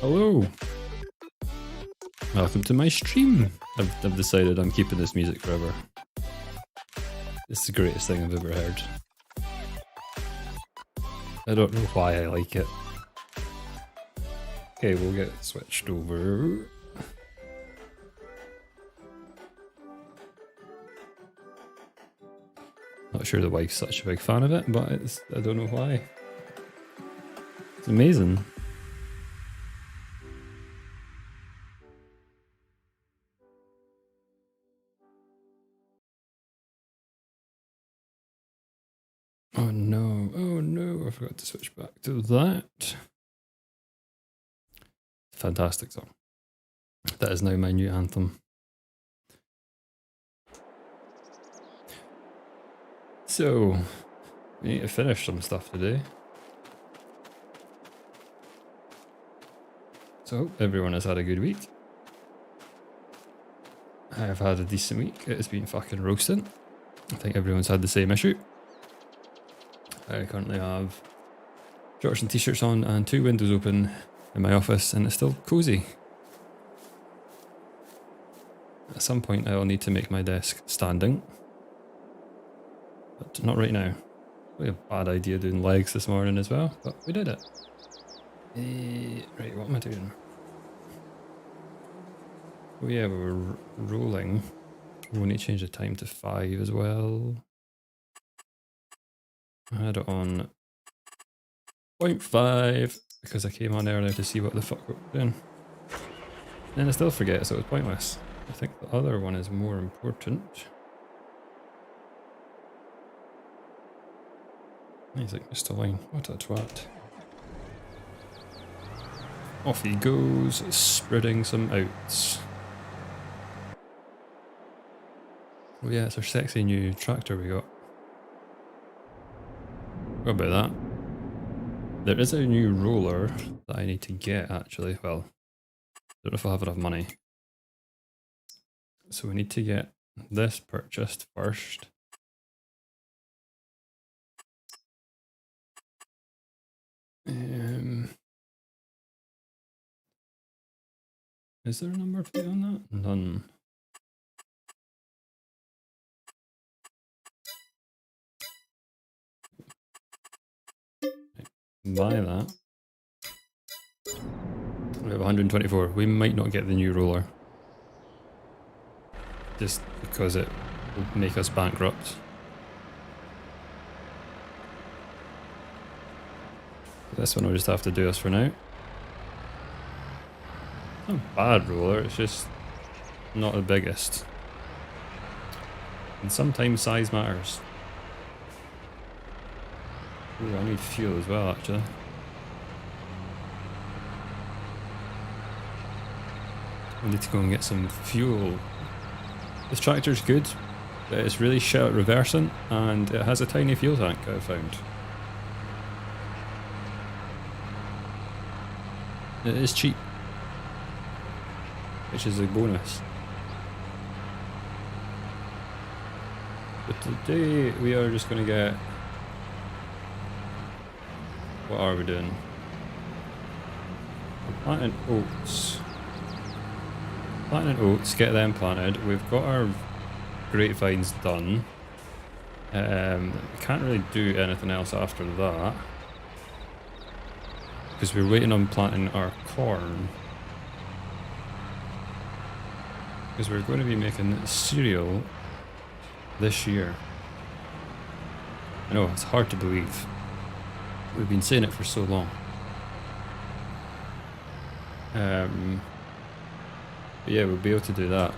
Hello. Welcome to my stream. I've decided I'm keeping this music forever. It's the greatest thing I've ever heard. I don't know why I like it. Okay, we'll get switched over. Not sure the wife's such a big fan of it, but I don't know why. It's amazing. Oh no, I forgot to switch back to that. Fantastic song. That is now my new anthem. So, we need to finish some stuff today. So, everyone has had a good week. I have had a decent week. It has been fucking roasting. I think everyone's had the same issue. I currently have shorts and t-shirts on and 2 windows open in my office, and it's still cozy. At some point I'll need to make my desk standing, but not right now. Probably a bad idea doing legs this morning as well, but we did it. Right, what am I doing? Oh yeah, we were rolling. We'll need to change the time to 5 as well. I had it on 0.5 because I came on earlier to see what the fuck we were doing. And I still forget, so it was pointless. I think the other one is more important. He's like, Mr. Line, what a twat. Off he goes, spreading some outs. Oh yeah, it's our sexy new tractor we got. What about that? There is a new roller that I need to get actually. Well, I don't know if I have enough money. So we need to get this purchased first. Is there a number plate on that? None. Buy that. We have 124. We might not get the new roller. Just because it will make us bankrupt. This one will just have to do us for now. Not a bad roller, it's just not the biggest. And sometimes size matters. Ooh, I need fuel as well actually. I need to go and get some fuel. This tractor's good, but it's really shit at reversing and it has a tiny fuel tank I found. It is cheap, which is a bonus. But today we are just going to get... What are we doing? We're planting oats. Planting oats, get them planted. We've got our grapevines done. We can't really do anything else after that. Because we're waiting on planting our corn. Because we're going to be making cereal this year. I know, it's hard to believe. We've been saying it for so long. But yeah, we'll be able to do that.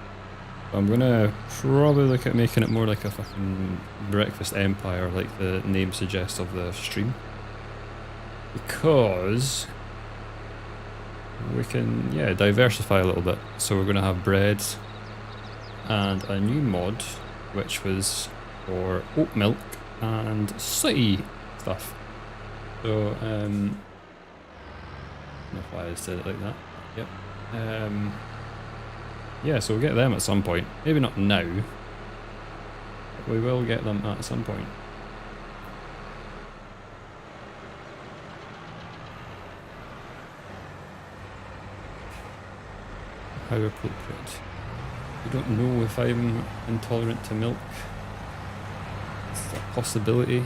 But I'm going to probably look at making it more like a fucking breakfast empire, like the name suggests of the stream. Because we can, yeah, diversify a little bit. So we're going to have bread and a new mod, which was for oat milk and city stuff. So, I don't know why I said it like that. Yep. Yeah, so we'll get them at some point. Maybe not now, but we will get them at some point. How appropriate. I don't know if I'm intolerant to milk. It's a possibility.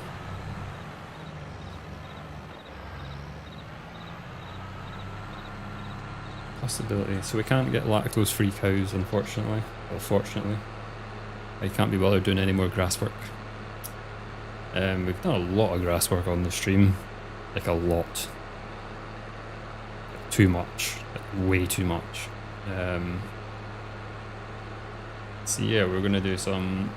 Possibility. So we can't get lactose-free cows, unfortunately. Well, fortunately. I can't be bothered doing any more grass work. We've done a lot of grass work on the stream. Like a lot. Like too much. Like way too much. So yeah, we're gonna do some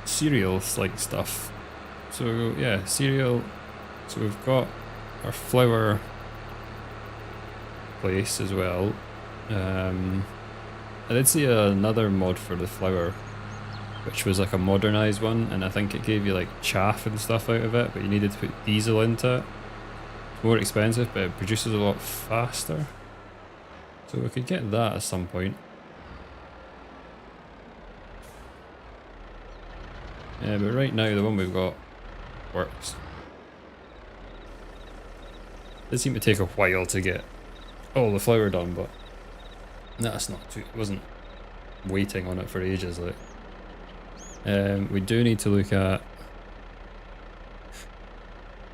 cereals like stuff. So yeah, cereal. So we've got our flour place as well. I did see another mod for the flour, which was like a modernized one, and I think it gave you like chaff and stuff out of it, but you needed to put diesel into it. It's more expensive, but it produces a lot faster. So we could get that at some point. Yeah, but right now the one we've got works. It seemed to take a while to get all the flour done, but that's not too. It wasn't waiting on it for ages. Like, we do need to look at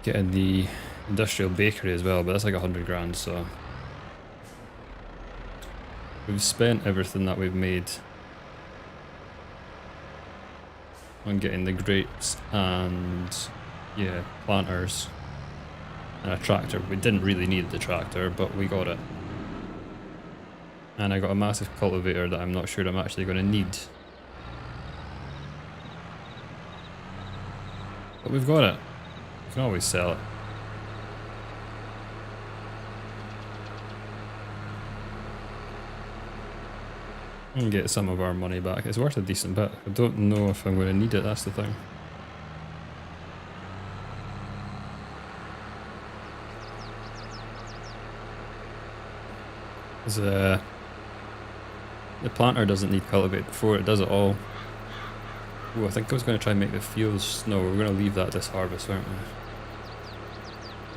getting the industrial bakery as well, but that's like 100 grand. So we've spent everything that we've made on getting the grapes and yeah, planters. And a tractor. We didn't really need the tractor, but we got it. And I got a massive cultivator that I'm not sure I'm actually going to need. But we've got it. We can always sell it. and get some of our money back. It's worth a decent bit. I don't know if I'm going to need it, that's the thing. The planter doesn't need cultivate before it does it all. Oh, I think I was going to try and make the fields. No, we're going to leave that this harvest, aren't we?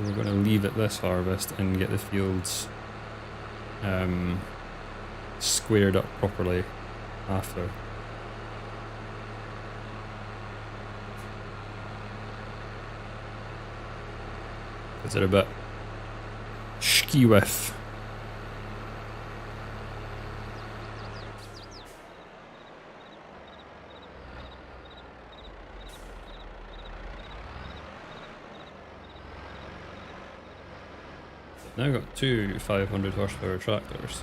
We're going to leave it this harvest and get the fields squared up properly after. Is it a bit skew-with? Now got two 500 horsepower tractors.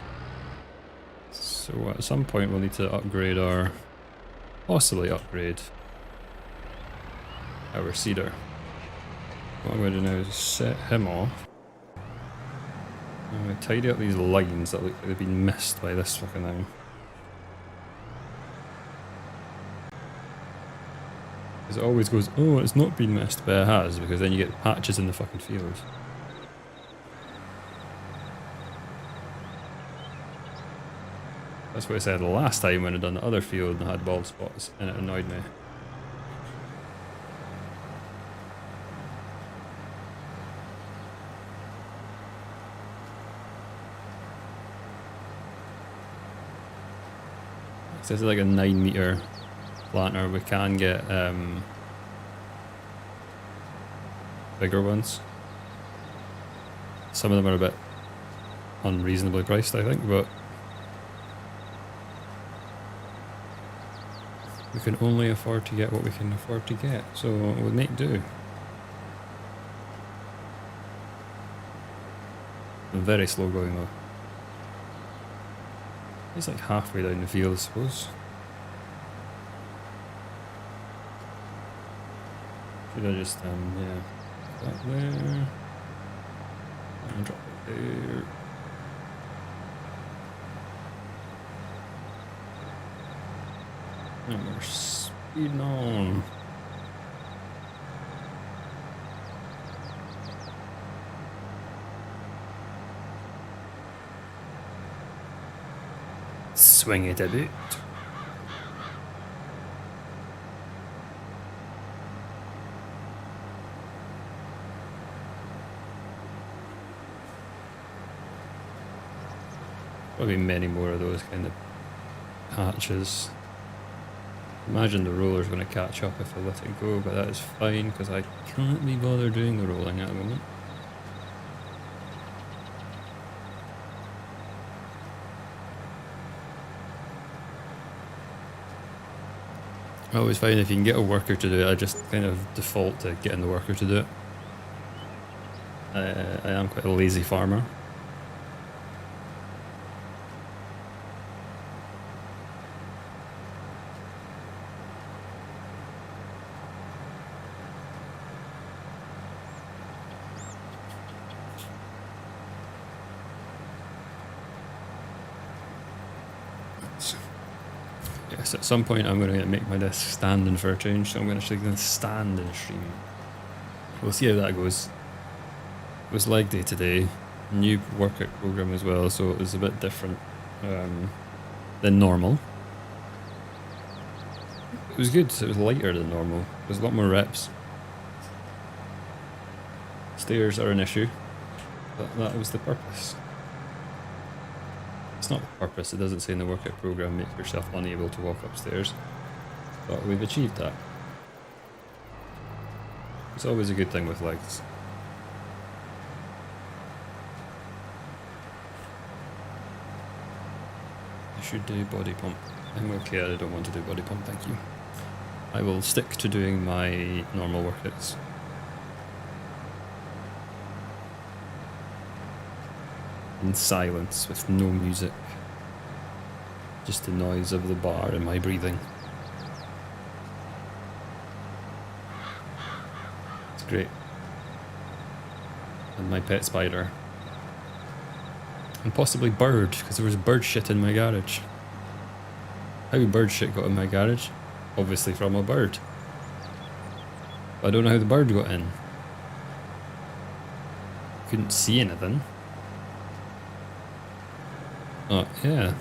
So at some point we'll need to upgrade our... possibly upgrade our seeder. What I'm going to do now is set him off. I'm going to tidy up these lines that look like they've been missed by this fucking thing. Because it always goes, oh, it's not been missed, but it has, because then you get patches in the fucking fields. That's what I said last time when I'd done the other field and had bald spots, and it annoyed me. So this is like a 9-meter planter. We can get bigger ones. Some of them are a bit unreasonably priced, I think, but we can only afford to get what we can afford to get, so we'll make do. I'm very slow going though. It's like halfway down the field, I suppose. Should I just, yeah, that there, and drop it there. And we're speeding on. Swing it a bit. Probably many more of those kind of patches. Imagine the roller's going to catch up if I let it go, but that is fine because I can't be bothered doing the rolling at the moment. I always find if you can get a worker to do it, I just kind of default to getting the worker to do it. I am quite a lazy farmer. Yes, at some point I'm going to make my desk standing for a change, so I'm actually going to stand and stream. We'll see how that goes. It was leg day today, new workout program as well, so it was a bit different than normal. It was good, it was lighter than normal, there's a lot more reps. Stairs are an issue, but that was the purpose. It's not the purpose, it doesn't say in the workout program make yourself unable to walk upstairs, but we've achieved that. It's always a good thing with legs. I should do body pump. I'm okay, I don't want to do body pump, thank you. I will stick to doing my normal workouts. In silence, with no music. Just the noise of the bar and my breathing. It's great. And my pet spider. And possibly bird, because there was bird shit in my garage. How bird shit got in my garage? Obviously from a bird. But I don't know how the bird got in. Couldn't see anything. Oh, yeah.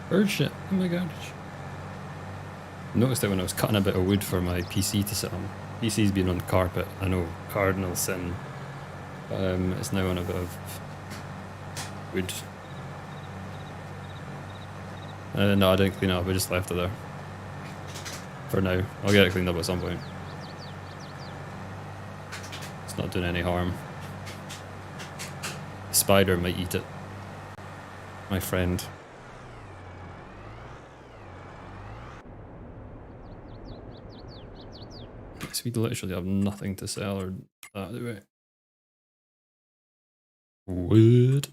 Bird shit in my garage. Noticed it when I was cutting a bit of wood for my PC to sit on. PC's been on the carpet. I know, cardinal sin. It's now on a bit of wood. No, I didn't clean it up. I just left it there. For now. I'll get it cleaned up at some point. It's not doing any harm. The spider might eat it. My friend. So we literally have nothing to sell or that, do we? Wood.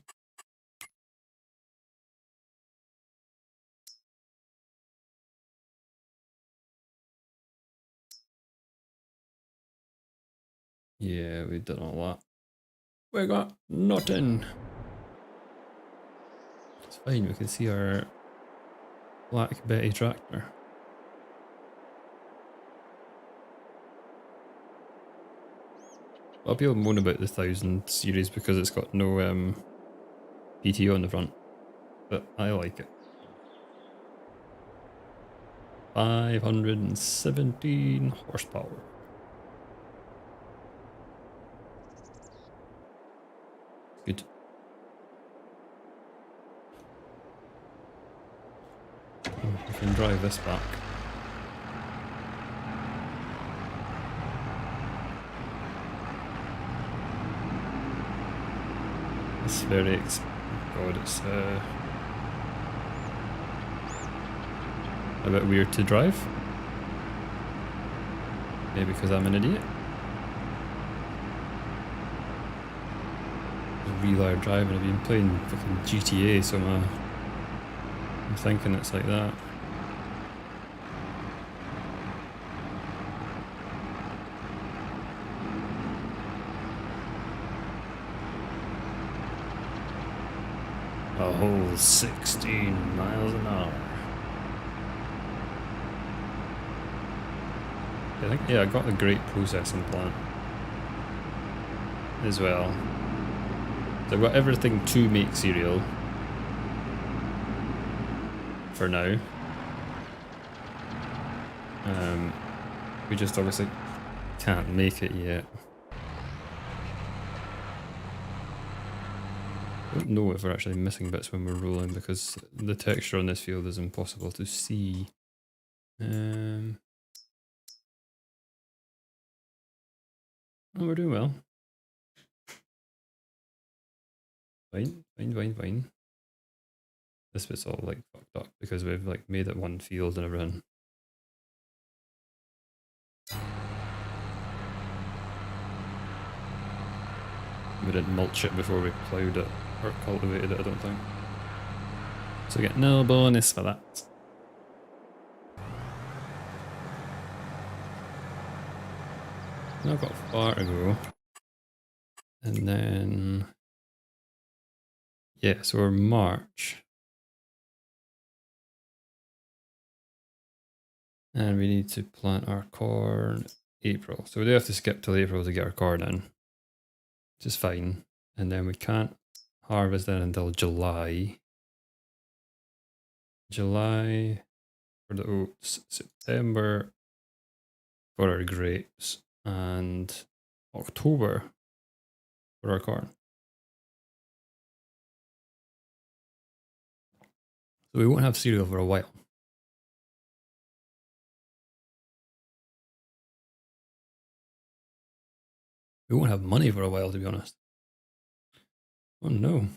Yeah, we did all that. We got nothing. It's fine, we can see our Black Betty tractor. A lot of people moan about the 1000 series because it's got no PTO on the front, but I like it. 517 horsepower. Good. We can drive this back. It's very God, it's a bit weird to drive. Maybe because I'm an idiot. Real hard driving. I've been playing fucking GTA, so I'm thinking it's like that. A whole 16 miles an hour. I think, yeah, I got the great processing plant as well. So I've got everything to make cereal for now. We just obviously can't make it yet. I don't know if we're actually missing bits when we're rolling because the texture on this field is impossible to see. Oh, we're doing well. Fine, fine, fine, fine. This bit's all like fucked up because we've like made it one field and everything. We didn't mulch it before we ploughed it or cultivated it, I don't think. So we get no bonus for that. Now I've got far to go. And then... yeah, so we're March. And we need to plant our corn April. So we do have to skip till April to get our corn in. Which is fine. And then we can't harvest it until July. July for the oats, September for our grapes, and October for our corn. So we won't have cereal for a while. We won't have money for a while, to be honest. Oh no.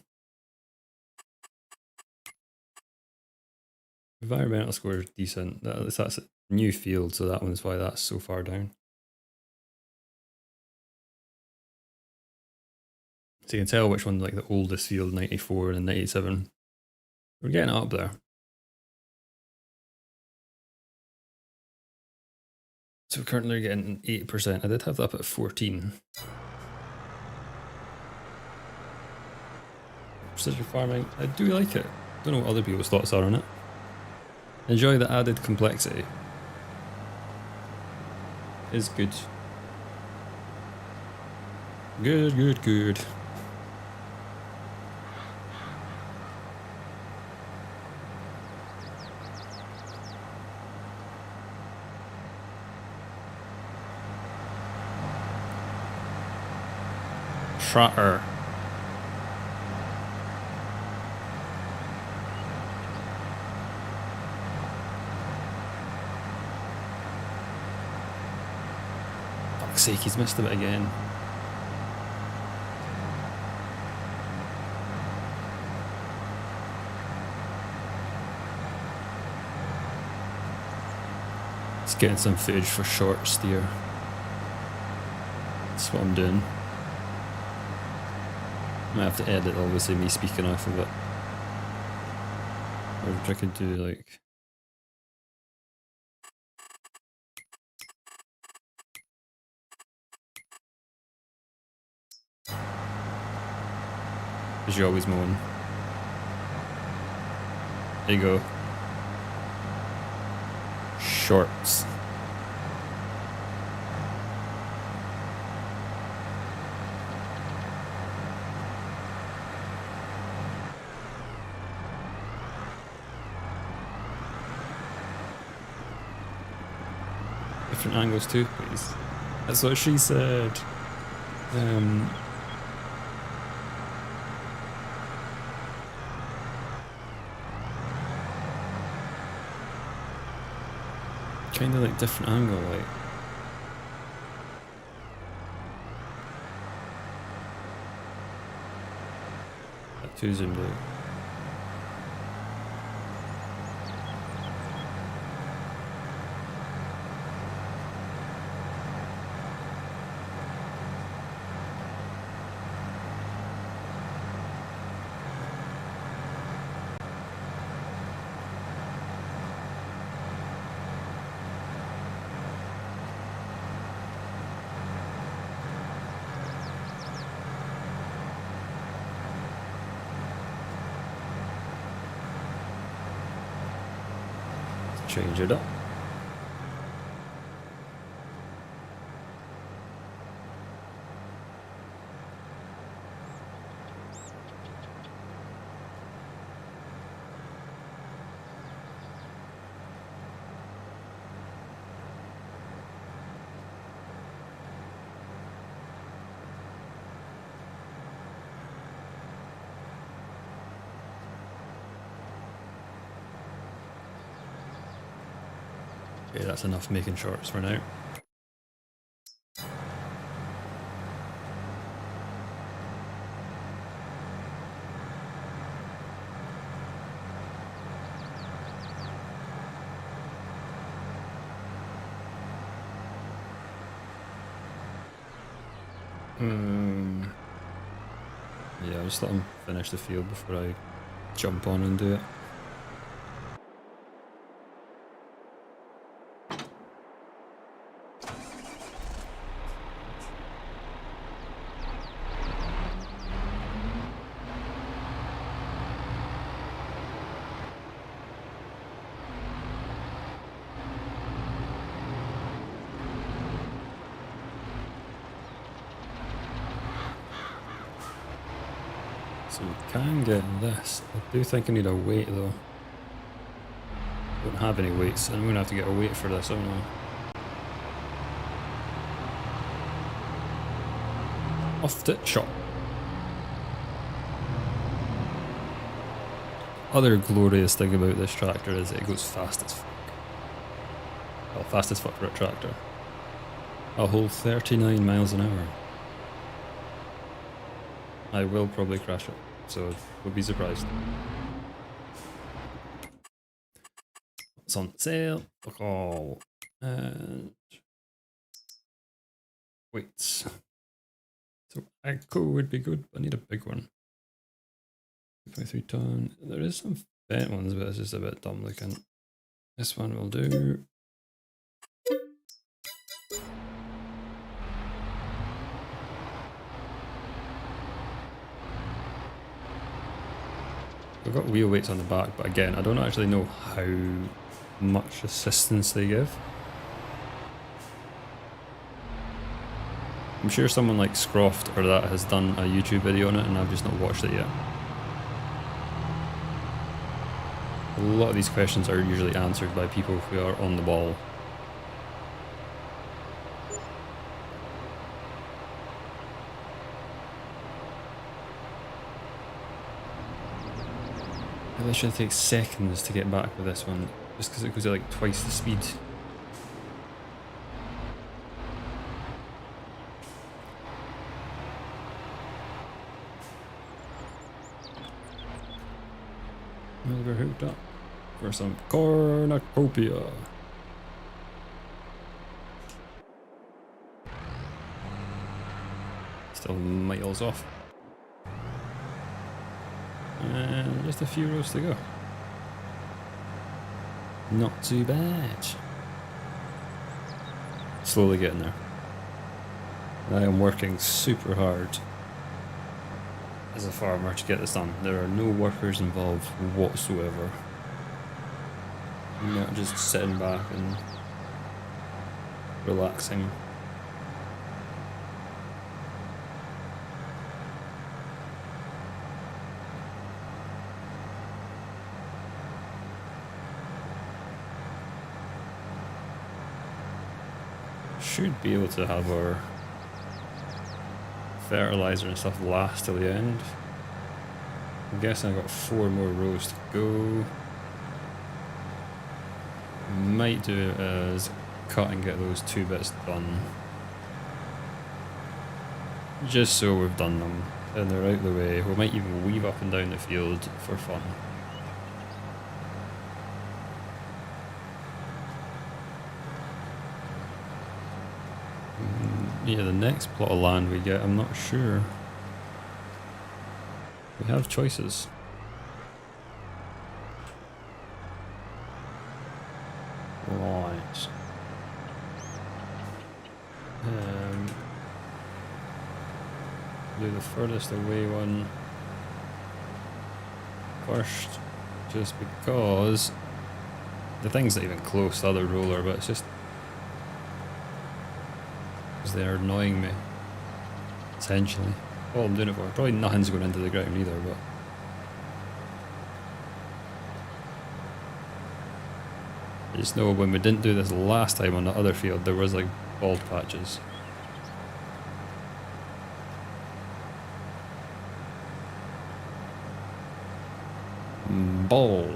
Environmental score is decent. That's a new field, so that one's why that's so far down. So you can tell which one's like the oldest field, 94 and 97. We're getting up there. So we're currently getting 8%. I did have that up at 14. Precision farming, I do like it. Don't know what other people's thoughts are on it. Enjoy the added complexity. Is good. Good, good, good. Trotter. Fuck's sake, he's missed a bit again. Just getting some footage for short steer. That's what I'm doing. Might have to edit obviously me speaking off of it. Or I could do like because you're always mowing. There you go. Shorts. Different angles too, please. That's what she said. Kind of like different angle, like. That too zoomed out. Change it up. Okay, that's enough making shorts for now. Yeah, I'll just let him finish the field before I jump on and do it. So we can get this. I do think I need a weight though. Don't have any weights, and I'm gonna have to get a weight for this, I don't know. Off the shot. Other glorious thing about this tractor is it goes fast as fuck. Well, fast as fuck for a tractor. A whole 39 miles an hour. I will probably crash it, so would be surprised. It's on sale. Fuck all. And weights. So Echo would be good, but I need a big one. 2.3 ton. There is some bent ones, but it's just a bit dumb looking. This one will do. We've got wheel weights on the back, but again, I don't actually know how much assistance they give. I'm sure someone like Scroft or that has done a YouTube video on it and I've just not watched it yet. A lot of these questions are usually answered by people who are on the ball. It literally takes seconds to get back with this one, just because it goes at like twice the speed. Well, we're hooked up for some cornucopia. Still miles off. And just a few rows to go. Not too bad. Slowly getting there. I am working super hard as a farmer to get this done. There are no workers involved whatsoever. I'm not just sitting back and relaxing. Should be able to have our fertilizer and stuff last till the end. I'm guessing I've got 4 more rows to go. Might do it as cut and get those 2 bits done. Just so we've done them and they're out of the way. We might even weave up and down the field for fun. Yeah, the next plot of land we get, I'm not sure. We have choices. Right. Do the furthest away one first, just because the thing's not even close to the other roller, but it's just because they're annoying me, essentially. All I'm doing it for. Probably nothing's going into the ground either, but I just know when we didn't do this last time on the other field, there was like bald patches. Bald.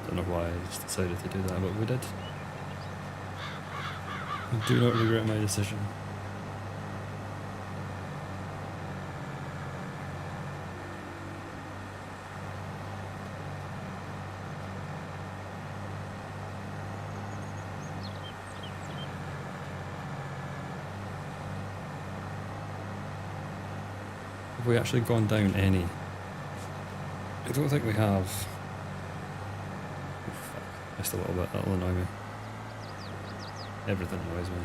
Don't know why I just decided to do that, but we did. I do not regret my decision. Have we actually gone down any? I don't think we have. Oh, fuck. Missed a little bit, that'll annoy me. Everything annoys me.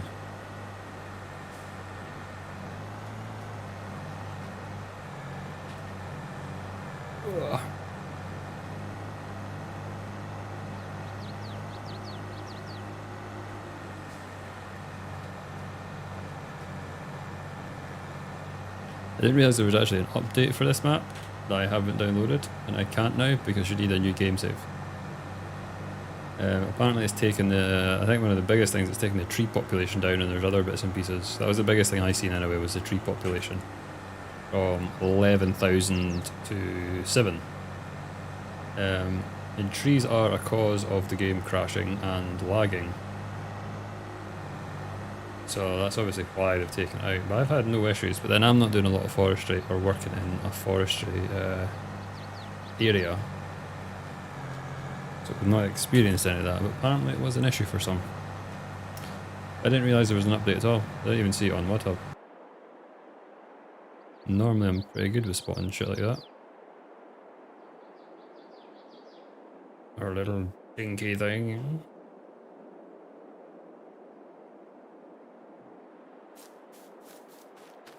Ugh. I didn't realise there was actually an update for this map that I haven't downloaded, and I can't now because you need a new game save. Apparently it's taken the, I think one of the biggest things, it's taken the tree population down, and there's other bits and pieces. That was the biggest thing I seen anyway, was the tree population. From 11,000 to 7. And trees are a cause of the game crashing and lagging. So that's obviously why they've taken it out. But I've had no issues, but then I'm not doing a lot of forestry or working in a forestry area. So I've not experienced any of that, but apparently it was an issue for some. I didn't realise there was an update at all. I didn't even see it on WhatHub. Normally I'm pretty good with spotting shit like that. Our little dinky thing.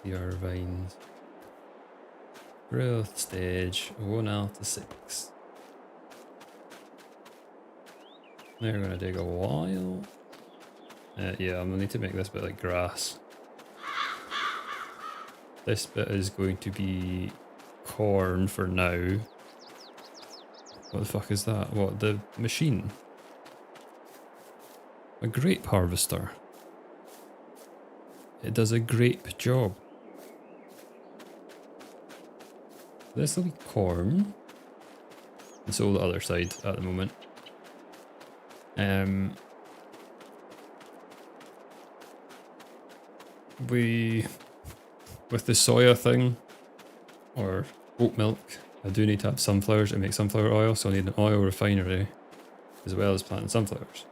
Your vines. Growth stage 1 out of 6. They're gonna take a while. Yeah, I'm gonna need to make this bit like grass. This bit is going to be corn for now. What the fuck is that? What, the machine? A grape harvester. It does a grape job. This will be corn. And so the other side at the moment. With the soya thing, or oat milk, I do need to have sunflowers to make sunflower oil, so I need an oil refinery as well as planting sunflowers.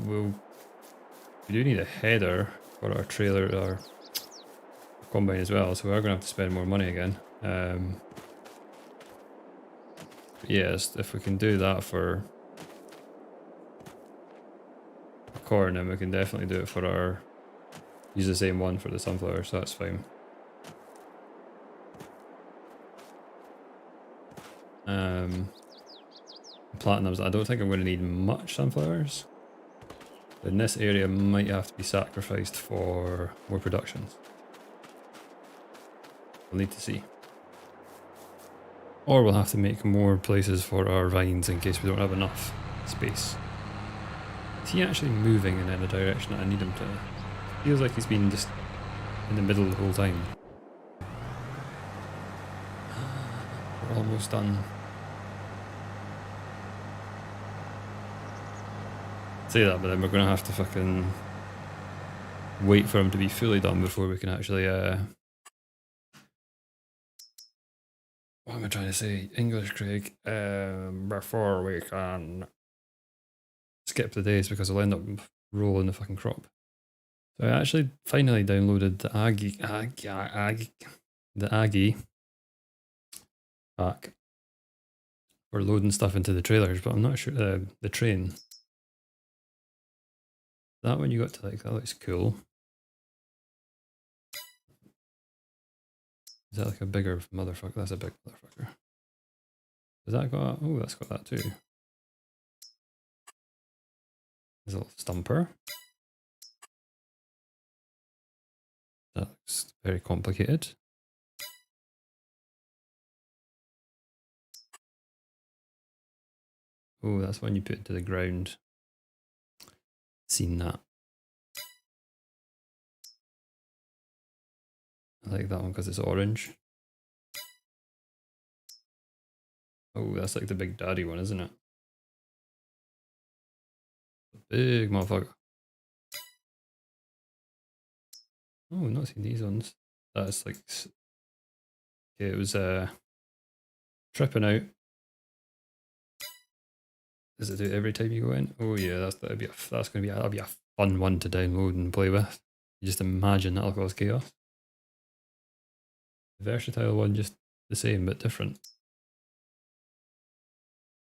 We do need a header for our trailer, our combine as well, so we are going to have to spend more money again. Yes, if we can do that for corn, then we can definitely do it for our, use the same one for the sunflower, so that's fine. Platinums, I don't think I'm going to need much sunflowers. In this area might have to be sacrificed for more productions. We'll need to see. Or we'll have to make more places for our vines in case we don't have enough space. Is he actually moving in any direction that I need him to? Feels like he's been just in the middle the whole time. We're almost done. Say that, but then we're going to have to fucking wait for him to be fully done before we can actually, what am I trying to say? English, Craig. Before we can skip the days because I'll end up rolling the fucking crop. So I actually finally downloaded the Aggie pack for loading stuff into the trailers, but I'm not sure the train. That one you got to like, that looks cool. Is that like a bigger motherfucker? That's a big motherfucker. Does that got, oh, that's got that too. There's a little stumper. That looks very complicated. Oh, that's one you put into the ground. Seen that. I like that one because it's orange. Oh, that's like the big daddy one, isn't it? Big motherfucker. Oh, not seen these ones. That's like, okay, it was tripping out. Does it do it every time you go in? Oh yeah, that'll be a fun one to download and play with. You just imagine that'll cause chaos. The versatile one just the same but different.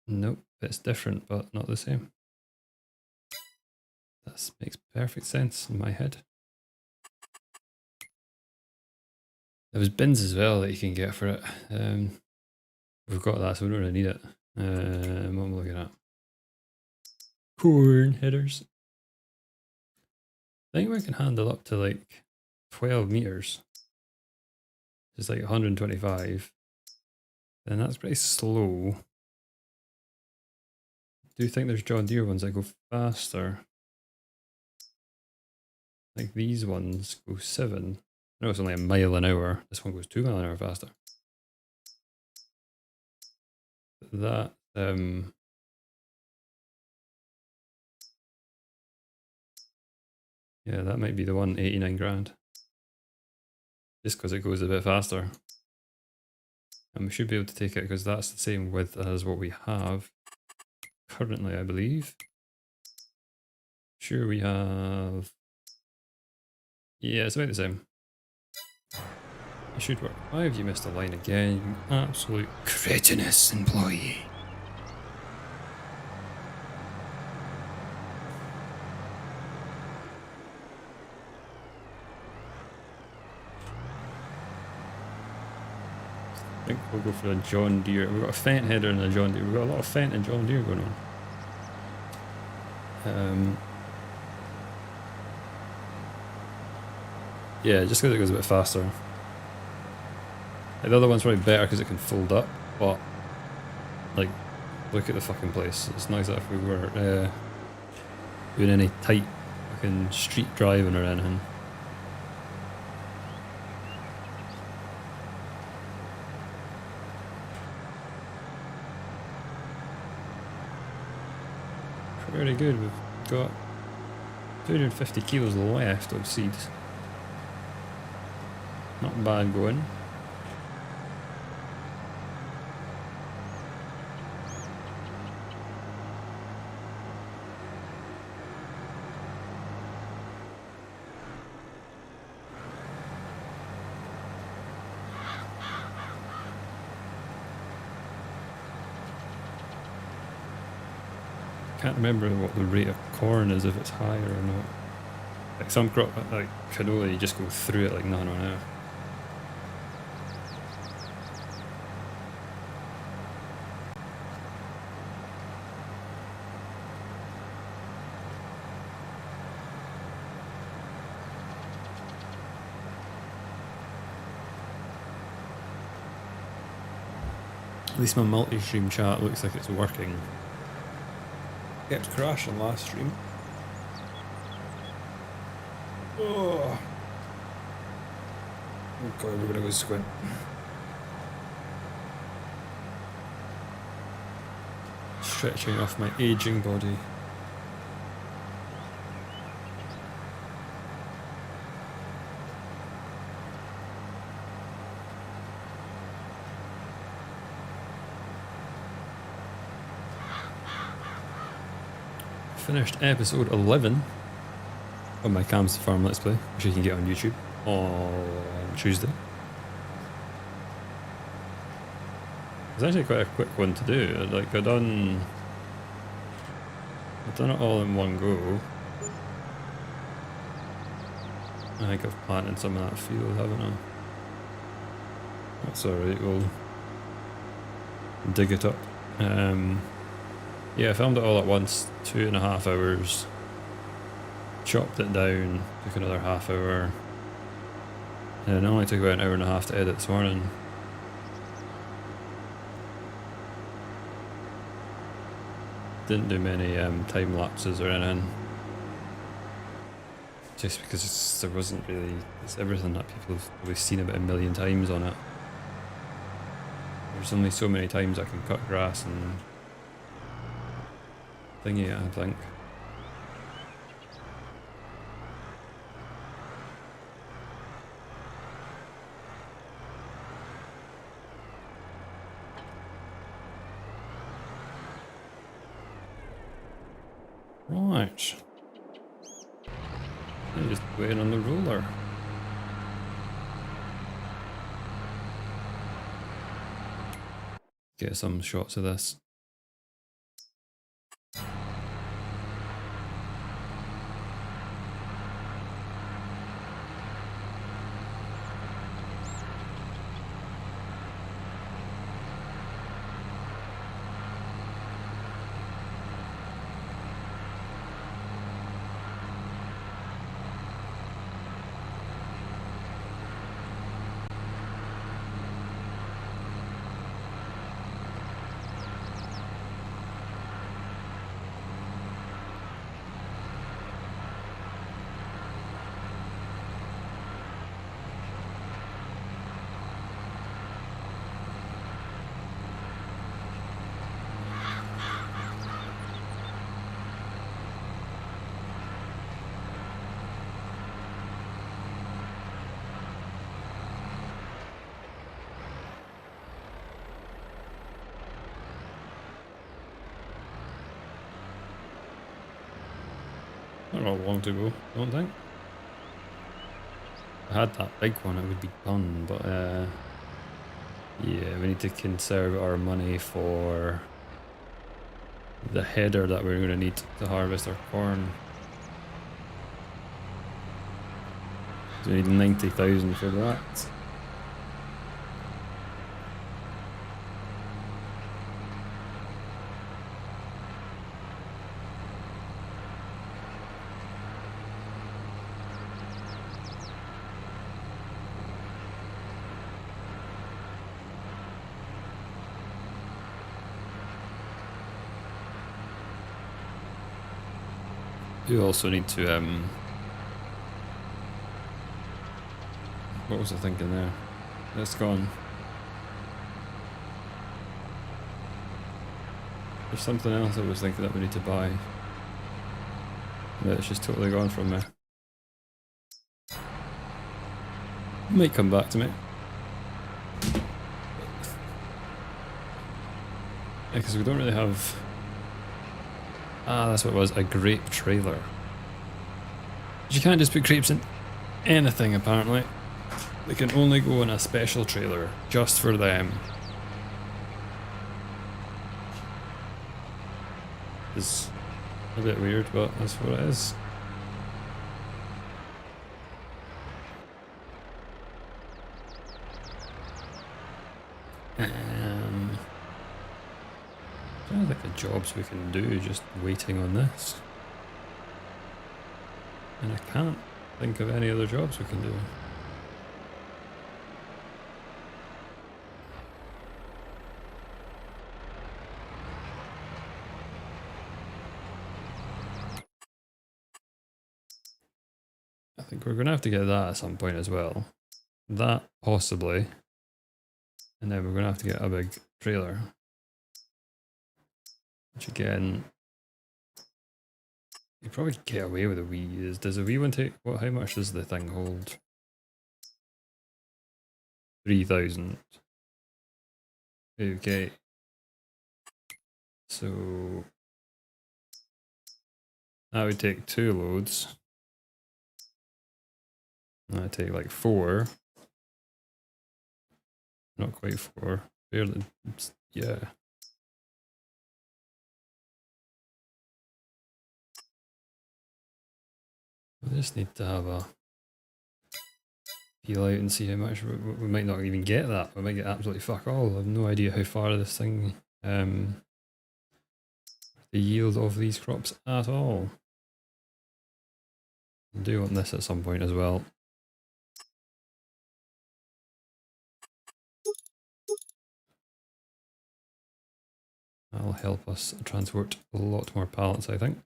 Nope, it's different but not the same. That makes perfect sense in my head. There was bins as well that you can get for it. We've got that, so we don't really need it. What am I looking at? Corn headers. I think we can handle up to like 12 meters. It's like 125. And that's pretty slow. Do you think there's John Deere ones that go faster? Like these ones go 7. I know it's only a mile an hour. This one goes 2 miles an hour faster. That yeah, that might be the one, 89 grand. Just because it goes a bit faster. And we should be able to take it because that's the same width as what we have currently, I believe. Sure we have... Yeah, it's about the same. It should work. Why have you missed a line again, you absolute cretinous employee? I think we'll go for a John Deere. We've got a Fendt header and a John Deere. We've got a lot of Fendt and John Deere going on. Yeah, just because it goes a bit faster. Like, the other one's probably better because it can fold up, but like, look at the fucking place. It's nice that if we were doing any tight fucking street driving or anything. Very good. We've got 250 kilos left of seeds. Not bad going. Can't remember what the rate of corn is, if it's higher or not. Like some crop, like canola, you just go through it like nothing on earth. At least my multi-stream chat looks like it's working. Kept crashing last stream. Oh god, we're gonna go squint. Stretching off my aging body. Finished episode 11 of my Cam's the Farm Let's Play, which you can get on YouTube on Tuesday. It's actually quite a quick one to do. Like I've done it all in one go. I think I've planted some of that field, haven't I? That's alright, we'll dig it up. Yeah, I filmed it all at once, 2.5 hours, chopped it down, took another half hour, and it only took about an hour and a half to edit this morning. Didn't do many time lapses or anything, just because there wasn't really, it's everything that people have probably seen about 1 million times on it. There's only so many times I can cut grass and thingy it, I think. Right. I'm just waiting on the roller. Get some shots of this. Not long to go, I don't think. If I had that big one, it would be done, but yeah, we need to conserve our money for the header that we're going to need to harvest our corn. So we need 90,000 for that. do also need to, what was I thinking there? It's gone. There's something else I was thinking that we need to buy. But it's just totally gone from me. Might come back to me. Because we don't really have... Ah, that's what it was, a grape trailer. You can't just put grapes in anything, apparently. They can only go in a special trailer, just for them. It's a bit weird, but that's what it is. I think the jobs we can do just waiting on this. And I can't think of any other jobs we can do. I think we're going to have to get that at some point as well. That, possibly. And then we're going to have to get a big trailer. Which again, you probably get away with a wee. Does a wee one take, how much does the thing hold? 3,000. Okay. So that would take 2 loads. That'd take like 4. Not quite 4. Barely. Yeah. We just need to have a feel out and see how much. We might not even get that. We might get absolutely fuck all. I have no idea how far this thing, the yield of these crops at all. I do want this at some point as well. That'll help us transport a lot more pallets, I think.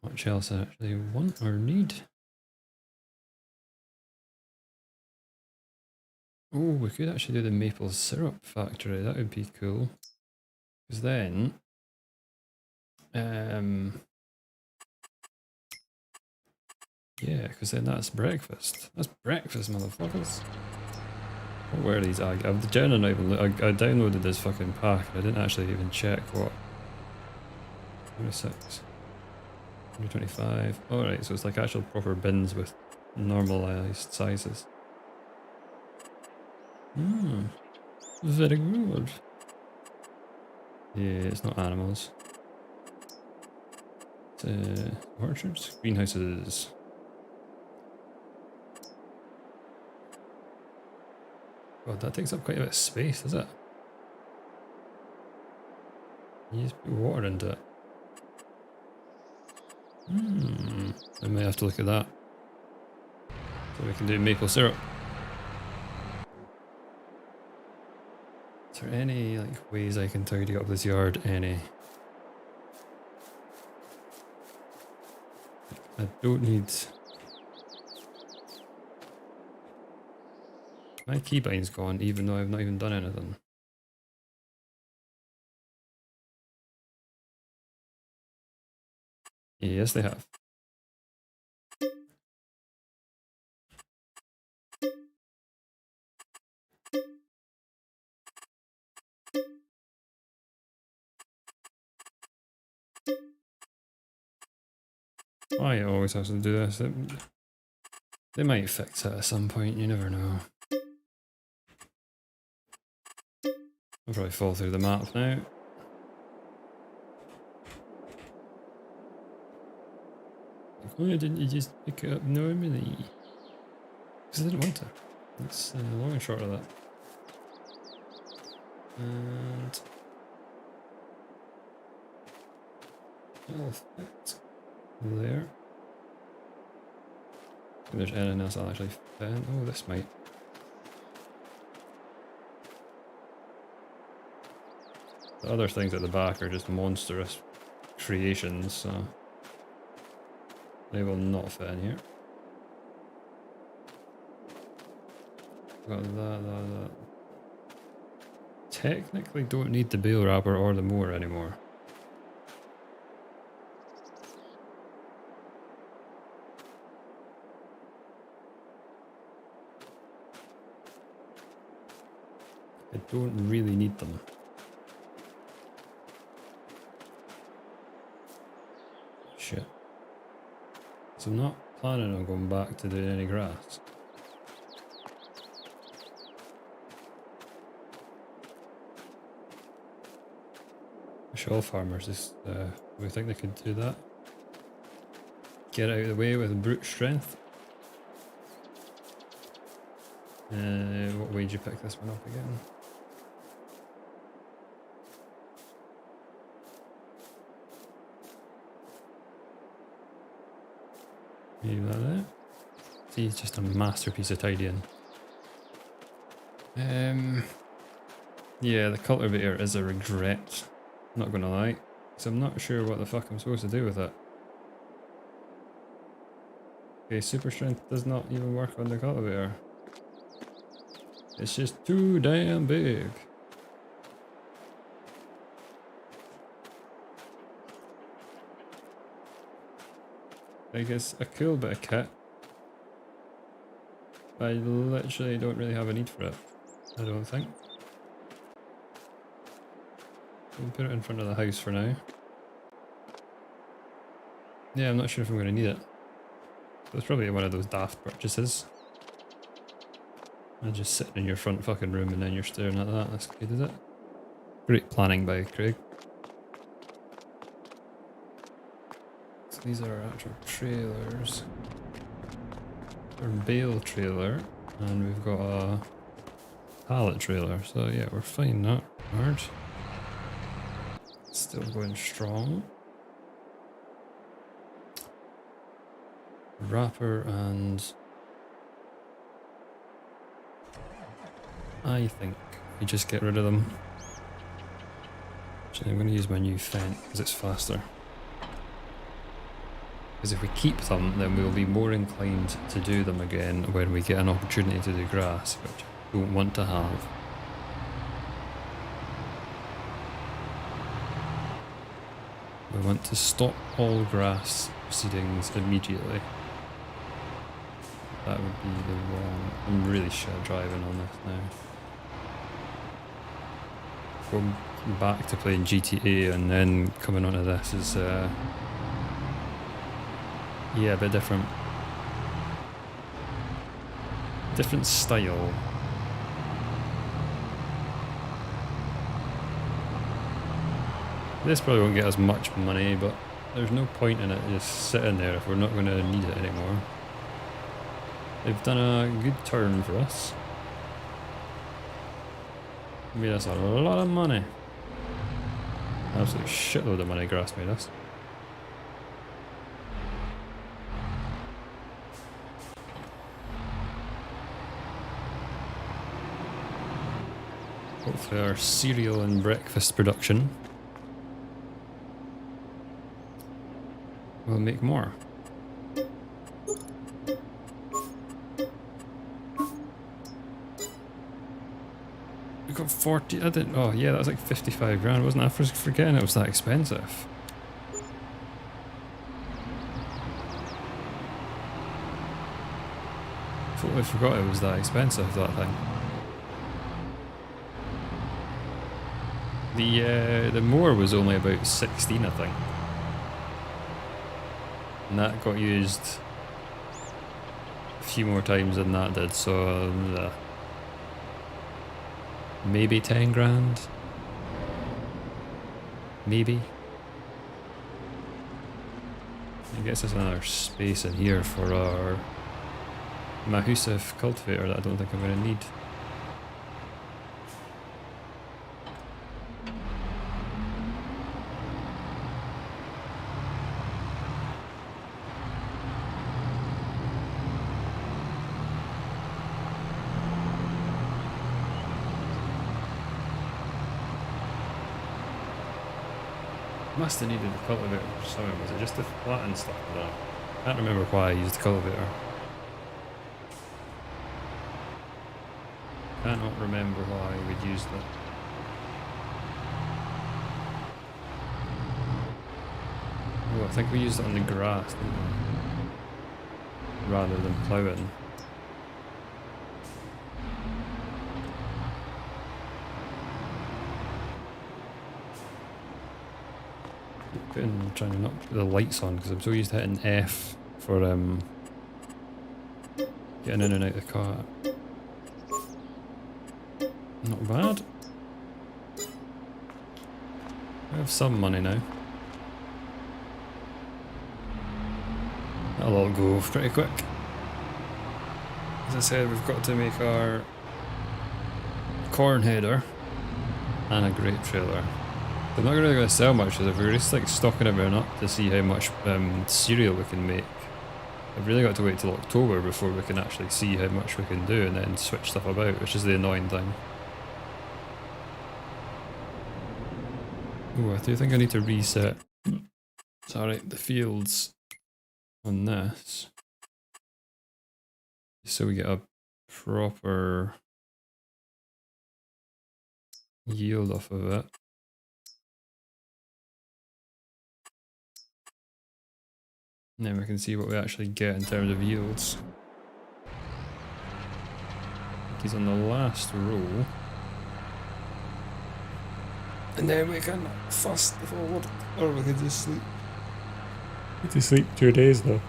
Much else I actually want or need. Oh, we could actually do the maple syrup factory. That would be cool. Because then, yeah, because then that's breakfast. That's breakfast, motherfuckers. What were these? I've generally not even I downloaded this fucking pack. I didn't actually even check what. 26. 125. Alright, so it's like actual proper bins with normalized sizes. Hmm. Very good. Yeah, it's not animals. It's orchards? Greenhouses. God, that takes up quite a bit of space, does it? You just put water into it. I may have to look at that. So we can do maple syrup. Is there any like ways I can tidy up this yard? Any? I don't need... My keybind's gone even though I've not even done anything. Yes, they have. Why it always has to do this? They might fix it at some point, you never know. I'll probably fall through the map now. Why didn't you just pick it up normally? Because I didn't want to. That's the long and short of that. And... it'll fit there. there's anything else I'll actually fit in. Oh, this might. The other things at the back are just monstrous creations, so they will not fit in here. Got that. Technically don't need the bale wrapper or the mower anymore. I don't really need them. Shit. So I'm not planning on going back to doing any grass. All farmers just we think they could do that. Get out of the way with brute strength. What way did you pick this one up again? Leave that there. See, it's just a masterpiece of tidying. Yeah, the cultivator is a regret. Not gonna lie, so I'm not sure what the fuck I'm supposed to do with it. Okay, super strength does not even work on the cultivator. It's just too damn big. Like, it's a cool bit of kit. I literally don't really have a need for it. I don't think. We'll put it in front of the house for now. Yeah, I'm not sure if I'm going to need it. So it's probably one of those daft purchases. And just sitting in your front fucking room and then you're staring at that. That's good, is it? Great planning by Craig. So these are our actual trailers. Our bale trailer. And we've got a pallet trailer. So yeah, we're fine in that regard. Still going strong. Wrapper and I think we just get rid of them. Actually, I'm going to use my new fence because it's faster. Because if we keep them, then we'll be more inclined to do them again when we get an opportunity to do grass, which I don't want to have. We want to stop all grass proceedings immediately. That would be the wrong... I'm really shit driving on this now. Going back to playing GTA and then coming onto this is... yeah, a bit different. Different style. This probably won't get us much money, but there's no point in it just sitting there if we're not going to need it anymore. They've done a good turn for us. Made us a lot of money. Absolute shitload of money grass made us. Hopefully our cereal and breakfast production will make more. We got 40, I didn't, oh yeah, that was like 55 grand, wasn't it? I was forgetting it was that expensive. Totally forgot it was that expensive, that thing. The mower was only about 16, I think. And that got used a few more times than that did, so maybe 10 grand. Maybe. I guess there's another space in here for our Mahusif cultivator that I don't think I'm going to need. must have needed the cultivator for something. Was it just to flatten stuff? I don't know. I can't remember why I used the cultivator. Cannot remember why we'd used it. Oh, I think we used it on the grass, didn't we? Rather than ploughing. Trying to not put the lights on because I'm so used to hitting F for getting in and out of the car. Not bad. I have some money now. That'll all go pretty quick. As I said, we've got to make our corn header and a grape trailer. They're not really going to sell much, if we're just like stocking everything up to see how much cereal we can make. I've really got to wait till October before we can actually see how much we can do and then switch stuff about, which is the annoying thing. Oh, I do think I need to reset, sorry, the fields on this, so we get a proper yield off of it. And then we can see what we actually get in terms of yields. I think he's on the last row. And then we can fast forward, or we can just sleep. We can sleep 2 days though.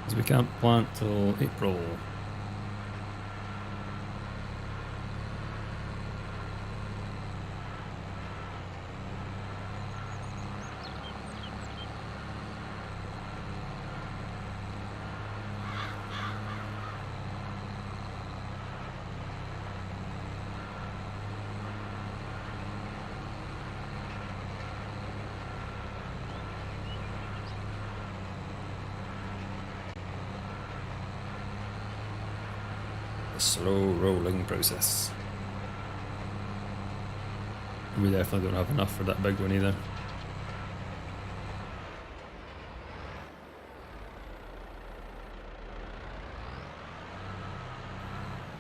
Because we can't plant till April. Slow rolling process. We definitely don't have enough for that big one either.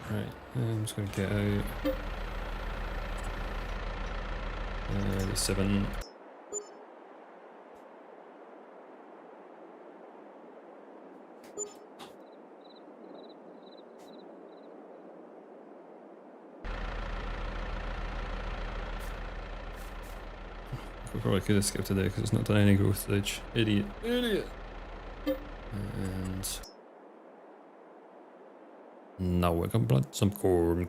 Right, I'm just going to get out 7. We probably could have skipped today because it's not done any growth stage. Idiot. Idiot! And now we can plant some corn.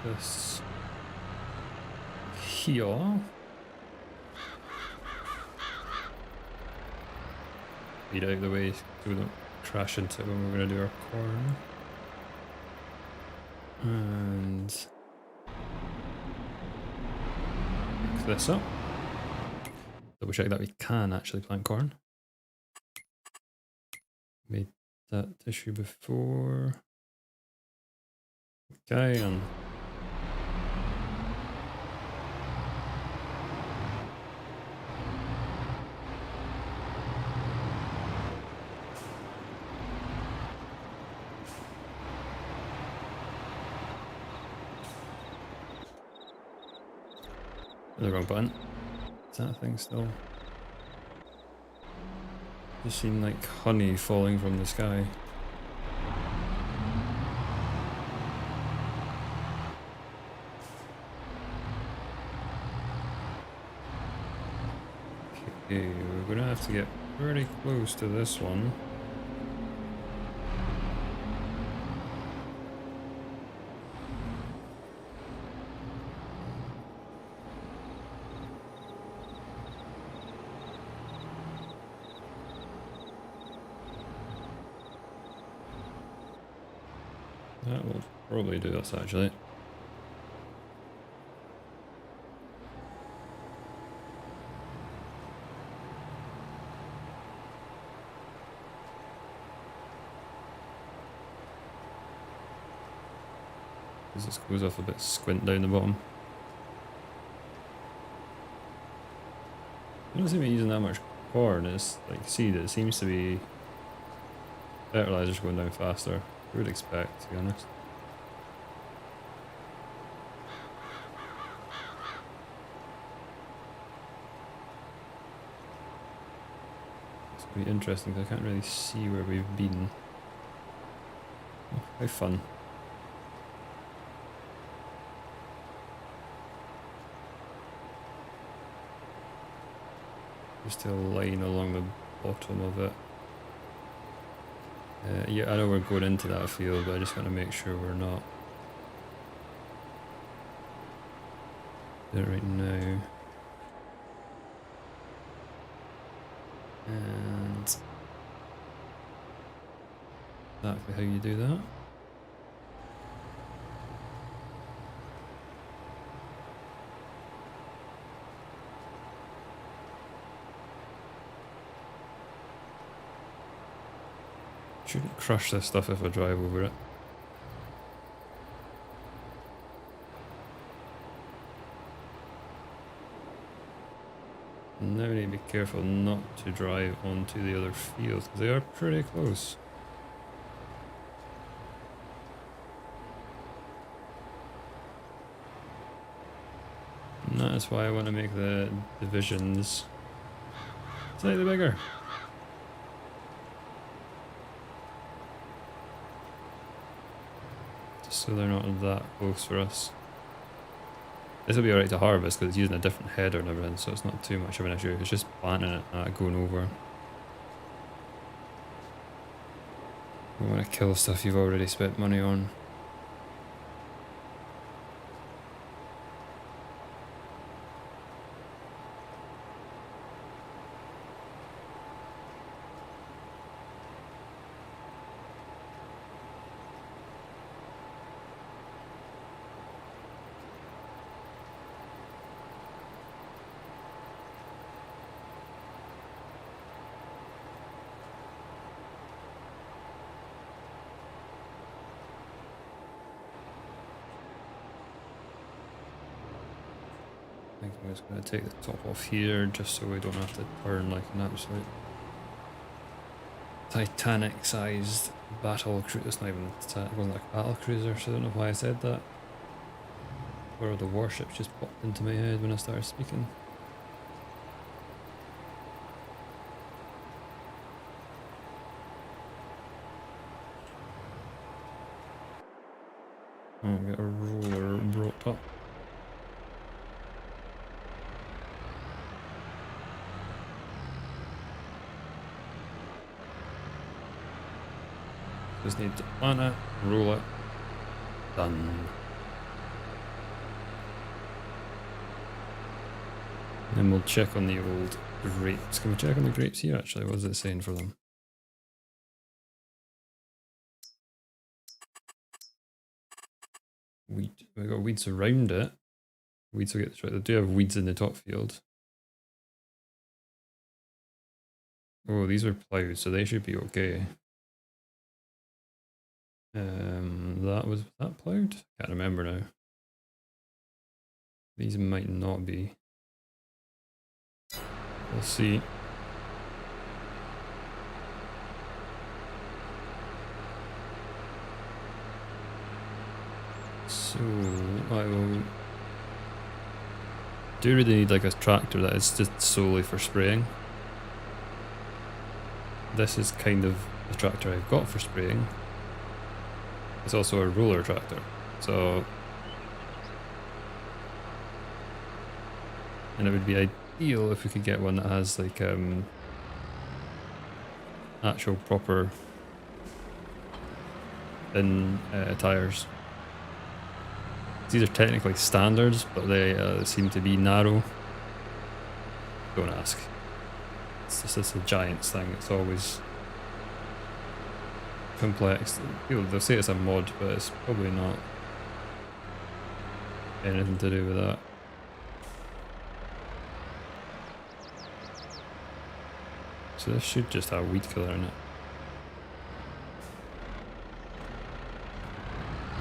This here. Get out of the way so we don't crash into it when we're going to do our corn. And pick this up. Double check that we can actually plant corn. Made that issue before. Okay, and the wrong button. Is that thing still? Just seen like honey falling from the sky. Okay, we're gonna have to get pretty close to this one. That will probably do us actually. This goes off a bit squint down the bottom. I don't seem to be using that much corn. It's like seed. It seems to be fertilizers going down faster. I would expect, to be honest. It's going to be interesting because I can't really see where we've been. Oh, how fun. Just a line along the bottom of it. Yeah, I know we're going into that field, but I just want to make sure we're not doing it right now. And exactly how you do that. Shouldn't crush this stuff if I drive over it. Now we need to be careful not to drive onto the other fields because they are pretty close. And that is why I want to make the divisions slightly bigger. So they're not that close for us. This will be alright to harvest because it's using a different header and everything, so it's not too much of an issue. It's just planting it, going over. You want to kill stuff you've already spent money on. I think I'm just going to take the top off here just so we don't have to turn like an absolute Titanic sized battle cruiser. It's not even, it wasn't like a battle cruiser, so I don't know why I said that. Or the warships just popped into my head when I started speaking. Oh, we got a roller brought up. Just need to plant it, roll it, done. Then we'll check on the old grapes. Can we check on the grapes here actually? What is it saying for them? Weed. We've got weeds around it. Weeds will get, they do have weeds in the top field. Oh, these were ploughed, so they should be okay. Was that ploughed? Can't remember now. These might not be. We'll see. So I will do really need like a tractor that is just solely for spraying. This is kind of the tractor I've got for spraying. It's also a roller tractor, so and it would be ideal if we could get one that has like actual proper thin tires. These are technically standards, but they seem to be narrow. Don't ask. It's just a Giants thing. It's always complex. People, they'll say it's a mod, but it's probably not anything to do with that. So this should just have weed killer in it.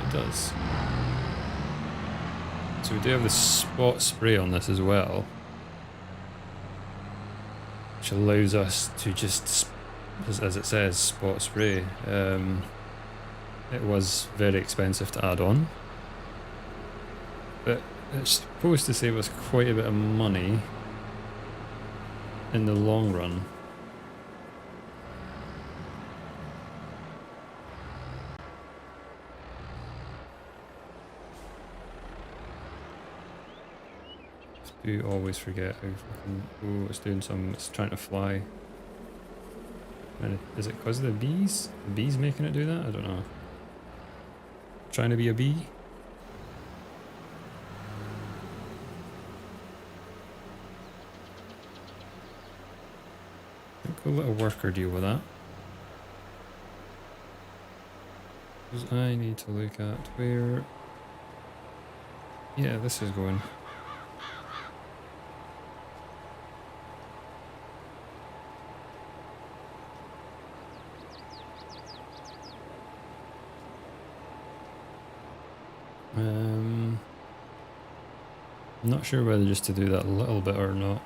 It does. So we do have the spot spray on this as well, which allows us to just, as it says, spot spray. It was very expensive to add on, but it's supposed to save us quite a bit of money in the long run. Do always forget how fucking, oh, it's doing some, it's trying to fly. And is it because of the bees? The bees making it do that? I don't know. Trying to be a bee? I think we'll let a worker deal with that. Because I need to look at where... Yeah, this is going. I'm not sure whether just to do that a little bit or not.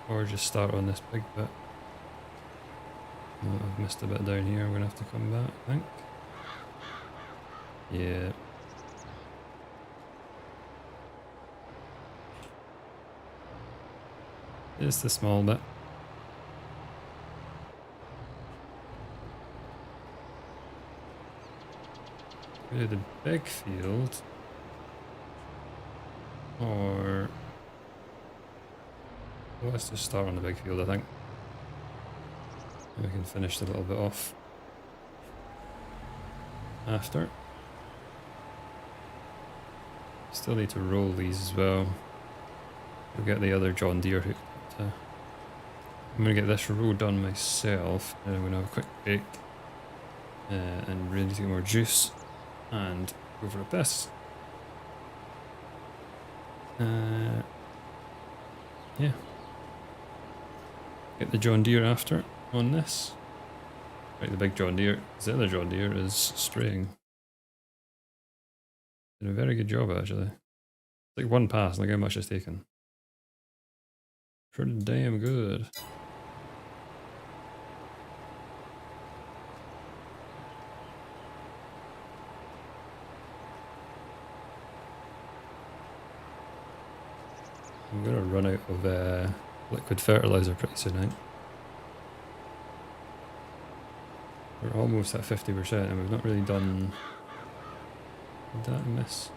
Or just start on this big bit. Oh, I've missed a bit down here, I'm going to have to come back, I think. Yeah. Just a small bit. Do the big field, or well, let's just start on the big field, I think. And we can finish a little bit off after. Still need to roll these as well. We'll get the other John Deere hooked. I'm going to get this row done myself, and I'm going to have a quick break and really get more juice. And go for a piss. Yeah. Get the John Deere after on this. Right, the big John Deere. The other John Deere is straying. Did a very good job actually. It's like one pass, look how much it's taken. Pretty damn good. I'm gonna run out of liquid fertilizer pretty soon, I think. We're almost at 50% and we've not really done... Did that miss?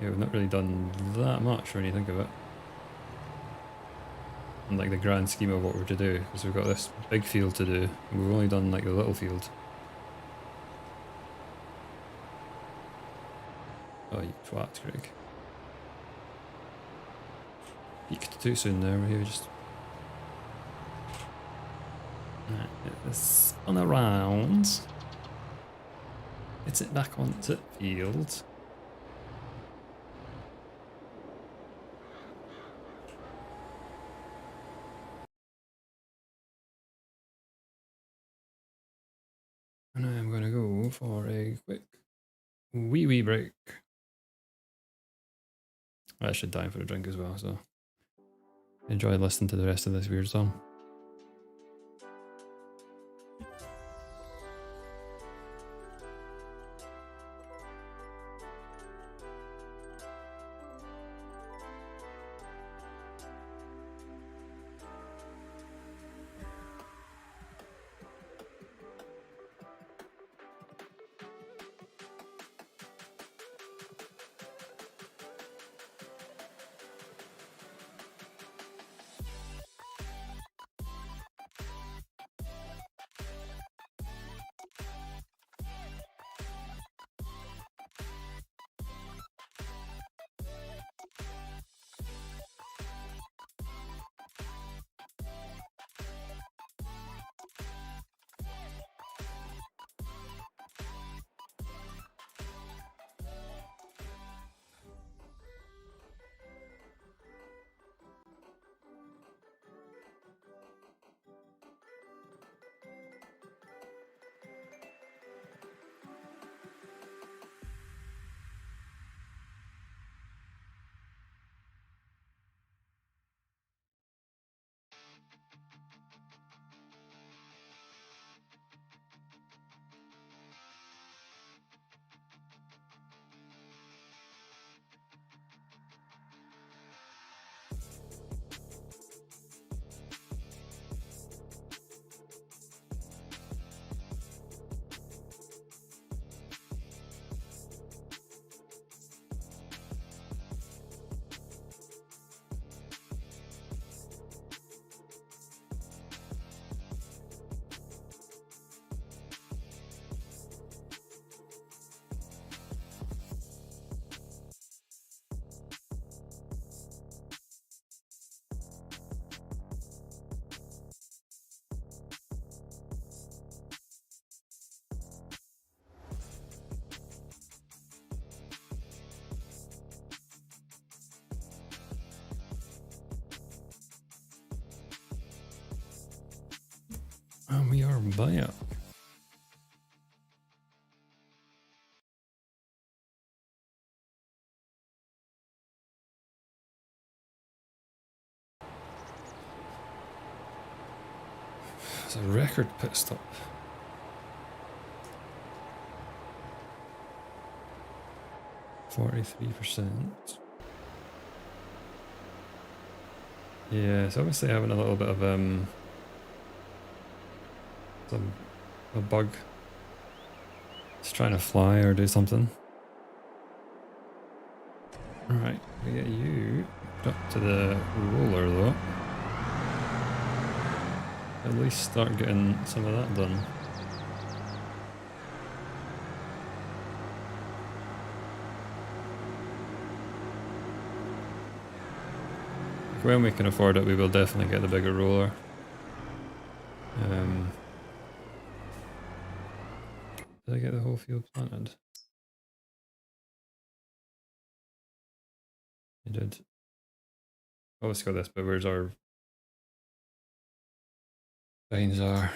Yeah, we've not really done that much when you think of it. In like the grand scheme of what we're to do, because we've got this big field to do, and we've only done like the little field. Oh, you twat, Greg. Peaked too soon there, maybe just... Let's spin around. Get it back onto the field. And I'm going to go for a quick wee break. I should time for a drink as well, so enjoy listening to the rest of this weird song. And we are back. It's a record pit stop. %43%. Yeah, it's obviously having a little bit of a bug. It's trying to fly or do something. Alright, we get you up to the roller though. At least start getting some of that done. When we can afford it, we will definitely get the bigger roller. Did I get the whole field planted? I did. Obviously got this, but where's our vines are?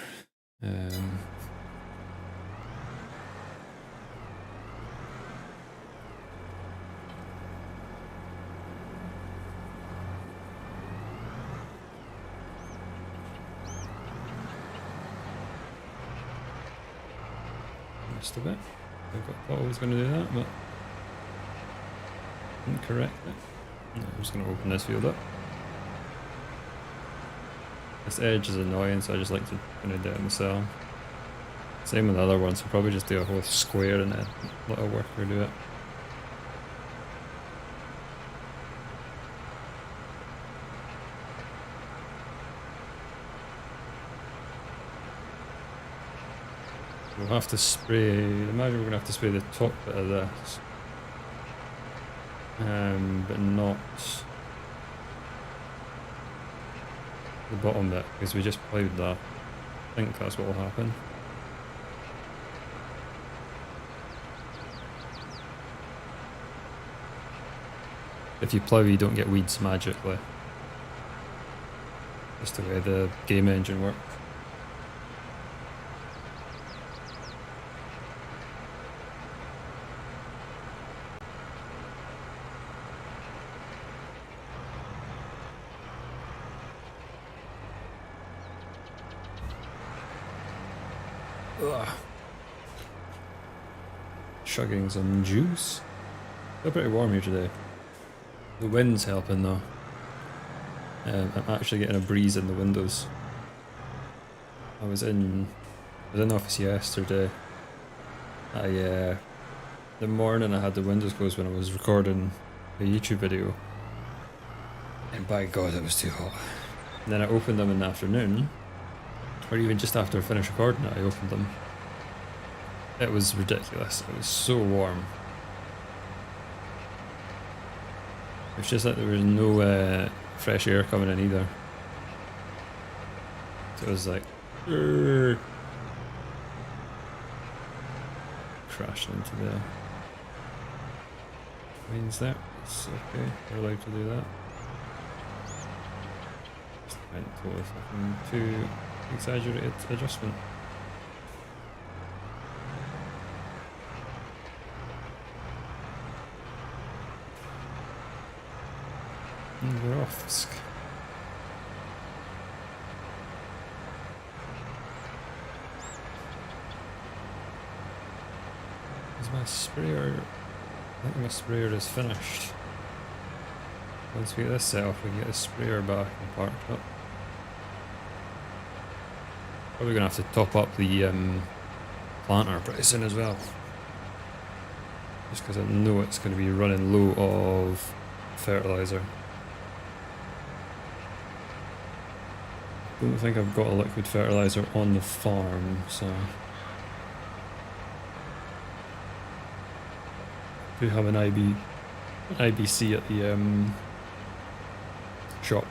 Missed a bit. I thought I was going to do that, but didn't correct it. No, I'm just going to open this field up. This edge is annoying, so I just like to kind of do it myself. Same with the other ones, so probably just do a whole square and then let a worker do it. We'll have to spray, imagine we're going to have to spray the top bit of this. But not the bottom bit, because we just ploughed that. I think that's what will happen. If you plough, you don't get weeds magically. Just the way the game engine works. Ugh. Chugging some juice. Feel pretty warm here today. The wind's helping though. I'm actually getting a breeze in the windows. I was in the office yesterday. The morning I had the windows closed when I was recording a YouTube video. And by God, it was too hot. And then I opened them in the afternoon. Or even just after I finished recording it, I opened them. It was ridiculous. It was so warm. It was just like there was no fresh air coming in either. So it was like... crashing into the mains there. It's okay, we're allowed to do that. Just went to a fucking too exaggerated adjustment. And we're off. Is my sprayer... I think my sprayer is finished. Once we get this set off, we can get the sprayer back and parked up. Probably gonna have to top up the planter pretty soon as well. Just because I know it's going to be running low of fertilizer. Don't think I've got a liquid fertilizer on the farm, so could have an IBC at the shop.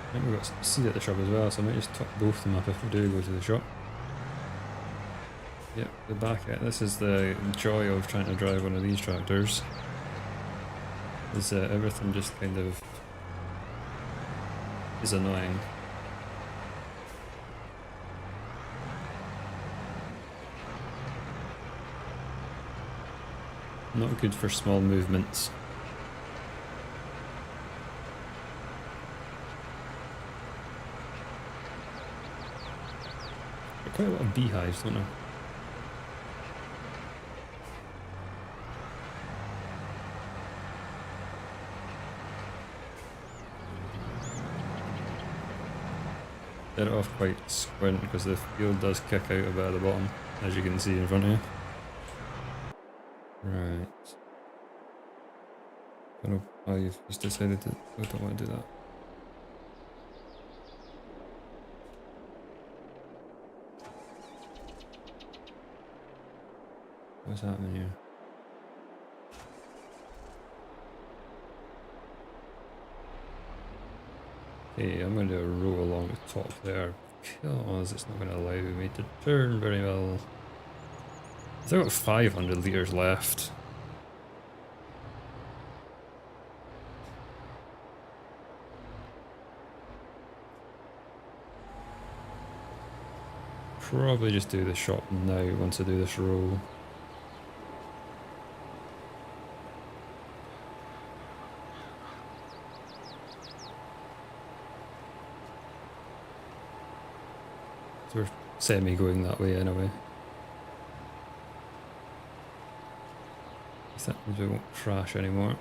I think we've got seed at the shop as well, so I might just top both of them up if we do go to the shop. Yep, the back end. This is the joy of trying to drive one of these tractors. Is everything just kind of is annoying. Not good for small movements. There are quite a lot of beehives, don't there? They're off quite squint because the field does kick out a bit at the bottom, as you can see in front of you. Right. Oh, you've just decided that I don't want to do that. What's happening here? Okay, I'm going to do a row along the top there because it's not going to allow me to turn very well. I've got 500 litres left. Probably just do the shop now once I do this row. So we're semi going that way anyway. That we won't crash anymore.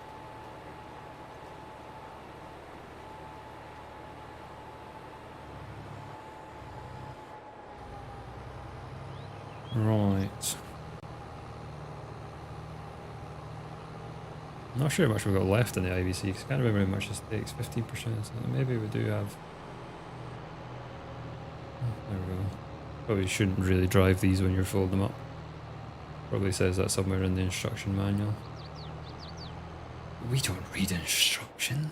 Right. I'm not sure how much we've got left in the IBC because I can't remember how much this takes. 15%. So maybe we do have. There we go. Probably shouldn't really drive these when you're folding them up. Probably says that somewhere in the instruction manual. We don't read instruction.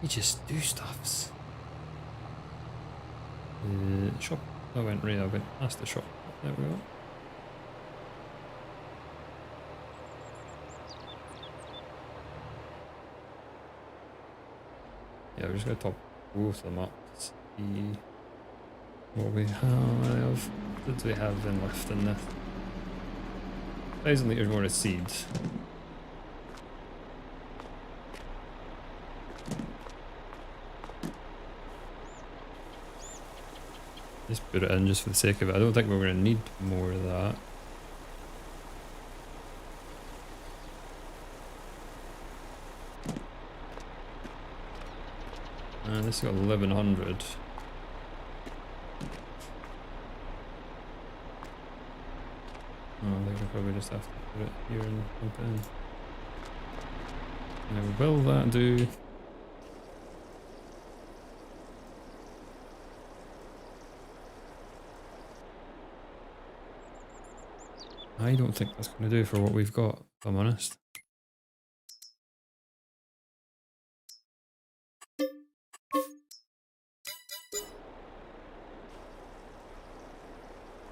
We just do stuffs. Shop. I went right. I went past the shop. There we go. Yeah, we're just gonna top both of them up to see what we have. What do we have then left in this? 1,000 litres more of seeds. Just put it in just for the sake of it. I don't think we're going to need more of that. And this got 1100. Oh, I think we probably just have to put it here and pump it in. Now, will that do? I don't think that's going to do for what we've got, if I'm honest.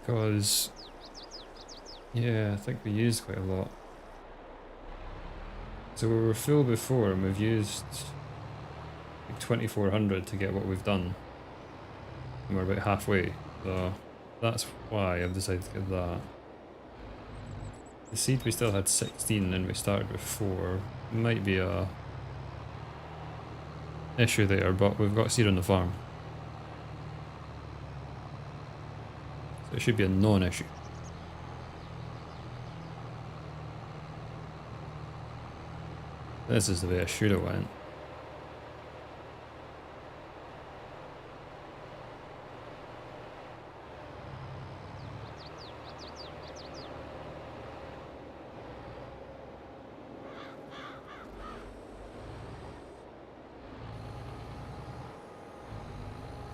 Because, yeah, I think we used quite a lot. So we were full before and we've used like 2400 to get what we've done. And we're about halfway, so that's why I've decided to get that. The seed we still had 16 and we started with 4. Might be a issue there, but we've got seed on the farm. So it should be a non-issue. This is the way I should have went.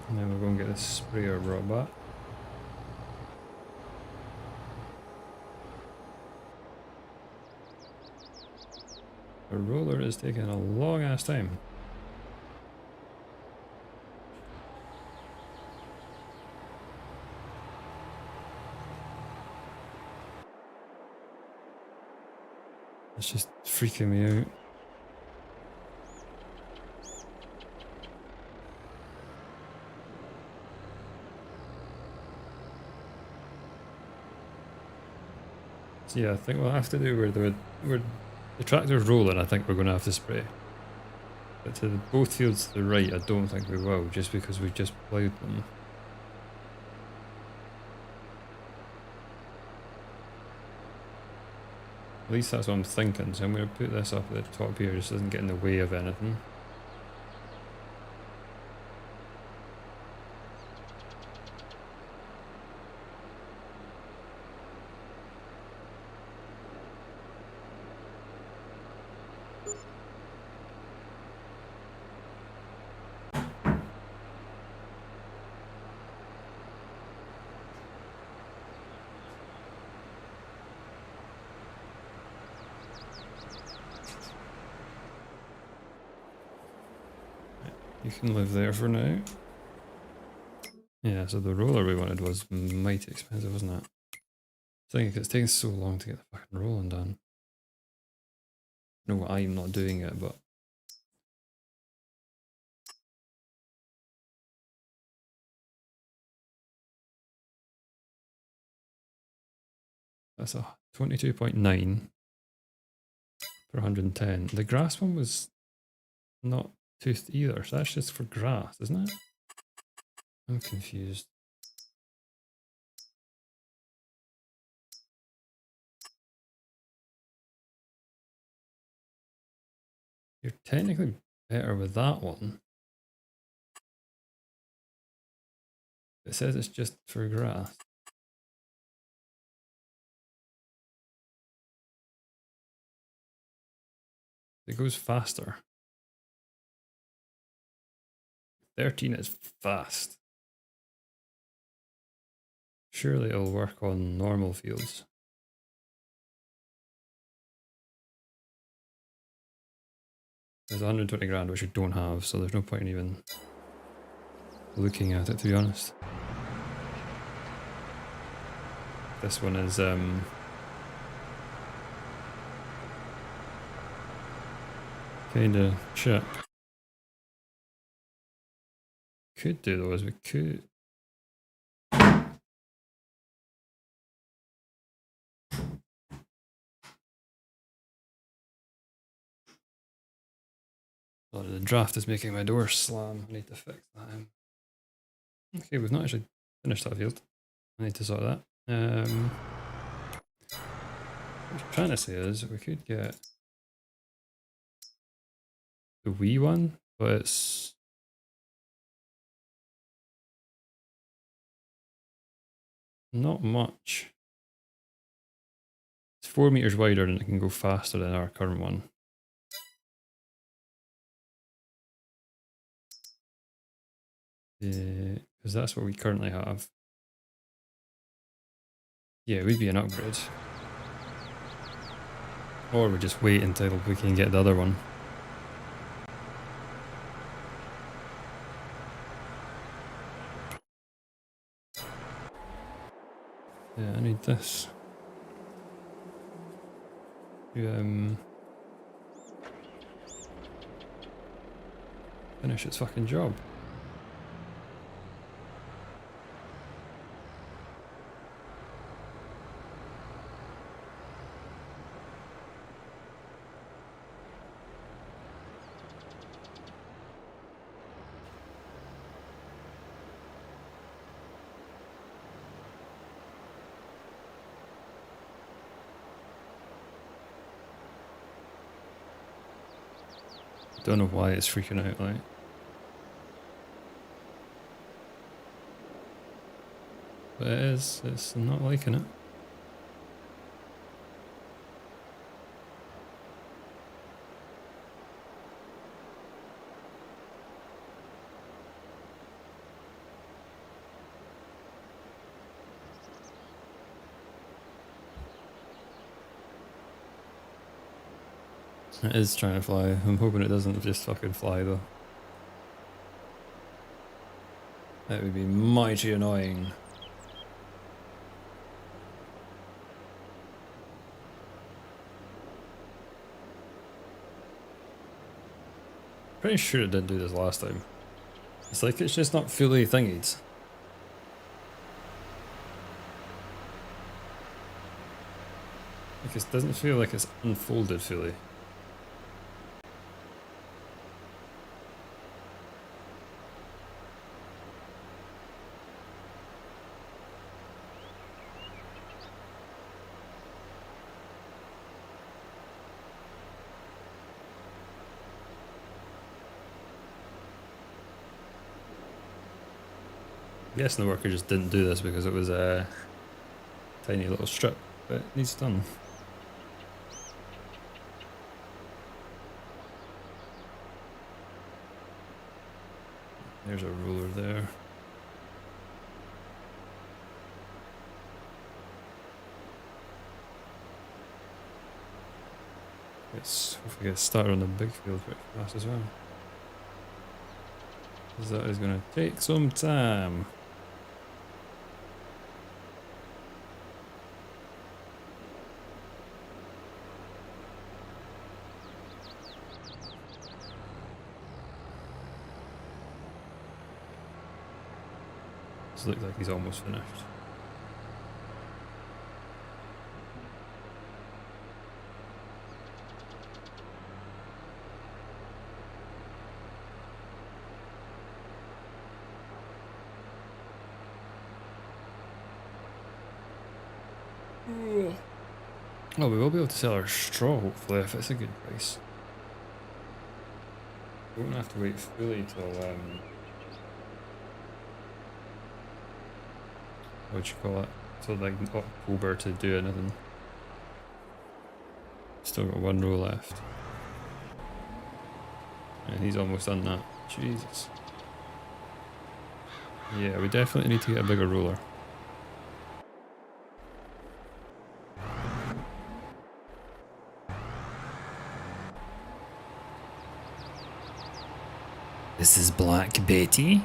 And then we're going to get the sprayer brought back. The roller is taking a long ass time. It's just freaking me out. So yeah, I think we'll have to do where the tractor's rolling. I think we're going to have to spray. But to both fields to the right, I don't think we will, just because we've just ploughed them. At least that's what I'm thinking, so I'm going to put this up at the top here just so it doesn't get in the way of anything. You can live there for now. Yeah, so the roller we wanted was mighty expensive, wasn't it? I think it's taking so long to get the fucking rolling done. No, I'm not doing it, but that's a 22.9 per 110. The grass one was not toothed either, so that's just for grass, isn't it? I'm confused. You're technically better with that one. It says it's just for grass. It goes faster. 13 is fast. Surely it'll work on normal fields. There's 120 grand, which we don't have, so there's no point in even looking at it, to be honest. This one is kinda shit. Could do though, is we could. Oh, the draft is making my door slam. I need to fix that. Okay, we've not actually finished that field. I need to sort that. What I'm trying to say is we could get the wee one, but it's not much. It's 4 meters wider and it can go faster than our current one. Because that's what we currently have. Yeah, it would be an upgrade. Or we just wait until we can get the other one. Yeah, I need this. Finish its fucking job. Don't know why it's freaking out, like. But it is, it's not liking it. It is trying to fly. I'm hoping it doesn't just fucking fly though. That would be mighty annoying. Pretty sure it didn't do this last time. It's like it's just not fully thingied. Like it doesn't feel like it's unfolded fully. I'm guessing the worker just didn't do this because it was a tiny little strip, but it needs done. There's a ruler there. Hopefully get started on the big field pretty fast as well. Because that is going to take some time. This looks like he's almost finished. Oh, we will be able to sell our straw hopefully if it's a good price. We won't have to wait fully till what you call it? Till like October to do anything. Still got one row left. And he's almost done that. Jesus. Yeah, we definitely need to get a bigger roller. This is Black Betty.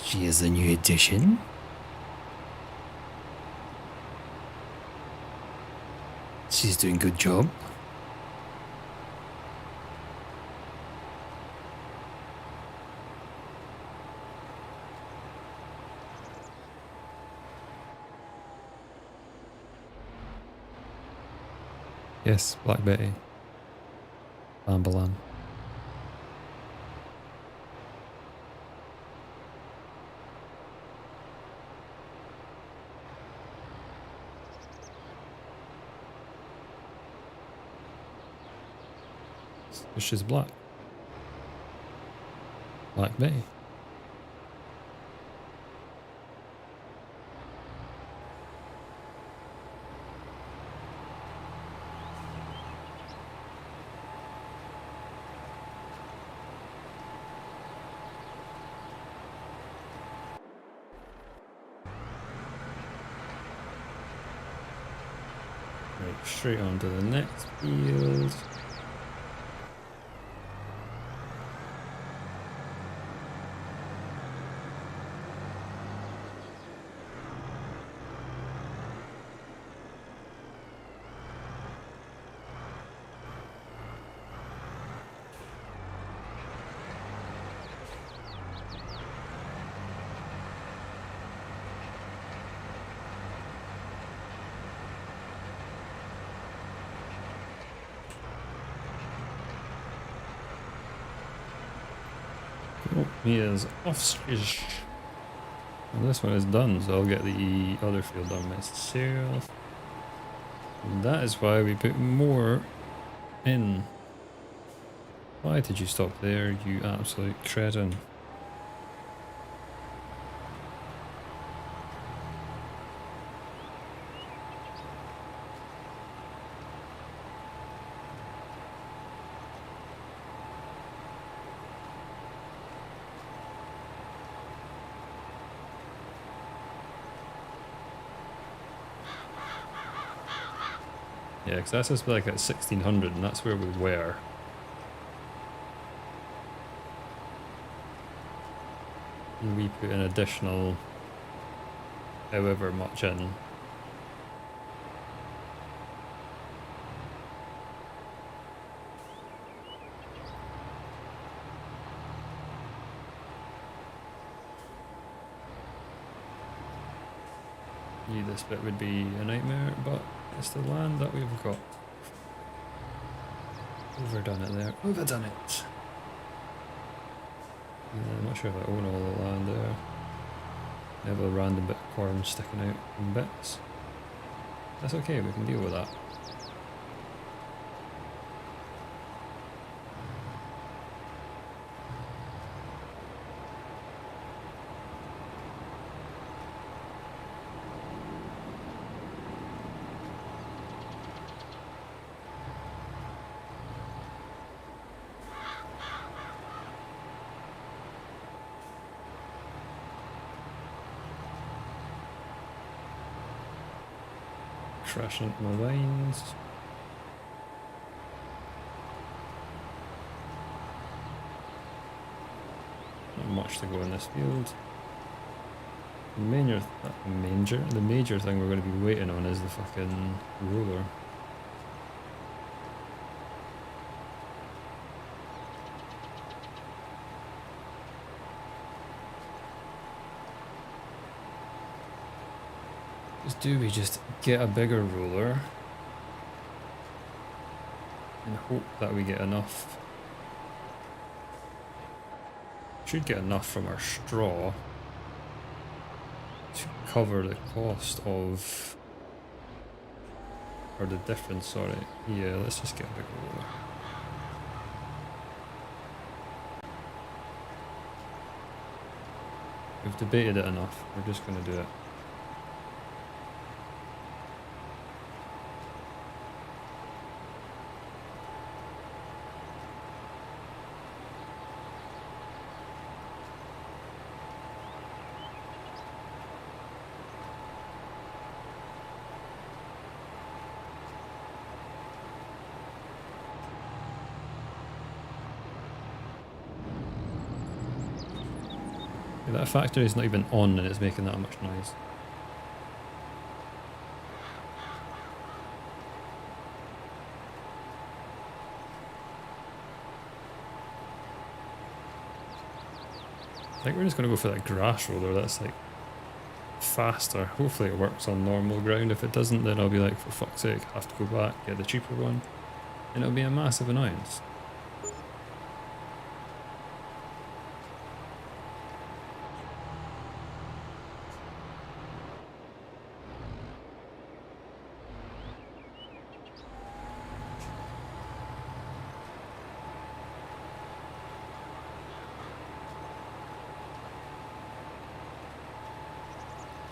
She is a new addition. She's doing a good job. Yes, Black Betty. Bambalan. She's black. Black Betty. Right, straight on to the next field. Oh, he is off stage. And this one is done, so I'll get the other field done myself. And that is why we put more in. Why did you stop there, you absolute cretin? Yeah, because that's just like at 1600 and that's where we were. And we put an additional however much in. Knew this bit would be a nightmare, but it's the land that we've got. Overdone it there. Overdone it. I'm not sure if I own all the land there. I have a random bit of corn sticking out in bits. That's okay, we can deal with that. Crashing into my vines. Not much to go in this field. The major thing we're going to be waiting on is the fucking roller. Do we just get a bigger roller and hope that we get enough? Should get enough from our straw to cover the cost of, or the difference, sorry. Yeah, let's just get a bigger roller. We've debated it enough, we're just going to do it. That factory is not even on and it's making that much noise. I think we're just going to go for that grass roller, that's like faster. Hopefully it works on normal ground. If it doesn't, then I'll be like, for fuck's sake, I have to go back, get the cheaper one. And it'll be a massive annoyance.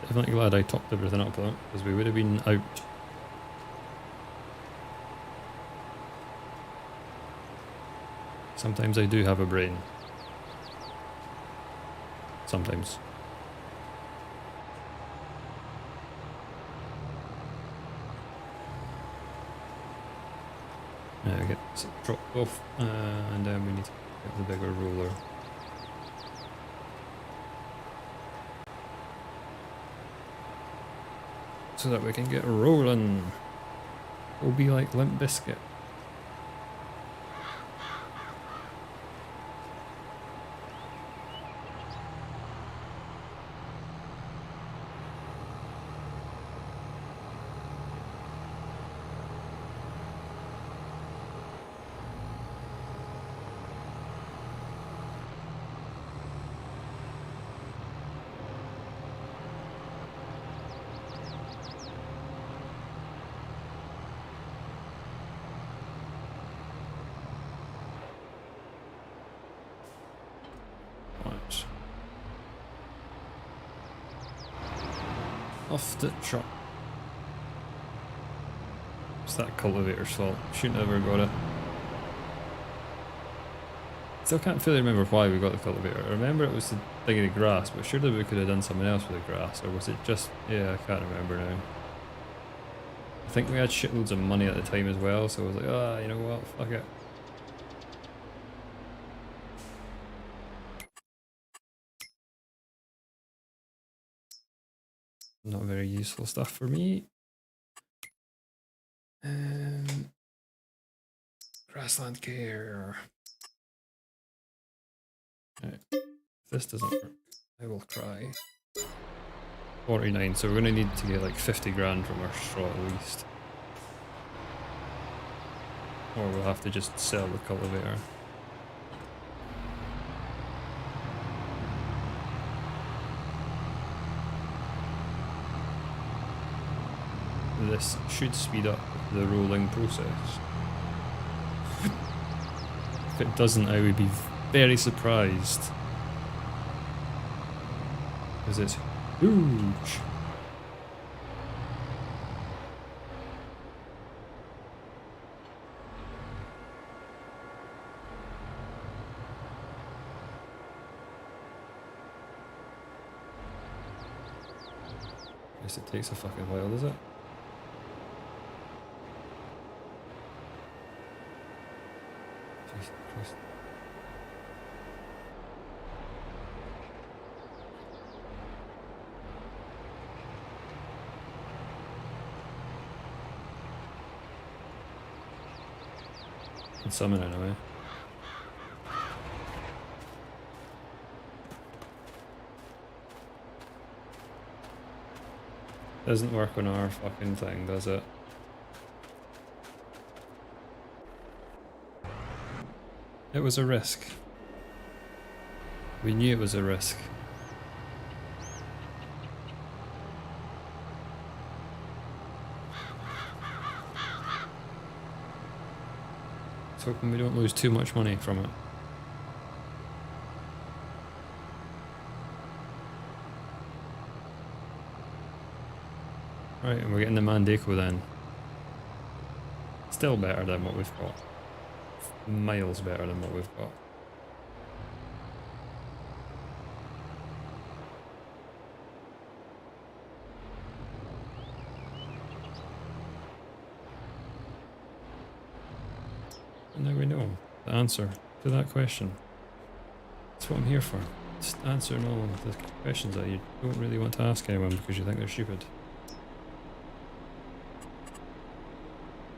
Definitely glad I topped everything up though, because we would have been out. Sometimes I do have a brain. Sometimes. Now we get dropped off, and then we need to get the bigger roller. So that we can get rolling. We'll be like Limp Bizkit. Off the truck. It's that cultivator's fault. Shouldn't have ever got it. Still can't fully remember why we got the cultivator. I remember it was to dig the grass, but surely we could have done something else with the grass, or was it just... yeah, I can't remember now. I think we had shitloads of money at the time as well, so I was like, ah, you know what, fuck it. Not very useful stuff for me. Grassland care. Right. If this doesn't work, I will cry. 49, so we're going to need to get like 50 grand from our straw at least. Or we'll have to just sell the cultivator. This should speed up the rolling process. If it doesn't, I would be very surprised. Because it's huge. Guess it takes a fucking while, does it? Jesus Christ. Can summon anyway. Doesn't work on our fucking thing, does it? It was a risk. We knew it was a risk. Let's hope we don't lose too much money from it. Right, and we're getting the Mandeko then. Still better than what we've got. Miles better than what we've got. And now we know the answer to that question. That's what I'm here for. Just answering all the questions that you don't really want to ask anyone because you think they're stupid.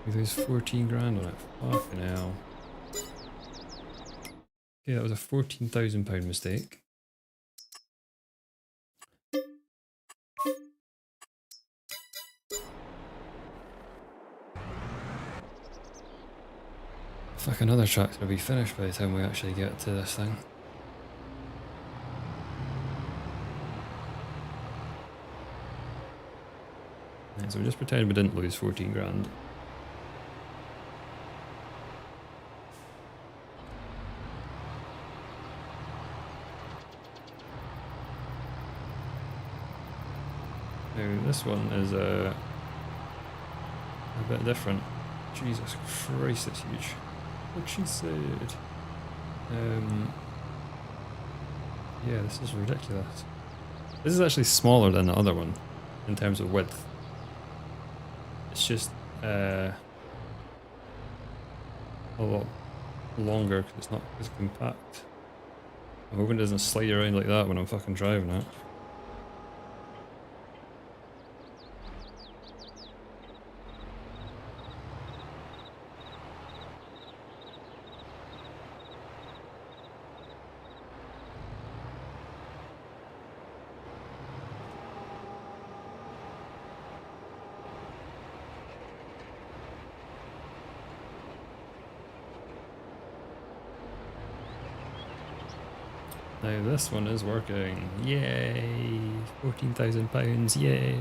We lose 14 grand on it. Fucking hell. Okay, that was a £14,000 mistake. Fuck, another track's gonna be finished by the time we actually get to this thing. Right, so just pretend we didn't lose 14 grand. Now this one is a bit different. Jesus Christ, it's huge. What she said. Yeah, this is ridiculous. This is actually smaller than the other one in terms of width. It's just a lot longer because it's not as compact. I'm hoping it doesn't slide around like that when I'm fucking driving it. Now this one is working. Yay! £14,000. Yay!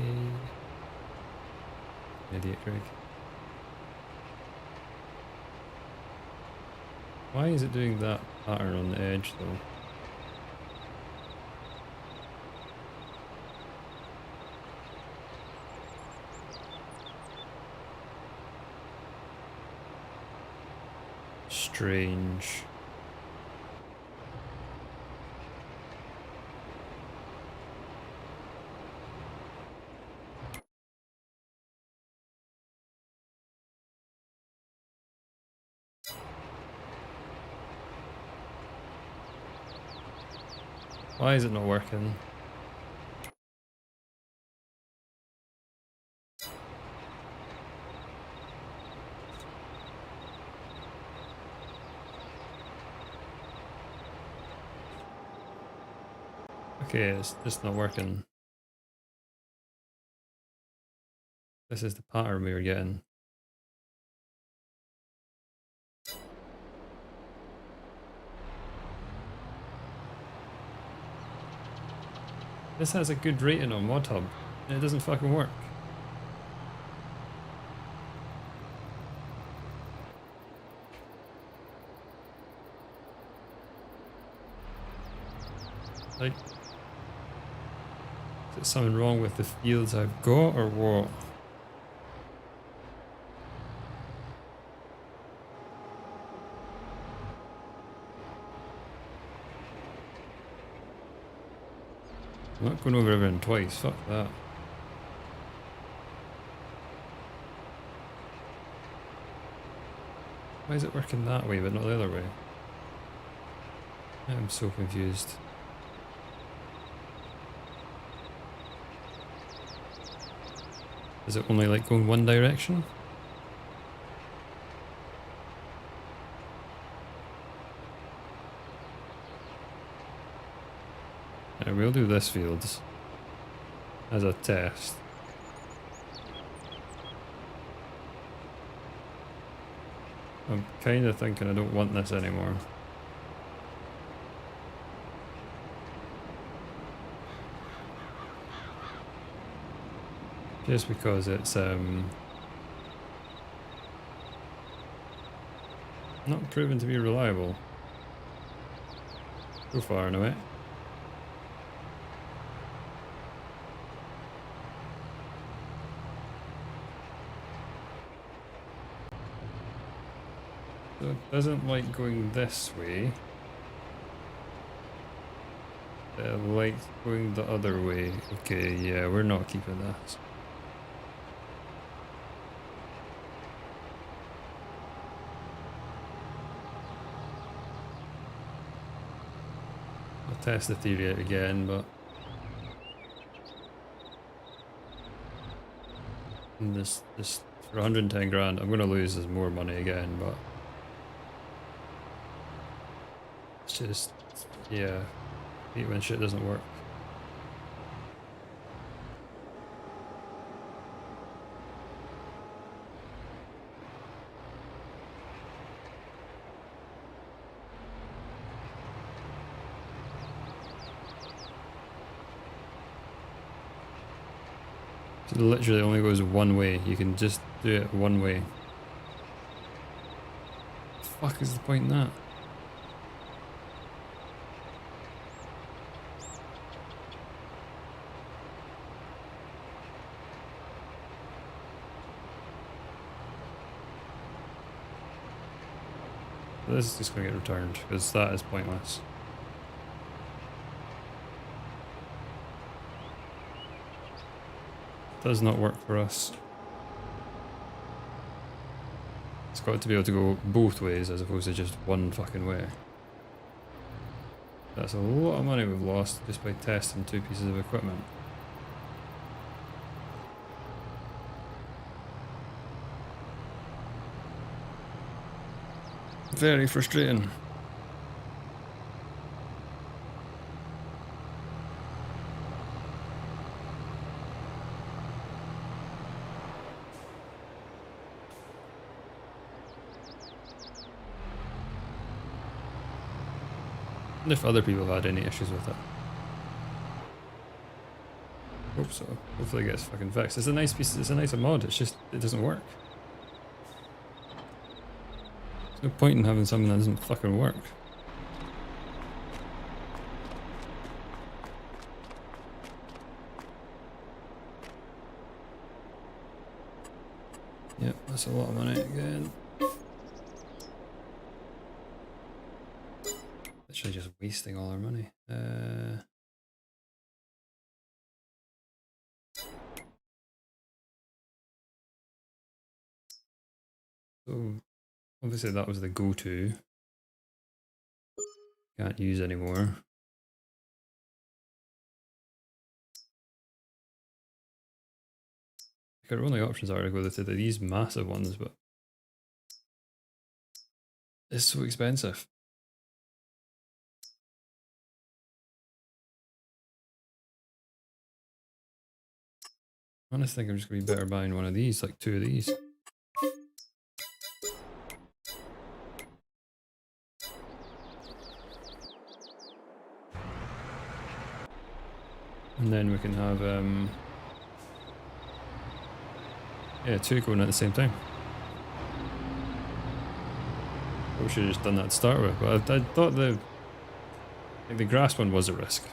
Idiot Craig. Why is it doing that pattern on the edge though? Strange. Why is it not working? Okay, it's just not working. This is the pattern we were getting. This has a good rating on ModHub, and it doesn't fucking work. Like, is there something wrong with the fields I've got, or what? I'm not going over everything twice, fuck that. Why is it working that way but not the other way? I'm so confused. Is it only like going one direction? Yeah, we'll do this field as a test. I'm kind of thinking I don't want this anymore. Just because it's not proven to be reliable so far anyway. So it doesn't like going this way. It likes going the other way. Okay, yeah, we're not keeping this. I'll test the theory out again, but this for 110 grand, I'm going to lose this more money again, but it's just, yeah, hate when shit doesn't work. It literally only goes one way. You can just do it one way. What the fuck is the point in that? This is just going to get returned because that is pointless. Does not work for us. It's got to be able to go both ways as opposed to just one fucking way. That's a lot of money we've lost just by testing two pieces of equipment. Very frustrating. And if other people have had any issues with it. Hope so. Hopefully it gets fucking fixed. It's a nice piece, it's a nice mod, it's just, it doesn't work. There's no point in having something that doesn't fucking work. Yep, that's a lot of money again. Literally just wasting all our money. So obviously that was the go-to. Can't use anymore. Our only options are to go to these massive ones, but it's so expensive. Honestly, think I'm just gonna be better buying one of these, like 2 of these. And then we can have, yeah, 2 going at the same time. We should have just done that to start with, but I thought the grass one was a risk.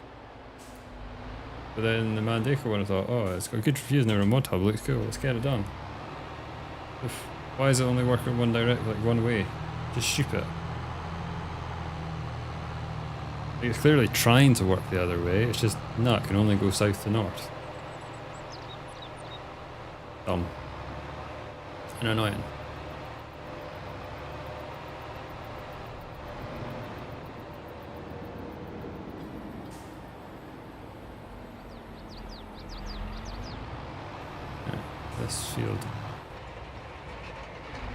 But then the Mandako one, I thought, oh, it's got good reviews now on Mod Hub, looks cool, let's get it done. Why is it only working one way? Just ship it. It's clearly trying to work the other way, it's just not, it can only go south to north. Dumb. And annoying. Yeah, this field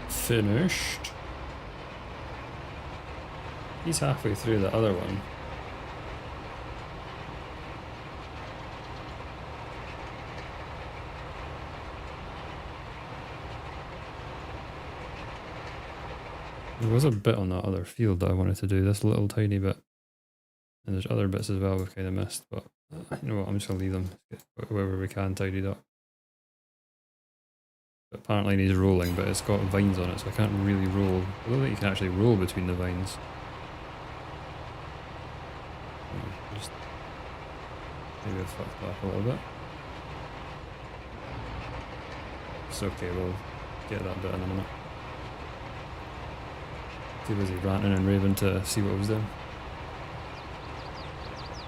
finished. He's halfway through the other one. There was a bit on that other field that I wanted to do, this little tiny bit. And there's other bits as well we've kind of missed, but you know what, I'm just going to leave them, get wherever we can tidied up. But apparently it needs rolling, but it's got vines on it, so I can't really roll. I don't think you can actually roll between the vines. Just maybe I fucked up a little bit. It's okay, we'll get that bit in a minute. Too busy ranting and raving to see what I was doing.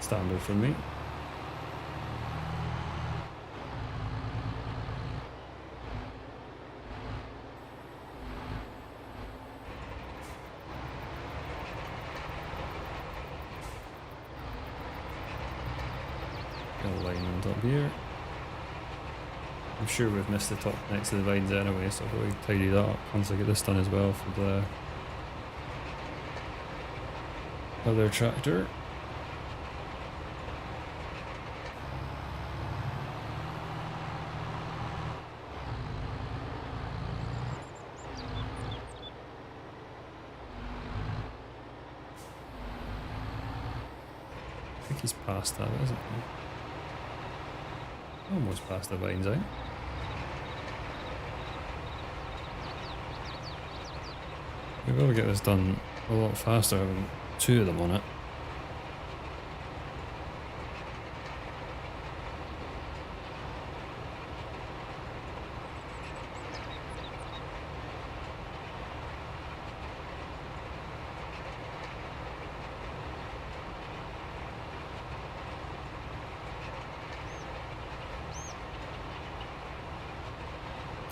Standard from me. Got a line on top here. I'm sure we've missed the top next to the vines anyway, so I'll probably tidy that up once I get this done as well for the other tractor. I think he's past that, isn't he? Almost past the vines, eh? We've got to get this done a lot faster, having 2 of them on it.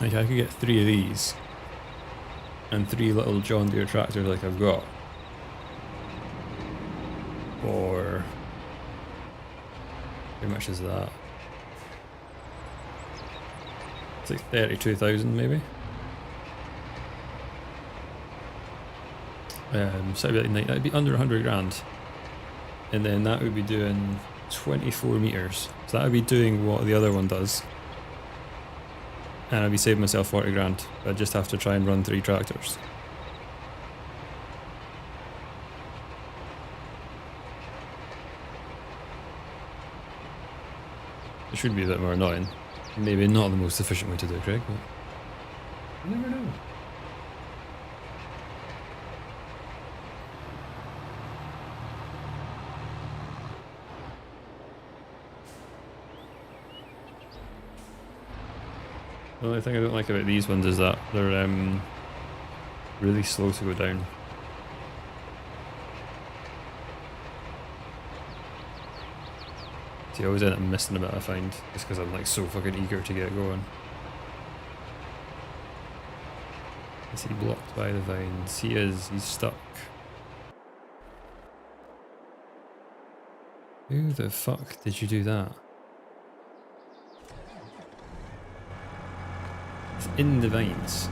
Like I could get 3 of these and 3 little John Deere tractors like I've got. Or how much is that? It's like 32,000 maybe. So that'd be under 100 grand. And then that would be doing 24 meters. So that would be doing what the other one does. And I'd be saving myself 40 grand. I'd just have to try and run 3 tractors. It should be a bit more annoying. Maybe not the most efficient way to do it, Craig, but you never know. The only thing I don't like about these ones is that they're really slow to go down. See, I always end up missing a bit, I find, just because I'm like so fucking eager to get going. Is he blocked by the vines? He is, he's stuck. Who the fuck did you do that? It's in the vines.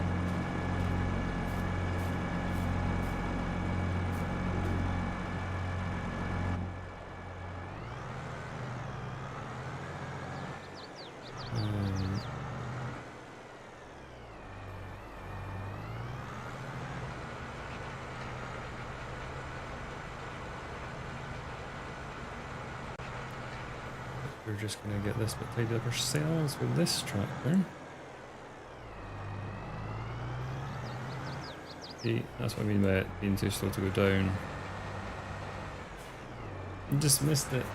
we're just going to get this bit tidied up ourselves with this tractor. See, that's what I mean by it being too slow to go down. I just missed it.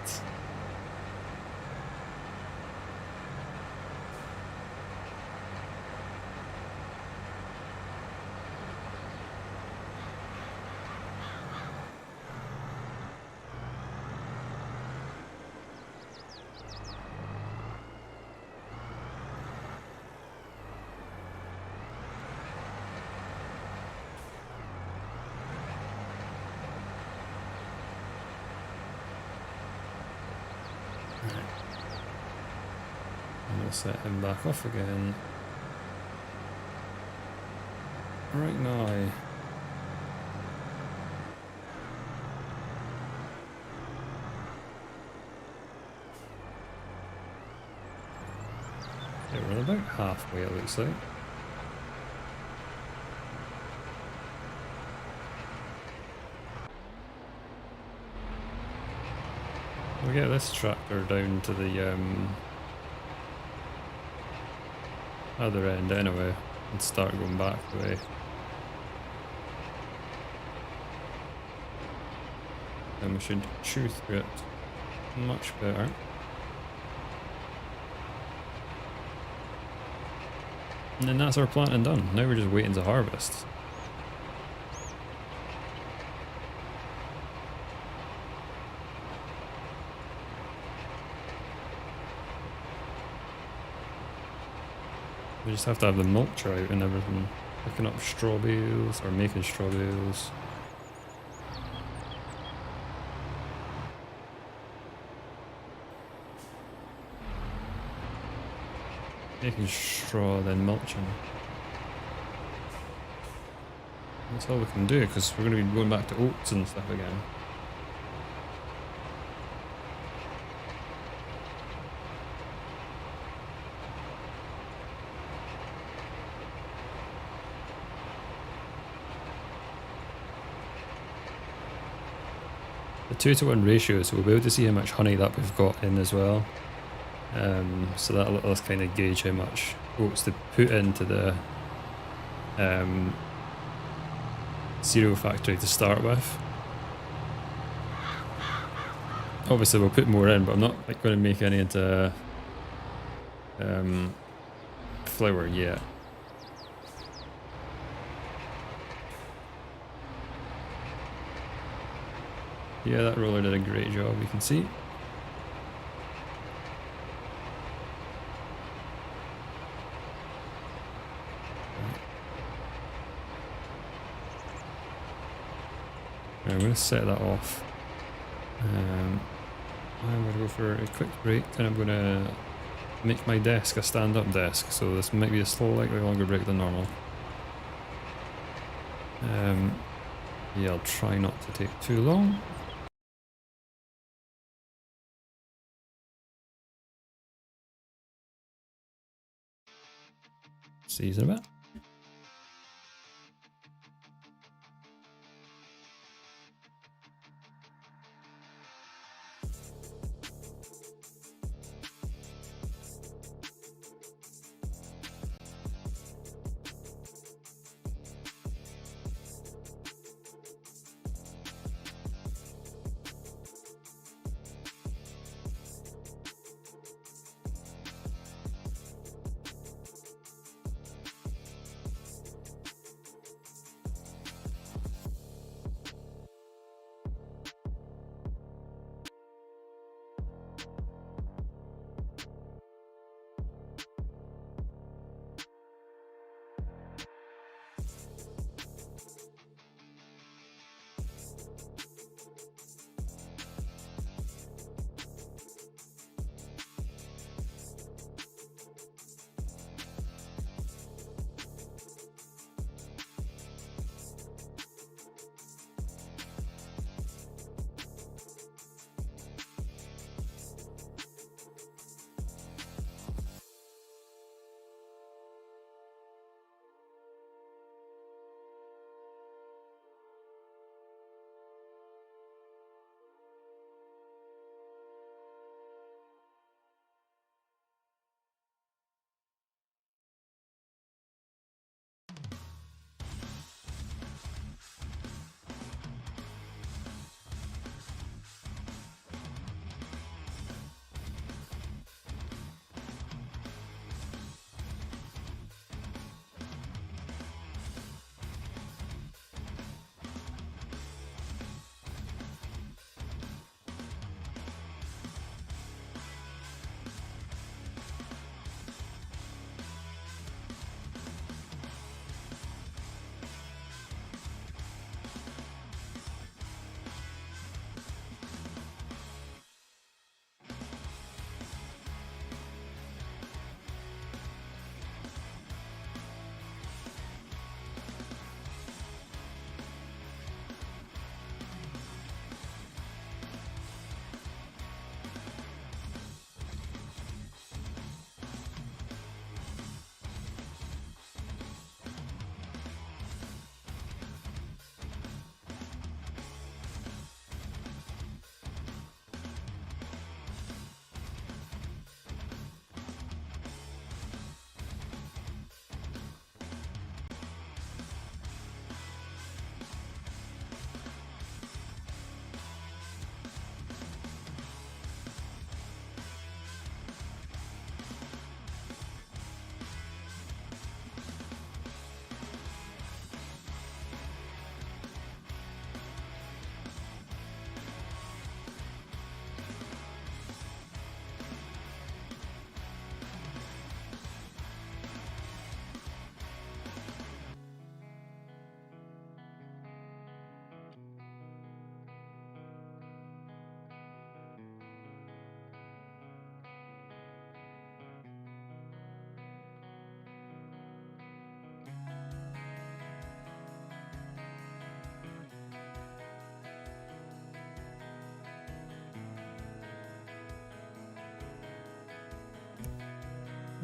And we'll set him back off again. Right now. Okay, we're about halfway, it looks like. We'll get this tractor down to the other end anyway and start going back the way. Then we should chew through it much better. And then that's our planting done. Now we're just waiting to harvest. We just have to have the mulcher out and everything. Picking up straw bales or making straw bales. Making straw, then mulching. That's all we can do because we're going to be going back to oats and stuff again. The 2-to-1 ratio, so we'll be able to see how much honey that we've got in as well. So that'll let us kind of gauge how much oats to put into the cereal factory to start with. Obviously we'll put more in, but I'm not going to make any into flour yet. Yeah, that roller did a great job, you can see. I'm going to set that off. I'm going to go for a quick break and I'm going to make my desk a stand-up desk, so this might be a slightly longer break than normal. Yeah, I'll try not to take too long. See you in a bit.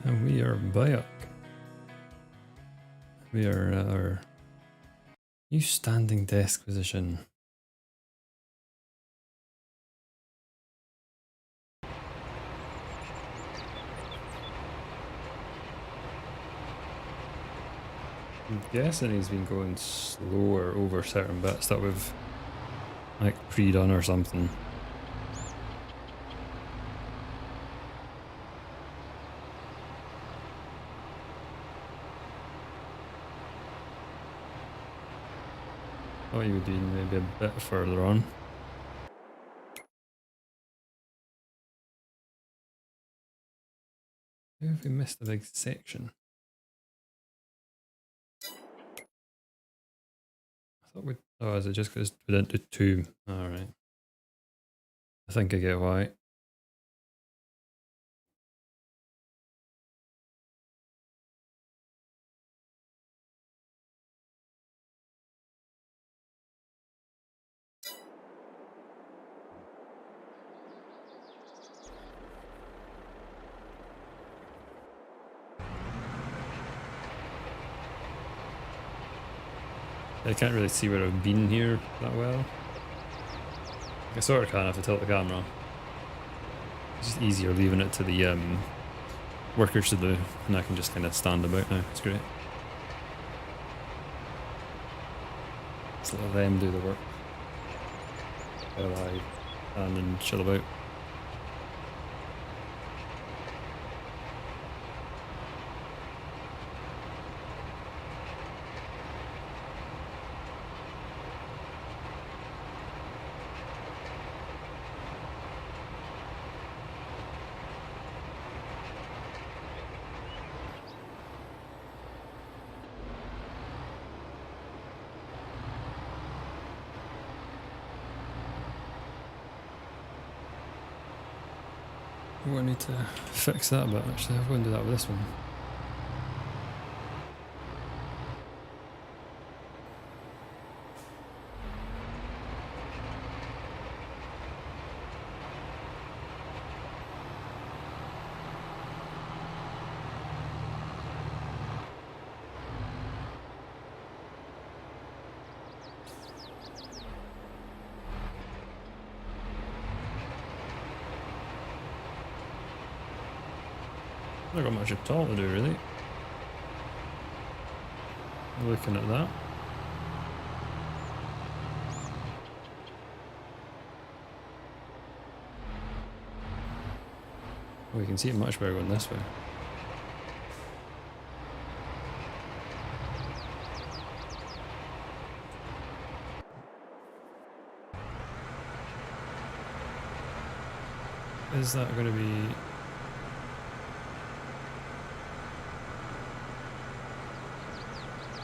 And we are back. We are at our new standing desk position. I'm guessing he's been going slower over certain bits that we've like pre-done or something. Thought he would be maybe a bit further on. Maybe we missed a big section. I thought we. Oh, is it just because we didn't do two? Alright. I think I get why. I can't really see where I've been here that well. I sort of can if I tilt the camera. It's just easier leaving it to the workers to do, and I can just kind of stand about now. It's great. Just let them do the work while I stand and chill about. Oh, I need to fix that a bit actually. I'll go and do that with this one. Not got much at all to do really. Looking at that. Oh, you can see it much better going this way. Is that going to be...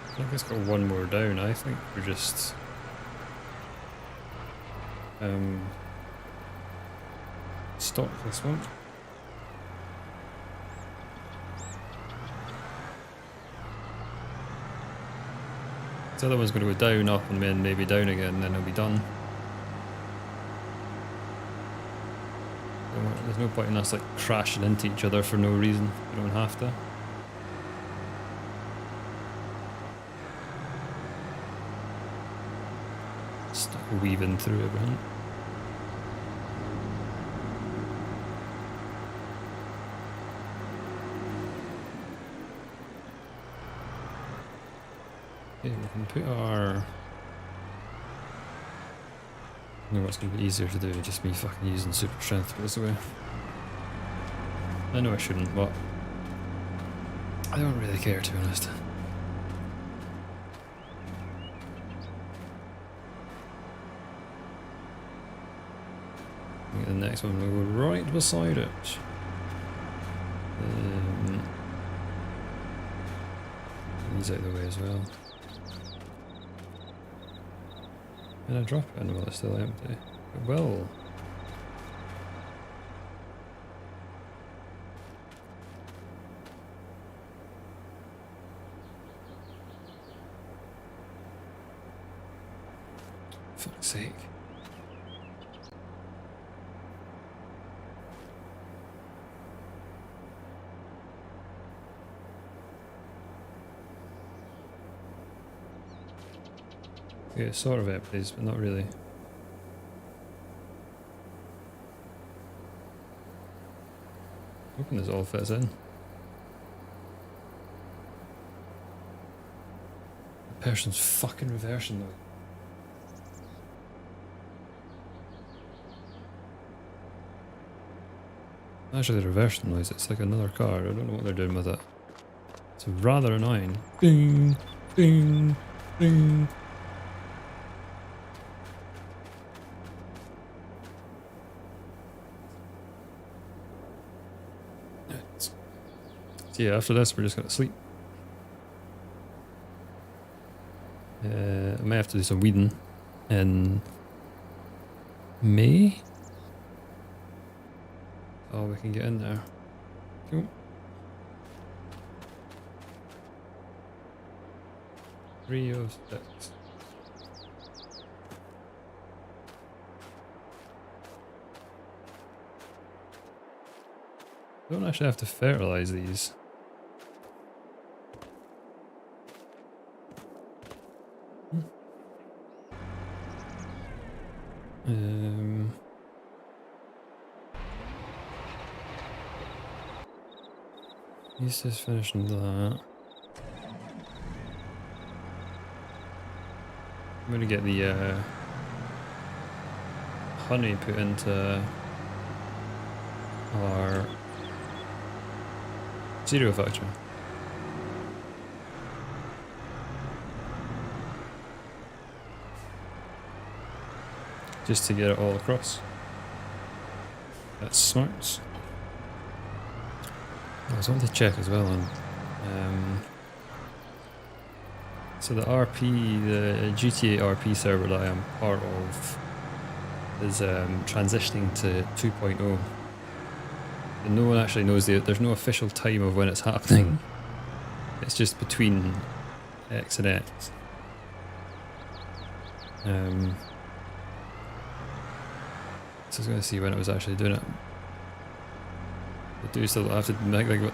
I think it's got one more down. I think we're just stop this one. This other one's going to go down, up, and then maybe down again, and then it'll be done. There's no point in us like crashing into each other for no reason. We don't have to. Weaving through everything. Okay, we can put our... I know what's going to be easier to do, just me fucking using super strength to put this away. I know I shouldn't, but I don't really care, to be honest. I think the next one will go right beside it. He's out of the way as well. Can I drop it in while it's still empty? It will. For fuck's sake. Yeah, it sort of empties, but not really. Hoping this all fits in. The person's fucking reversing though. Actually, the reverse noise, it's like another car. I don't know what they're doing with it. It's rather annoying. Ding, ding, ding. So yeah, after this, we're just gonna sleep. I may have to do some weeding in May. Oh, we can get in there. Cool. 3 of 6. Don't actually have to fertilize these. He's just finishing that. I'm gonna get the honey put into our cereal factory. Just to get it all across. That's smart. I was wanting to check as well on so the GTA RP server that I am part of is transitioning to 2.0. And no one actually knows there's no official time of when it's happening. It's just between X and X. So I was going to see when it was actually doing it. I do still have to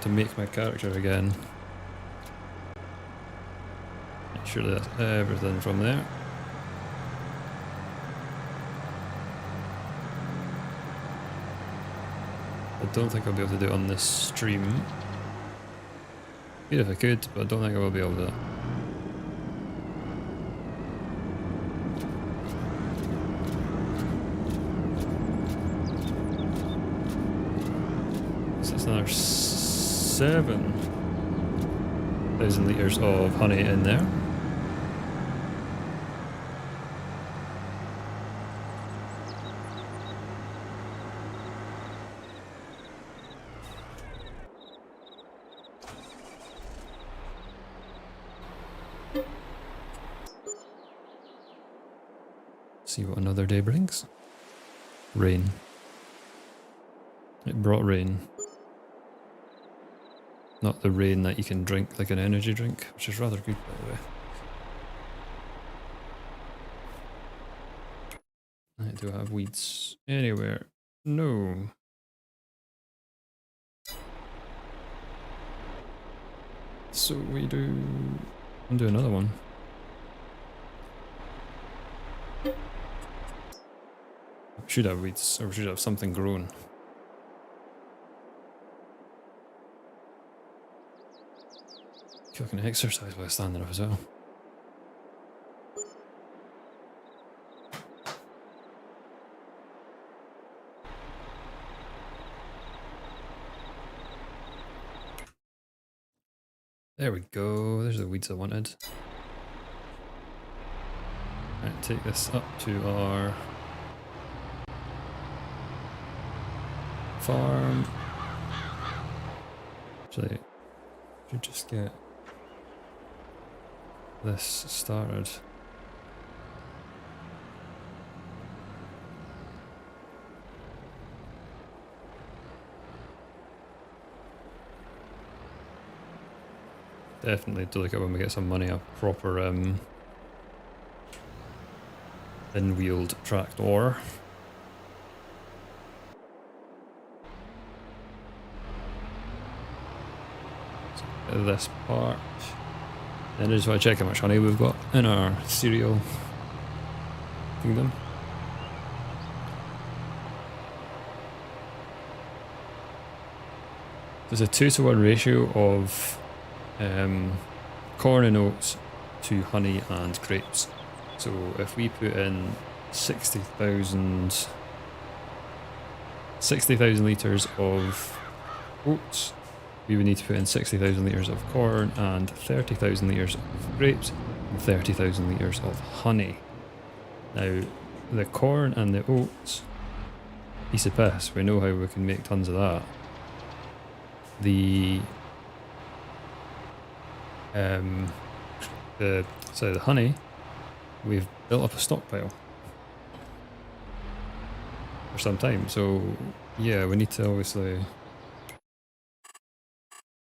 make my character again. Make sure that's everything from there. I don't think I'll be able to do it on this stream. Maybe if I could, but I don't think I will be able to. So that's another 7,000 litres of honey in there. See what another day brings. Rain. It brought rain. Not the rain that you can drink like an energy drink, which is rather good by the way. Do I have weeds anywhere? No. So we do... I'll do another one. We should have weeds, or we should have something grown. I can exercise while standing up as well. There we go, there's the weeds I wanted. Right, take this up to our farm. Actually, should just get this started. Definitely to look at when we get some money, a proper in-wheeled tractor. This part. And I just want to check how much honey we've got in our cereal collecting them. There's a 2-to-1 ratio of corn and oats to honey and grapes. So if we put in 60,000 litres of oats, we would need to put in 60,000 litres of corn and 30,000 litres of grapes and 30,000 litres of honey. Now, the corn and the oats, piece of piss, we know how we can make tons of that. The honey, we've built up a stockpile for some time, so yeah, we need to obviously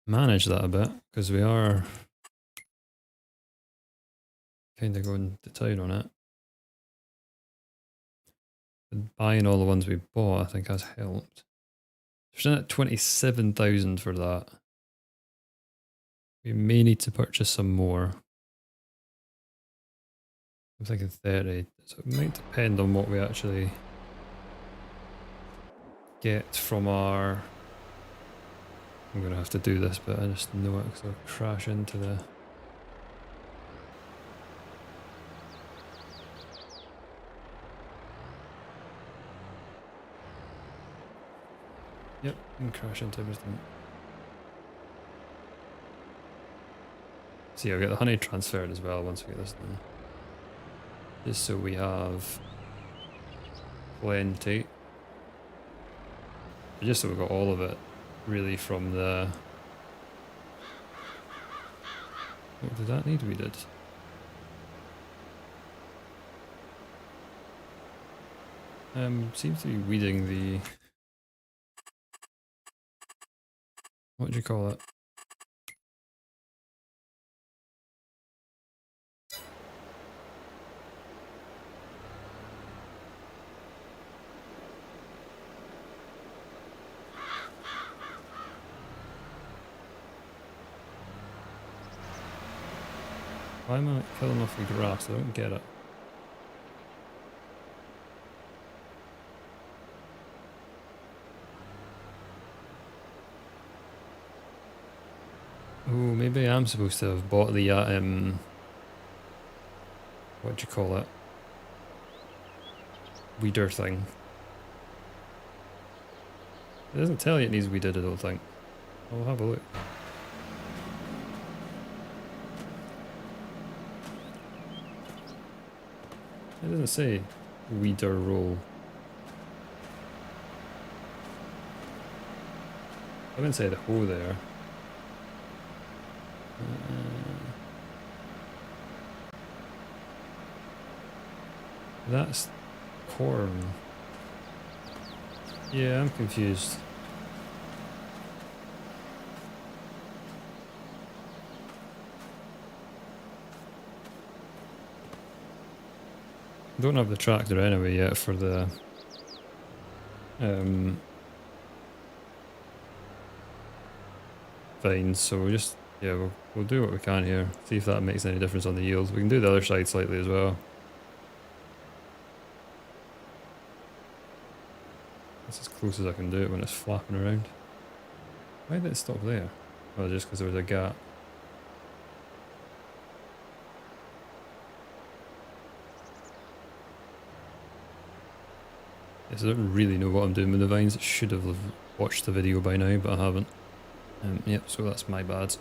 manage that a bit, because we are kind of going to town on it. And buying all the ones we bought, I think, has helped. We're at 27,000 for that. We may need to purchase some more. I'm thinking 30, so it might depend on what we actually get from our... I'm going to have to do this, but I just know it because I'll crash into the... Yep, and crash into everything. So yeah, I'll get the honey transferred as well once we get this done. Just so we have plenty. Just so we got all of it really from the... What did that need? We did. Seems to be weeding the... What do you call it? Why am I killing off the grass? I don't get it. Oh, maybe I'm supposed to have bought the, what do you call it? Weeder thing. It doesn't tell you it needs weeded, I don't think. I'll have a look. It doesn't say weeder roll. I didn't say the hoe there. That's corn. Yeah, I'm confused. I don't have the tractor anyway yet for the vines, so we just, yeah, we'll do what we can here. See if that makes any difference on the yield. We can do the other side slightly as well. That's as close as I can do it when it's flapping around. Why did it stop there? Oh, just because there was a gap. Yes, I don't really know what I'm doing with the vines. I should have watched the video by now, but I haven't. Yep, so that's my bad.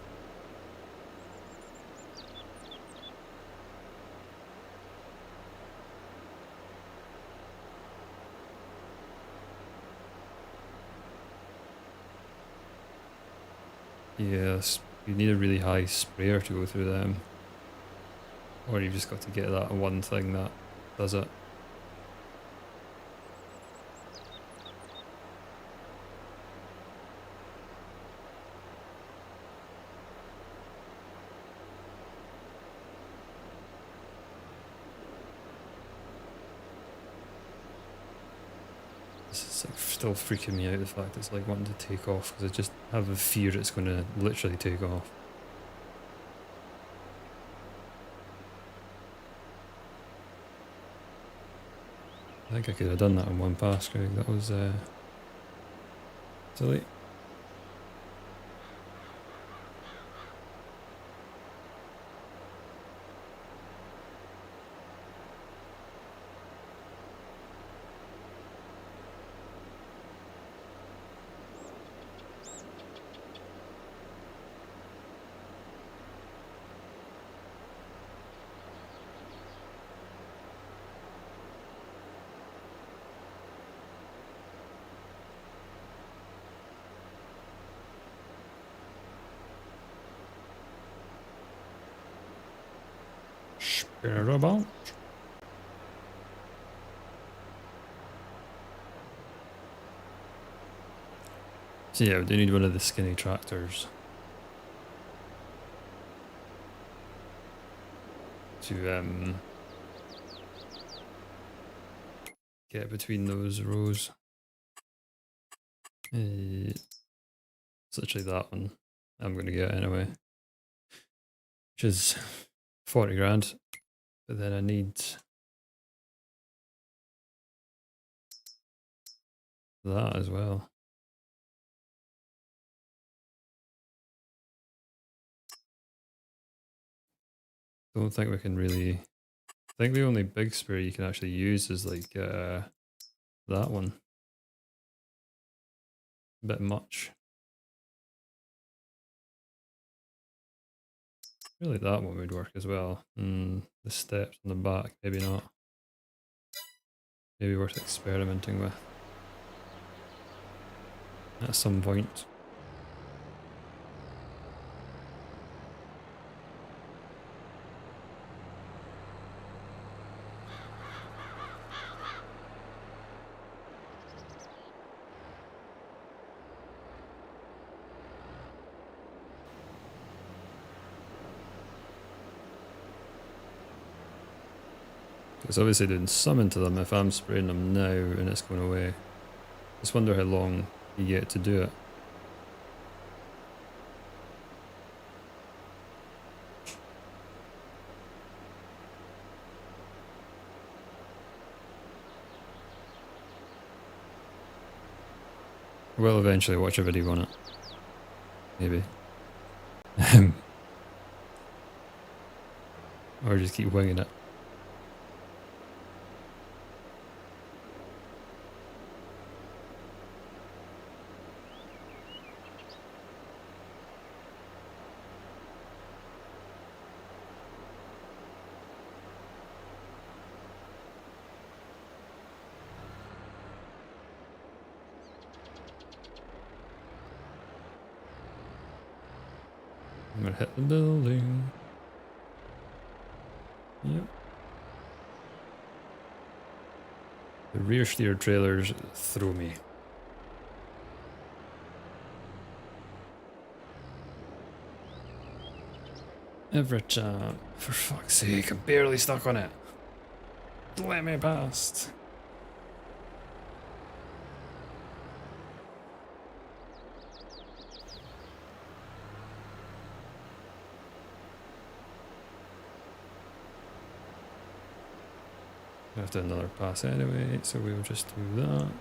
Yes, you need a really high sprayer to go through them. Or you've just got to get that one thing that does it. It's like still freaking me out, the fact it's like wanting to take off, because I just have a fear it's going to literally take off. I think I could have done that in one pass, Craig. That was silly. Spirit. So yeah, we do need one of the skinny tractors to get between those rows. It's literally that one I'm going to get anyway, which is 40 grand, but then I need that as well. Don't think we can really. I think the only big spare you can actually use is like that one. A bit much. Really, that one would work as well. The steps on the back, maybe not. Maybe worth experimenting with at some point. It's obviously doing something to them if I'm spraying them now and it's going away. Just wonder how long you get to do it. We'll eventually watch a video on it. Maybe. Or just keep winging it. I'm gonna hit the building. Yep. The rear steer trailers throw me. Every time. For fuck's sake, I'm barely stuck on it. Let me past. We have to another pass anyway, so we'll just do that.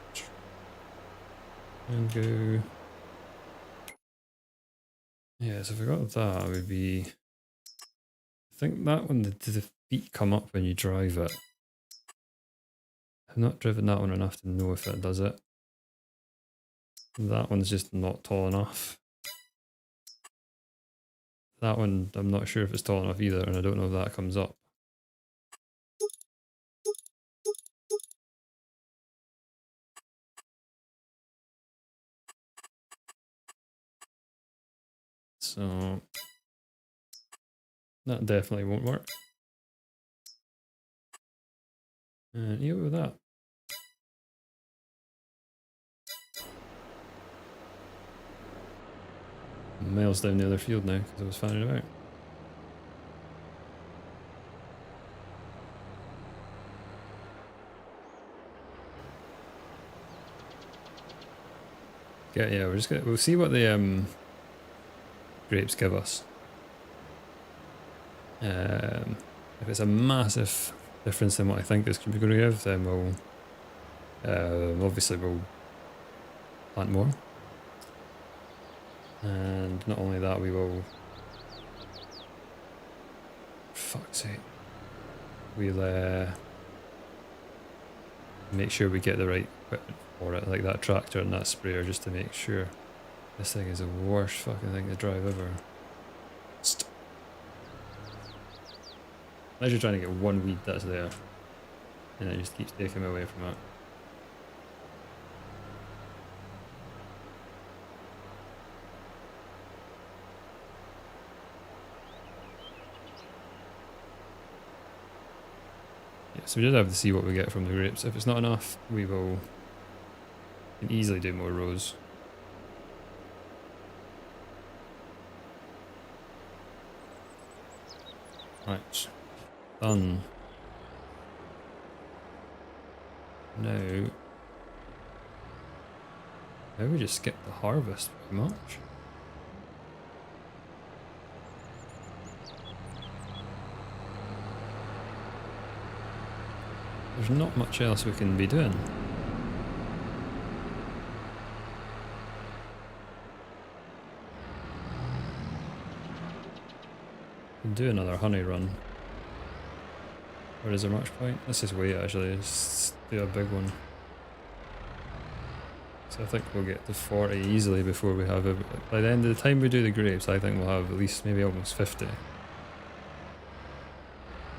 And go. Yeah, so if we got that, it would be. I think that one, the feet come up when you drive it. I've not driven that one enough to know if it does it. That one's just not tall enough. That one, I'm not sure if it's tall enough either, and I don't know if that comes up. So that definitely won't work. And you go with that. Miles down the other field now because I was fanning about. Yeah, we'll see what the grapes give us. If it's a massive difference in what I think it's going to give, then we'll Obviously we'll plant more. And not only that, we will... For fuck's sake. We'll make sure we get the right equipment for it, like that tractor and that sprayer, just to make sure. This thing is the worst fucking thing to drive ever. Imagine trying to get one weed that's there, and it just keeps taking me away from it. Yeah, so we just have to see what we get from the grapes. If it's not enough, we can easily do more rows. Right, done. Now, maybe we just skip the harvest pretty much. There's not much else we can be doing. We can do another honey run. Or is there much point? Let's just wait actually, just do a big one. So I think we'll get to 40 easily before we have it. By the end of the time we do the grapes, I think we'll have at least maybe almost 50.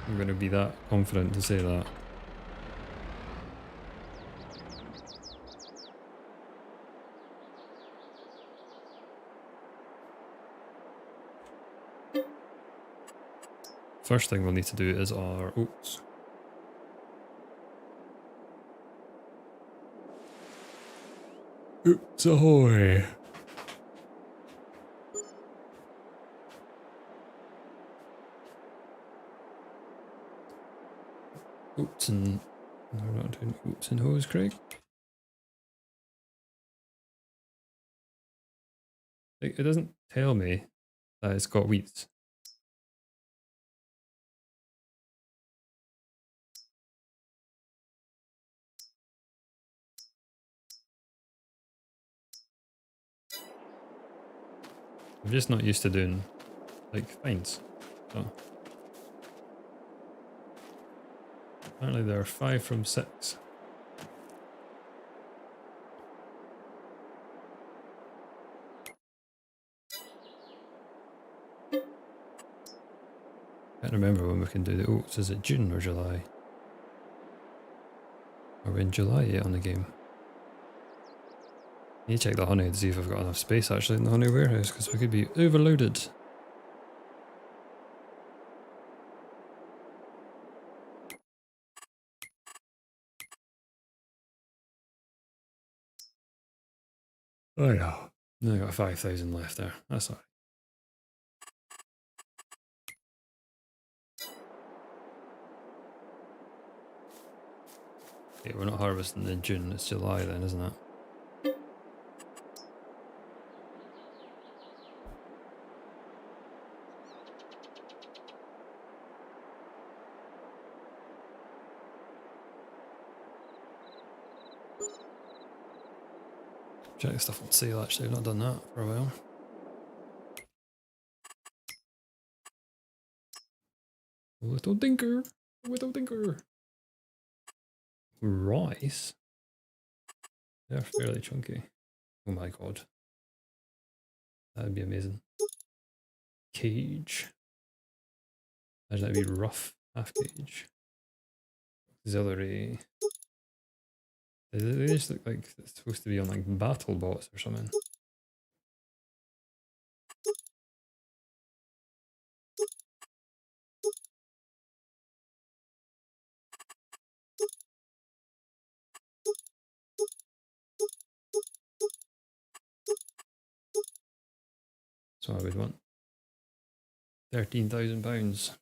I'm going to be that confident to say that. First thing we'll need to do is our oats. Oats ahoy! Oats and... No, we're not doing oats and hose, Craig. It doesn't tell me that it's got wheats. I'm just not used to doing, like, finds. So. Apparently there are 5 from 6. Can't remember when we can do the oats. Is it June or July? Are we in July yet on the game? I need to check the honey to see if I've got enough space actually in the honey warehouse, because we could be overloaded. Oh yeah. No, I got 5,000 left there. That's alright. Okay, we're not harvesting in June, it's July then, isn't it? Check the stuff on sale actually, I've not done that for a while. Little dinker! Little dinker! Rice? They're fairly chunky. Oh my god. That would be amazing. Cage. Imagine that'd be rough. Half cage. Auxiliary. They just look like it's supposed to be on like battle bots or something. So I would want £13,000.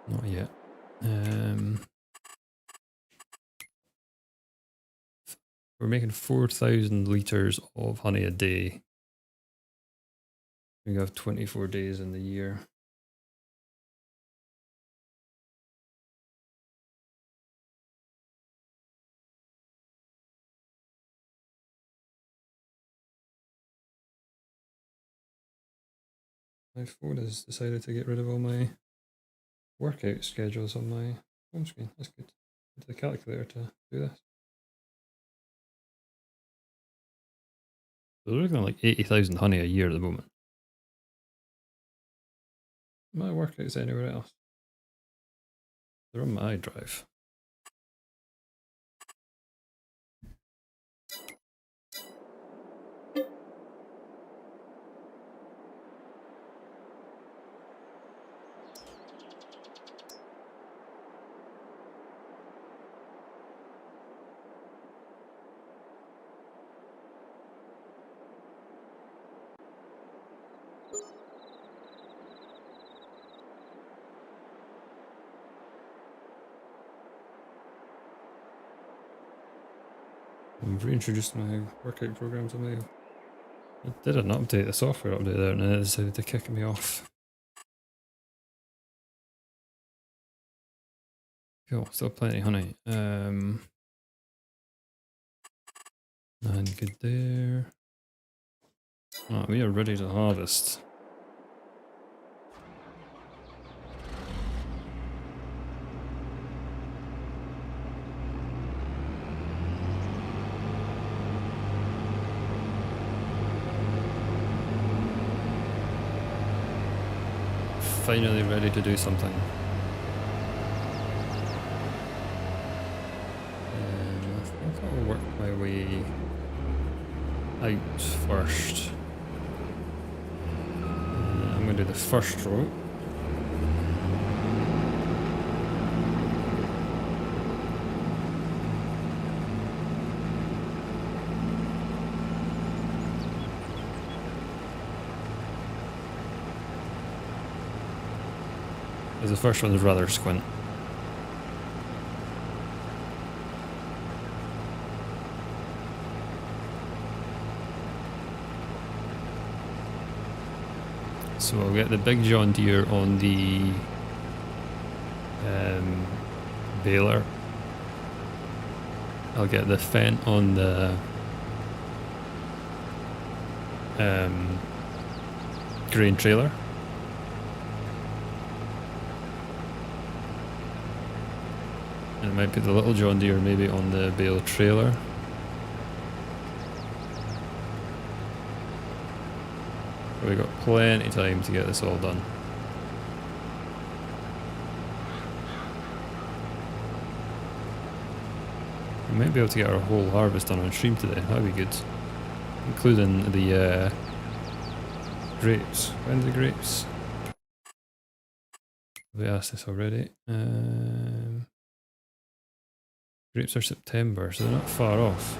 Not yet. We're making 4,000 litres of honey a day. We have 24 days in the year. My phone has decided to get rid of all my workout schedules on my home screen. That's good. Into the calculator to do this. We're looking at like 80,000 honey a year at the moment. My workouts anywhere else? They're on my iDrive. I've reintroduced my workout programs on my. I did an update, a software update there, and then it decided to kick me off. Cool, still plenty of honey. And good there. Oh, we are ready to harvest. Finally ready to do something. I think I'll work my way out first. I'm going to do the first row. Because the first one is rather squint. So I'll get the big John Deere on the baler. I'll get the Fent on the grain trailer. And it might be the little John Deere maybe on the bale trailer. But we've got plenty of time to get this all done. We might be able to get our whole harvest done on stream today, that'd be good. Including the grapes. When's the grapes? We asked this already. Grapes are September, so they're not far off.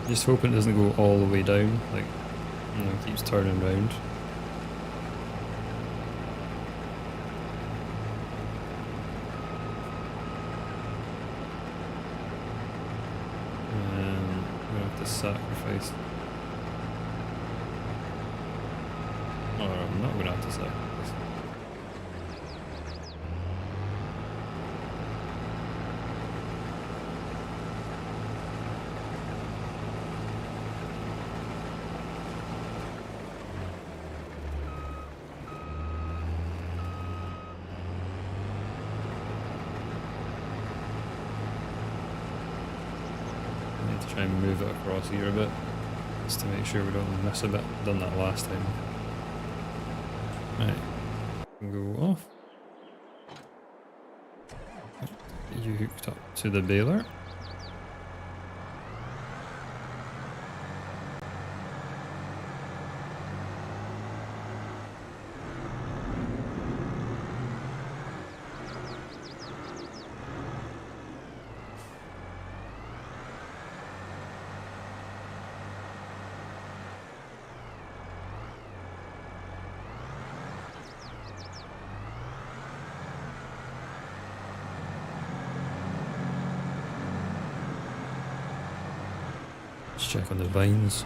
Just hoping it doesn't go all the way down, like, you know, it keeps turning round. I'm gonna have to sacrifice. Or I'm not gonna have to sacrifice. Try and move it across here a bit, just to make sure we don't miss a bit. Done that last time. Right, go off. You hooked up to the baler. Let's check on the vines.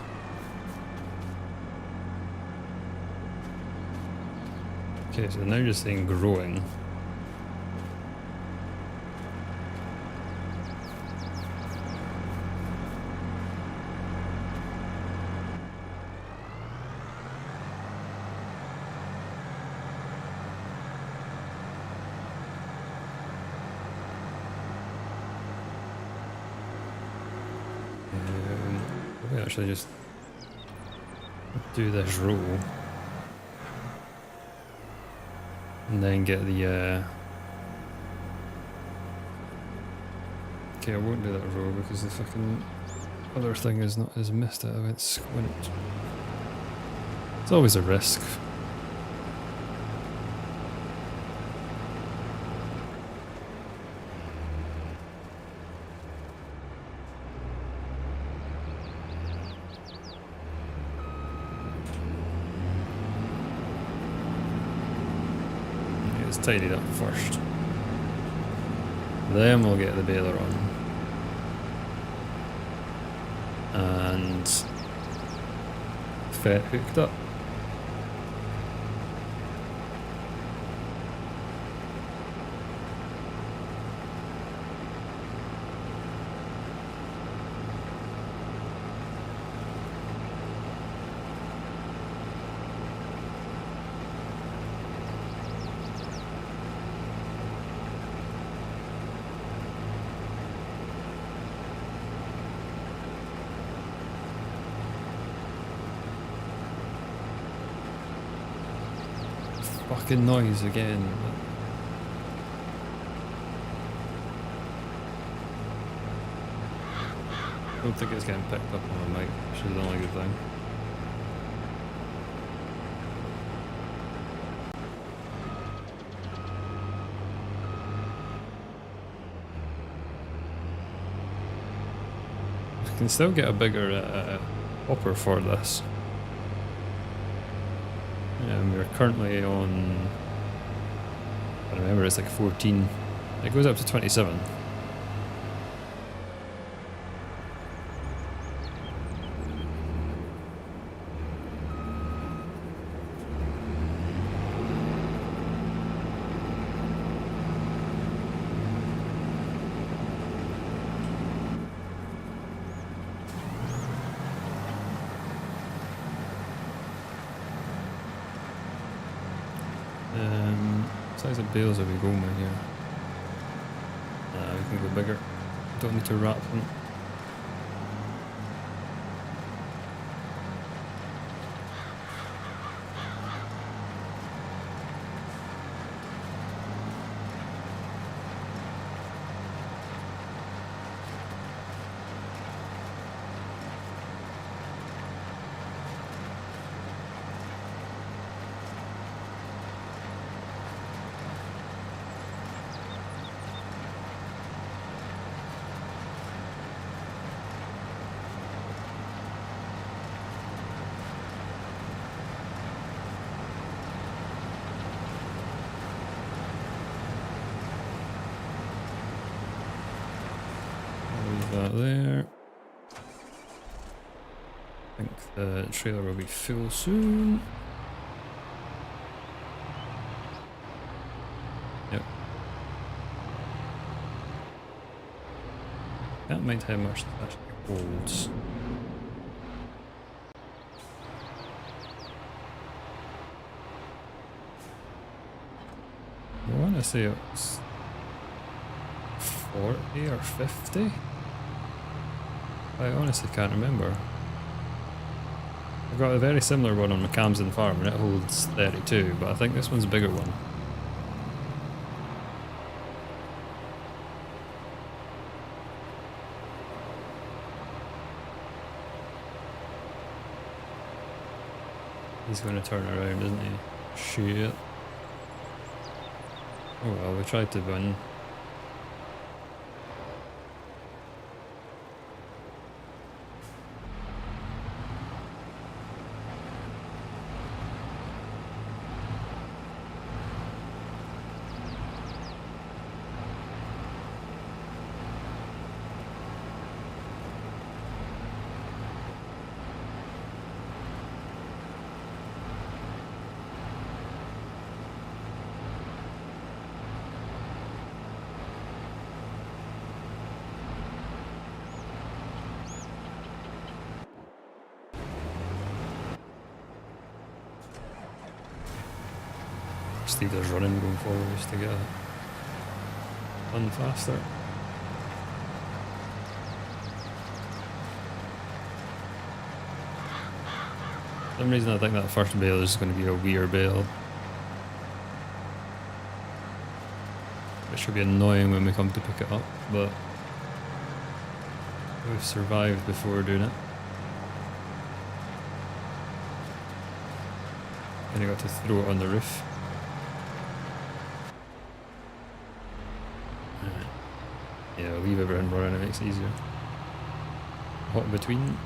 Okay, so now you're saying growing. We actually just do this row and then get the okay, I won't do that row because the fucking other thing is missed it. I went squint. It's always a risk. Tidy it up first. Then we'll get the baler on. And FET hooked up. Fucking noise again. I don't think it's getting picked up on my mic, which is the only good thing. I can still get a bigger hopper for this. We're currently on, I remember it's like 14, it goes up to 27. Size of bales are we going with here? We can go bigger. Don't need to wrap them. That there. I think the trailer will be full soon. Yep. Can't mind how much that actually holds. I want to say it's 40 or 50. I honestly can't remember. I've got a very similar one on my Camden farm and it holds 32, but I think this one's a bigger one. He's going to turn around, isn't he? Shit. Oh well, we tried to win. leave this running going forward just to get it done faster. For some reason I think that first bale is going to be a weird bale. It should be annoying when we come to pick it up, but we've survived before doing it. And I got to throw it on the roof. Yeah, leave everything running, it makes it easier. Hot in between.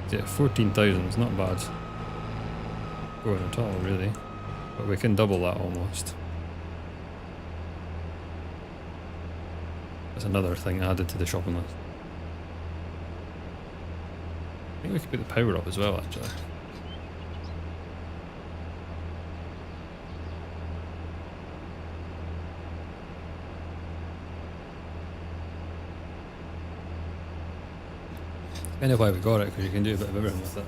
Yeah, 14,000 is not bad going at all, really. But we can double that almost. That's another thing added to the shopping list. I think we could put the power up as well, actually. I know why we got it, because you can do a bit of everything with it.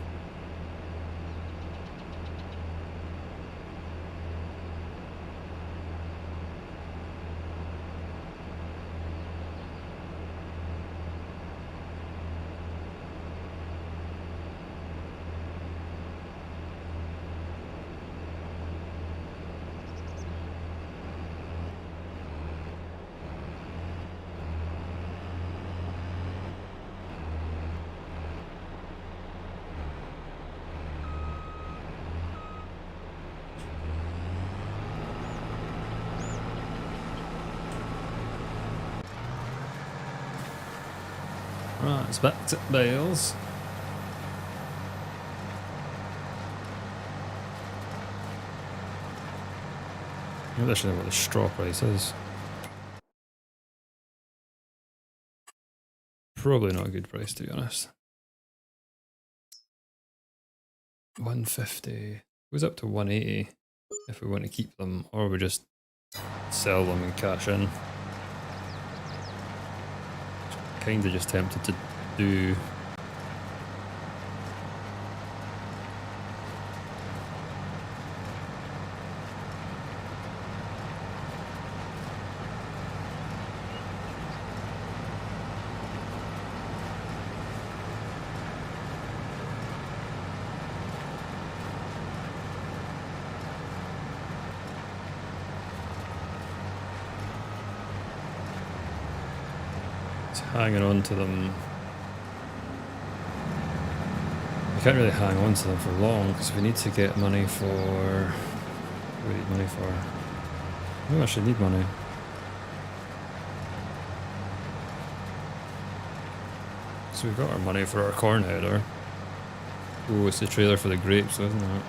Right, it's back to bales. I don't actually know what the straw price is. Probably not a good price, to be honest. 150. Goes up to 180 if we want to keep them, or we just sell them and cash in. Kinda just tempted to do. Hanging on to them. We can't really hang on to them for long because we need to get money for. What do we need money for? We don't actually need money. So we've got our money for our corn header. Oh, it's the trailer for the grapes, isn't it?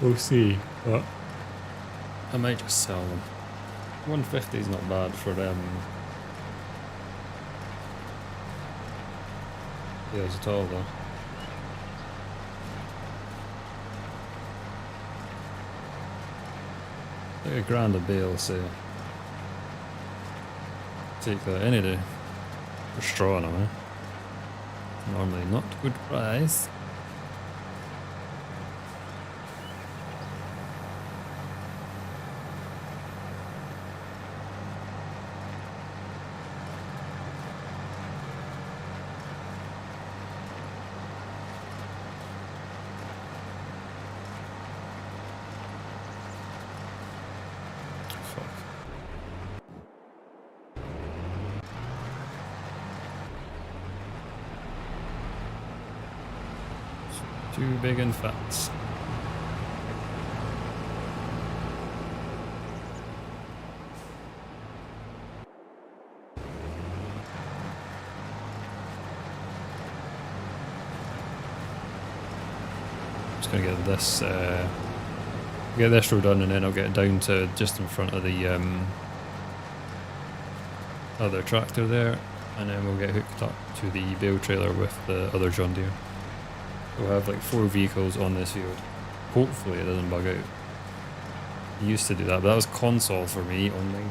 We'll see, but I might just sell them. 150 is not bad for them. Yeah, it's all though. Like a grand a bale, say. Take that any day. For straw anyway. Normally not good price. Too big and fat. Just gonna get this row done, and then I'll get down to just in front of the other tractor there, and then we'll get hooked up to the bale trailer with the other John Deere. We'll have like 4 vehicles on this field. Hopefully it doesn't bug out. Used to do that, but that was console for me on 19.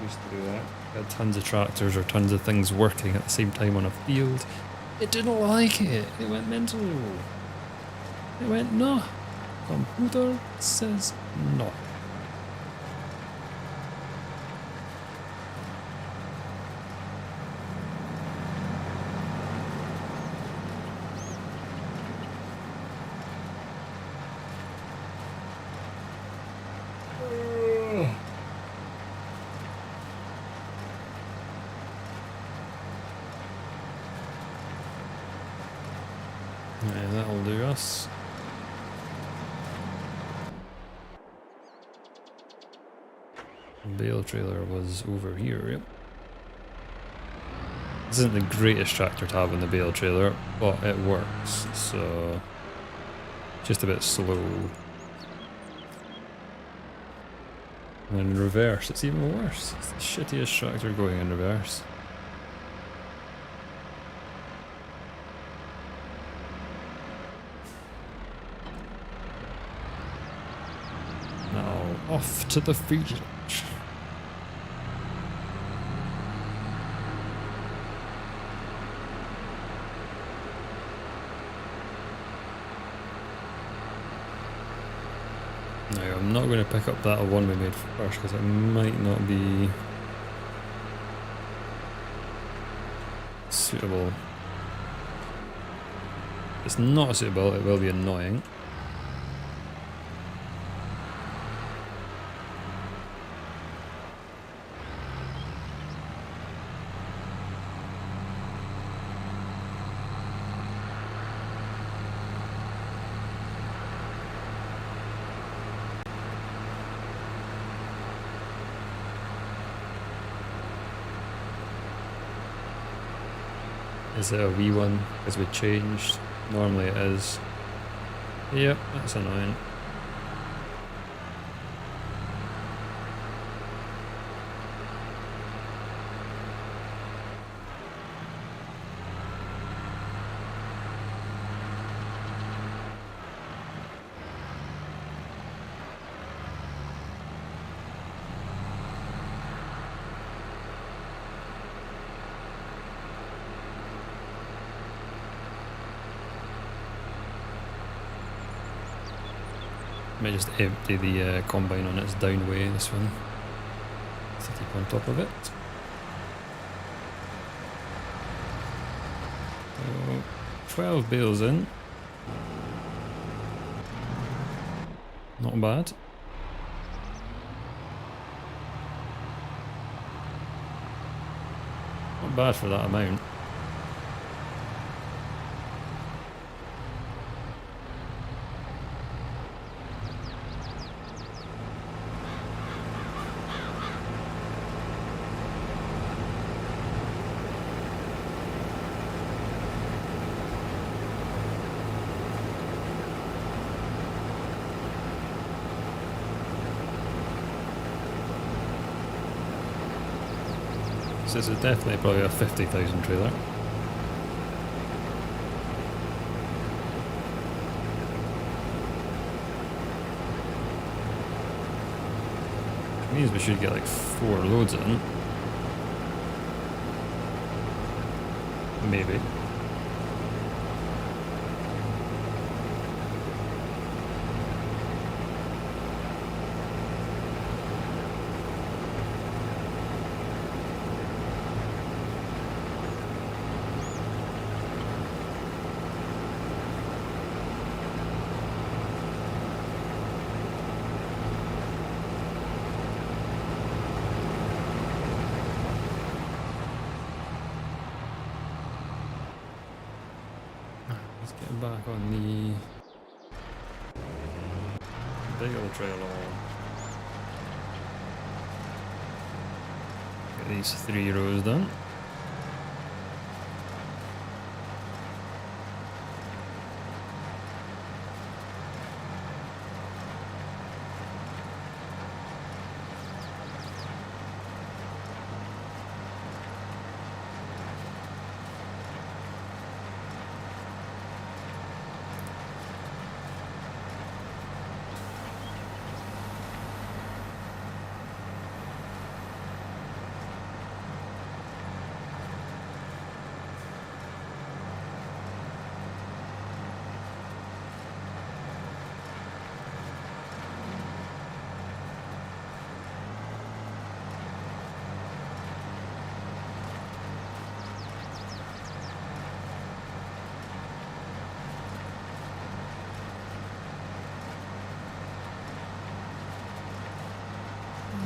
Used to do that. I had tons of tractors or tons of things working at the same time on a field. It didn't like it. It went mental. It went no. Computer says no. Yeah, that'll do us. Bale trailer was over here, yep. This isn't the greatest tractor to have in the bale trailer, but it works, so just a bit slow. And in reverse, it's even worse. It's the shittiest tractor going in reverse. Now, off to the field. Now, I'm not going to pick up that one we made first because it might not be suitable. It's not suitable, it will be annoying. Is it a wee one? Because we changed. Normally it is. Yep, that's annoying. Might just empty the combine on its downway, this one. To keep on top of it. So, 12 bales in. Not bad. Not bad for that amount. So this is definitely probably a 50,000 trailer. Which means we should get like 4 loads in. Maybe. Let's get back on the bale trailer. Get these 3 rows done.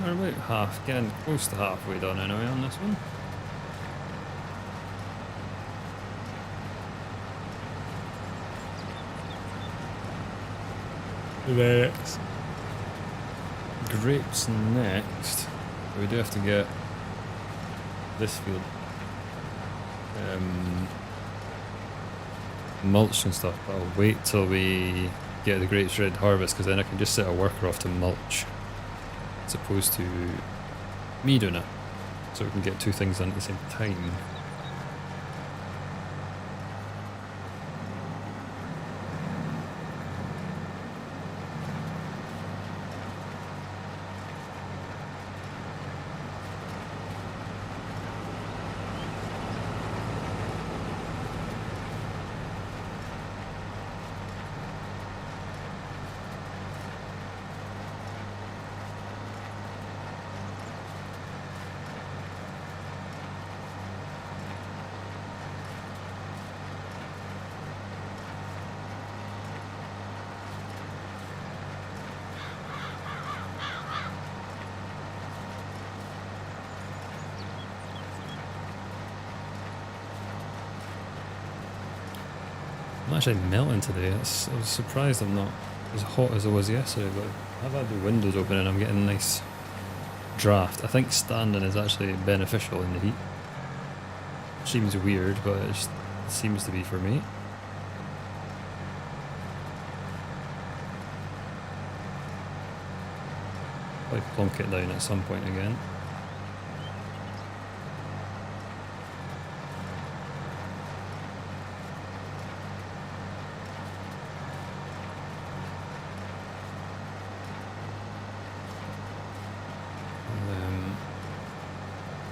We're about half, getting close to halfway done anyway on this one. Next. Grapes next. We do have to get this field mulched and stuff, but I'll wait till we get the grapes ready to harvest, because then I can just set a worker off to mulch as opposed to me doing it, so we can get two things done at the same time. I'm actually melting today. I was surprised I'm not as hot as I was yesterday, but I've had the windows open and I'm getting a nice draft. I think standing is actually beneficial in the heat. Seems weird, but it just seems to be for me. Probably plonk it down at some point again.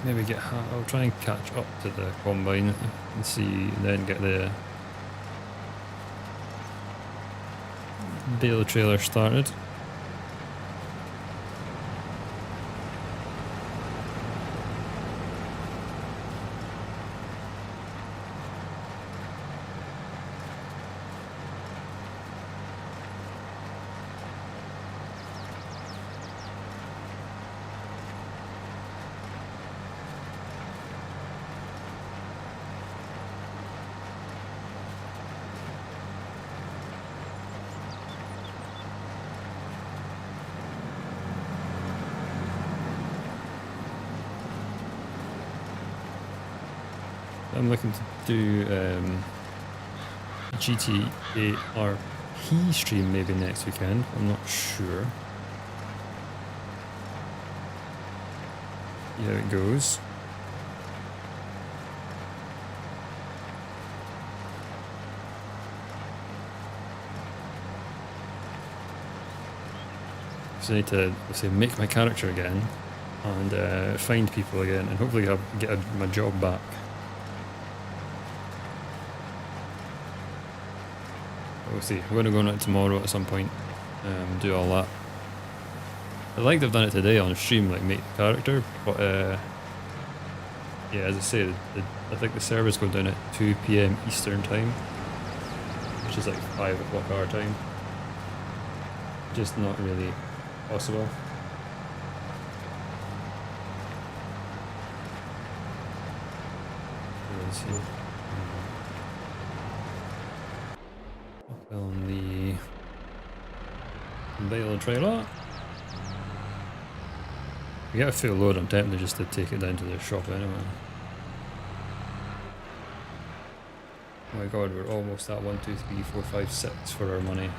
Maybe get I'll try and catch up to the combine and see, then get the bale trailer started. I'm looking to do GTA RP stream maybe next weekend. I'm not sure. See how it goes. So I need to, let's say, make my character again and find people again and hopefully get my job back. We'll see. We're going to go on it tomorrow at some point, do all that. I like they've done it today on stream, like make the character, but yeah, as I say, I think the servers go down at 2 PM Eastern time, which is like 5 o'clock our time. Just not really possible. Let's see. On the bale trailer. We get a full load, I'm tempted just to take it down to the shop anyway. Oh my god, we're almost at 1, 2, 3, 4, 5, 6 for our money.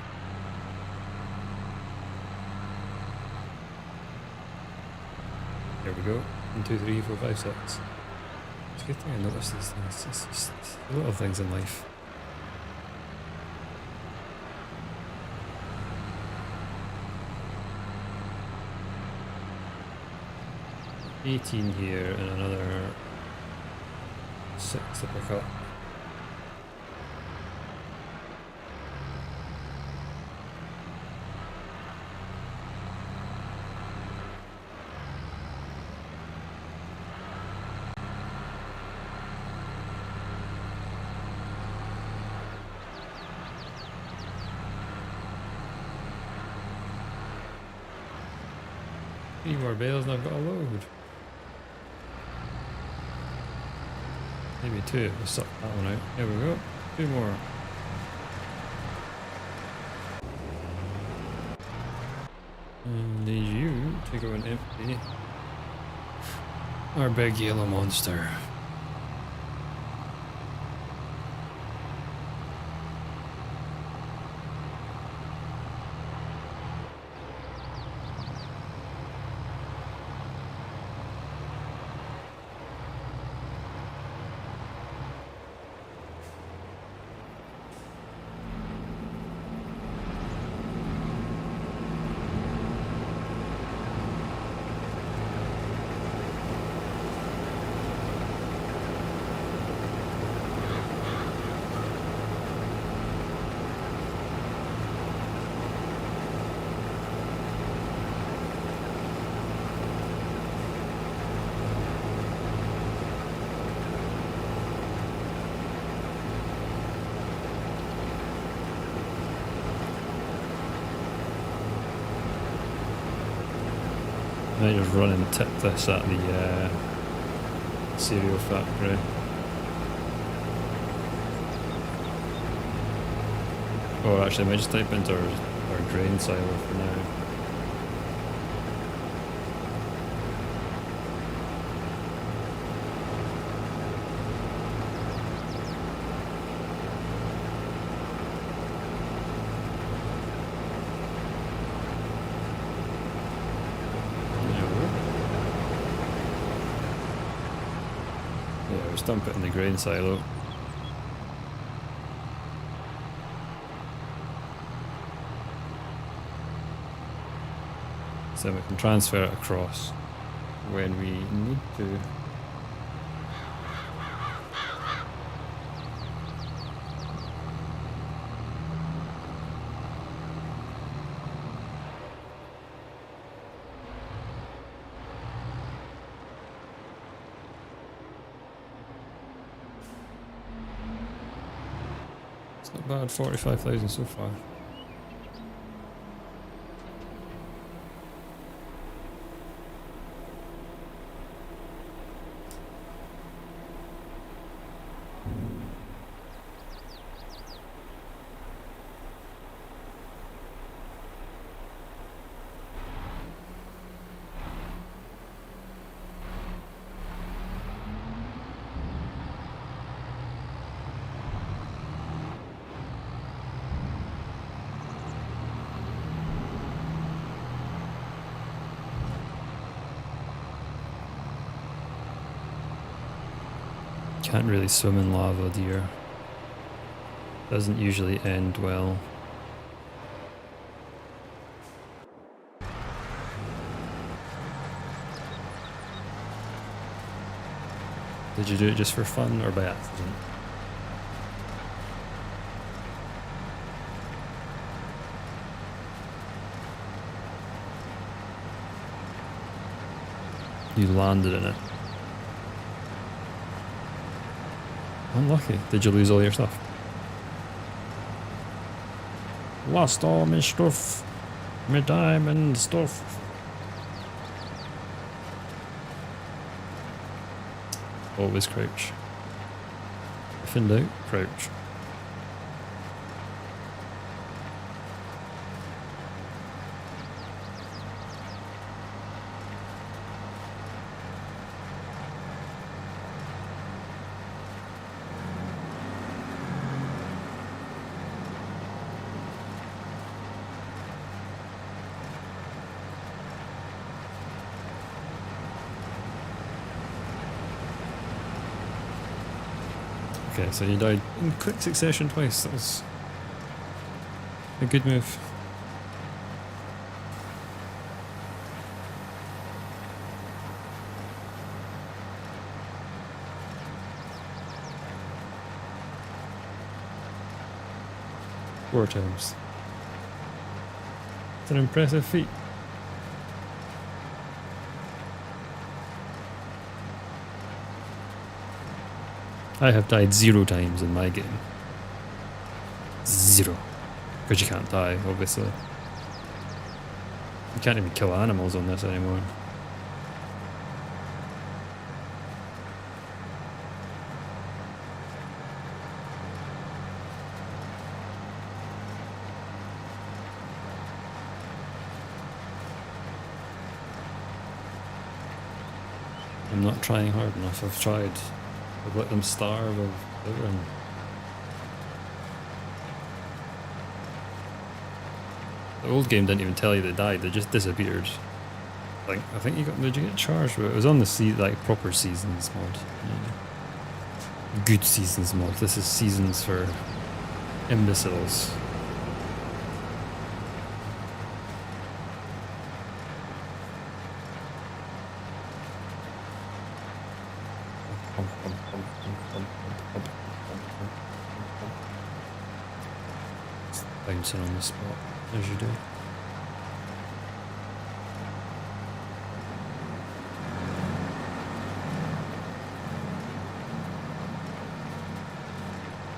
There we go. 1, 2, 3, 4, 5, 6. It's a good thing I noticed these things. It's just little things in life. 18 here and another 6 to pick up. 3 more bales and I've got a load. Maybe 2. We'll suck that one out. There we go. 2 more. And need you to go and empty our big yellow monster. I might just run and tip this at the cereal factory. Or actually I might just type into our grain silo for now. Just dump it in the grain silo. So we can transfer it across when we need to. Not bad, 45,000 so far. Can't really swim in lava, dear. Doesn't usually end well. Did you do it just for fun or by accident? You landed in it. Unlucky. Did you lose all your stuff? Lost all my stuff. My diamond stuff. Always crouch. If in doubt, crouch. Okay, so you died in quick succession twice. That was a good move. Four times. It's an impressive feat. I have died 0 times in my game. 0. Because you can't die, obviously. You can't even kill animals on this anymore. I'm not trying hard enough. I've tried. I've let them starve of everything. The old game didn't even tell you they died, they just disappeared. Like, I think did you get charged with it? It was on the like proper seasons mod. Yeah. Good seasons mod. This is seasons for imbeciles. Bouncing on the spot, as you do.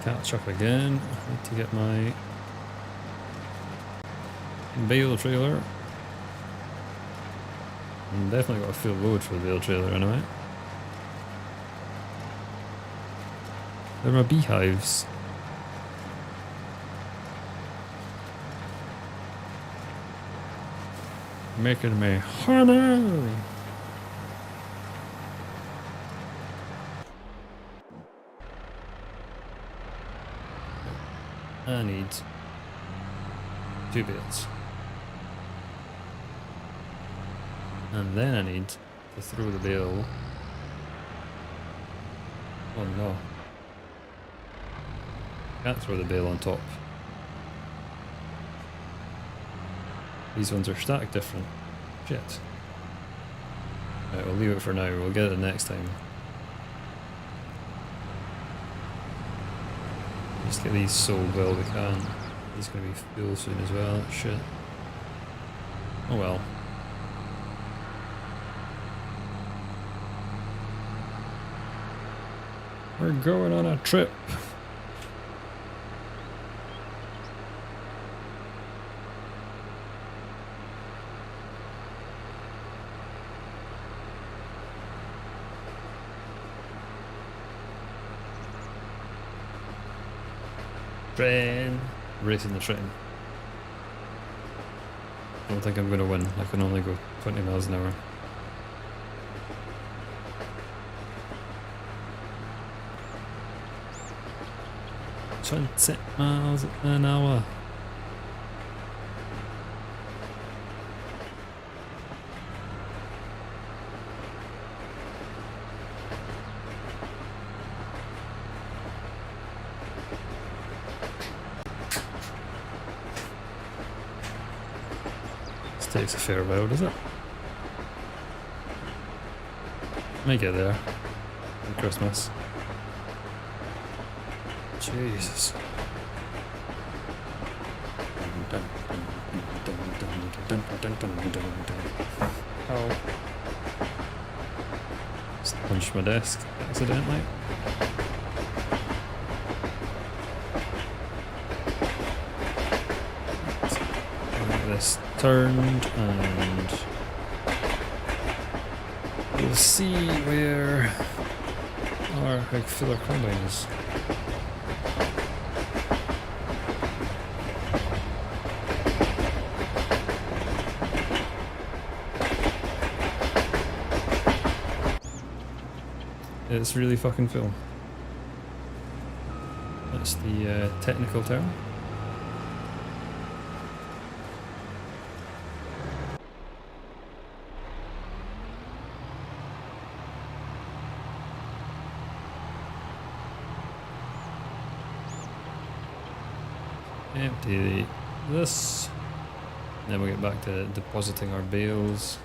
Catch up again. I need to get my bale trailer. I'm definitely got a full load for the bale trailer anyway. There are beehives. Making me honey. I need 2 bales. And then I need to throw the bale. Oh no. Can't throw the bale on top. These ones are stacked different. Shit. Right, we'll leave it for now. We'll get it next time. Just get these sold well we can. He's gonna be full soon as well. Shit. Oh well. We're going on a trip. Train. Racing the train. I don't think I'm going to win. I can only go 20 miles an hour. "20 miles an hour." Takes a fair while, does it? Might get there on Christmas. Jesus. Oh. Just punched my desk accidentally. This turned, and we'll see where our filler combine is. It's really fucking full. That's the technical term. Empty this, then we'll get back to depositing our bales.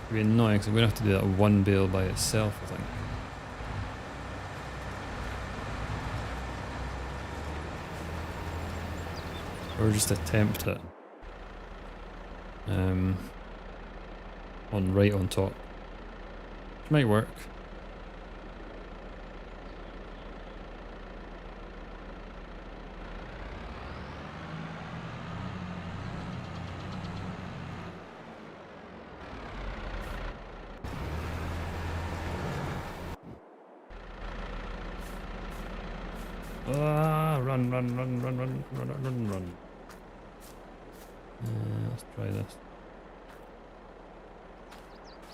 It'll be annoying because I'm going to have to do that one bale by itself, I think. Or just attempt it. Right on top. Which might work. Run, run, run, run, run, run, run, run. Let's try this.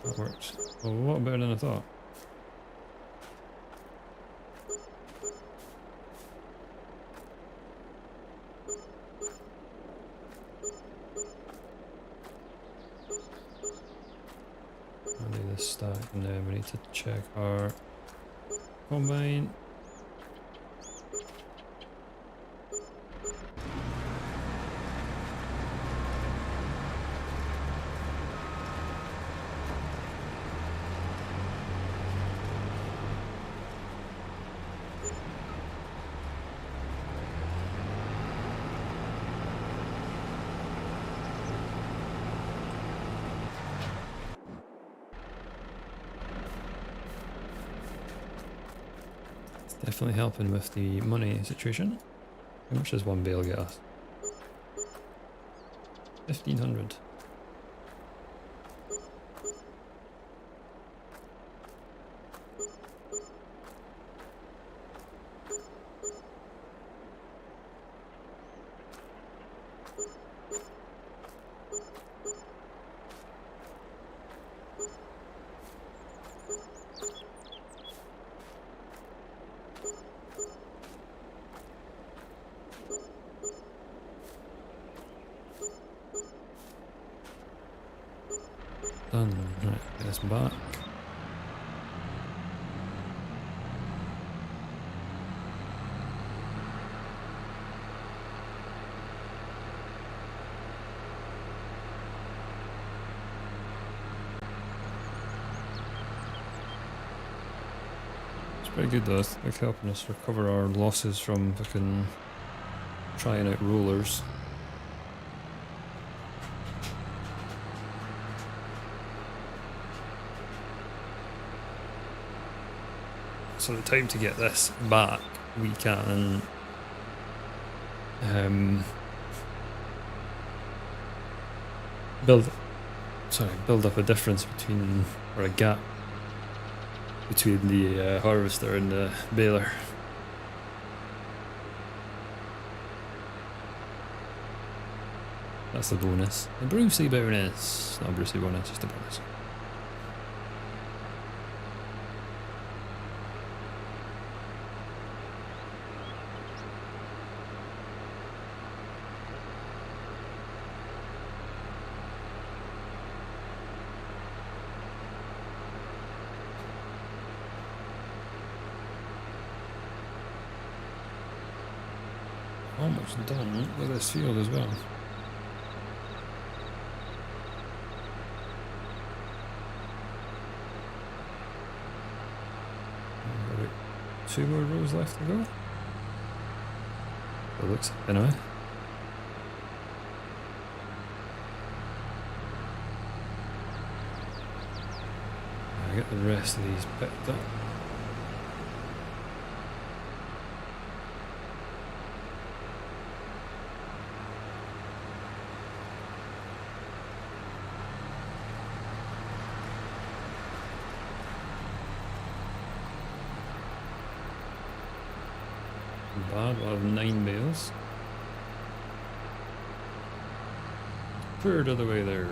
That works. Oh, a lot better than I thought. I'll do this stack and then we need to check our combine. Definitely helping with the money situation. How much does one bale get us? 1,500. Done. Right, get this back. It's pretty good though, it's like helping us recover our losses from fucking trying out rollers. So the time to get this back, we can build up a difference between, or a gap between the harvester and the baler. That's the bonus. The Brucey bonus. Not a Brucey bonus, just a bonus. Almost done with this field as well. About 2 more rows left to go. It looks like anyway. I get the rest of these picked up. Bad, we'll have 9 bales. Third of the way there.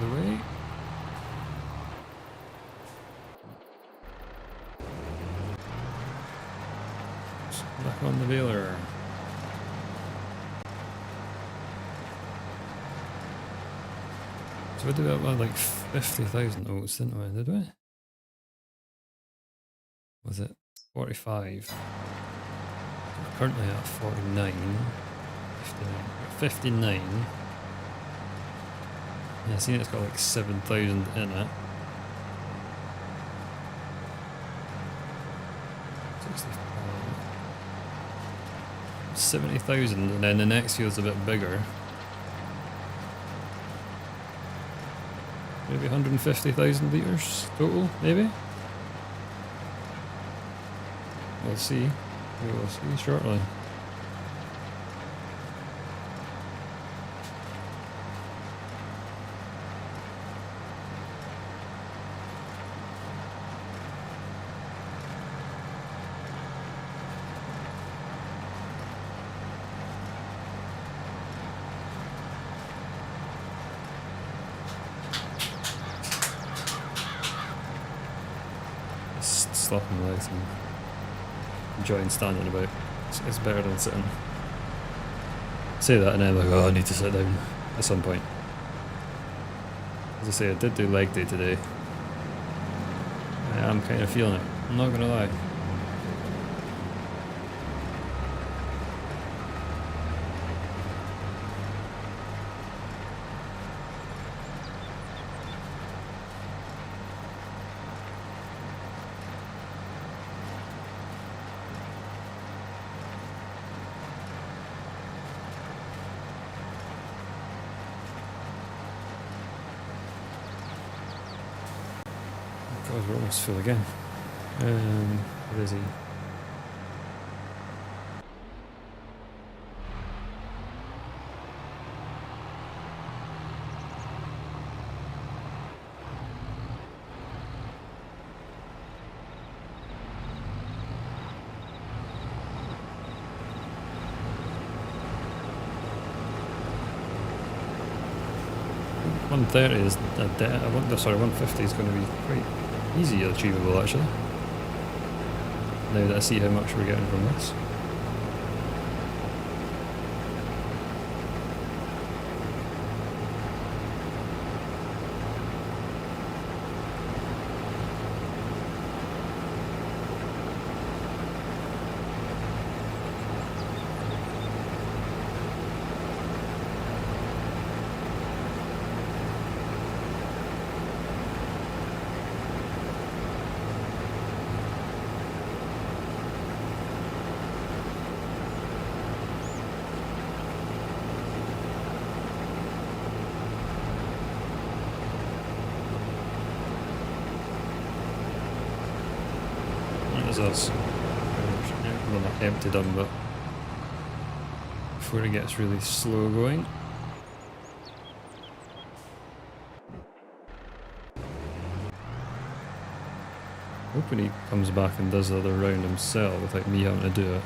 The way. Back on the baler. So we did about like 50,000 oats, didn't we? Did we? Was it 45? We're currently at 49. 59. Yeah, I see it's got like 7,000 in it. 65. 70,000, and then the next field's a bit bigger. Maybe 150,000 litres total, maybe? We'll see. We will see shortly. Just slapping my legs and enjoying standing about. It's better than sitting. Say that and then like, oh, I need to sit down at some point. As I say, I did do leg day today. I am kind of feeling it, I'm not gonna lie. God, we're almost full again. Where is he? $130 is sorry, 150 is going to be quite easy achievable actually. Now that I see how much we're getting from this. Us. Well, not empty done, but before it gets really slow going. Hoping he comes back and does the other round himself without me having to do it.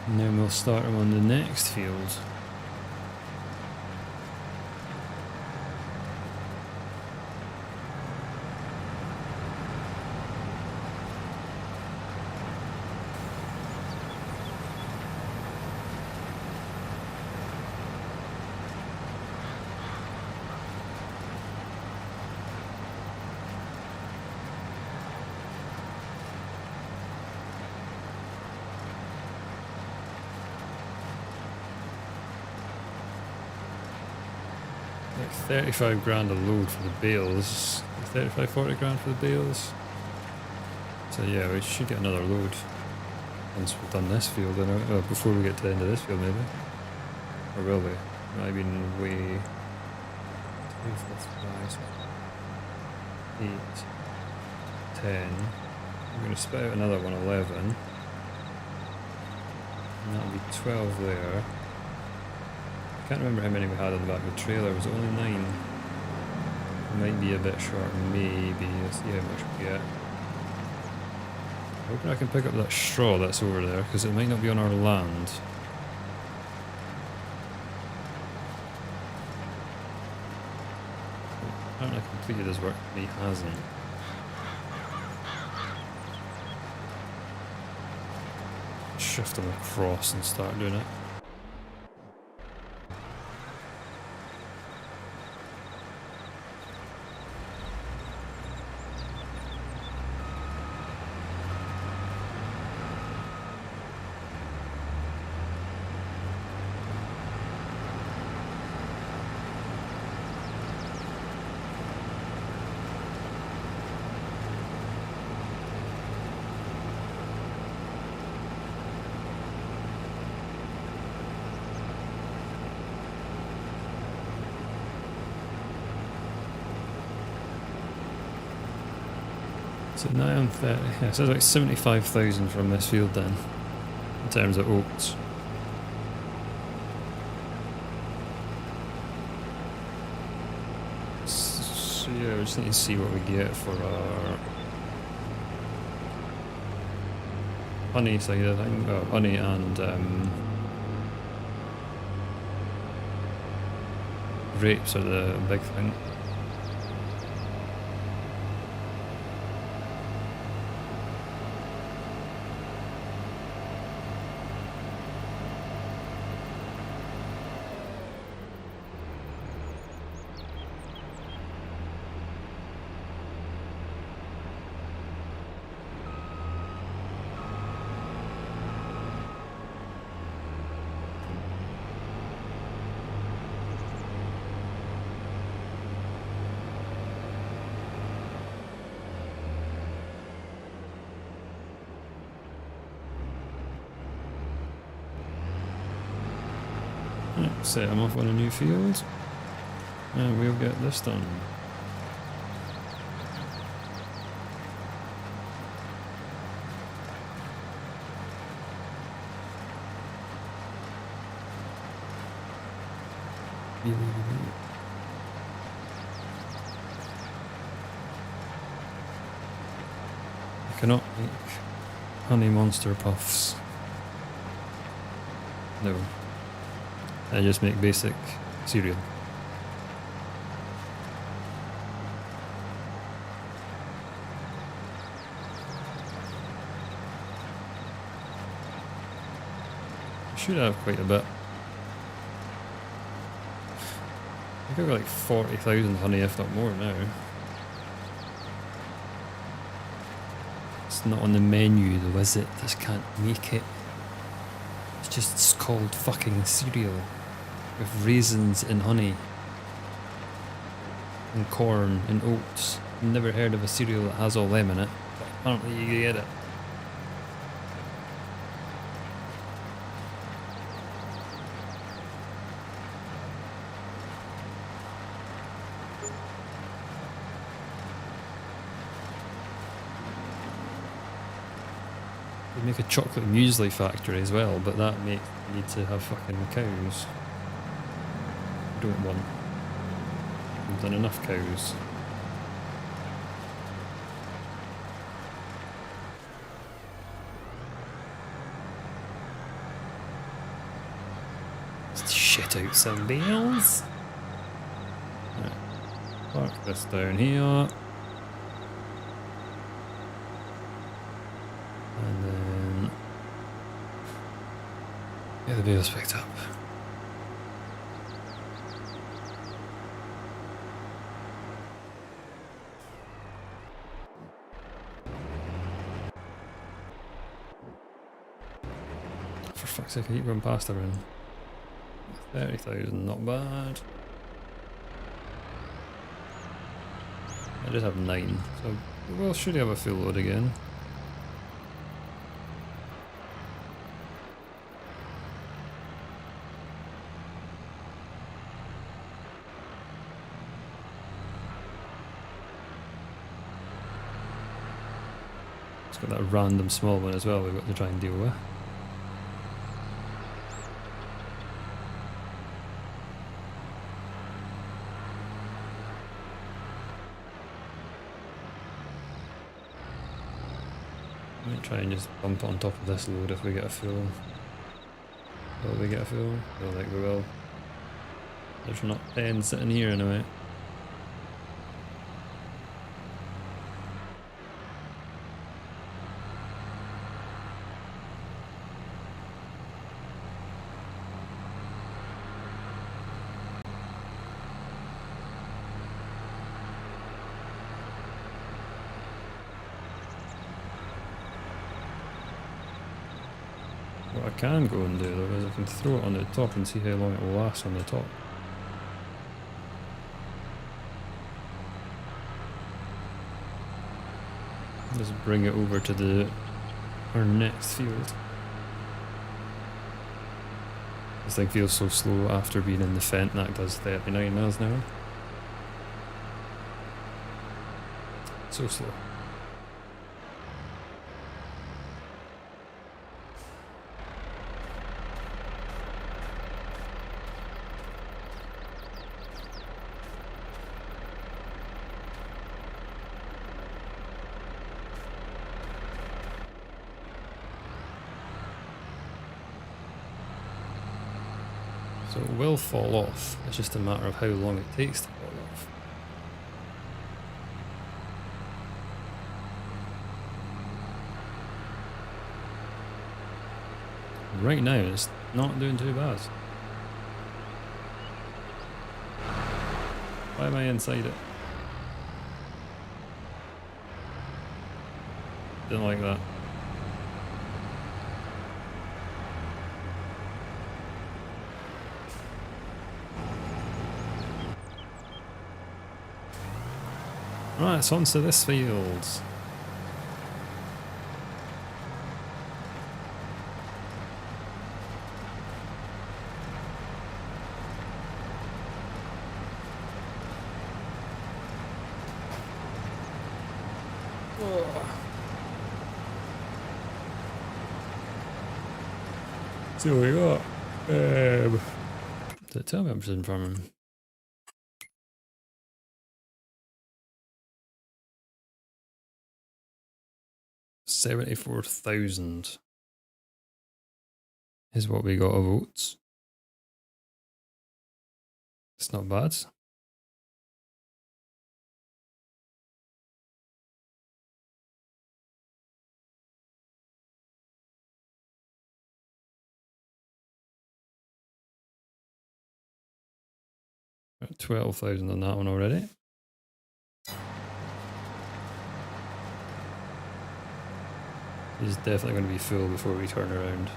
And then we'll start him on the next field. Like 35 grand a load for the bales. 35, 40 grand for the bales. So yeah, we should get another load once we've done this field, before we get to the end of this field maybe. Or will we? Might have been way 2, 4, 5, 8, 10. We're going to spit out another one, 11. And that'll be 12 there. I can't remember how many we had on the back of the trailer. Was it only 9? Might be a bit short, maybe. Let's see how much we get. Hoping I can pick up that straw that's over there, because it might not be on our land. Apparently I completed his work, but he hasn't. Shift him across and start doing it. So now I'm 30. Yeah, so it's like 75,000 from this field then, in terms of oats. So yeah, we just need to see what we get for our honey side, I think. Oh, honey and grapes are the big thing. Right, set them off on a new field, and we'll get this done. I cannot make honey monster puffs. No. I just make basic cereal. I should have quite a bit. I think I've got like 40,000 honey, if not more now. It's not on the menu though, is it? Just can't make it. It's just called fucking cereal. With raisins and honey. And corn and oats. Never heard of a cereal that has all them in it, but apparently you get it. They make a chocolate muesli factory as well, but that makes you need to have fucking cows. Don't want. We've done enough cows. Let's shit out some bales. Right. Park this down here. And then get the bales picked up. For fuck's sake, I keep going past everyone. 30,000, not bad. I just have 9, so well, should have a full load again. It's got that random small one as well we've got to try and deal with. Might try and just bump on top of this load if we get a full. Will we get a full? I don't think we will. There's not 10 sitting here anyway. What I can go and do though is I can throw it on the top and see how long it will last on the top. Just bring it over to our next field. This thing feels so slow after being in the Fent, that does 39 miles an hour. So slow. So it will fall off, it's just a matter of how long it takes to fall off. Right now it's not doing too bad. Why am I inside it? Didn't like that. Right, it's on to this field. See what we got. Did it tell me I'm just in farming? $74,000 is what we got of oats. It's not bad. Got 12,000 on that one already. It's definitely going to be full before we turn around.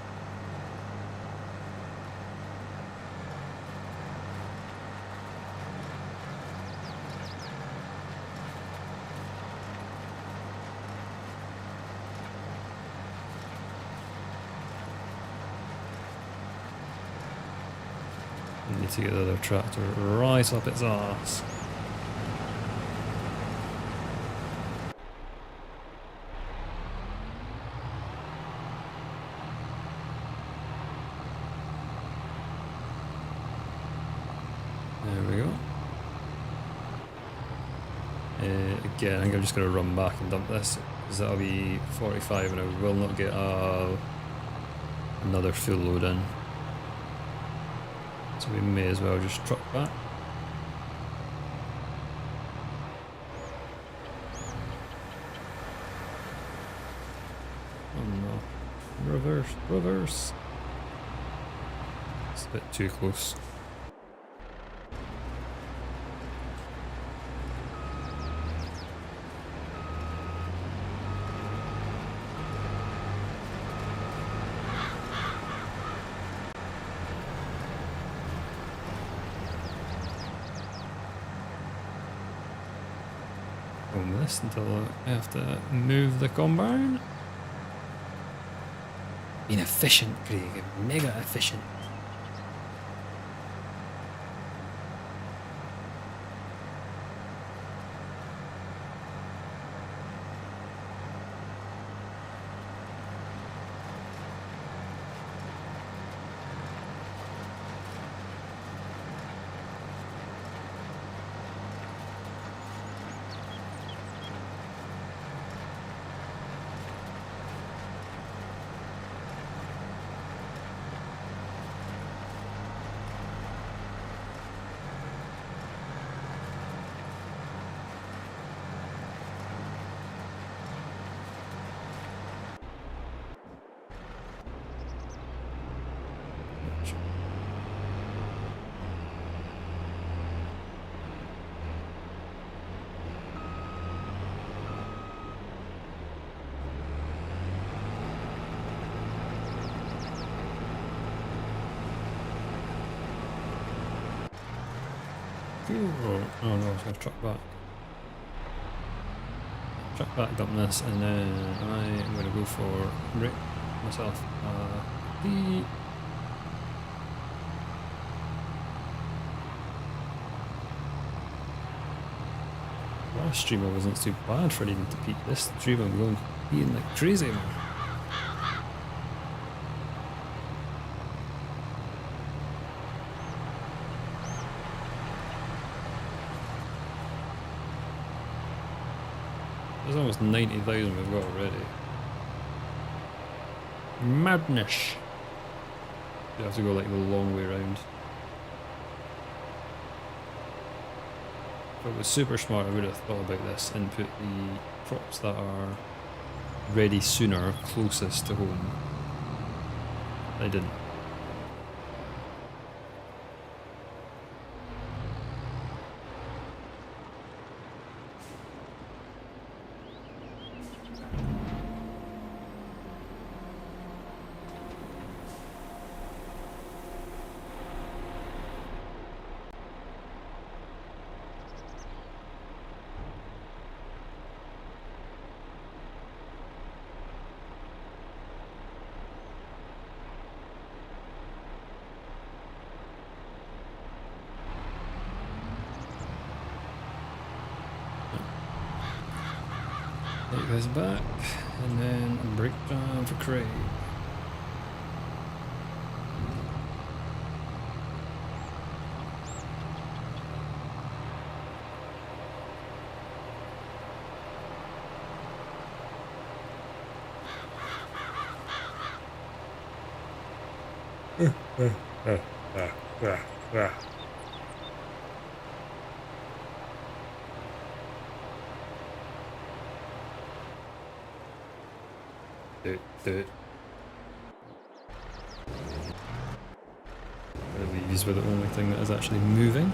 We need to get the other tractor right up its arse. There we go. Again, I think I'm just going to run back and dump this, because that'll be 45 and I will not get another full load in. So we may as well just truck back. Oh no. Reverse, reverse. It's a bit too close. This until I have to move the combine. Being efficient, Craig, mega efficient. Oh no, I was going to truck back. Truck back, dump this, and then I am going to go for Rick myself. The last stream I wasn't too bad for needing to peak. This stream I'm going being like crazy, man. There's almost 90,000 we've got already. Madness. You have to go like the long way round. I was super smart, I would have thought about this and put the crops that are ready sooner closest to home. I didn't. Take this back, and then breakdown for Craig. Do it. These were the only thing that is actually moving.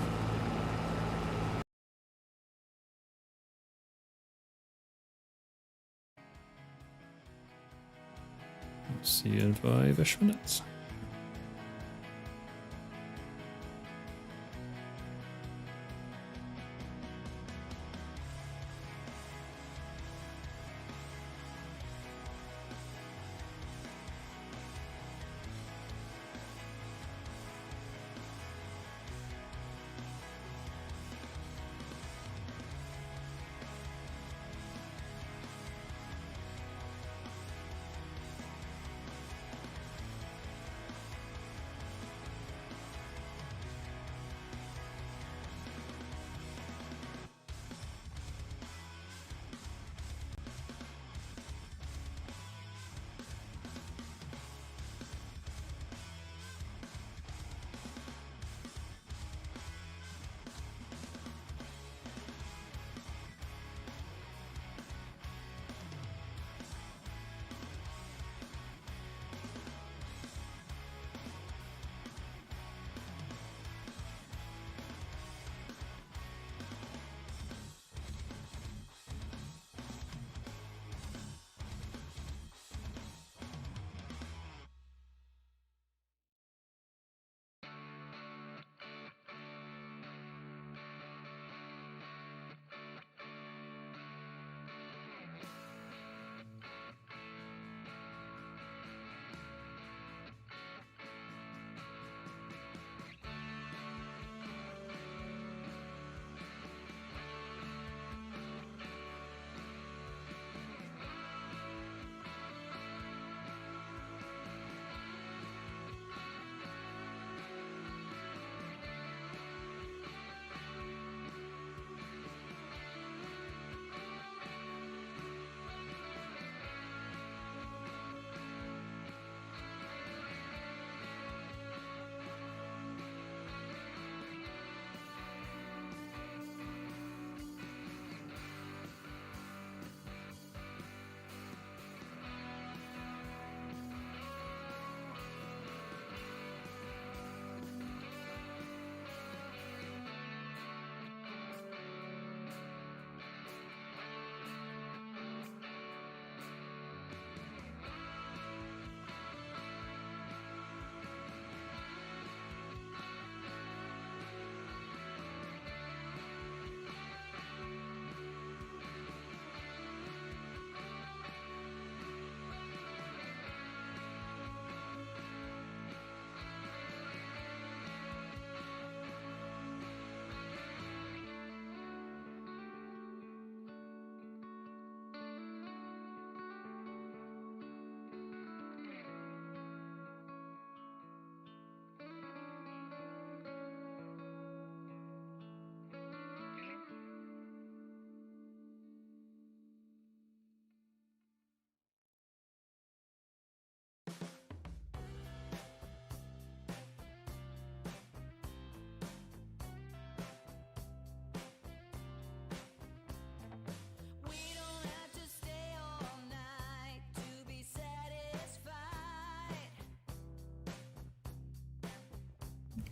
Let's see in 5-ish minutes.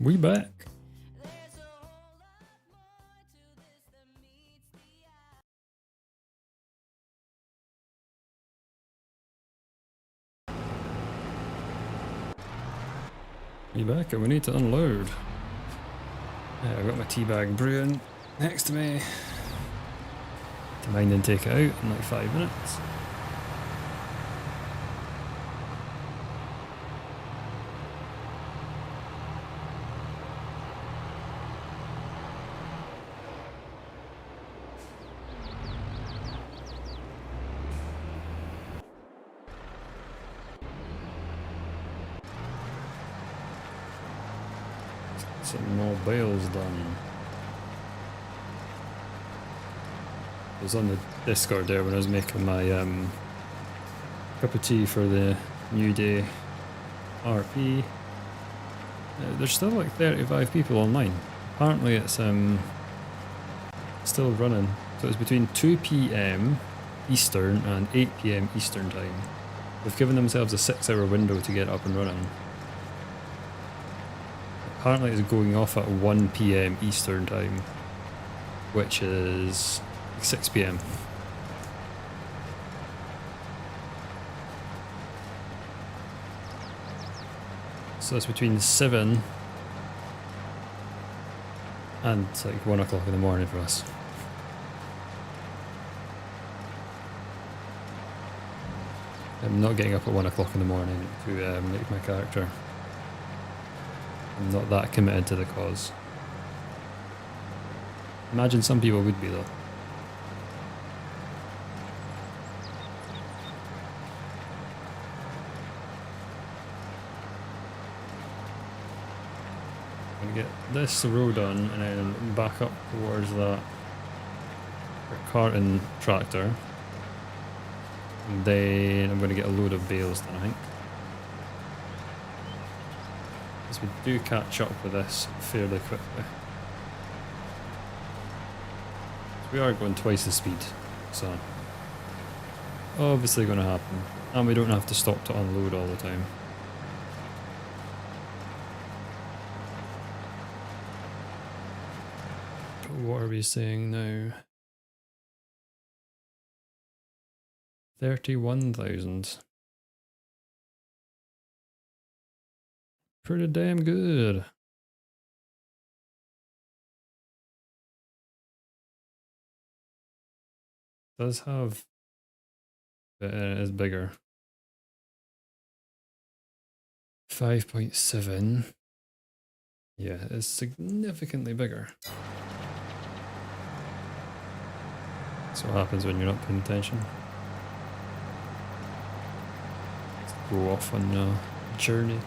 We back. We back and we need to unload. Yeah, I've got my tea bag brewing next to me. To mind and take it out in like 5 minutes. Some more bales done. I was on the Discord there when I was making my cup of tea for the New Day RP. There's still like 35 people online. Apparently it's still running. So it's between 2 PM Eastern and 8 PM Eastern time. They've given themselves a 6-hour window to get up and running. Apparently it's going off at 1 PM Eastern time, which is 6 PM. So it's between 7 and like 1 o'clock in the morning for us. I'm not getting up at 1 o'clock in the morning to make my character. I'm not that committed to the cause. Imagine some people would be though. I'm gonna get this row done and then back up towards that carton tractor. And then I'm going to get a load of bales done, I think. Because we do catch up with this fairly quickly. We are going twice the speed, so obviously going to happen. And we don't have to stop to unload all the time. What are we saying now? 31,000. Pretty damn good. Does have, but it is bigger. 5.7. Yeah, it's significantly bigger. That's what happens when you're not paying attention. Go off on a journey.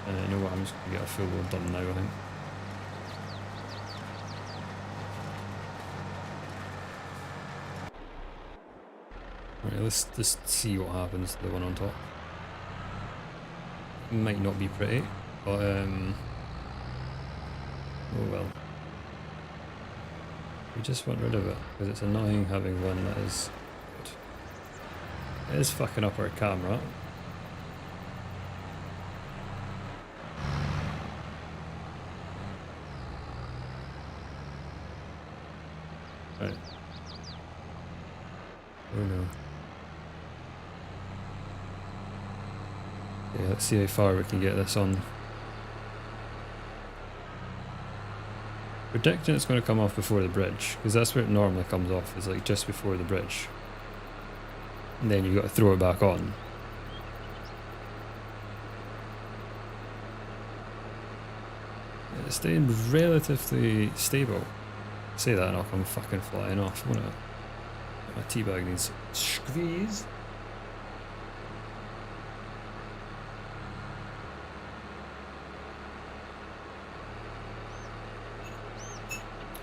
You know what, I'm just going to get a full load done now, I think. Right, let's just see what happens to the one on top. It might not be pretty, but oh well. We just want rid of it, because it's annoying having one that is good. It is fucking up our camera. Right. Oh no. Yeah, let's see how far we can get this on. Predicting it's going to come off before the bridge, because that's where it normally comes off, is like just before the bridge. And then you've got to throw it back on. It's staying relatively stable. Say that and I'll come fucking flying off, won't it? My tea bag needs squeeze.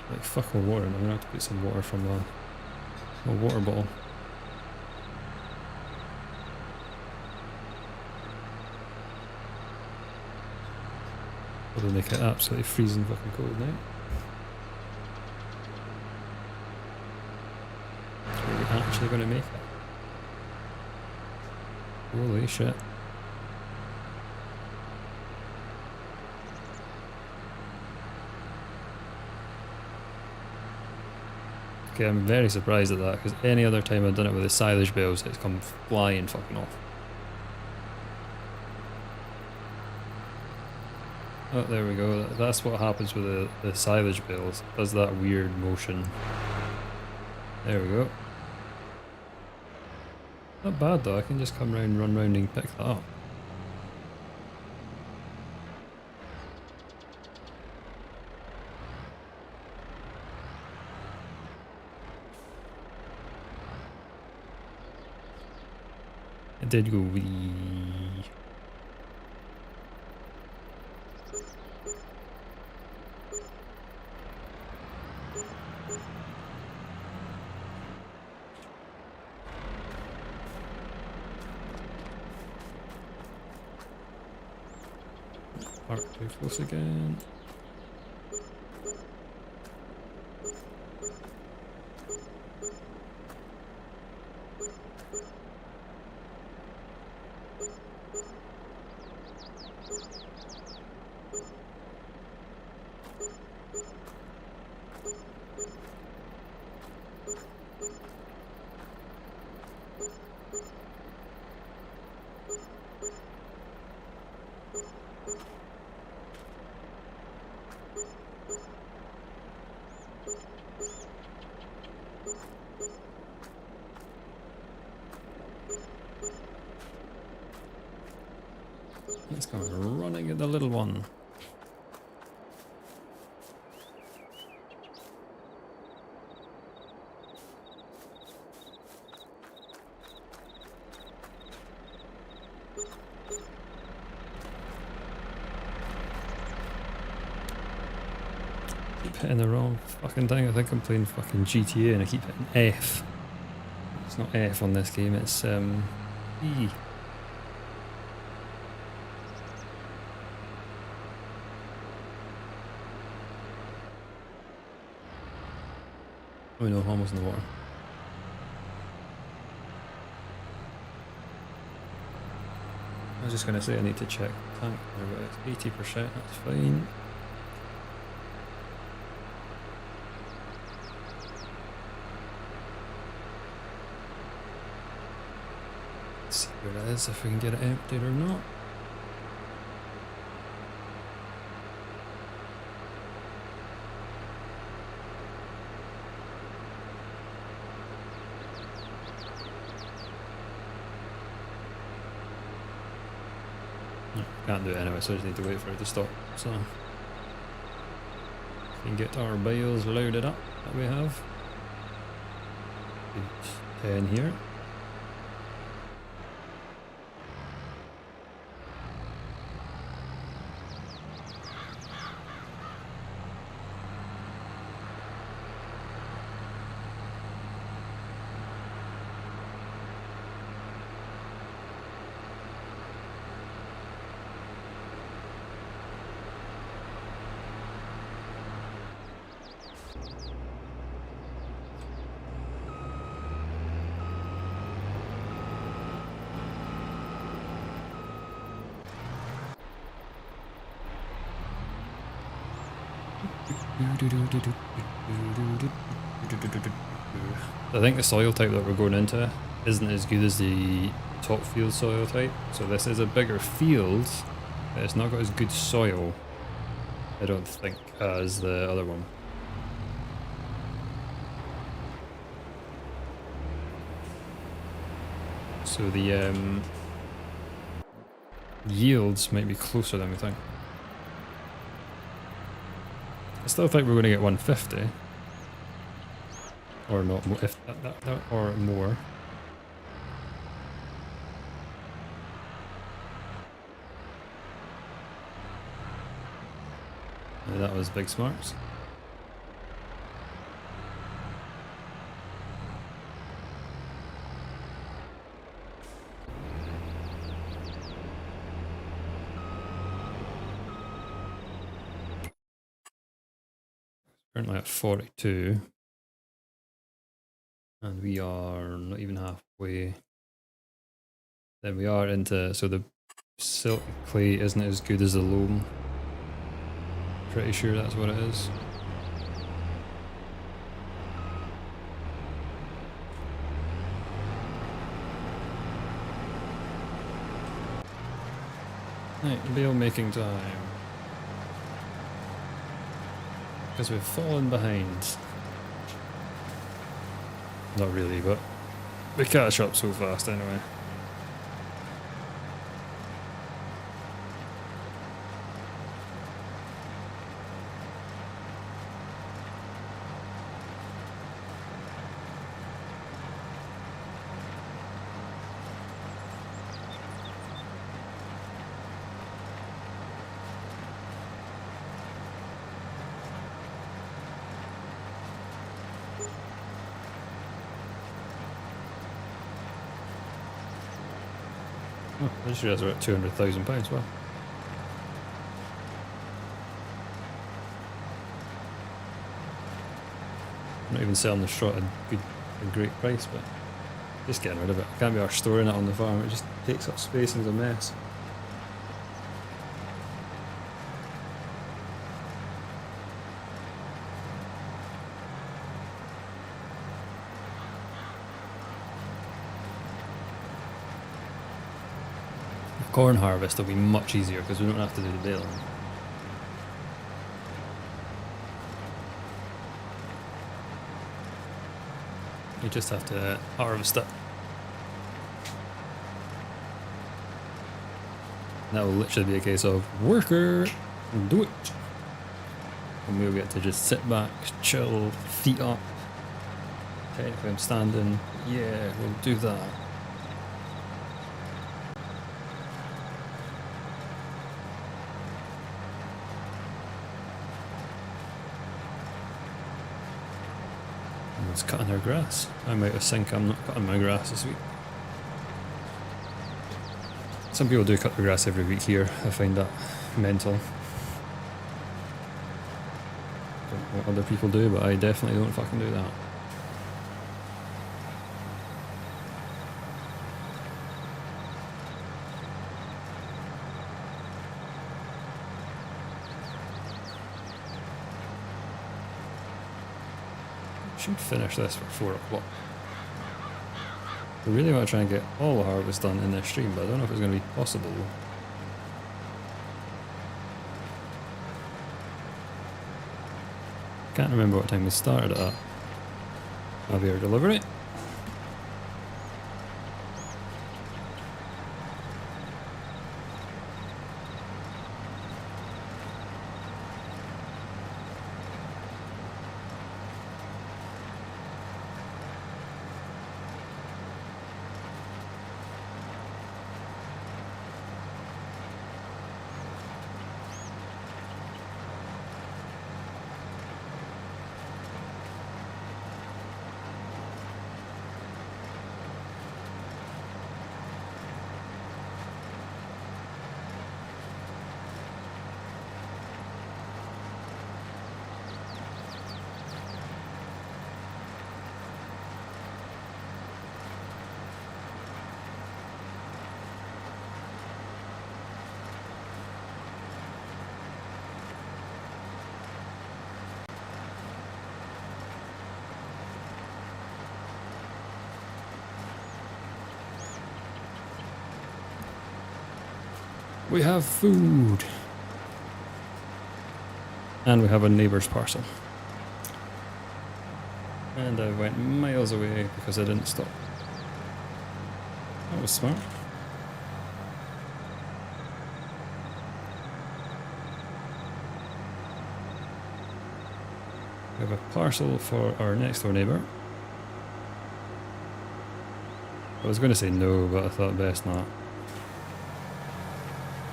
Like fuck all water, and I'm gonna have to get some water from a water bottle. It'll make it absolutely freezing fucking cold now. Are we actually gonna make it? Holy shit. Okay, I'm very surprised at that, because any other time I've done it with the silage bales, it's come flying fucking off. Oh, there we go. That's what happens with the silage bales. It does that weird motion. There we go. Not bad though, I can just come round, run round and pick that up. It did go wee. Park too close again. Let's go running at the little one. Keep hitting the wrong fucking thing. I think I'm playing fucking GTA and I keep hitting F. It's not F on this game, it's E. Oh no, almost in the water. I was just going to say I need to check the tank there, but it's 80%, that's fine. Let's see where it is, if we can get it emptied or not. Can't do it anyway, so I just need to wait for it to stop. So we can get our bales loaded up that we have. 10 here. I think the soil type that we're going into isn't as good as the top field soil type, so this is a bigger field, but it's not got as good soil, I don't think, as the other one. So the yields might be closer than we think. I still think we're going to get 150. Or not more, if that or more. Yeah, that was big smarts. Currently at 42. And we are not even halfway. Then we are into, so the silty clay isn't as good as the loam. Pretty sure that's what it is. Right, bale making time. Because we've fallen behind. Not really, but we catch up so fast anyway. Oh, I just realised we're at £200,000. Well, I'm not even selling the shot at a great price, but just getting rid of it. I can't be arsed storing it on the farm, it just takes up space and is a mess. Corn harvest will be much easier because we don't have to do the baling. You just have to harvest it. And that will literally be a case of worker, do it. And we'll get to just sit back, chill, feet up. Technically I'm standing, yeah, we'll do that. It's cutting our grass. I'm out of sync, I'm not cutting my grass this week. Some people do cut the grass every week here, I find that mental. Don't know what other people do, but I definitely don't fucking do that. Should finish this for 4 o'clock. I really want to try and get all the harvest done in this stream, but I don't know if it's going to be possible. Can't remember what time we started at. Have your delivery. We have food. And we have a neighbour's parcel. And I went miles away because I didn't stop. That was smart. We have a parcel for our next door neighbour. I was going to say no, but I thought best not.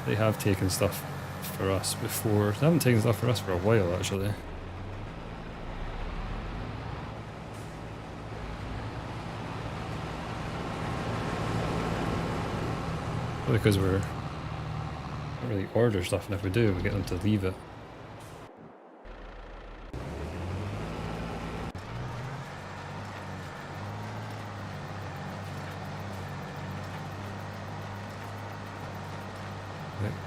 They have taken stuff for us before. They haven't taken stuff for us for a while, actually. Because we don't really order stuff, and if we do, we get them to leave it.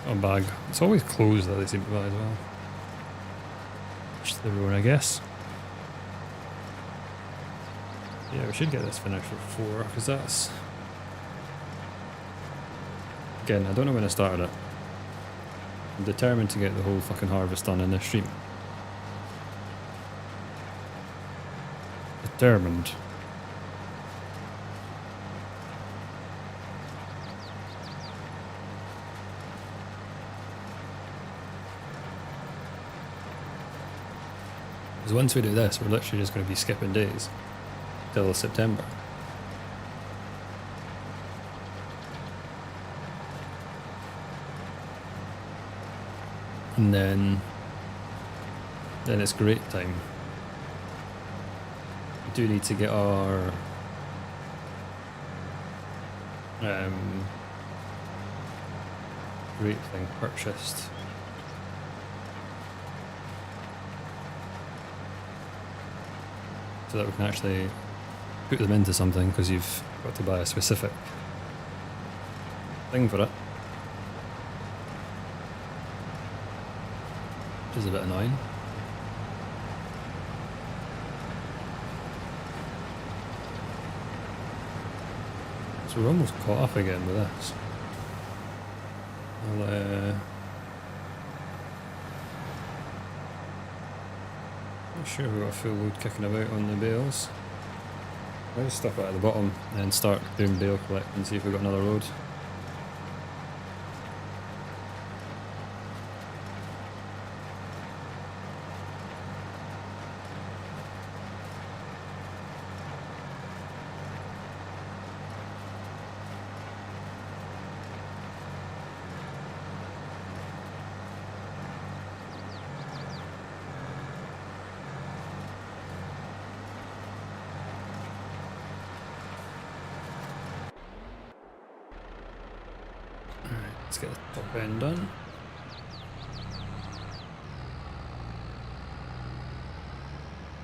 A bag. It's always closed that they seem to buy as well. Just everyone, I guess. Yeah, we should get this finished for 4, because that's... Again, I don't know when I started it. I'm determined to get the whole fucking harvest done in this stream. Determined. Because once we do this, we're literally just going to be skipping days till September. And then it's great time. We do need to get our grape thing purchased. So that we can actually put them into something, because you've got to buy a specific thing for it. Which is a bit annoying. So we're almost caught up again with this. I'll, not sure we've got a full load kicking about on the bales. I'll just stop it at the bottom and start doing bale collect and see if we've got another load. Let's get the top end done.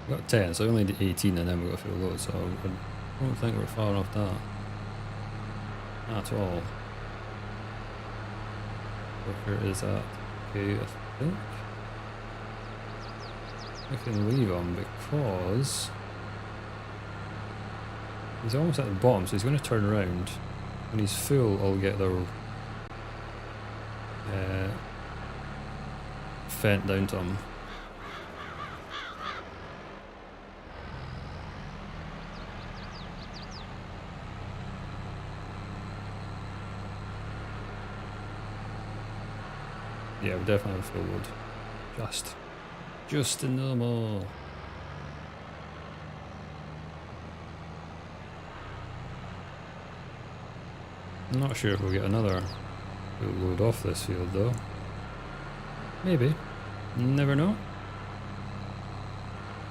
We've got 10, so we only did 18 and then we've got a full load, so I don't think we're far off that at all. Where is that? Okay, I think I can leave him because he's almost at the bottom, so he's going to turn around. When he's full, I'll get the fent down to him. Yeah, we definitely have a full load. Just in the mall. I'm not sure if we'll get another full load off this field though. Maybe. Never know.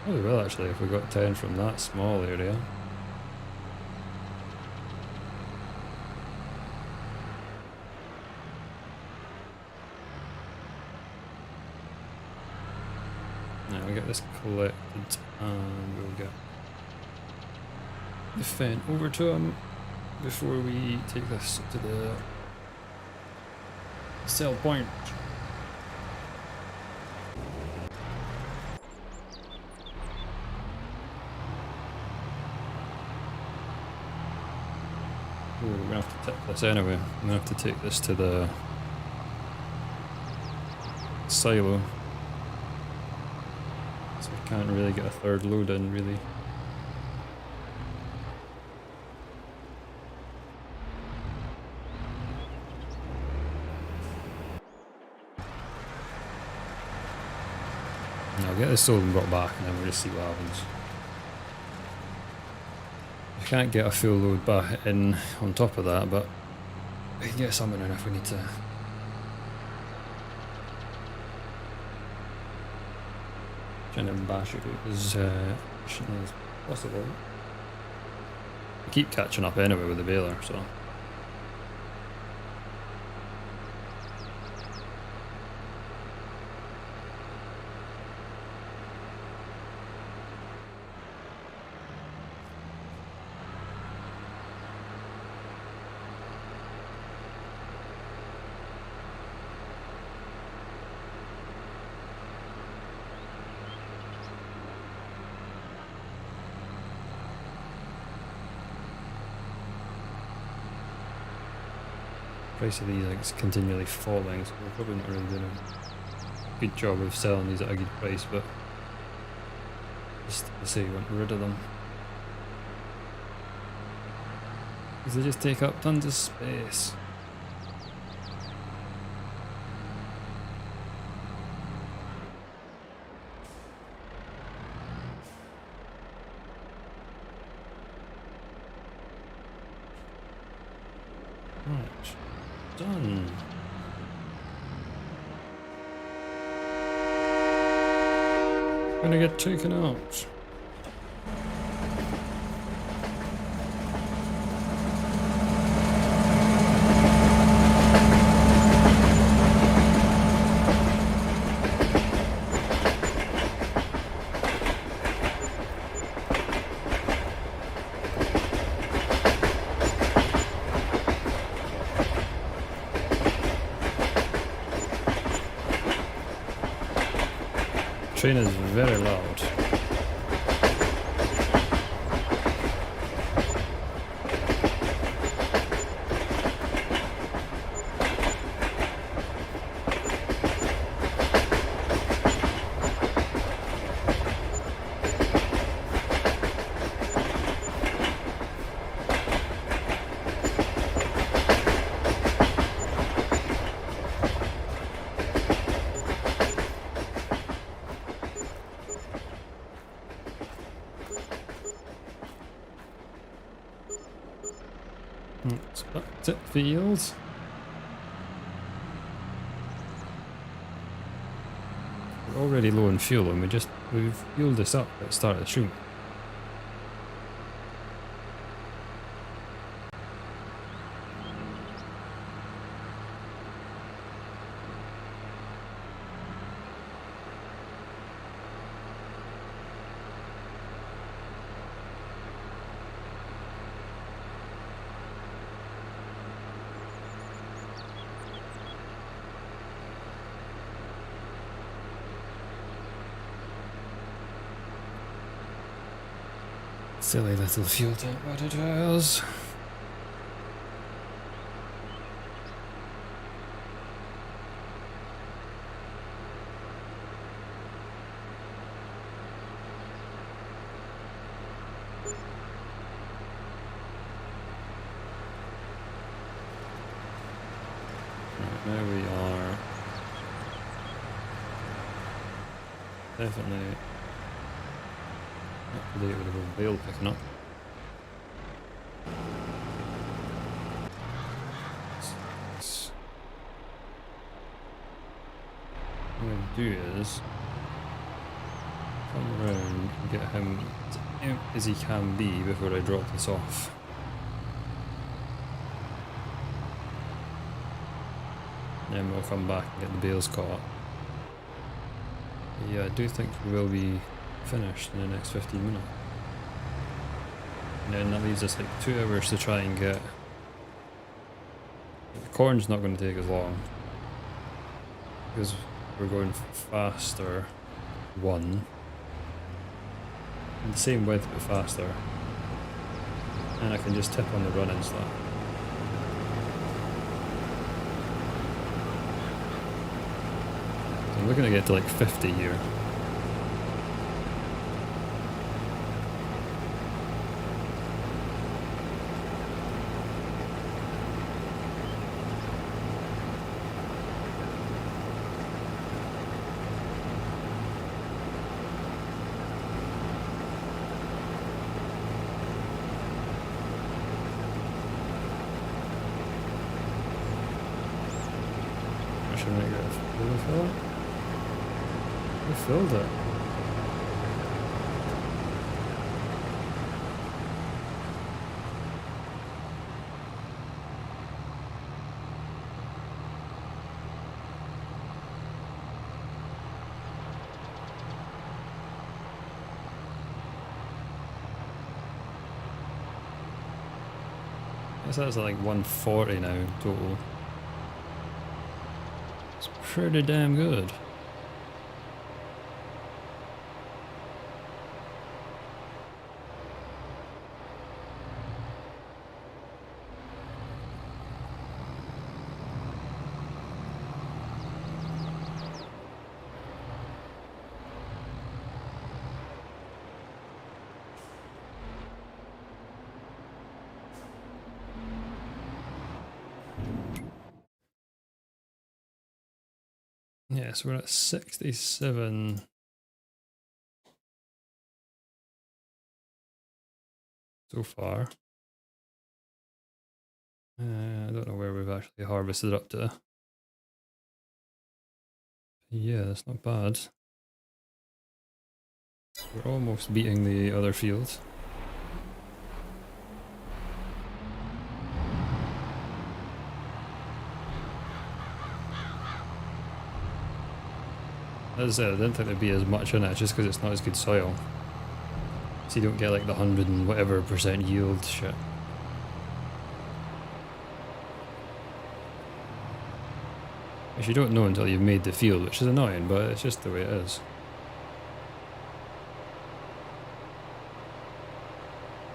Oh, we will actually if we got 10 from that small area. Now we'll get this collected and we'll get the fent over to him before we take this to the sell point. Ooh, we're gonna have to tip this anyway. I'm gonna have to take this to the silo. So we can't really get a third load in, really. I'll get this sold and brought back and then we'll just see what happens. I can't get a full load back in on top of that, but we can get something in if we need to. Trying to bash it as efficiently as possible. I keep catching up anyway with the baler, so. price of these like is continually falling, so we're probably not really doing a good job of selling these at a good price, but just to say we want rid of them. Because they just take up tons of space. Right, done. Gonna get taken out. Train is very loud. That's it, fields. We're already low on fuel and we've fueled this up at the start of the stream. Silly little fuel tank auditors. Right, now we are definitely up to date with the whole bale picking up. What I'm going to do is come around and get him as out as he can be before I drop this off. Then we'll come back and get the bales caught. Yeah, I do think we will be finished in the next 15 minutes. And then that leaves us like 2 hours to try and get... The corn's not going to take as long, because we're going faster, one, and the same width but faster, and I can just tip on the run and stuff. So I'm looking to get to like 50 here. We filled it. I guess that's like 140 now total. It's pretty damn good. Yeah, so we're at 67 so far. I don't know where we've actually harvested up to. Yeah, that's not bad. We're almost beating the other fields. As I said, I didn't think there'd be as much in it just because it's not as good soil. So you don't get like the 100 and whatever % yield shit. Which you don't know until you've made the field, which is annoying, but it's just the way it is.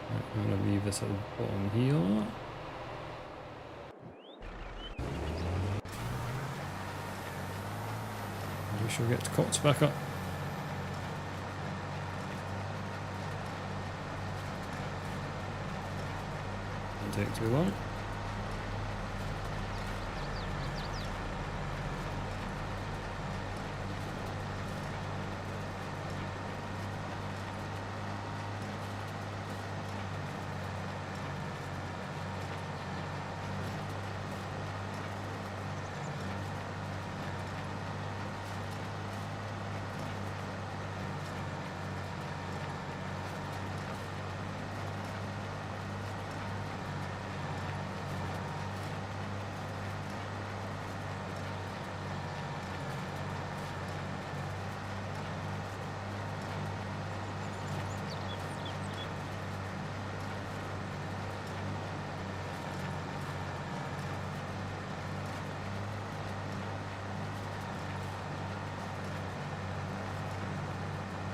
Right, I'm going to leave this at the bottom here. We shall get cots back up. Won't take too long.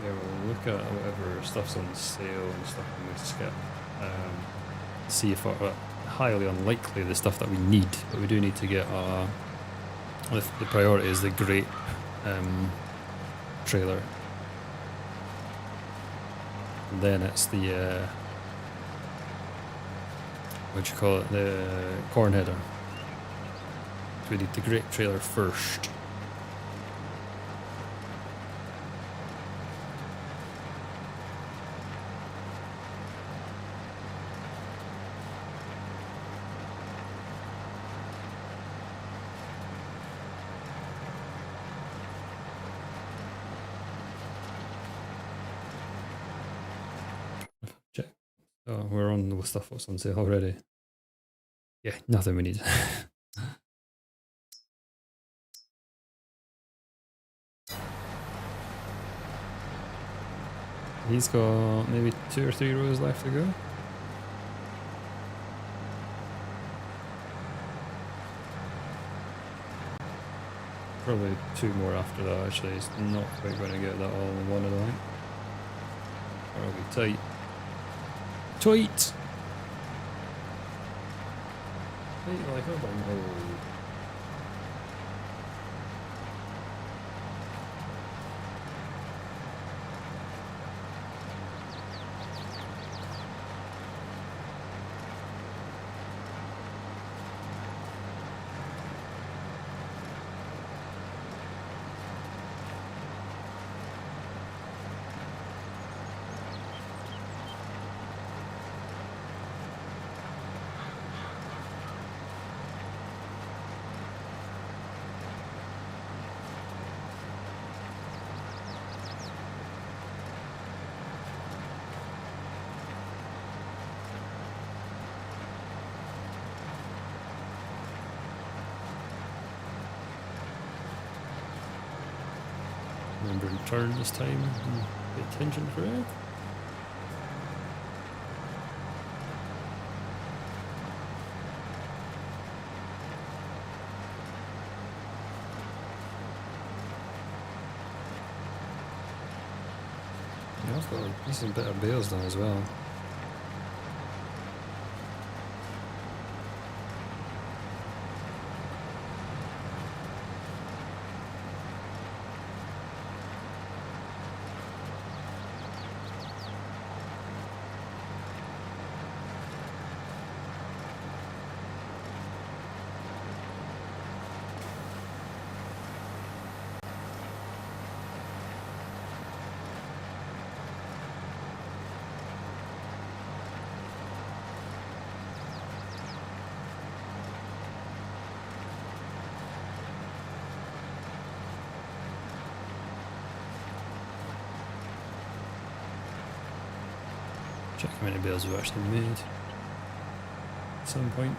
Yeah, we'll look at whatever stuff's on sale and stuff we need to skip. See if highly unlikely the stuff that we need, but we do need to get the priority is the grape trailer. And then it's the what do you call it? The corn header. So we need the grape trailer first. Oh, we're on the stuff that's on sale already. Yeah, nothing we need. He's got maybe 2 or 3 rows left to go. Probably 2 more after that actually. He's not quite going to get that all in one, I don't think. Or it'll be tight. Tight! Tight like a bunghole. Remember and turn this time and pay attention for it. Yeah, I've got a decent bit of bales done as well. Check how many bales we've actually made at some point.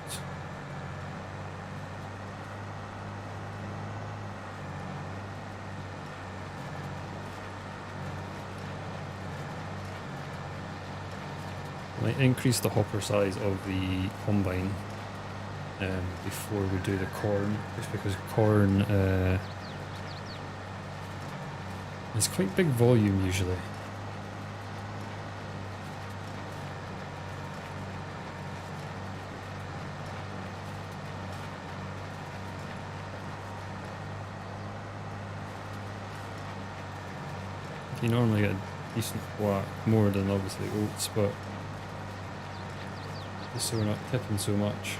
Might increase the hopper size of the combine before we do the corn, just because corn is quite big volume usually. You normally get a decent whack, more than obviously oats, but just so we're not tipping so much.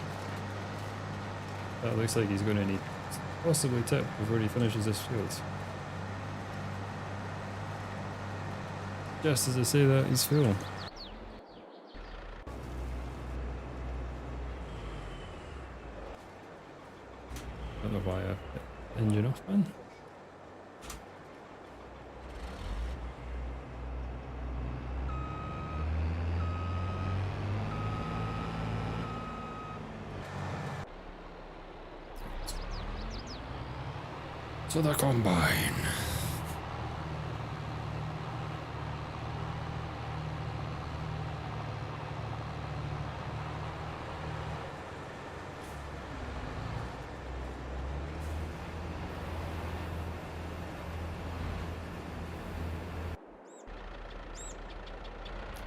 That looks like he's going to need to possibly tip before he finishes this field. Just as I say that, he's full. Don't know why I put the engine off, man. To the combine.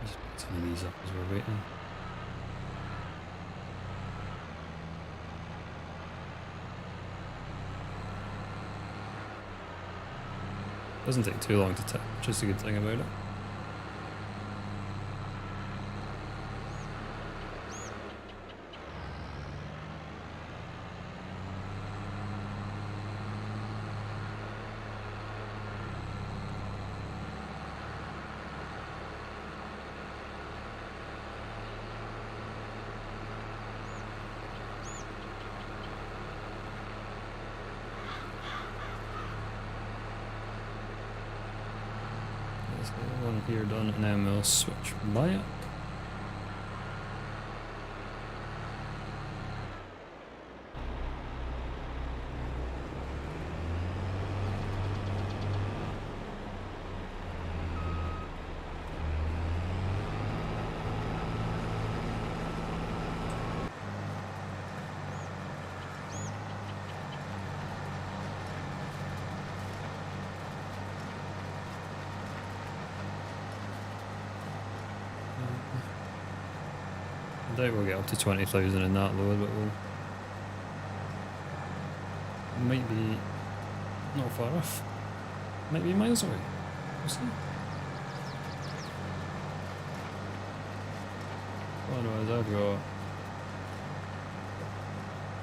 Just put some of these up as we're waiting. Doesn't take too long to tip, which is a good thing about it. One here done, and then we'll switch by it. I doubt we'll get up to 20,000 in that though, but we'll might be not far off. Might be miles away. We'll see. Otherwise I've got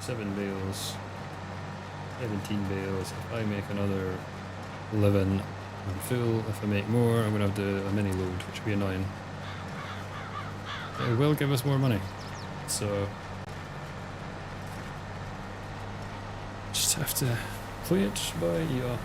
7 bales, 17 bales. If I make another 11, I'm full. If I make more, I'm gonna have to do a mini load, which would be annoying. It will give us more money, so just have to play it by ear.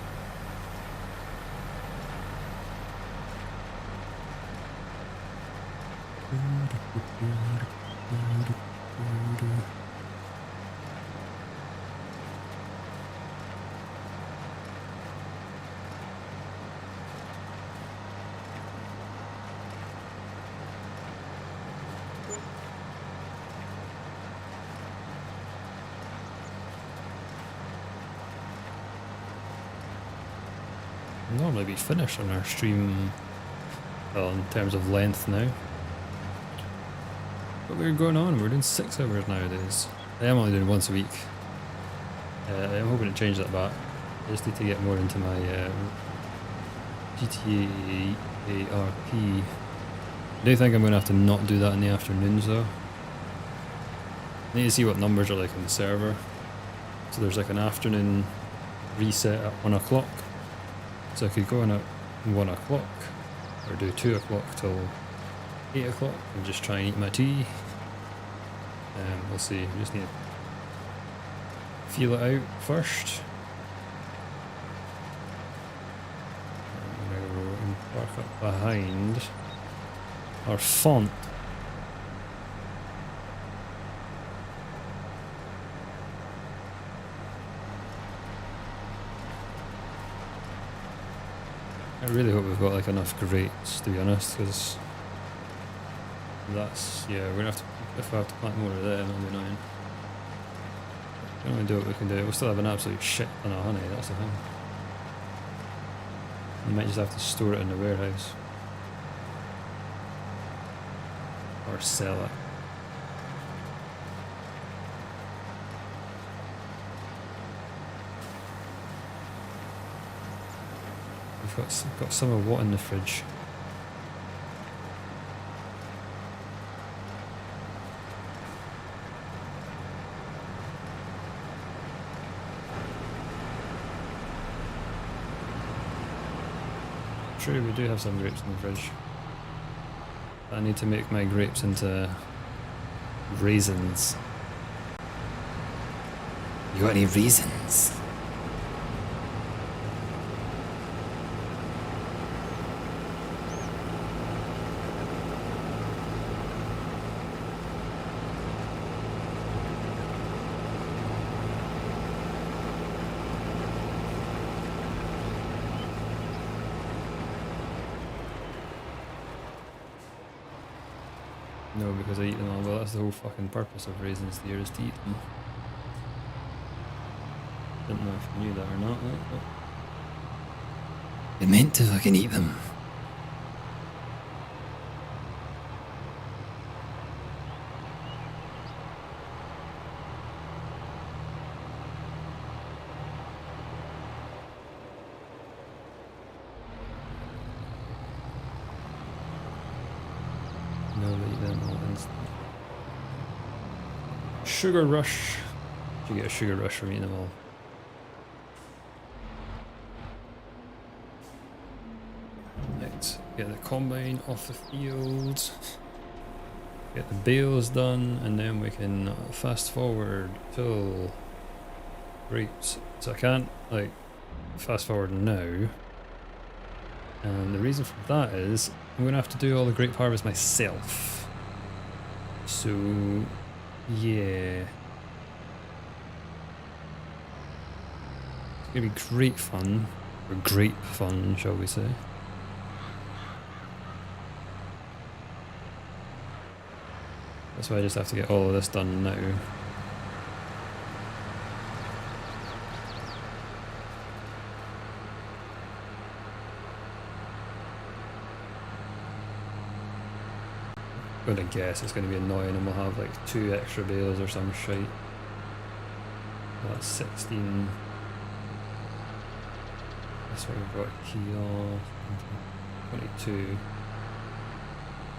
Normally be finished on our stream, well, in terms of length now. But we're going on, we're doing 6 hours nowadays. I am only doing once a week. I'm hoping to change that back. I just need to get more into my GTA ARP. I do think I'm going to have to not do that in the afternoons though. I need to see what numbers are like on the server. So there's like an afternoon reset at 1 o'clock. So I could go in at 1 o'clock, or do 2 o'clock till 8 o'clock and just try and eat my tea. We'll see, I just need to feel it out first. I'm going to go and park up behind. our font. I really hope we've got like enough grates, to be honest, because that's, yeah, we're gonna have to, if we have to plant more of them, that'll be annoying. We can only do what we can do. We'll still have an absolute shit ton of honey, that's the thing. You might just have to store it in the warehouse. Or sell it. We've got some of what in the fridge? True, we do have some grapes in the fridge. I need to make my grapes into raisins. You got any raisins? No, because I eat them all. Well, that's the whole fucking purpose of raisins here, is to eat them. Didn't know if you knew that or not, but you're meant to fucking eat them. Sugar rush. You get a sugar rush from eating them all. Right, get the combine off the field. Get the bales done, and then we can fast forward till grapes. So I can't like fast forward now. And the reason for that is I'm gonna have to do all the grape harvest myself. So yeah. It's gonna be great fun. Or grape fun, shall we say. That's why I just have to get all of this done now. I'm gonna guess it's gonna be annoying and we'll have like 2 extra bales or some shite. That's 16. That's what we've got here. 22.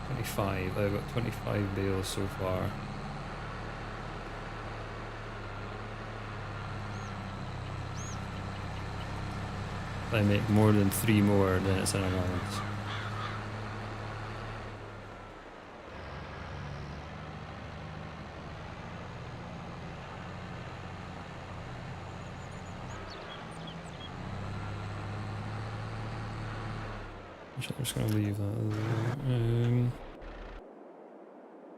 25. I've got 25 bales so far. If I make more than 3 more, then it's an allowance. I'm just going to leave that there.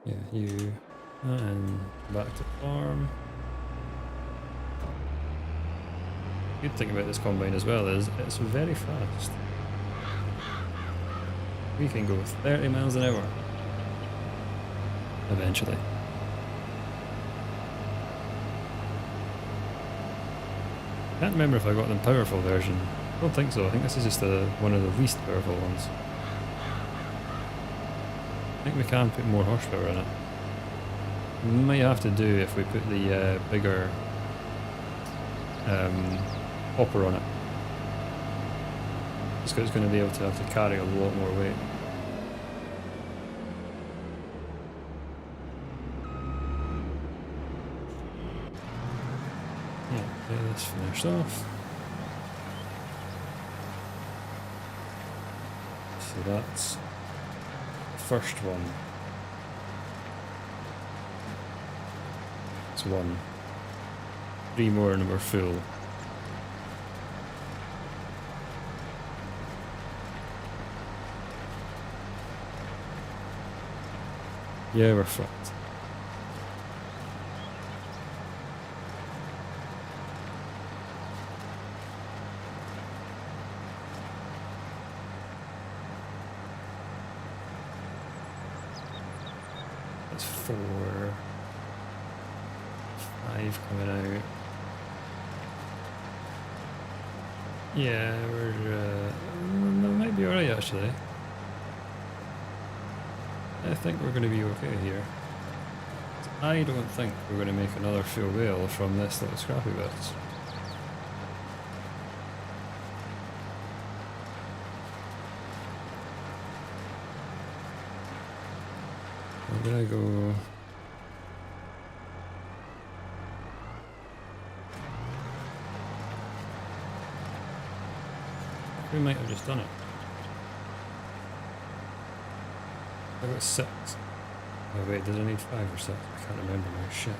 Yeah, you. And back to farm. Good thing about this combine as well is it's very fast. We can go 30 miles an hour. Eventually. Can't remember if I got the powerful version. I don't think so. I think this is just one of the least powerful ones. I think we can put more horsepower in it. We might have to do if we put the bigger hopper on it. Just because it's going to be able to have to carry a lot more weight. Yeah, okay, that's finished off. So that's the first one. It's 1. 3 more and we're full. Yeah, we're fucked. That's 4, 5 coming out. Yeah, we might be alright actually. I think we're going to be okay here. I don't think we're going to make another fuel whale from this little scrappy bits. I'm going to go... We might have just done it. I got 6. Oh wait, did I need 5 or 6? I can't remember now, shit.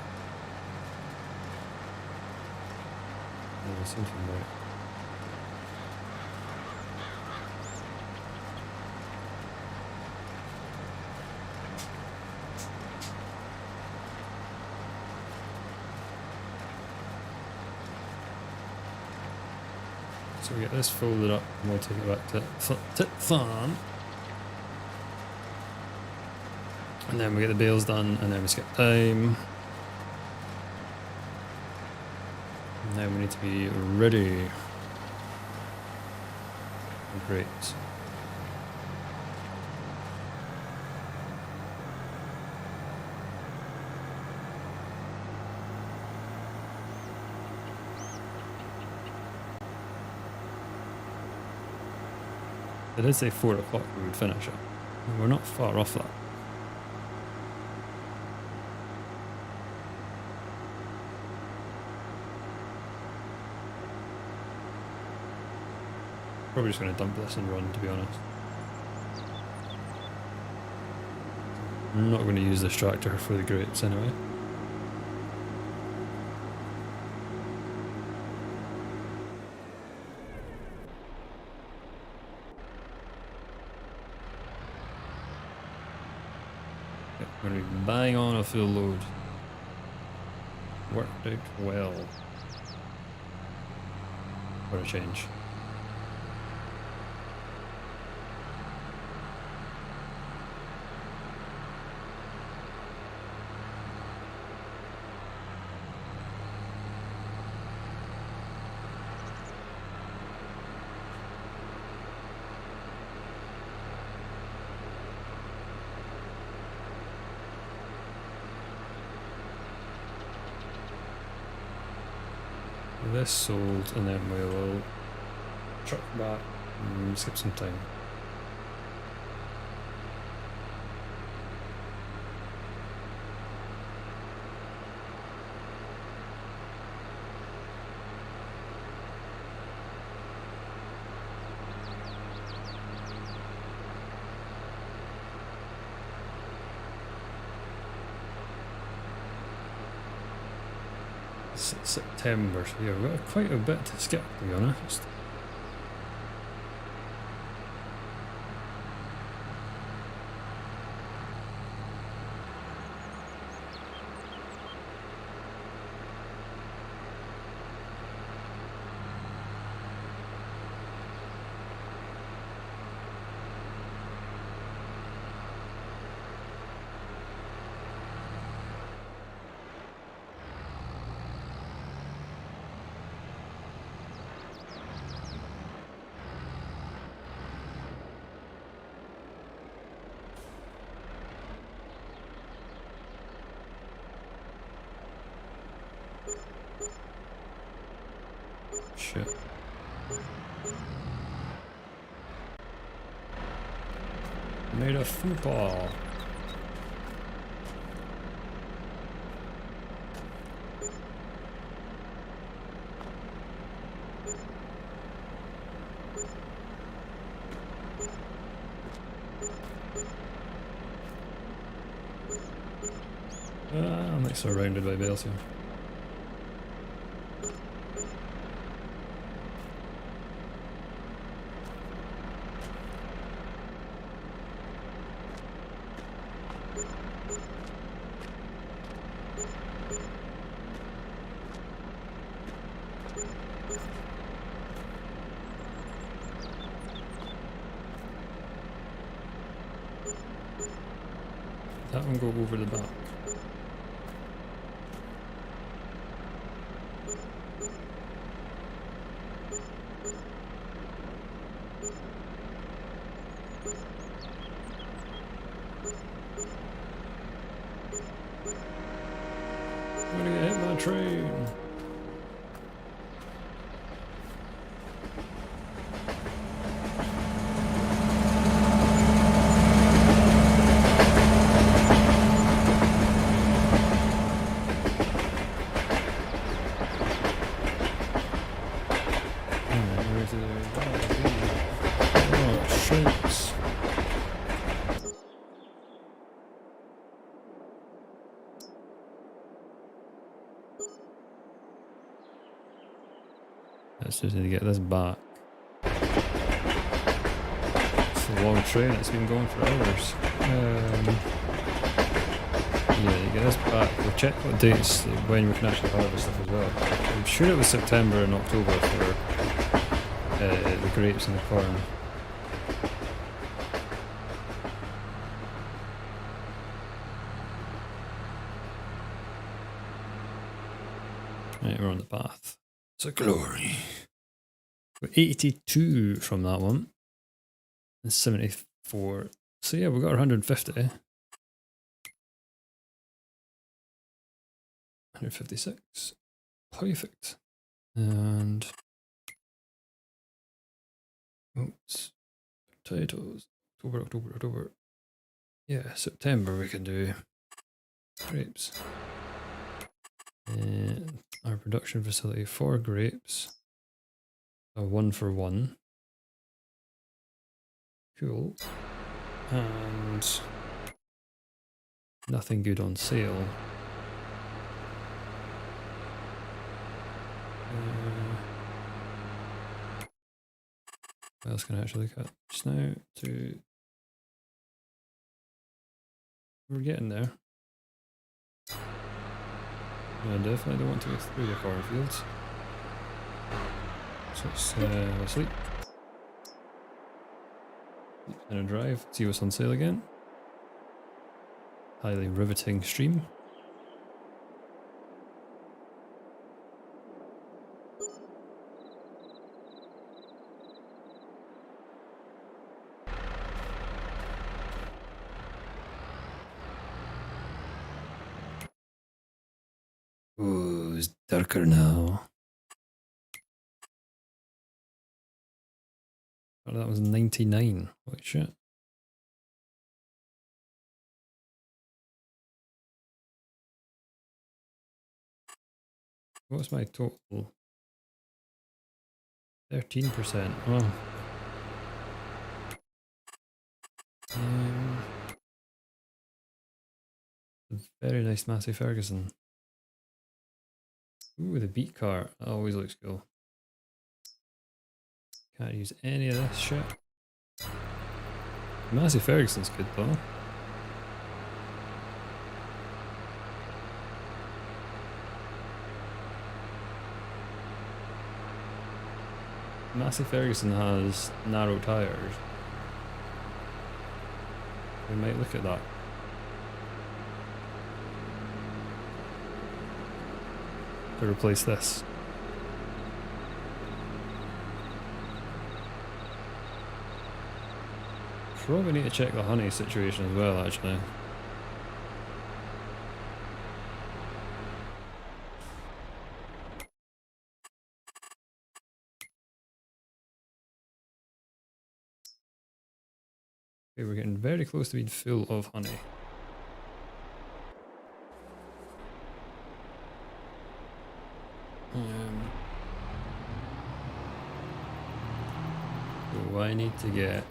That seems right. So we get this folded up and we'll take it back to farm. And then we get the bales done and then we skip time. And then we need to be ready. Great. It did say 4 o'clock we would finish it. We're not far off that. Probably just going to dump this and run, to be honest. I'm not going to use this tractor for the grapes anyway. Yep, I'm going to be bang on a full load. Worked out well. What a change. This sold, and then we will truck back and skip some time. September, so yeah, we've got quite a bit to skip, to be honest. Shit. Made a football. I'm like surrounded by bales here. That one go over the back. I'm gonna get hit by a train. Let's just need to get this back. It's a long train, it's been going for hours. Yeah, you get this back. We'll check what dates, when we can actually harvest stuff as well. I'm sure it was September and October for the grapes and the corn. Right, we're on the path. It's a glory. We're 82 from that one. And 74. So yeah, we got our 150. 156. Perfect. And oops. Potatoes. October. Yeah, September we can do grapes. And our production facility for grapes. A 1-for-1. Cool. And nothing good on sale. What else can I actually look at just now? We're getting there. I definitely don't want to go through the cornfields. So let's sleep. And a drive, see what's on sale again. Highly riveting stream. Ooh, it's darker now. Oh, that was 99. Holy shit. What's my total? 13%. Oh. Very nice Massey Ferguson. Ooh, the beat cart. That always looks cool. Can't use any of this shit. Massey Ferguson's good though. Massey Ferguson has narrow tyres. We might look at that. To replace this. Probably need to check the honey situation as well, actually. Okay, we're getting very close to being full of honey. So I need to get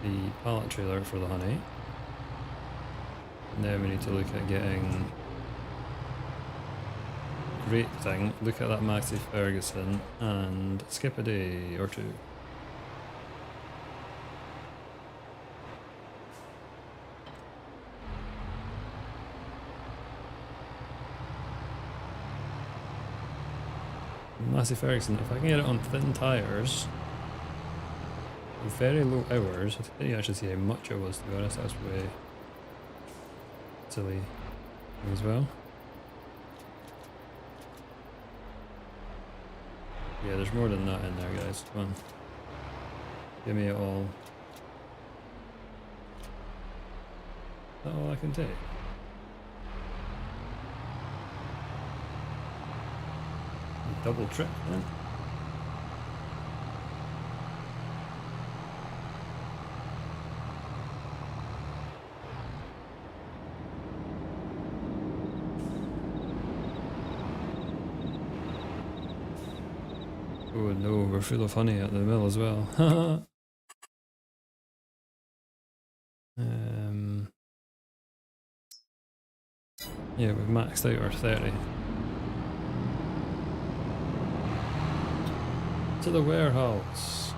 the pallet trailer for the honey. Now we need to look at getting grape thing. Look at that Massey Ferguson and skip a day or two. Massey Ferguson, if I can get it on thin tyres, very low hours. I didn't actually see how much it was, to be honest. That's way silly as well. Yeah, there's more than that in there, guys. Come on. Give me it all. Is that all I can take? Double trip, then. Oh no, we're full of honey at the mill as well. Yeah, we've maxed out our 30. To the warehouse.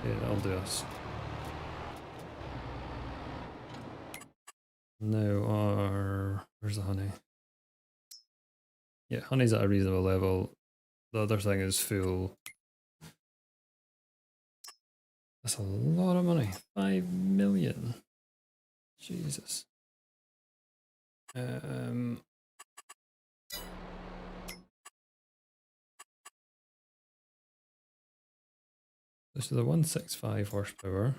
Yeah, that'll do us. Now where's the honey? Yeah, honey's at a reasonable level. The other thing is full. That's a lot of money. 5 million. Jesus. This is a 165 horsepower,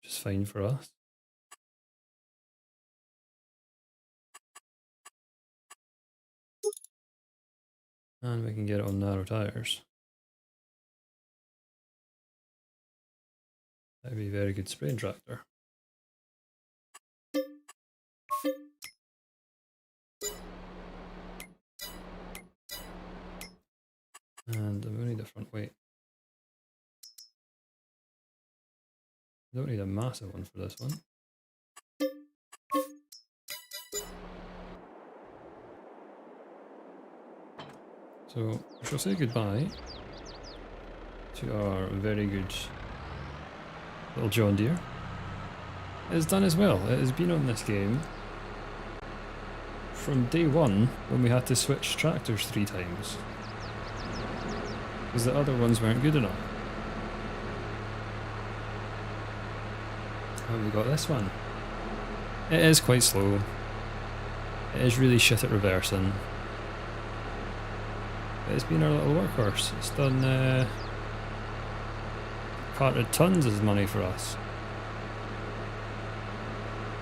which is fine for us. And we can get it on narrow tires. That'd be a very good spraying tractor. And we need a front weight. I don't need a massive one for this one. So we shall say goodbye to our very good little John Deere. It's done as well. It has been on this game from day one when we had to switch tractors 3 times. Because the other ones weren't good enough. And we got this one. It is quite slow. It is really shit at reversing. But it's been our little workhorse. It's done carted tons of money for us.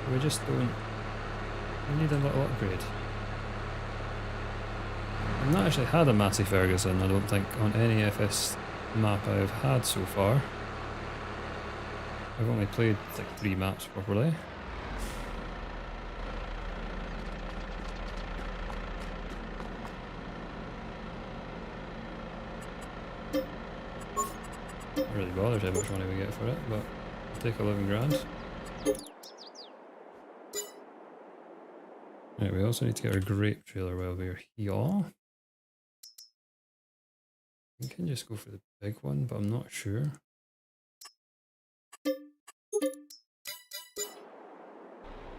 We just don't. We need a little upgrade. I've not actually had a Massey Ferguson, I don't think, on any FS map I've had so far. I've only played like 3 maps properly. Not really bothered how much money we get for it, but I'll take 11 grand. Right, we also need to get our grape trailer while we're here. We can just go for the big one, but I'm not sure.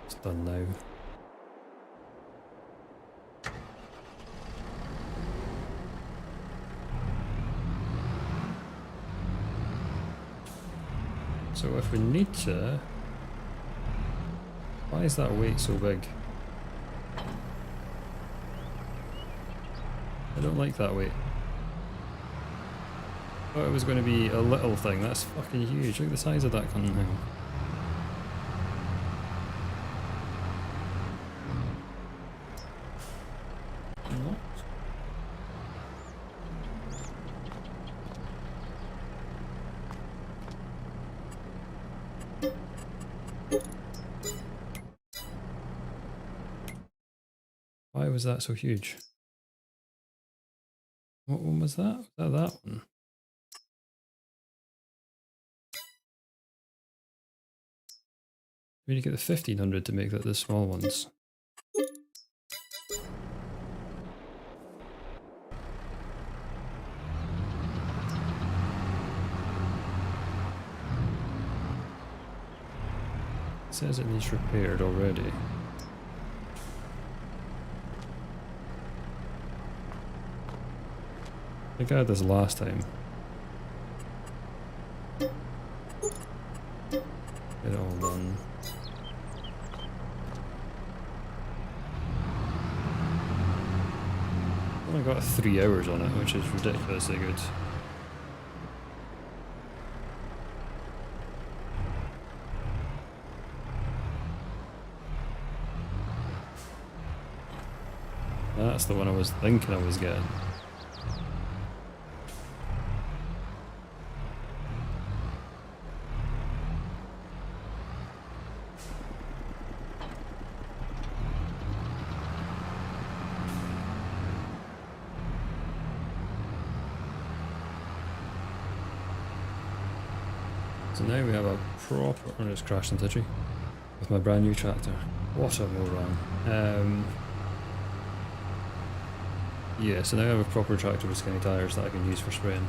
It's done now. So if we need to... Why is that weight so big? I don't like that weight. I thought it was going to be a little thing. That's fucking huge. Look at the size of that cunt thing. What? Why was that so huge? What one was that? Was that one? We need to get the 1500 to make that the small ones. says it needs repaired already. I think I had this last time. Get it all done. Only got 3 hours on it, which is ridiculously good. That's the one I was thinking I was getting. So now we have a proper... I just crashed into a tree with my brand new tractor. What a moron. Yeah, so now I have a proper tractor with skinny tyres that I can use for spraying.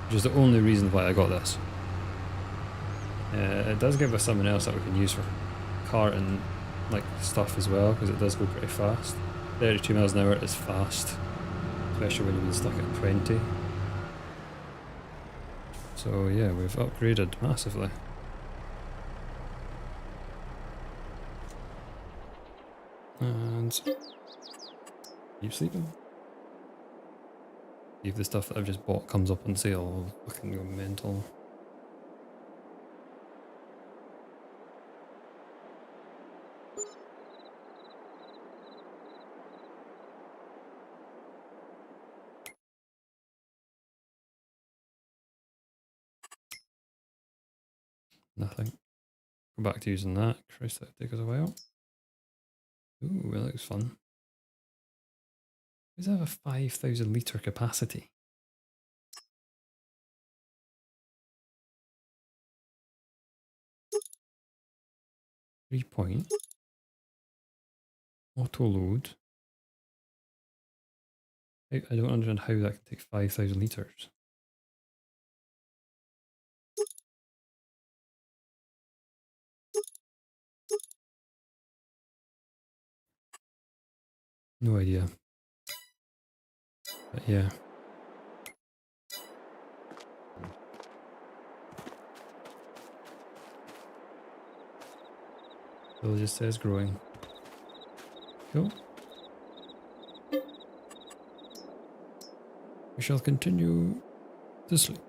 Which is the only reason why I got this. It does give us something else that we can use for carting like stuff as well, because it does go pretty fast. 32 miles an hour is fast, especially when you've been stuck at 20. So yeah, we've upgraded massively. And keep sleeping. If the stuff that I've just bought comes up on sale, I'll fucking go mental. Nothing. Go back to using that. Christ, that take us a while. Ooh, that looks fun. Does that have a 5,000 litre capacity? Point. Auto load. I don't understand how that can take 5,000 litres. No idea. But yeah. It just says growing. Cool. We shall continue to sleep.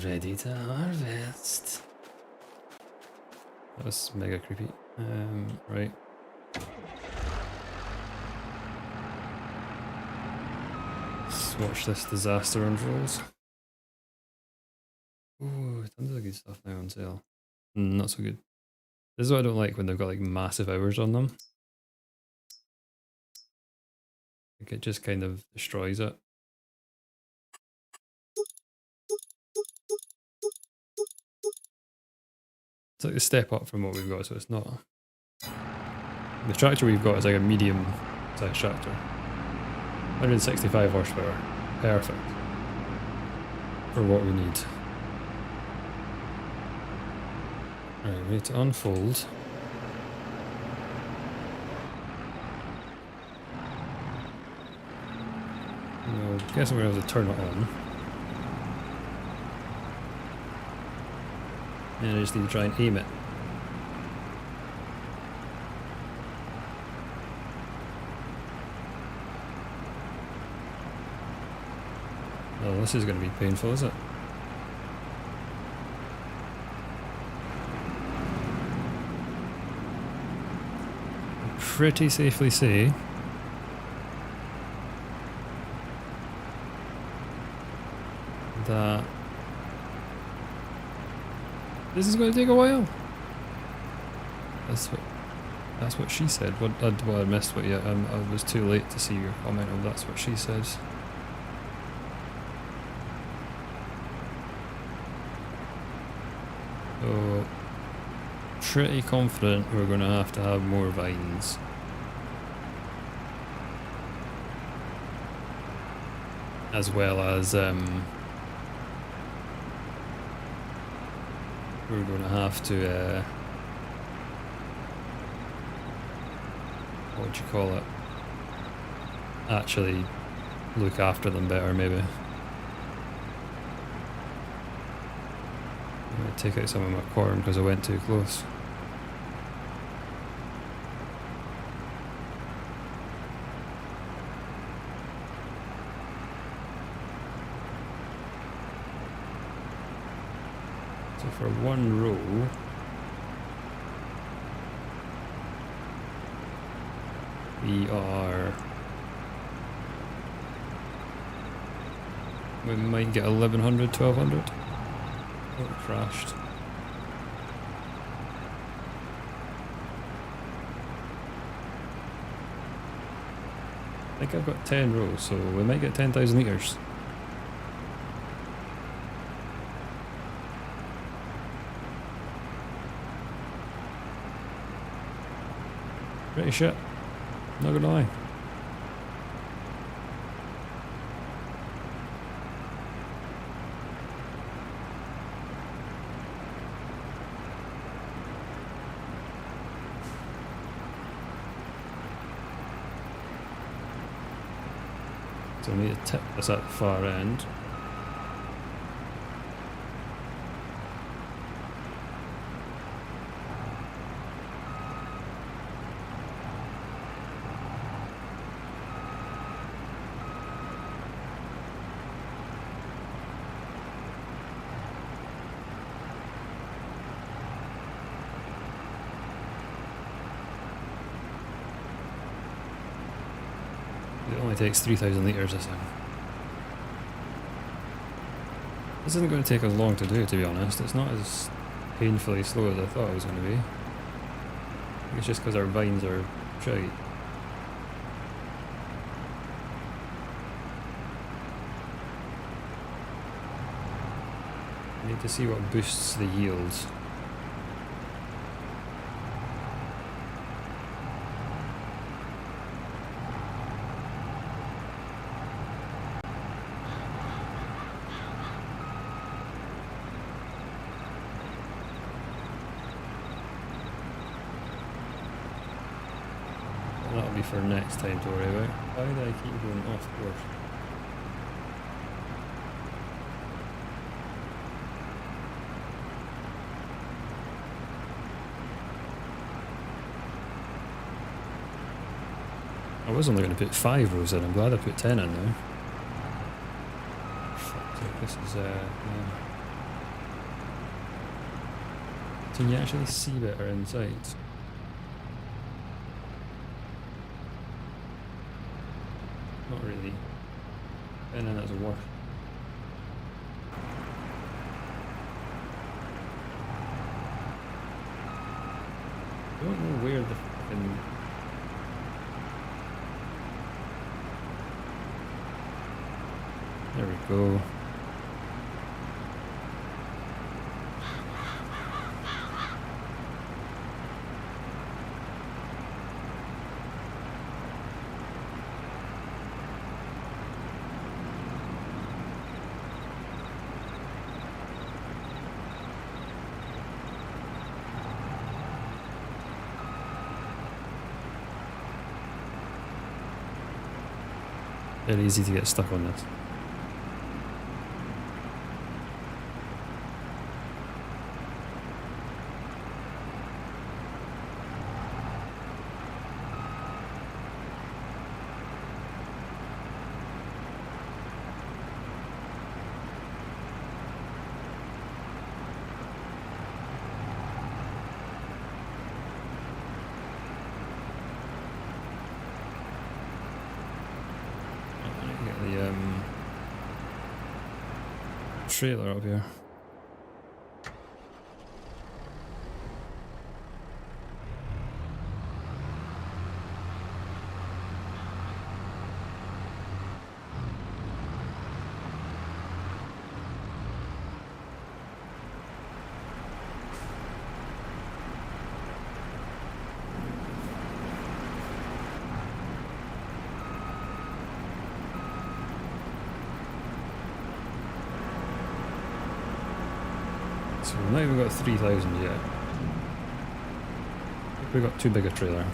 Ready to harvest. That was mega creepy. Right. Let's watch this disaster unfolds. Ooh, tons of good stuff now on sale. Not so good. This is what I don't like when they've got like massive hours on them. Like it just kind of destroys it. It's like a step up from what we've got, so it's not... The tractor we've got is like a medium sized tractor. 165 horsepower. Perfect. For what we need. Alright, we need to unfold. No, I guess we're going to have to turn it on. And I just need to try and aim it. Oh, this is going to be painful, is it? I'd pretty safely say that this is going to take a while. That's what she said. What I missed what yet. I was too late to see your comment on that's what she said. pretty confident we're going to have more vines. As well as we're going to have to what do you call it? Actually look after them better, maybe. I'm going to take out some of my corn because I went too close. So for one row, we might get 1100, 1200. Oh, it crashed. I think I've got 10 rows, so we might get 10,000 litres. Pretty shit, not gonna lie. So I need to tip this at the far end. It only takes 3,000 litres this time. This isn't going to take us long to do, to be honest. It's not as painfully slow as I thought it was going to be. I think it's just because our vines are shite. I need to see what boosts the yields. That'll be for next time to worry about. Why do I keep going off course? I was only going to put 5 rows in, I'm glad I put 10 in now. Fuck's sake, this is yeah. Can you actually see better inside? Not really. And then that's worse. I don't know where the fucking... There we go. Very easy to get stuck on this. The trailer up here. So we've not even got 3,000 yet. We got too big a trailer.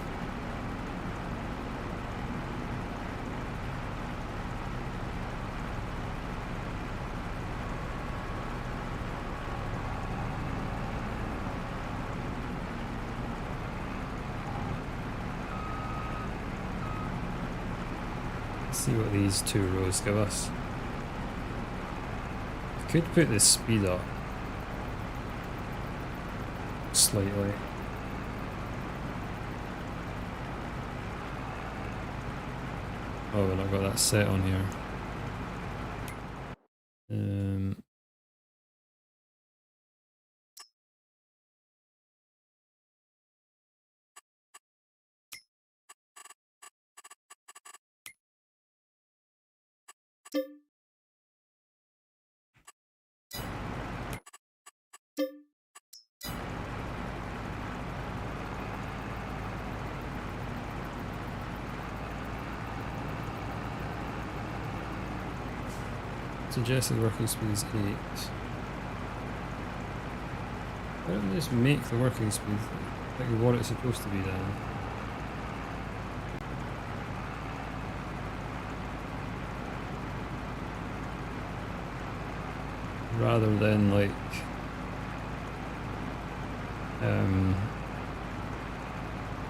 Let's see what these 2 rows give us. I could put the speed up slightly. Oh, and I've got that set on here. Suggested working speed is 8. Why don't we just make the working speed like what it's supposed to be then? Rather than like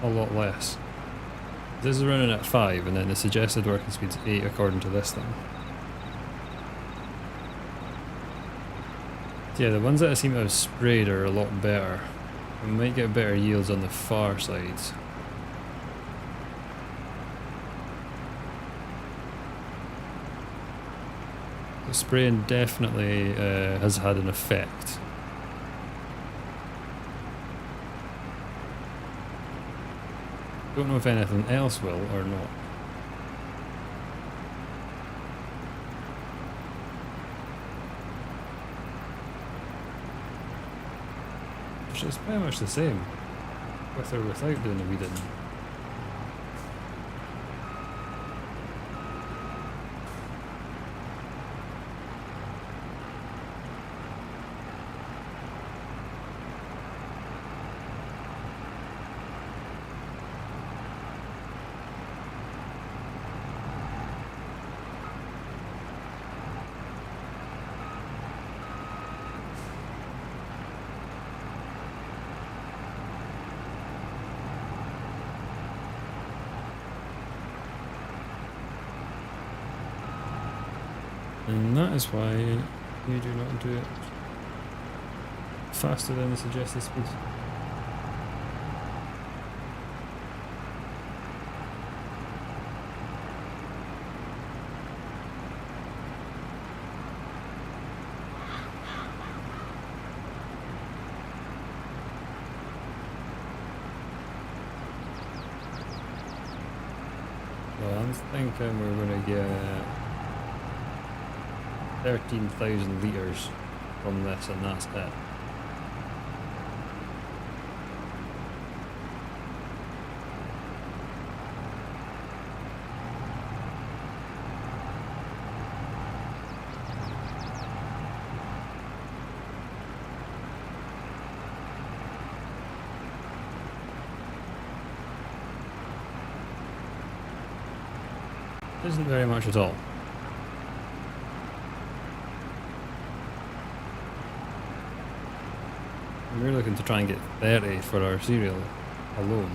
a lot less. This is running at 5 and then the suggested working speed is 8 according to this thing. Yeah, the ones that I seem to have sprayed are a lot better. We might get better yields on the far sides. The spraying definitely has had an effect. Don't know if anything else will or not. It's pretty much the same, with or without doing the weeding. And that is why you do not do it faster than the suggested speed. Well, I'm thinking we're going to get 13,000 litres from this and that's it. Isn't very much at all. We're looking to try and get 30 for our cereal alone.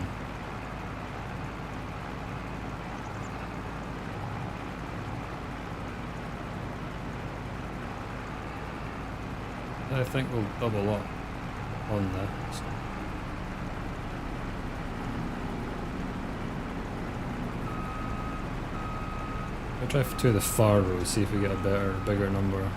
I think we'll double up on this. I'll try for 2 of the far rows, see if we get a bigger number.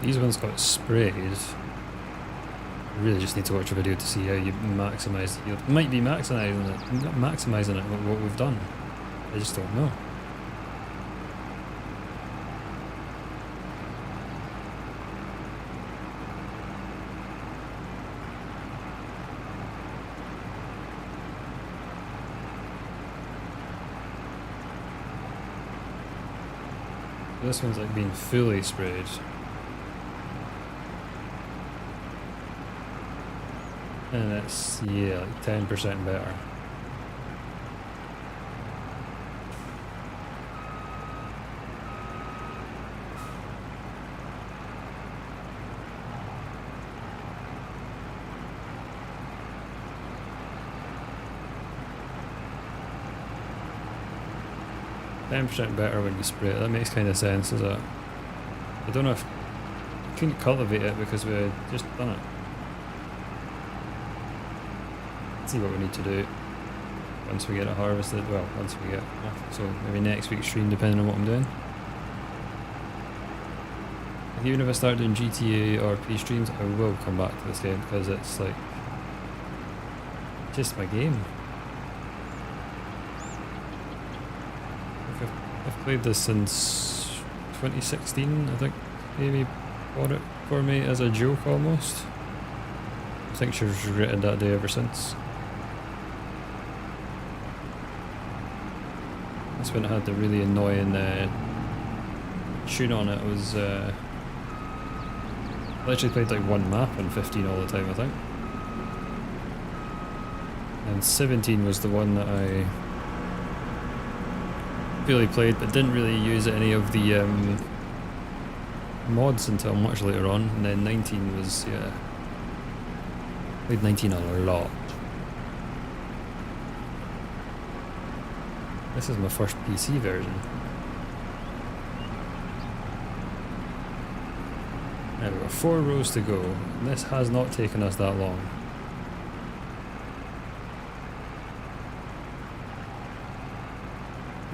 These ones got sprayed. You really just need to watch a video to see how you maximise the yield. Might be maximising it, what we've done. I just don't know. This one's like being fully sprayed. And it's, yeah, like 10% better. Better when you spray it. That makes kind of sense, does it? I don't know if I couldn't cultivate it because we had just done it. Let's see what we need to do once we get it harvested. Well, once we get so maybe next week's stream, depending on what I'm doing. Even if I start doing GTA RP streams, I will come back to this game because it's like just my game. I've played this since 2016, I think. Amy bought it for me as a joke almost. I think she's regretted that day ever since. That's when I had the really annoying tune on it. It was I literally played like one map on 15 all the time, I think. And 17 was the one that I really played, but didn't really use any of the mods until much later on. And then 19 was, yeah, played 19 a lot. This is my first PC version. Now we've got 4 rows to go, and this has not taken us that long.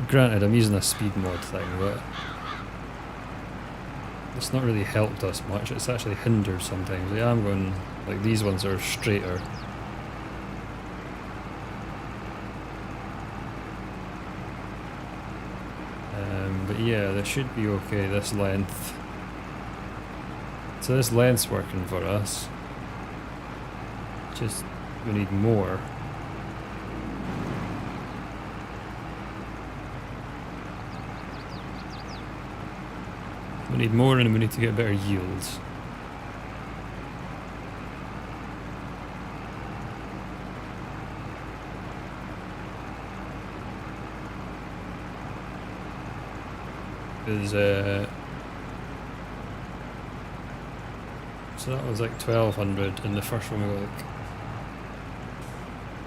Granted, I'm using a speed mod thing, but it's not really helped us much. It's actually hindered sometimes. Yeah, I'm going, like, these ones are straighter. But yeah, this should be okay, this length. So this length's working for us. Just, we need more. We need more and we need to get better yields. Because, so that was like 1200 and the first one we got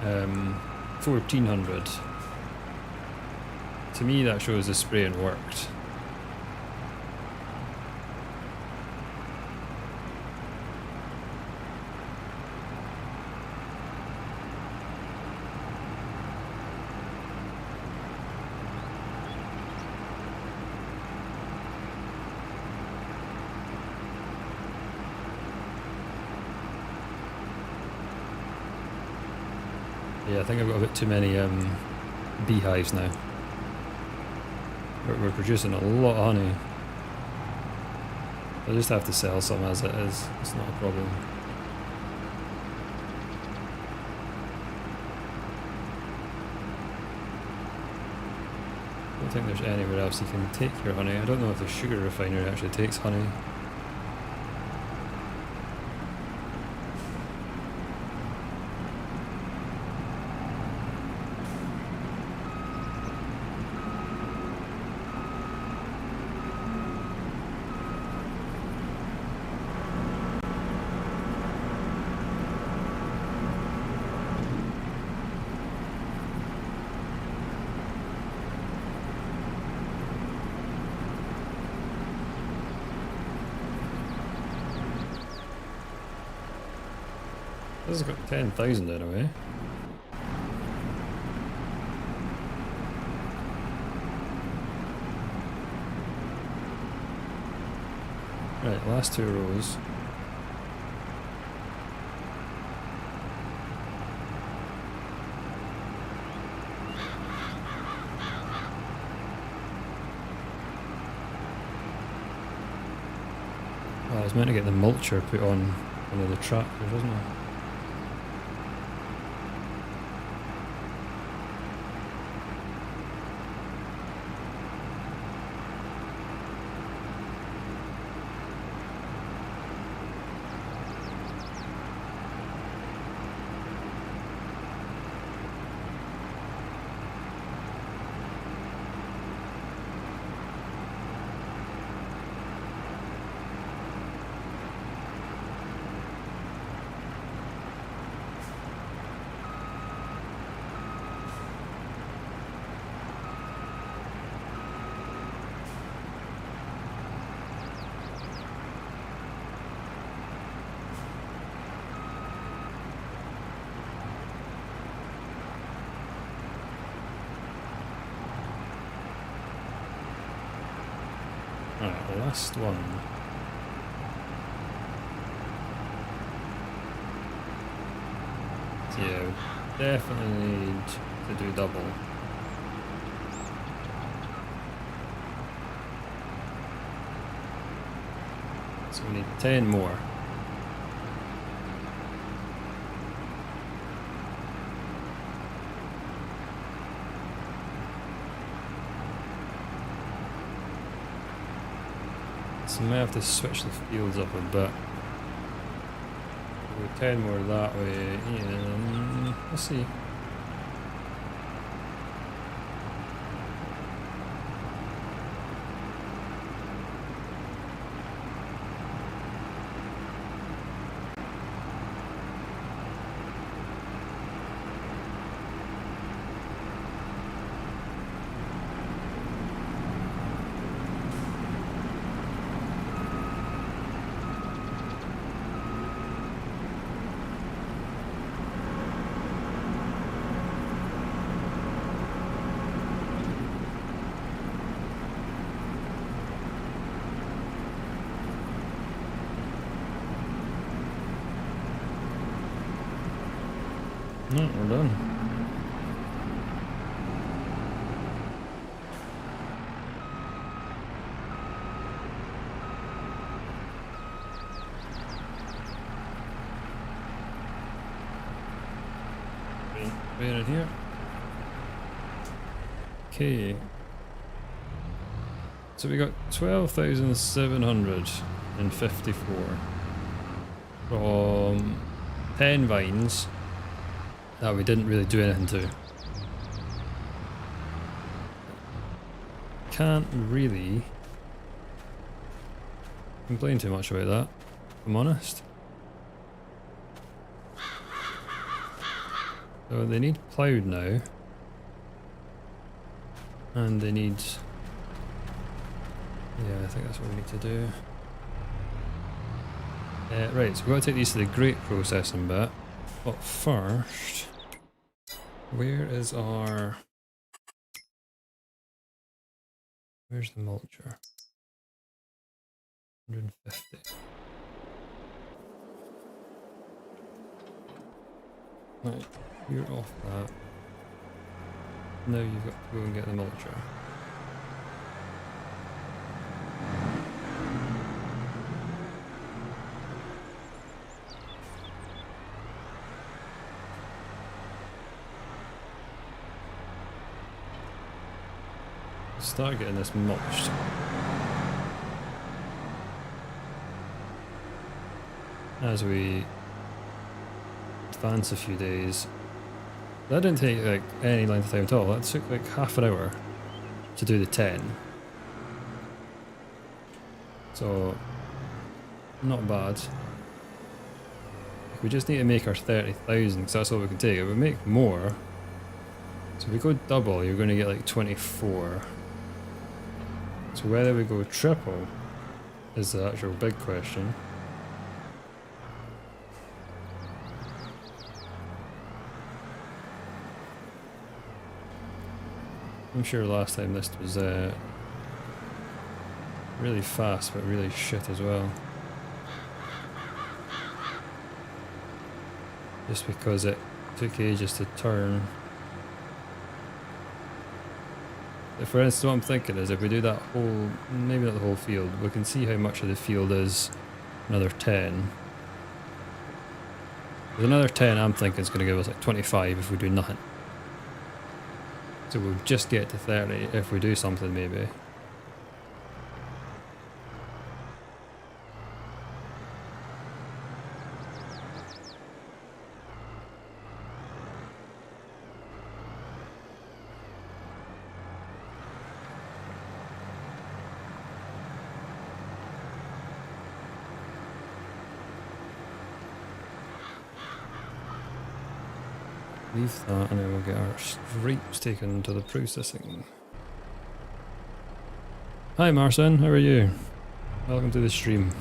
like 1400. To me that shows the spraying worked. Yeah, I think I've got a bit too many beehives now. We're producing a lot of honey. I just have to sell some as it is. It's not a problem. I don't think there's anywhere else you can take your honey. I don't know if the sugar refinery actually takes honey. This has got 10,000 anyway. Right, last 2 rows. Oh, I was meant to get the mulcher put on one of the tractors, wasn't I? Alright, the last one. So yeah, we definitely need to do double. So we need 10 more. So we may have to switch the fields up a bit. We'll go 10 more that way. Yeah, we'll see. No, we're done. Right in here. Okay. So we got 12,754 from 10 vines that we didn't really do anything to. Can't really complain too much about that, if I'm honest. So they need ploughed now. And they need... yeah, I think that's what we need to do. Right, so we've got to take these to the grape processing bit. But first... where is our... where's the mulcher? 150. Right, you're off that. Now you've got to go and get the mulcher. Start getting this mulched. As we advance a few days. That didn't take like any length of time at all. That took like half an hour to do the 10. So not bad. We just need to make our 30,000 because that's all we can take. If we make more, so if we go double, you're going to get like 24. So whether we go triple is the actual big question. I'm sure last time this was Really fast, but really shit as well. Just because it took ages to turn. For instance, what I'm thinking is if we do that whole, maybe not the whole field, we can see how much of the field is another 10. There's another 10 I'm thinking is going to give us like 25 if we do nothing. So we'll just get to 30 if we do something maybe. Leave that and then we'll get our grapes taken to the processing. Hi Marcin, how are you? Welcome to the stream.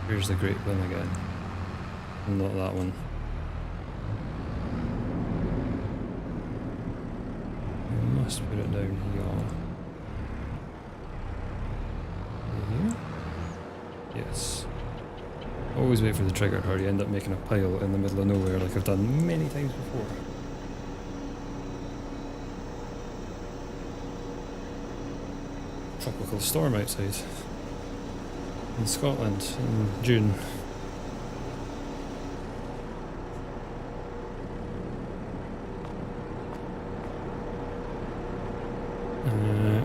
Here's the grape bin again. Not that one. I must put it down here. Here? Yes. Always wait for the trigger or you end up making a pile in the middle of nowhere like I've done many times before. Tropical storm outside in Scotland in June.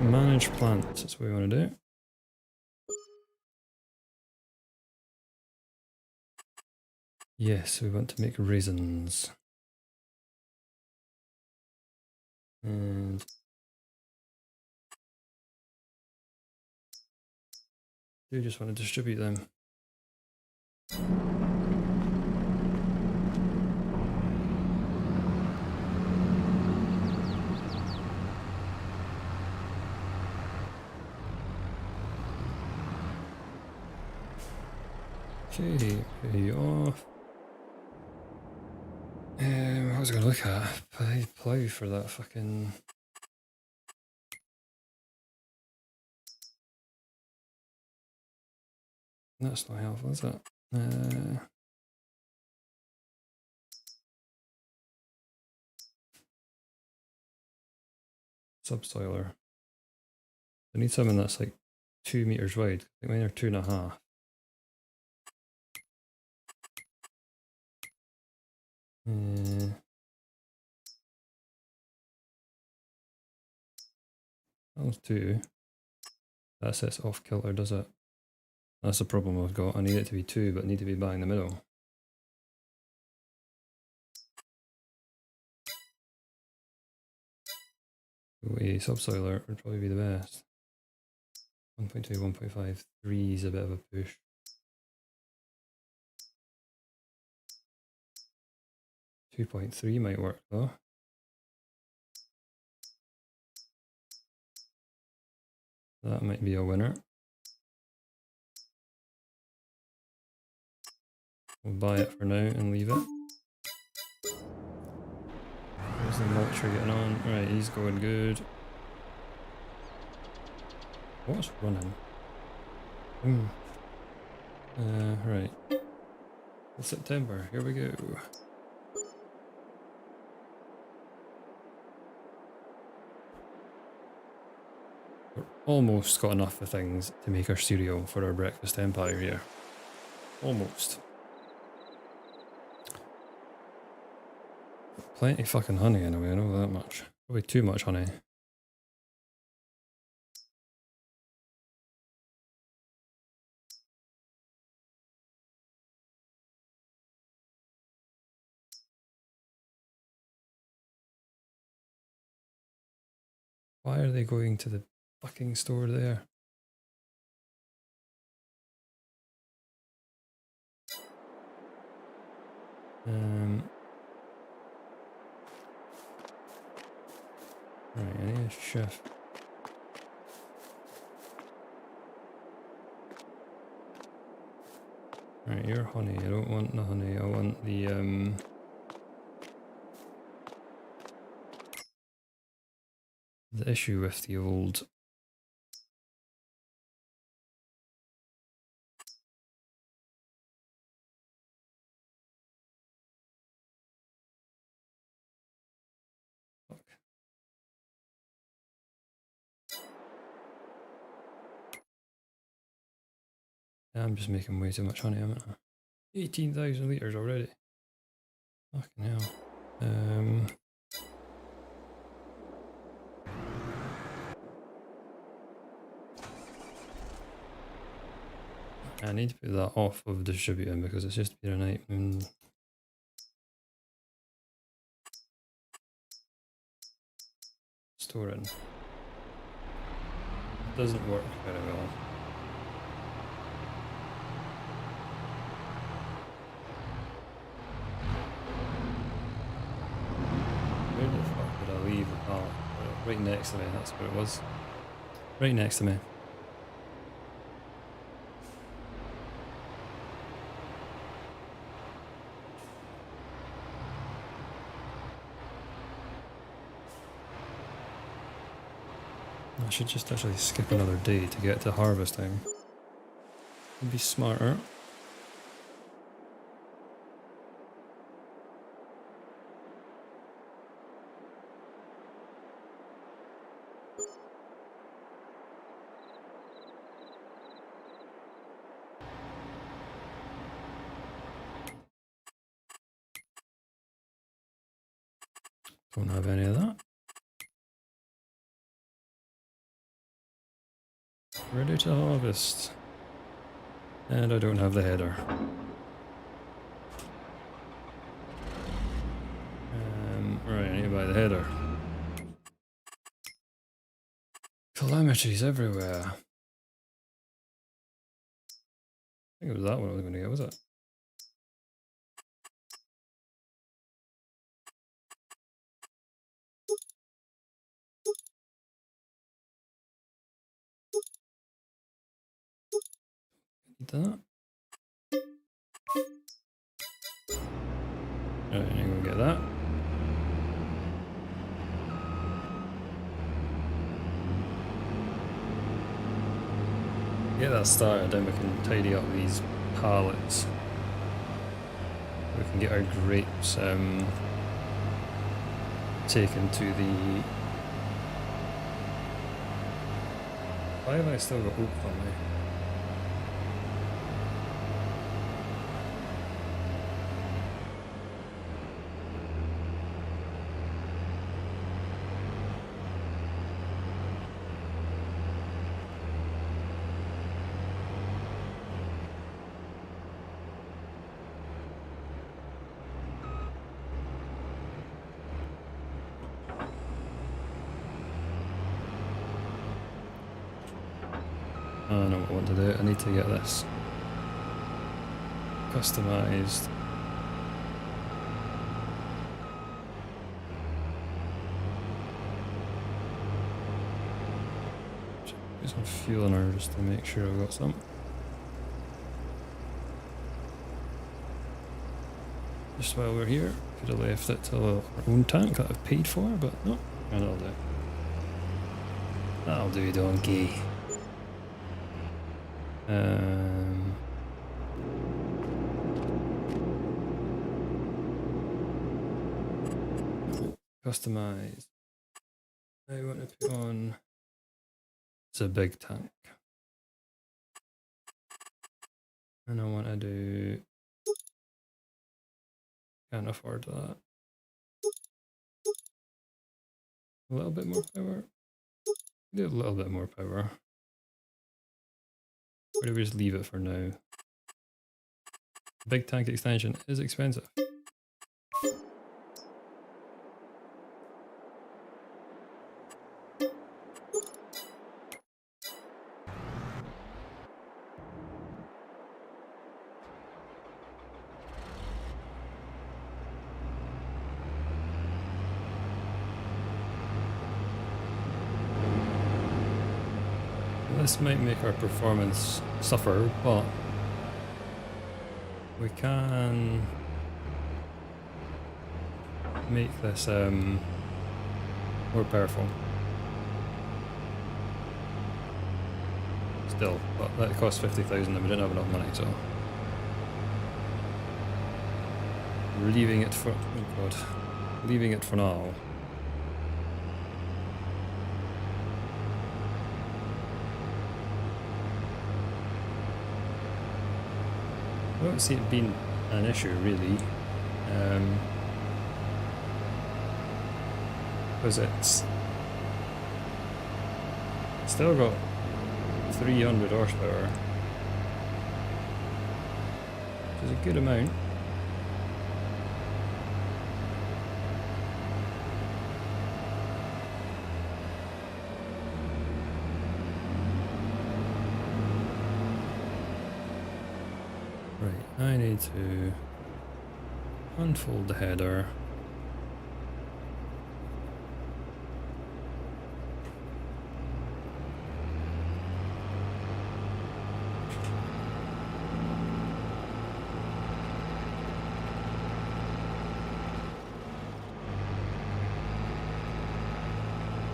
Manage plants, that's what we want to do. Yes, we want to make raisins. And we just want to distribute them. Okay, pay off. What was I going to look at? Plough for that fucking... That's not helpful, is it? Subsoiler. I need something that's like 2 meters wide. I think mine are 2.5. That was 2. That sets off kilter, does it? That's the problem I've got. I need it to be 2, but I need to be bang in the middle. So a subsoiler would probably be the best. 1.2, 1.5, 3 is a bit of a push. 2.3 might work though. That might be a winner. We'll buy it for now and leave it. There's the mulcher getting on. Right, he's going good. What's running? Right. It's September, here we go. We're almost got enough of things to make our cereal for our breakfast empire here. Almost. Plenty fucking honey anyway, I know that much. Probably too much honey. Why are they going to the fucking store there? Right, I need a chef. Right, you're honey. I don't want the honey. I want the The issue with the old I'm just making way too much honey, am I? 18,000 litres already. Fucking hell. I need to put that off of distributing because it's just been a night and storing. It doesn't work very well. Where the fuck did I leave the pallet? Right next to me, that's where it was. Right next to me. I should just actually skip another day to get to harvest time. It'd be smarter. Don't have any of that. Ready to harvest. And I don't have the header. Right, I need to buy the header. Calamities everywhere. I think it was that one I was going to get, was it? Need that. Right, I'm going to get that. Get that started, then we can tidy up these pallets. We can get our grapes taken to the... Why have I still got oak on me? I know what I want to do. I need to get this customized. Put some fuel in her just to make sure I've got some. Just while we're here, could have left it to our own tank that I've paid for, but no, that'll do. That'll do, donkey. Customize. I want to put on. It's a big tank, and I want to do. Can't afford that. A little bit more power. Do a little bit more power. Or do we just leave it for now? Big tank extension is expensive. This might make our performance suffer, but we can make this more powerful. still, but that cost 50,000 and we didn't have enough money, so leaving it for, oh god, leaving it for now. I don't see it being an issue really, because it's still got 300 horsepower, which is a good amount. Right, I need to unfold the header.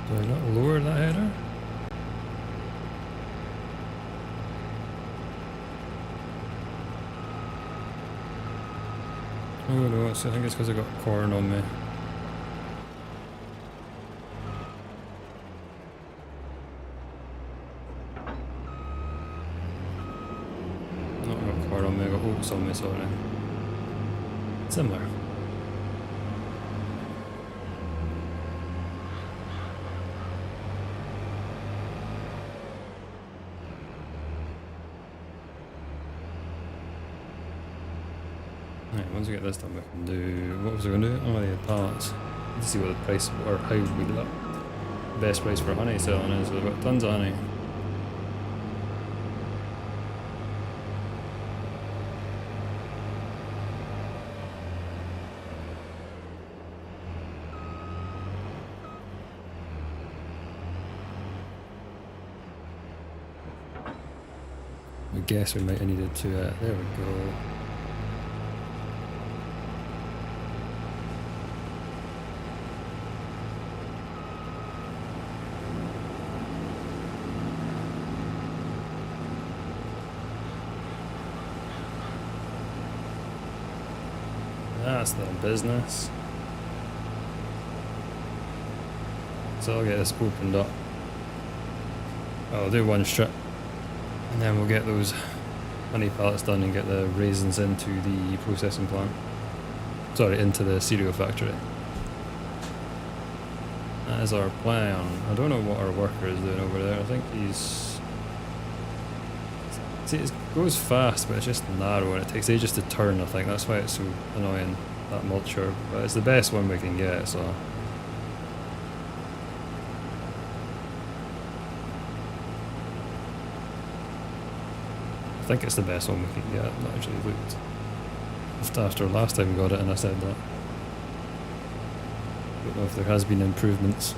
Do I not lower that header? Oh no, I think it's because I got corn on me. Not got corn on me, I got oats on me, sorry. Similar. Right, once we get this done, we can do. What was I going to do? Oh, yeah, pallets. Let's see what the price or how we do that. Best price for honey selling is. We've got tons of honey. I guess we might have needed to. There we go. That's the business. So I'll get this opened up. I'll do one strip and then we'll get those honey pallets done and get the raisins into the processing plant. Sorry, into the cereal factory. That is our plan. I don't know what our worker is doing over there. I think he's... See, it goes fast, but it's just narrow and it takes ages to turn, I think. That's why it's so annoying, that mulcher. But it's the best one we can get, so... I think it's the best one we can get. I've not actually looked after last time we got it and I said that. Don't know if there has been improvements.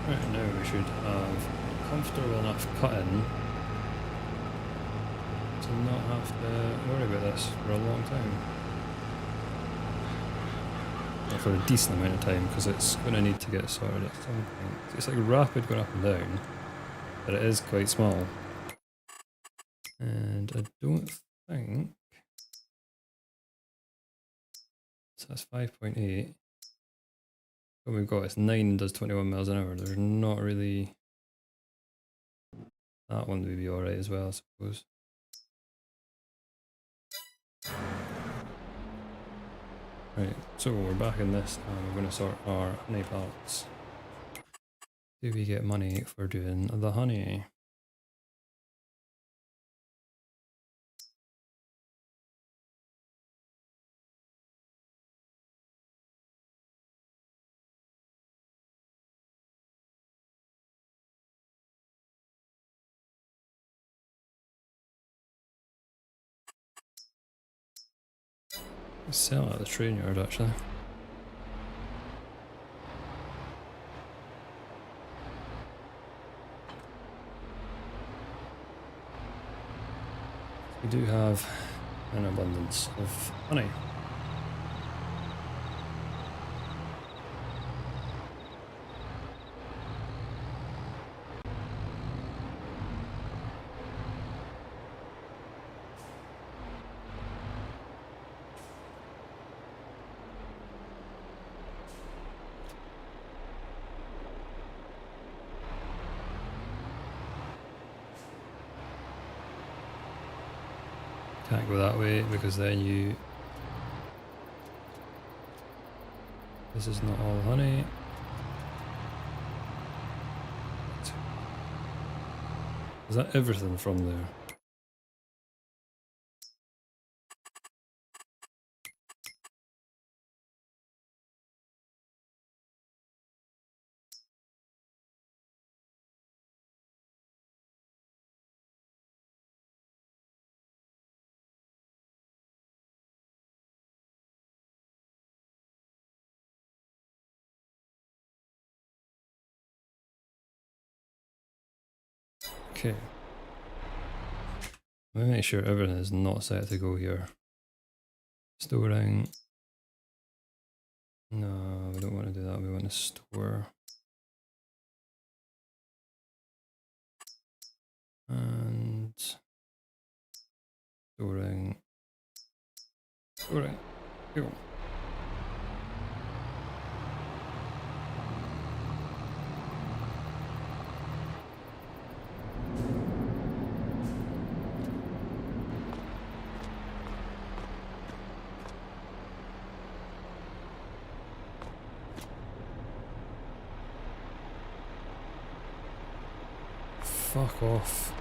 Right, now we should have comfortable enough cutting to not have to worry about this for a long time. Or for a decent amount of time, because it's going to need to get sorted at some point. It's like rapid going up and down, but it is quite small. And I don't think... So that's 5.8. What we've got is 9 and does 21 miles an hour. There's not really... That one would be alright as well, I suppose. Right, so we're back in this and we're going to sort our honey pallets. Do we get money for doing the honey? Sell at the train yard actually. We do have an abundance of honey. Can't go that way because then you... This is not all honey. Is that everything from there? Okay. Let me make sure everything is not set to go here. Storing. No, we don't want to do that. We want to store. And storing. Storing. Cool. Fuck off.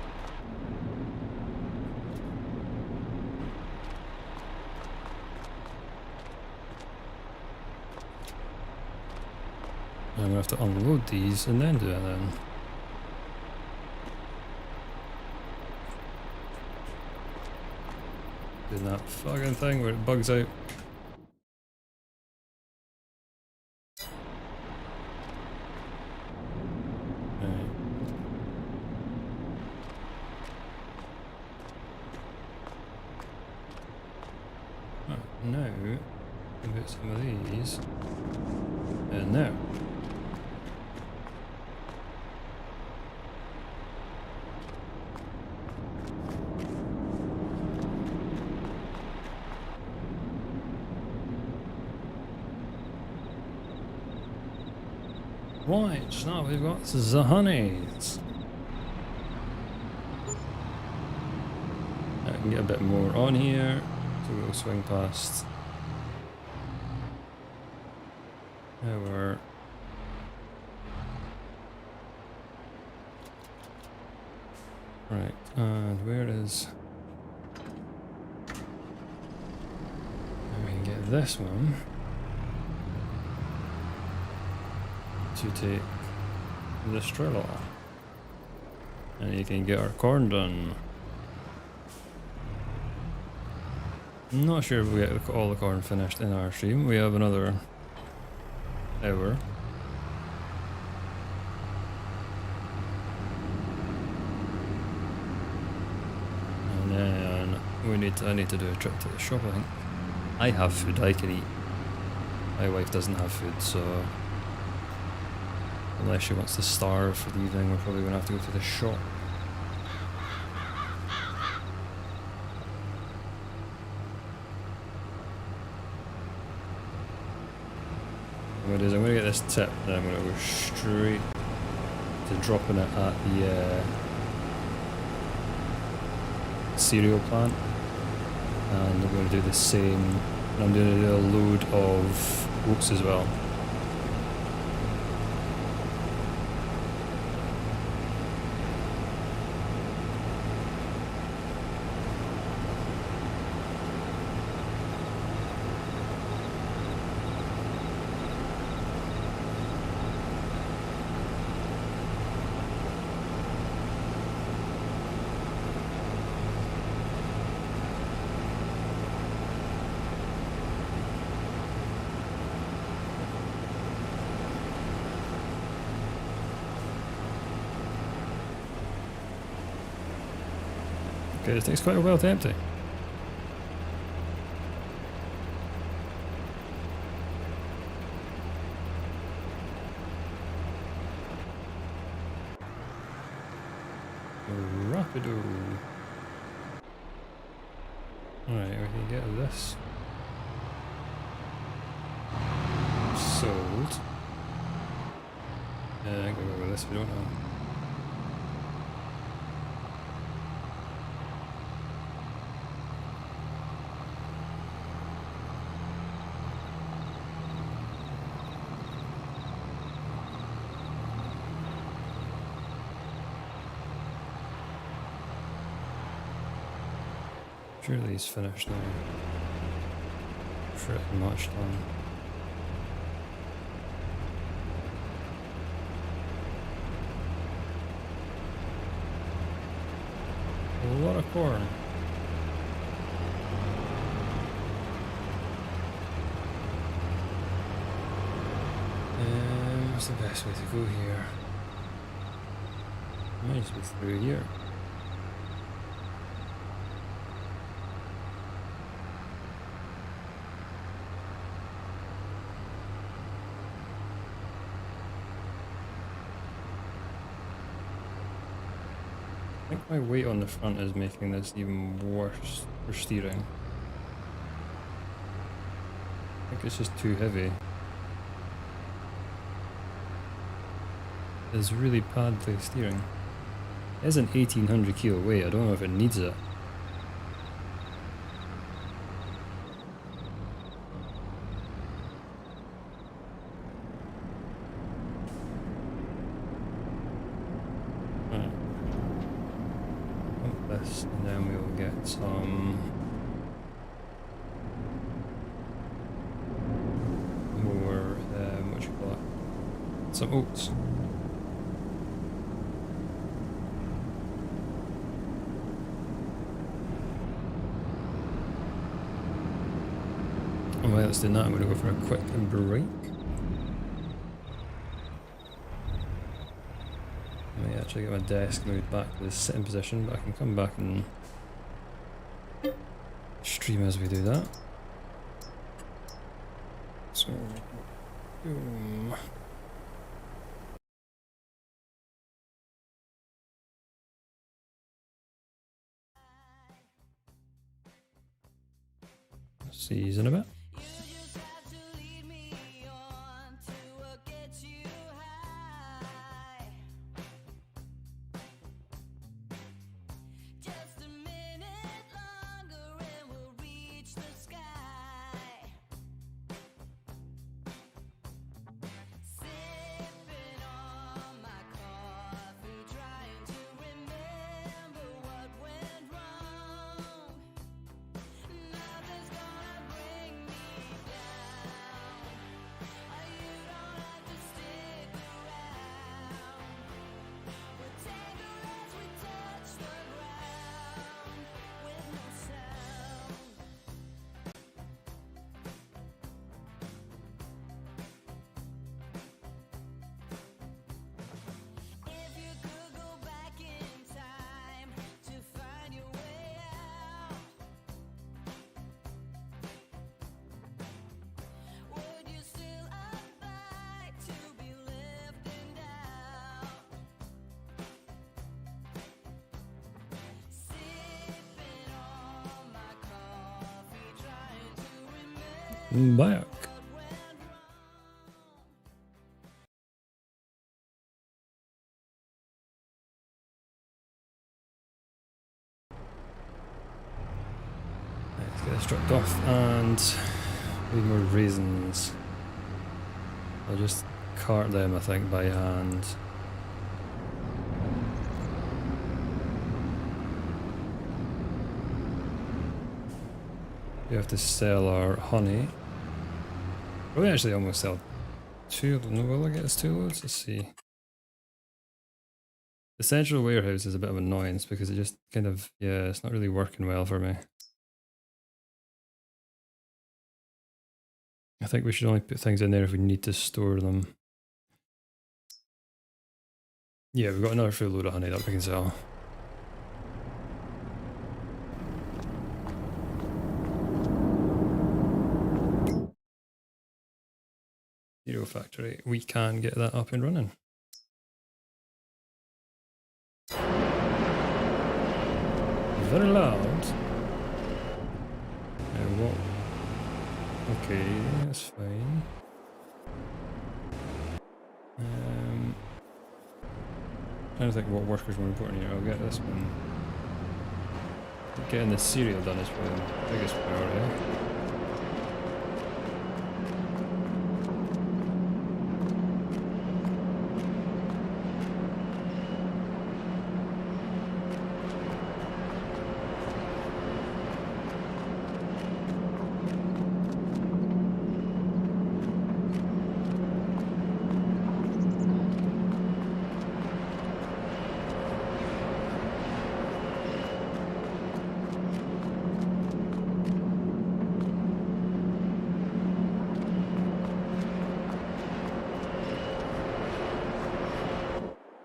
I'm gonna have to unload these and then do it then. Doing that fucking thing where it bugs out. Now, we put some of these in there. Right, so now we've got the honeys. I can get a bit more on here. So we'll swing past our right, and where is we can get this one to take the Strilla, and you can get our corn done. I'm not sure if we get all the corn finished in our stream. We have another hour. And then I need to do a trip to the shop, I think. I have food I can eat. My wife doesn't have food, so unless she wants to starve for the evening, we're probably gonna have to go to the shop. What it is, I'm going to get this tip, and then I'm going to go straight to dropping it at the cereal plant, and I'm going to do the same, and I'm going to do a load of oats as well. Okay, it takes quite a while to empty. Rapido. Alright, we can get this sold. I think we'll go with this, we don't know. Surely he's finished now. Pretty much done. A lot of corn. What's the best way to go here? Might just be through here. I think my weight on the front is making this even worse for steering. I think it's just too heavy. It's really badly steering. It is an 1800 kilo weight, I don't know if it needs it. And then we'll get some more, what you call it? Some oats. And while it's doing that, I'm going to go for a quick break. I may actually get my desk moved back to the sitting position, but I can come back and stream as we do that. So, boom. See you in a bit. Back. Let's get this dropped off and need more raisins. I'll just cart them, I think, by hand. We have to sell our honey. We actually almost sell two. No, will I get us 2 loads? Let's see. The central warehouse is a bit of an annoyance because it just kind of, yeah, it's not really working well for me. I think we should only put things in there if we need to store them. Yeah, we've got another full load of honey that we can sell. Cereal factory, we can get that up and running. Very loud. What? Okay, that's fine. Trying to think what workers more important here. I'll get this one. Getting the cereal done is probably the biggest priority.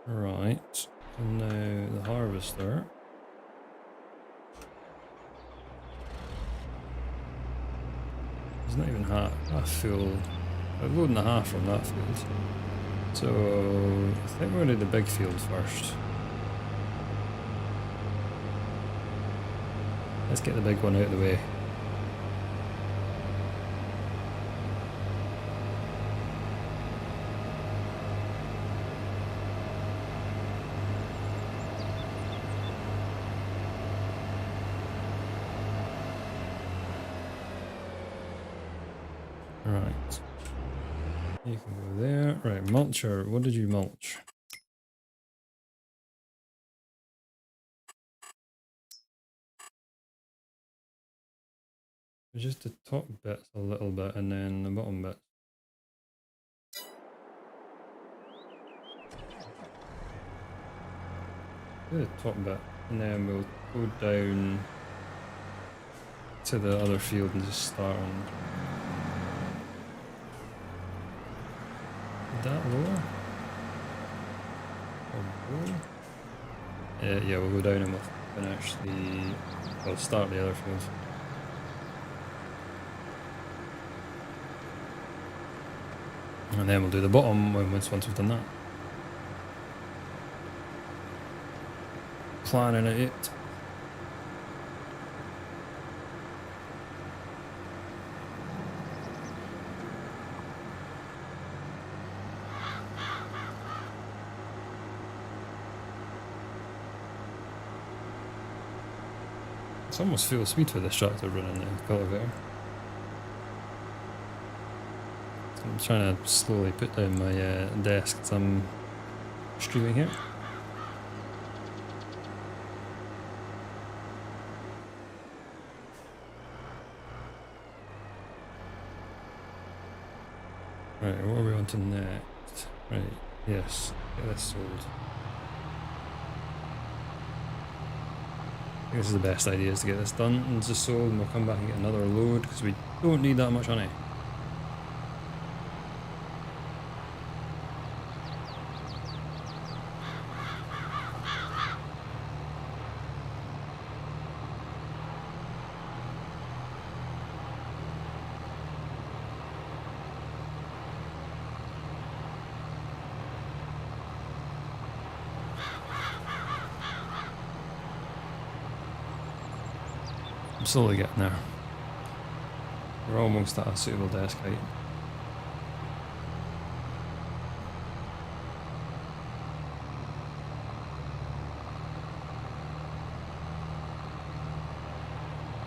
Right, so now the harvester. It's not even half full. A load and a half from that field. So I think we're going to do the big field first. Let's get the big one out of the way. Right. You can go there. Right, mulcher. What did you mulch? Just the top bits a little bit and then the bottom bit. Do the top bit and then we'll go down to the other field and just start on that lower. Yeah, we'll go down and we'll finish we'll start the other fields. And then we'll do the bottom once we've done that. Planning it. It's almost full speed for this tractor running the cultivator. So I'm trying to slowly put down my desk as I'm streaming here. Right, what are we on to next? Right, yes, get this sold. I think this is the best idea, is to get this done and just sold, and we'll come back and get another load because we don't need that much honey. I'm slowly getting there. We're almost at a suitable desk height.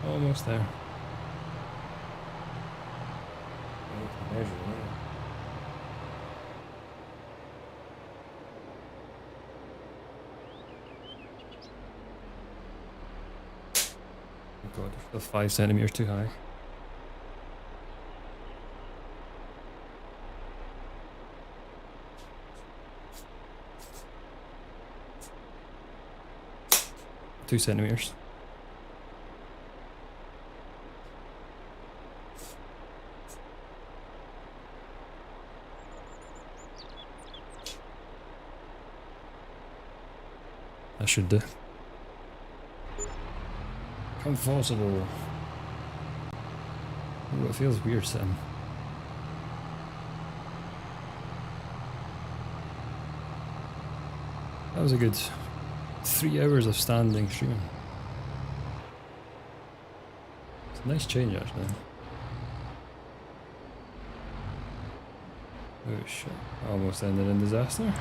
Almost there. God, the 5 centimeters too high. Two centimeters. That should do. Impossible. Oh, it feels weird sitting. That was a good 3 hours of standing streaming. It's a nice change actually. Oh shit, almost ended in disaster.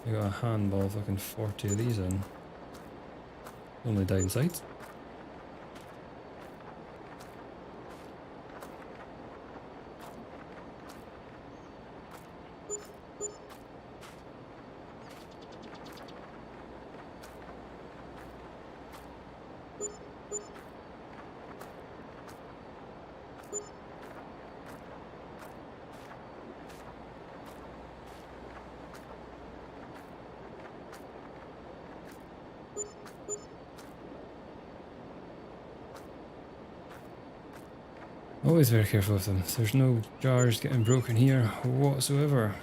I got a handball of fucking 40 of these in. Only downside. Always very careful with them. There's no jars getting broken here whatsoever.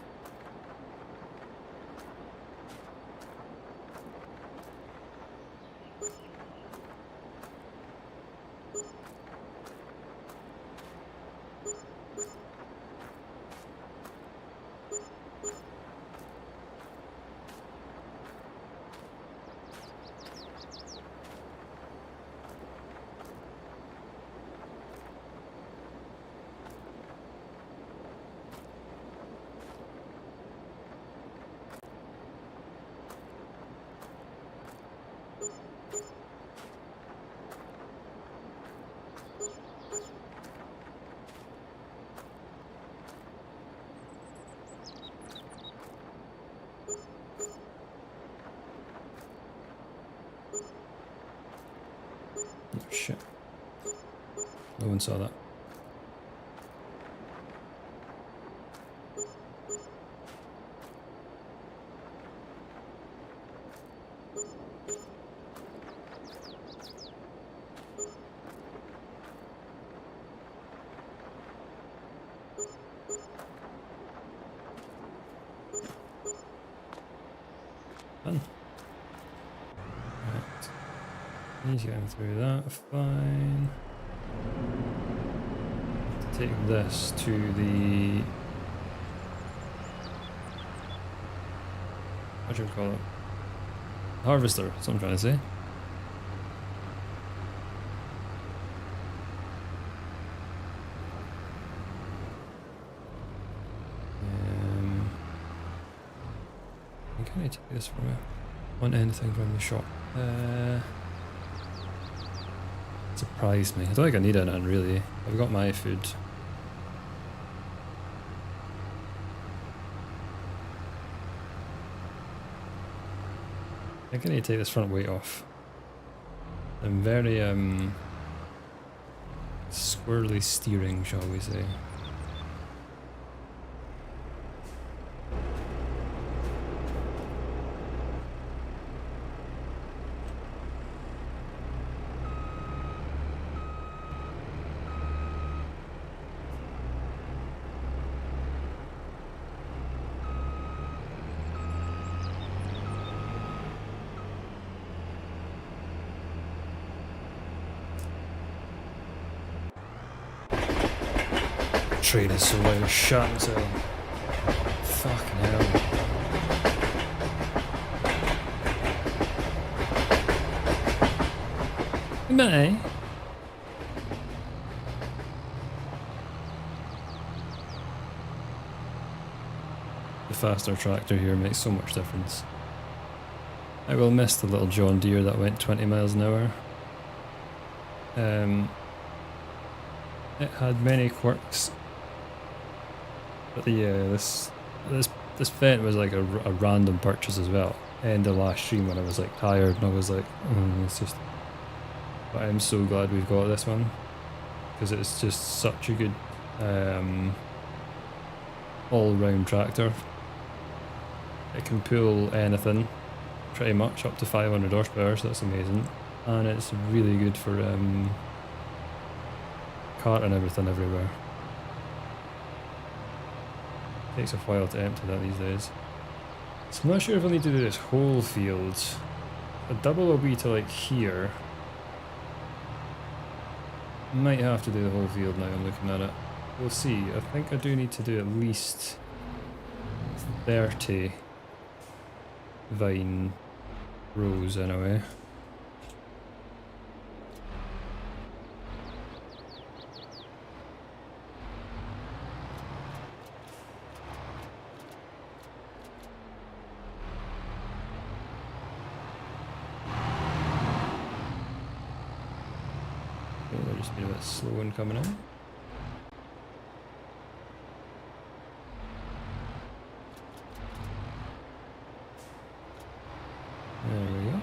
Oh shit. No one saw that. Done. Right. He's getting through that, fine. Take this to the... what do you call it? Harvester, that's what I'm trying to say. Can I take this from it? Want anything from the shop? Surprised me. I don't think I need it, really. I've got my food. I think I need to take this front weight off. I'm very squirrely steering, shall we say. Train is so loud, shut myself. Fucking hell. Bye. The faster tractor here makes so much difference. I will miss the little John Deere that went 20 miles an hour. It had many quirks. But yeah, this vent was like a random purchase as well. And the last stream when I was like tired and I was like, it's just. But I'm so glad we've got this one because it's just such a good all-round tractor. It can pull anything, pretty much up to 500 horsepower, so that's amazing. And it's really good for carting everything everywhere. Takes a while to empty that these days. So I'm not sure if I'll need to do this whole field. A double will be to like here. Might have to do the whole field now I'm looking at it. We'll see. I think I do need to do at least 30 vine rows anyway. Oh, they're just being a bit slow in coming in. There we go.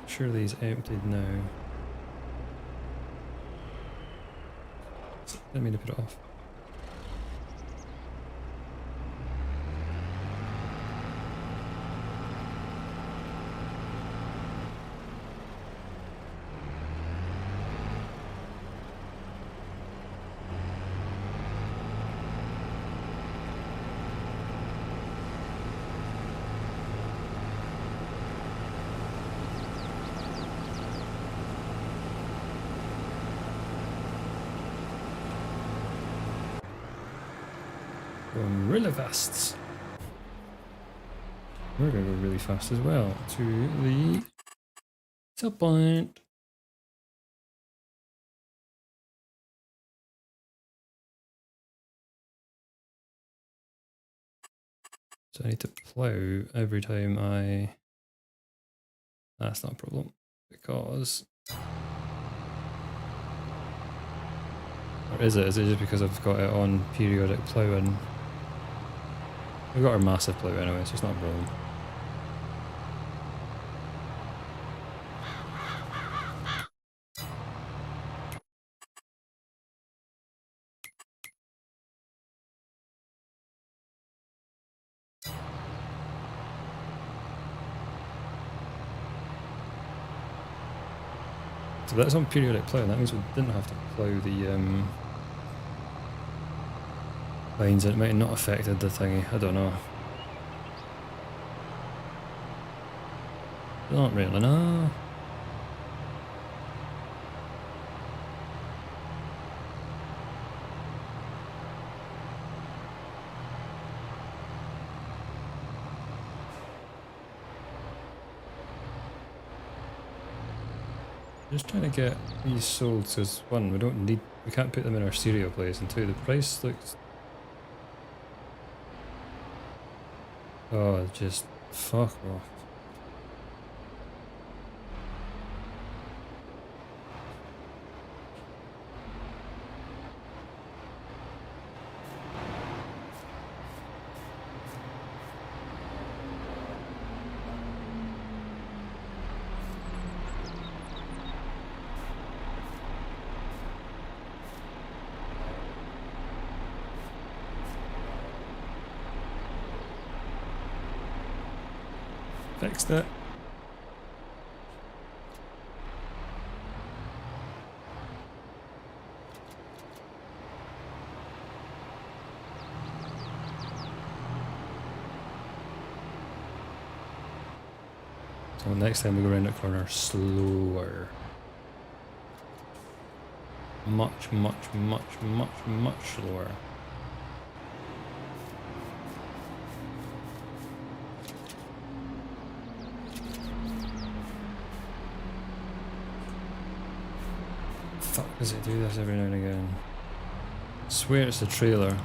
Surely he's emptied now. Didn't mean to put it off. Going really fast. We're going to go really fast as well to the top point. So I need to plough every time I... That's not a problem because... Or is it? Is it just because I've got it on periodic ploughing? We've got our massive plough anyway, so it's not a problem. So that's on periodic plough, that means we didn't have to plough the lines, and it might have not affected the thingy, I don't know. Not really, no. Just trying to get these sold, because one, we can't put them in our cereal place, and two, the price looks... Oh, just fuck off. Fixed it. So next time we go around the corner, slower. Much, much, much, much, much slower. Fuck, does it do this every now and again? I swear it's the trailer.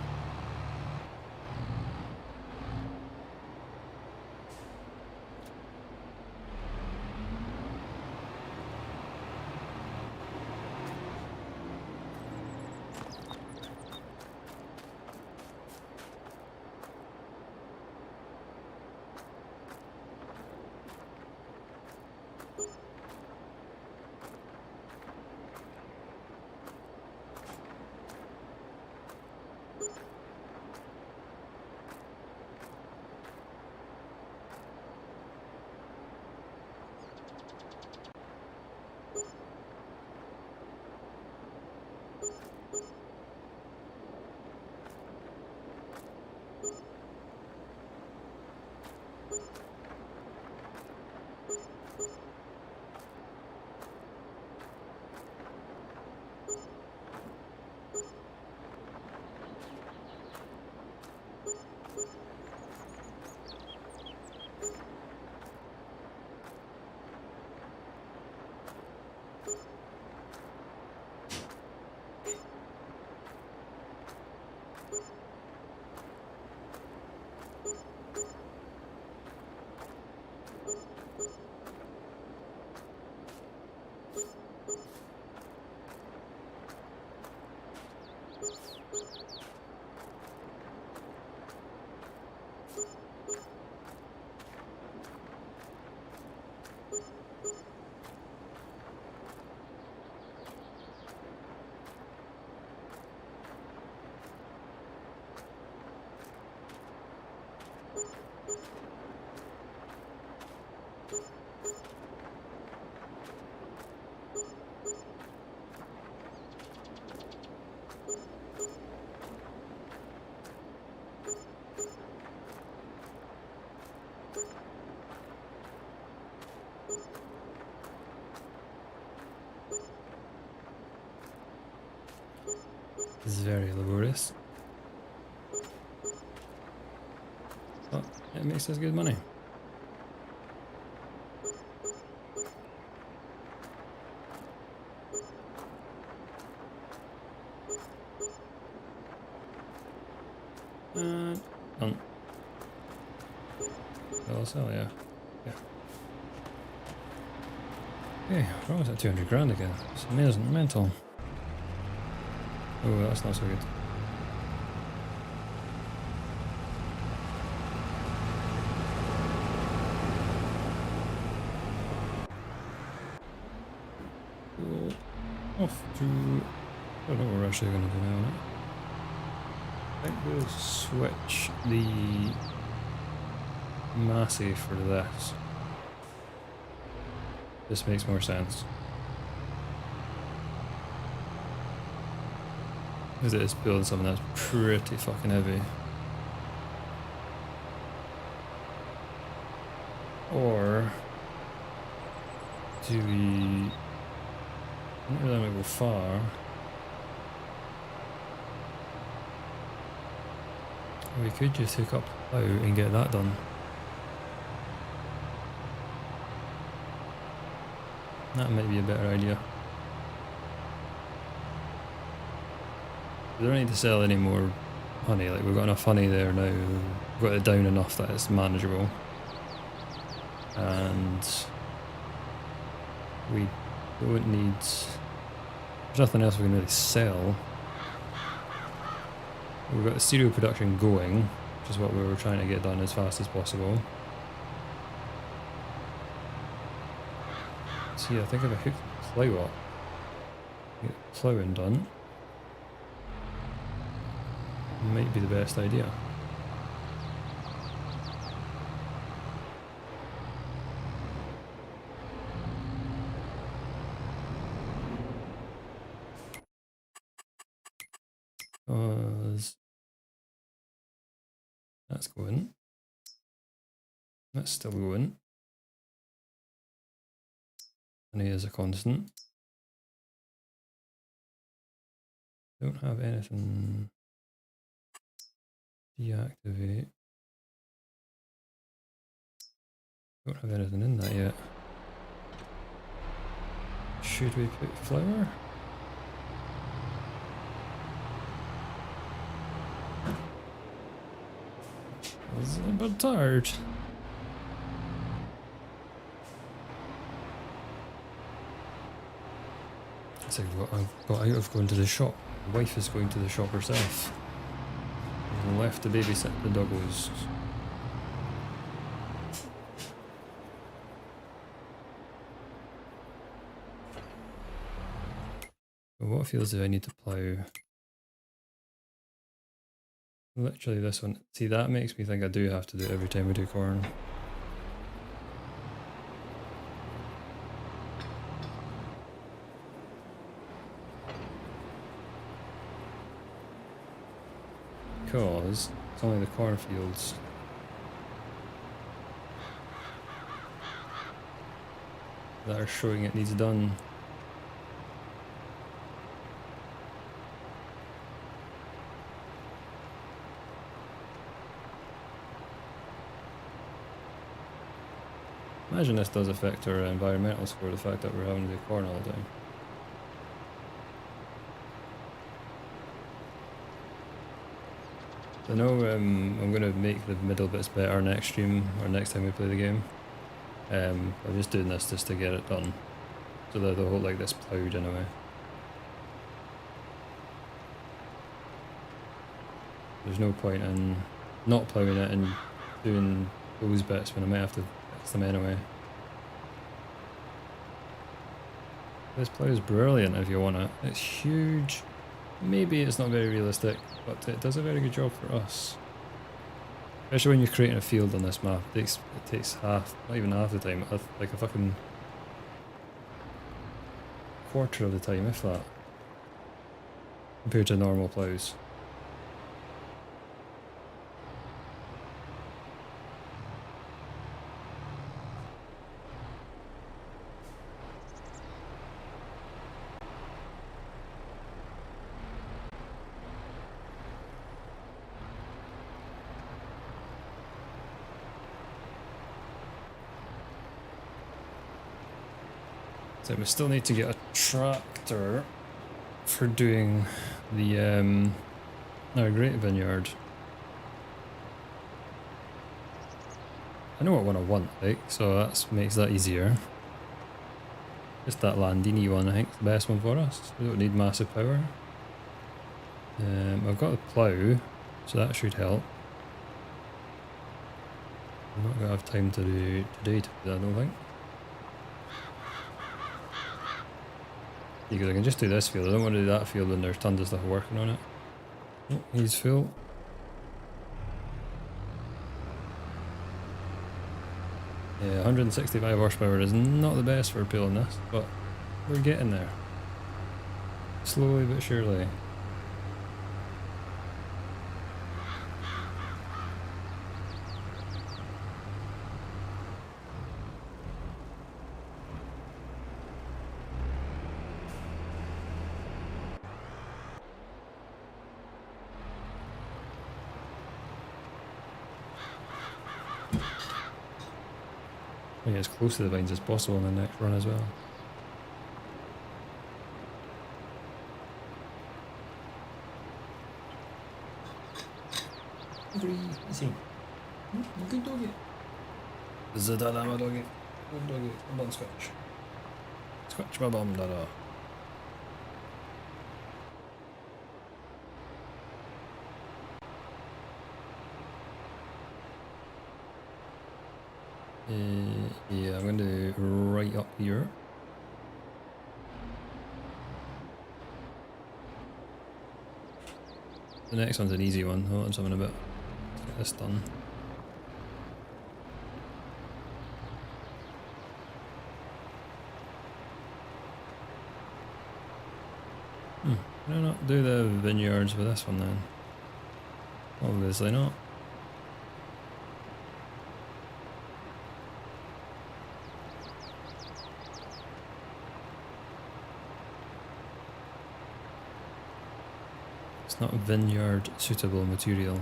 This is very laborious. But it makes us good money. Done. I'll sell, yeah. Yeah. Okay, we're almost at 200 grand again. It's amazing, mental. Oh, that's not so good. Off to... I don't know what we're actually going to do now. I think we'll switch the Massey for this. This makes more sense. Because it is building something that's pretty fucking heavy. Or do we... I don't really want to go far. We could just hook up the plough and get that done. That might be a better idea. We don't need to sell any more honey, like we've got enough honey there now. We've got it down enough that it's manageable. And we don't need... There's nothing else we can really sell. We've got the cereal production going, which is what we were trying to get done as fast as possible. So yeah, I think if I hook the plough up, get the ploughing done, might be the best idea. Because that's going. That's still going. And he is a constant. Don't have anything. Deactivate. Don't have anything in that yet. Should we put flour? I was a bit tired. It's like I've got out of going to the shop. My wife is going to the shop herself. And left to babysit the doggos. But what fields do I need to plough? Literally this one. See, that makes me think I do have to do it every time we do corn. Because it's only the cornfields that are showing it needs done. Imagine this does affect our environmental score, the fact that we're having to do corn all the time. I know I'm going to make the middle bits better next stream, or next time we play the game. I'm just doing this just to get it done, so that the whole like this ploughed in a way. There's no point in not ploughing it and doing those bits when I might have to fix them anyway. This plough is brilliant if you want it. It's huge. Maybe it's not very realistic, but it does a very good job for us. Especially when you're creating a field on this map. It takes half, not even half the time, like a fucking quarter of the time, if that, compared to normal ploughs. So we still need to get a tractor for doing the our great vineyard. I know what one I want, like, so that makes that easier. Just that Landini one, I think, is the best one for us. We don't need massive power. I've got the plough, so that should help. I'm not going to have time to do today to do that, I don't think. Because I can just do this field, I don't want to do that field when there's tons of stuff working on it. Oh, he's full. Yeah, 165 horsepower is not the best for peeling this, but we're getting there. Slowly but surely. I get as close to the vines as possible in the next run as well. Easy. Good doggy. Zadada my doggy. Good doggy. Come on, scratch. Scratch my bum, dada. Yeah, I'm going to right up here. The next one's an easy one. Hold on, something a bit. Let's get this done. Why not do the vineyards with this one then? Obviously not. It's not vineyard suitable material.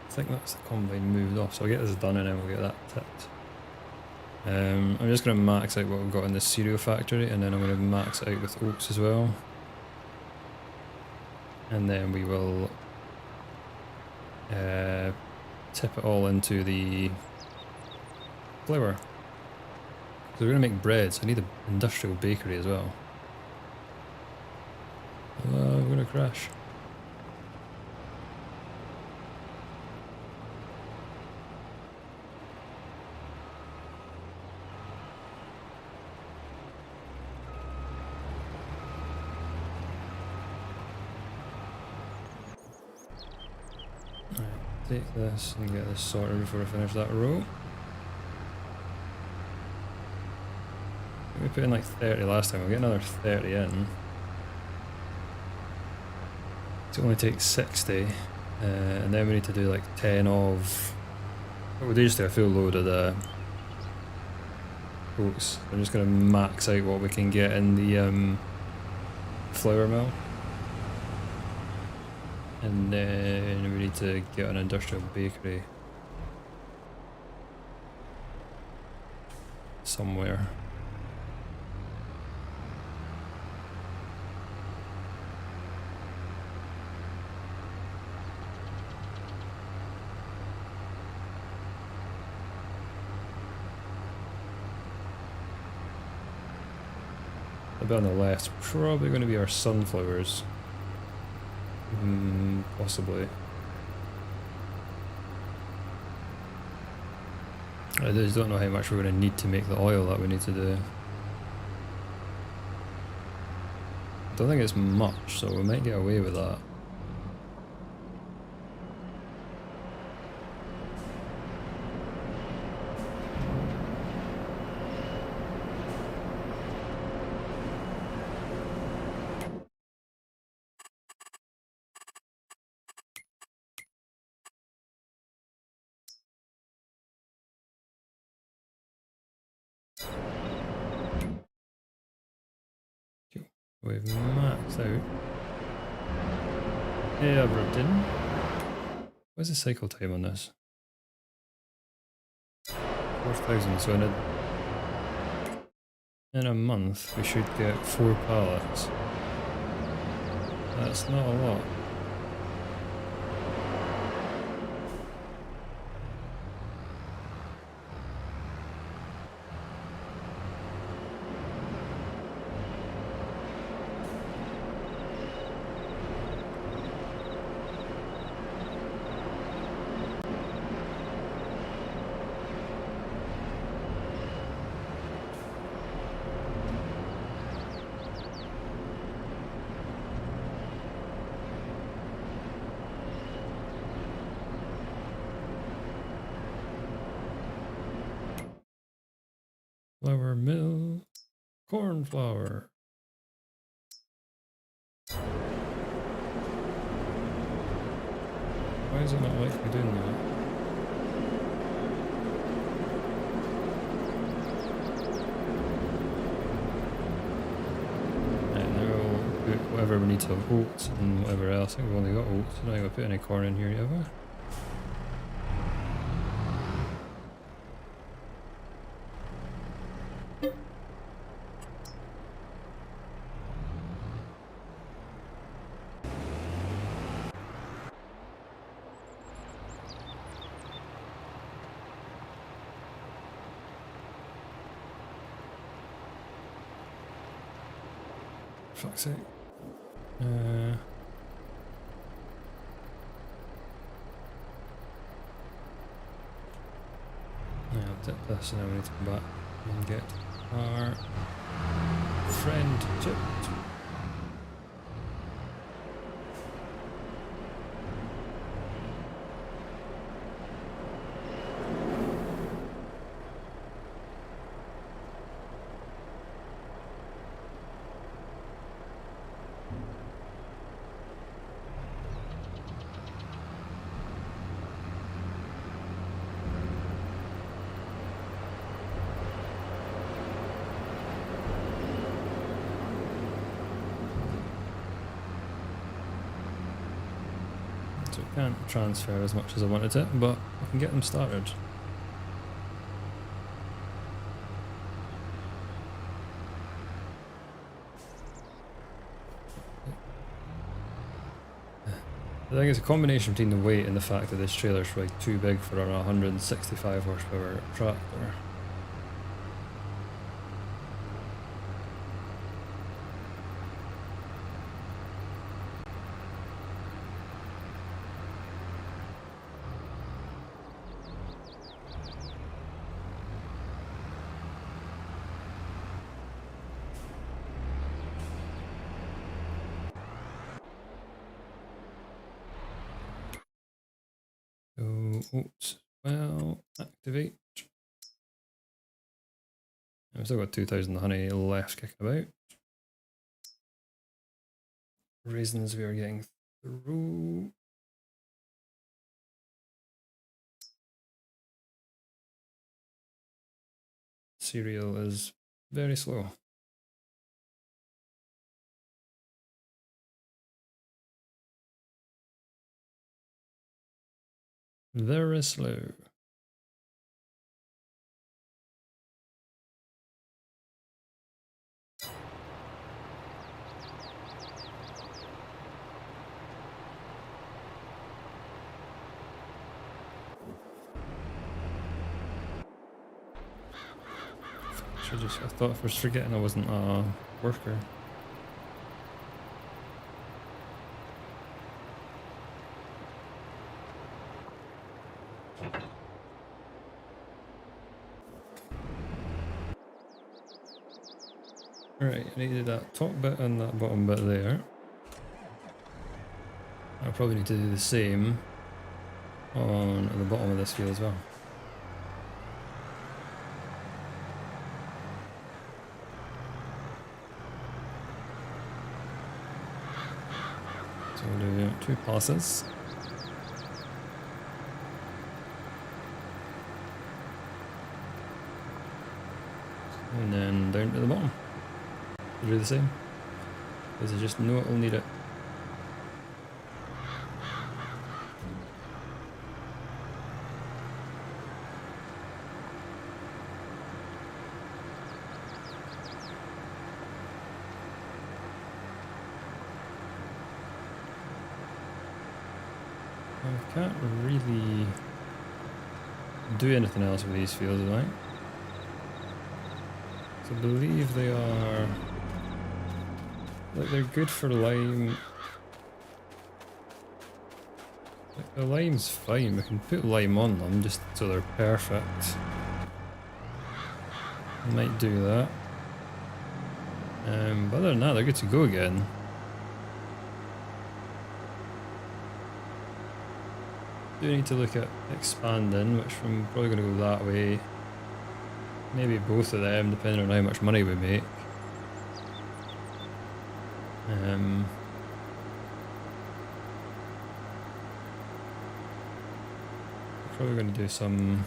I think that's the combine moved off, so I'll get this done and then we'll get that tipped. I'm just going to max out what we've got in the cereal factory, and then I'm going to max it out with oats as well. And then we will tip it all into the flour. So we're going to make bread, so I need an industrial bakery as well. We're going to crash. Take this and get this sorted before I finish that row. We put in like 30 last time, we'll get another 30 in. It only takes 60, and then we need to do like 10 of... We'll just do a full load of the oats. I'm just going to max out what we can get in the flour mill. And then we need to get an industrial bakery somewhere. A bit on the left, probably going to be our sunflowers. Possibly. I just don't know how much we're going to need to make the oil that we need to do. I don't think it's much, so we might get away with that. We've maxed out everything. What's the cycle time on this? 4,000, so in a month we should get 4 pallets. That's not a lot. Flour mill, corn flour. Why is it not like me doing that? Right, now we'll put whatever we need to have oats and whatever else. I think we've only got oats, so now we'll put any corn in here ever. Fuck's sake. Yeah, I'll dip this and then we need to come back and get our friend chipped. So I can't transfer as much as I wanted to, but I can get them started. I think it's a combination between the weight and the fact that this trailer's like too big for a 165 horsepower tractor. So, oops, well, activate. I've still got 2,000 honey left kicking about. Raisins we are getting through. Cereal is very slow. Very slow. I thought I was forgetting I wasn't a worker. Right, I needed that top bit and that bottom bit there. I probably need to do the same on the bottom of this field as well. So we'll do 2 passes. And then down to the bottom. Do the same. Because I just know it'll need it. I can't really do anything else with these fields, I think. So I believe they are... like, they're good for lime. Like, the lime's fine, we can put lime on them just so they're perfect. I might do that. But other than that, they're good to go again. Do need to look at expanding, which I'm probably going to go that way. Maybe both of them, depending on how much money we make. Probably going to do some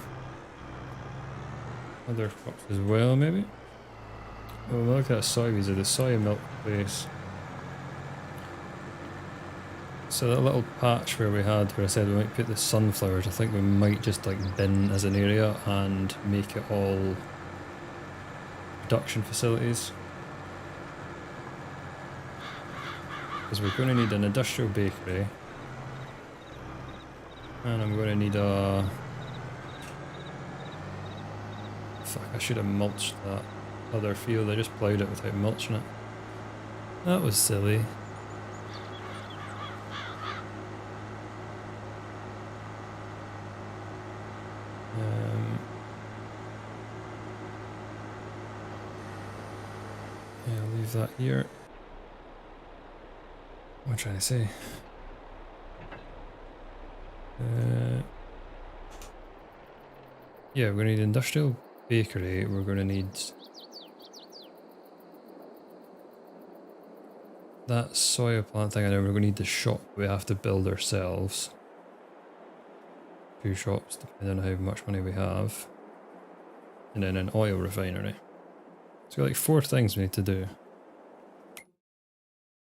other crops as well, maybe. Well, look at soybeans or the soy milk place. So that little patch where we had, where I said we might put the sunflowers, I think we might just like bin as an area and make it all production facilities. Because we're going to need an industrial bakery. And I'm going to need a... fuck, I should have mulched that other field. I just ploughed it without mulching it. That was silly. Yeah, I'll leave that here. What am I trying to say? Yeah, we're going to need industrial bakery. We're going to need that soya plant thing. I know we're going to need the shop we have to build ourselves. 2 shops, depending on how much money we have. And then an oil refinery. So we've got like 4 things we need to do.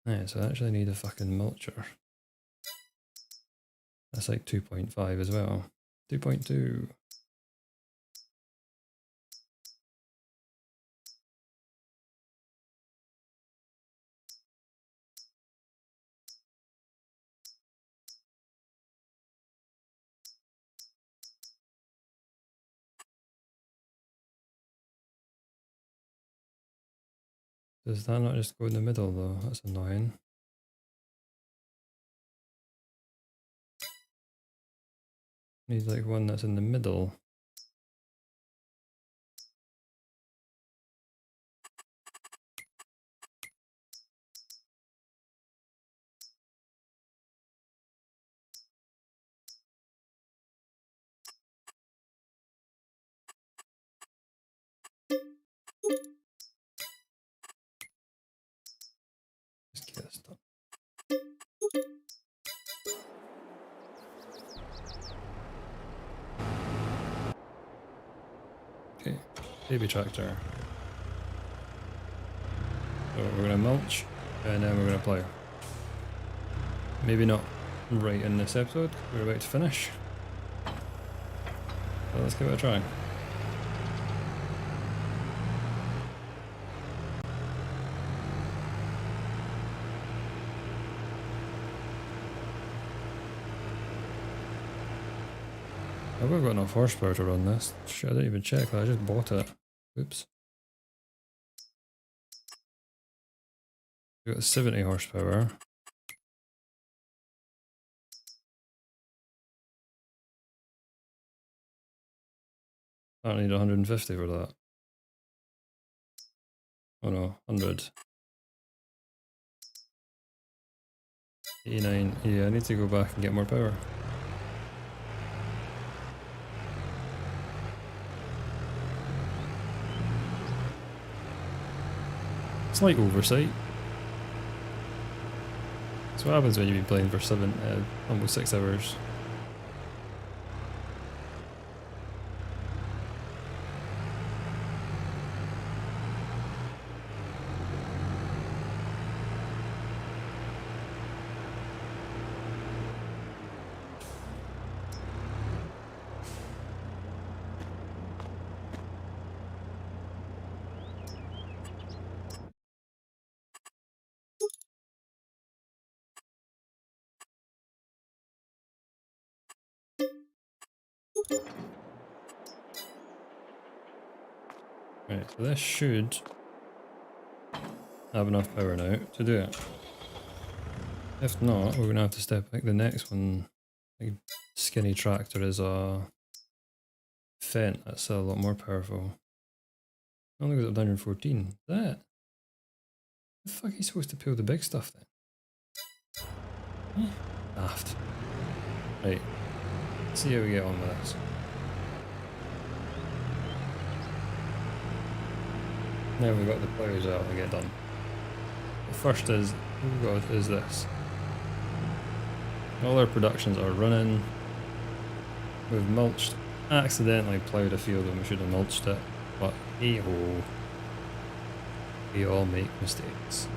Yeah, so I actually need a fucking mulcher. That's like 2.5 as well. 2.2. Does that not just go in the middle though? That's annoying. Need like one that's in the middle. Just get this done. Okay, baby tractor. So we're gonna mulch and then we're gonna plough. Maybe not right in this episode, we're about to finish. So let's give it a try. I've got enough horsepower to run this. Shit, I didn't even check that, I just bought it. Oops. We've got 70 horsepower. I don't need 150 for that. Oh no, 100. 89. Yeah, I need to go back and get more power. It's like oversight. That's what happens when you've been playing for almost 6 hours. Right, so this should have enough power now to do it. If not, we're gonna have to step back. The next one, like skinny tractor, is a Fent. That's a lot more powerful. Only goes up to 114. Is that? The fuck are you supposed to pull the big stuff then? Daft. Right. Let's see how we get on with this. Now we've got the plough out to get done. The first is, oh god, is this. All our productions are running. We've mulched, accidentally ploughed a field when we should have mulched it, but hey ho, we all make mistakes.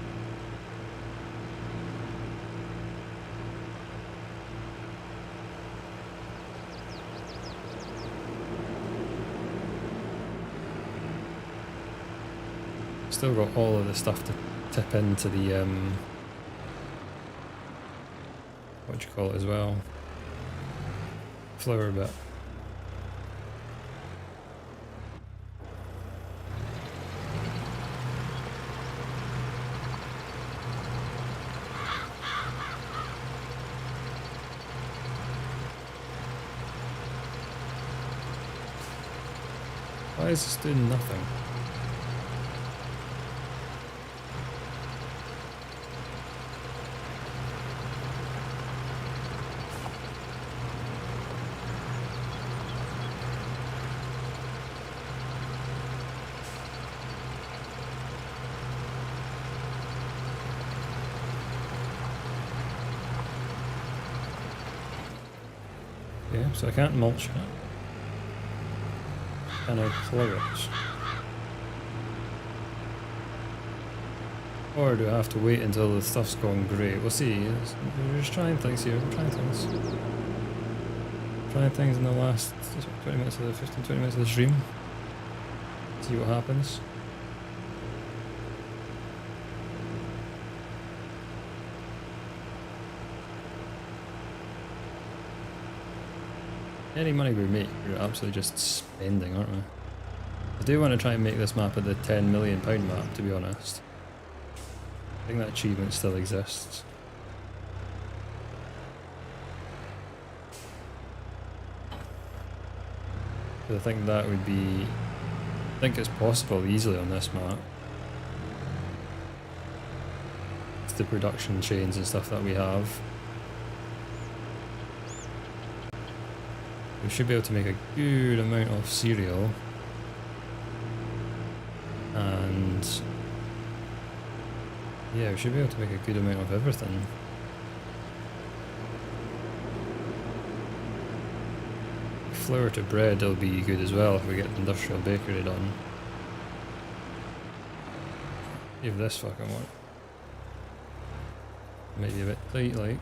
Still got all of the stuff to tip into the what do you call it as well? Flower bit. Why is this doing nothing? Okay, so I can't mulch it. Can I plough it? Or do I have to wait until the stuff's gone grey? We'll see. We're just trying things here. We're trying things. Trying things in the last 20 minutes of the 15-20 minutes of the stream. See what happens. Any money we make, we're absolutely just spending, aren't we? I do want to try and make this map at the £10 million map, to be honest. I think that achievement still exists. But I think that would be... I think it's possible easily on this map. It's the production chains and stuff that we have. We should be able to make a good amount of cereal. And yeah, we should be able to make a good amount of everything. Flour to bread will be good as well if we get the industrial bakery done. If this fucking work. Maybe a bit tight like.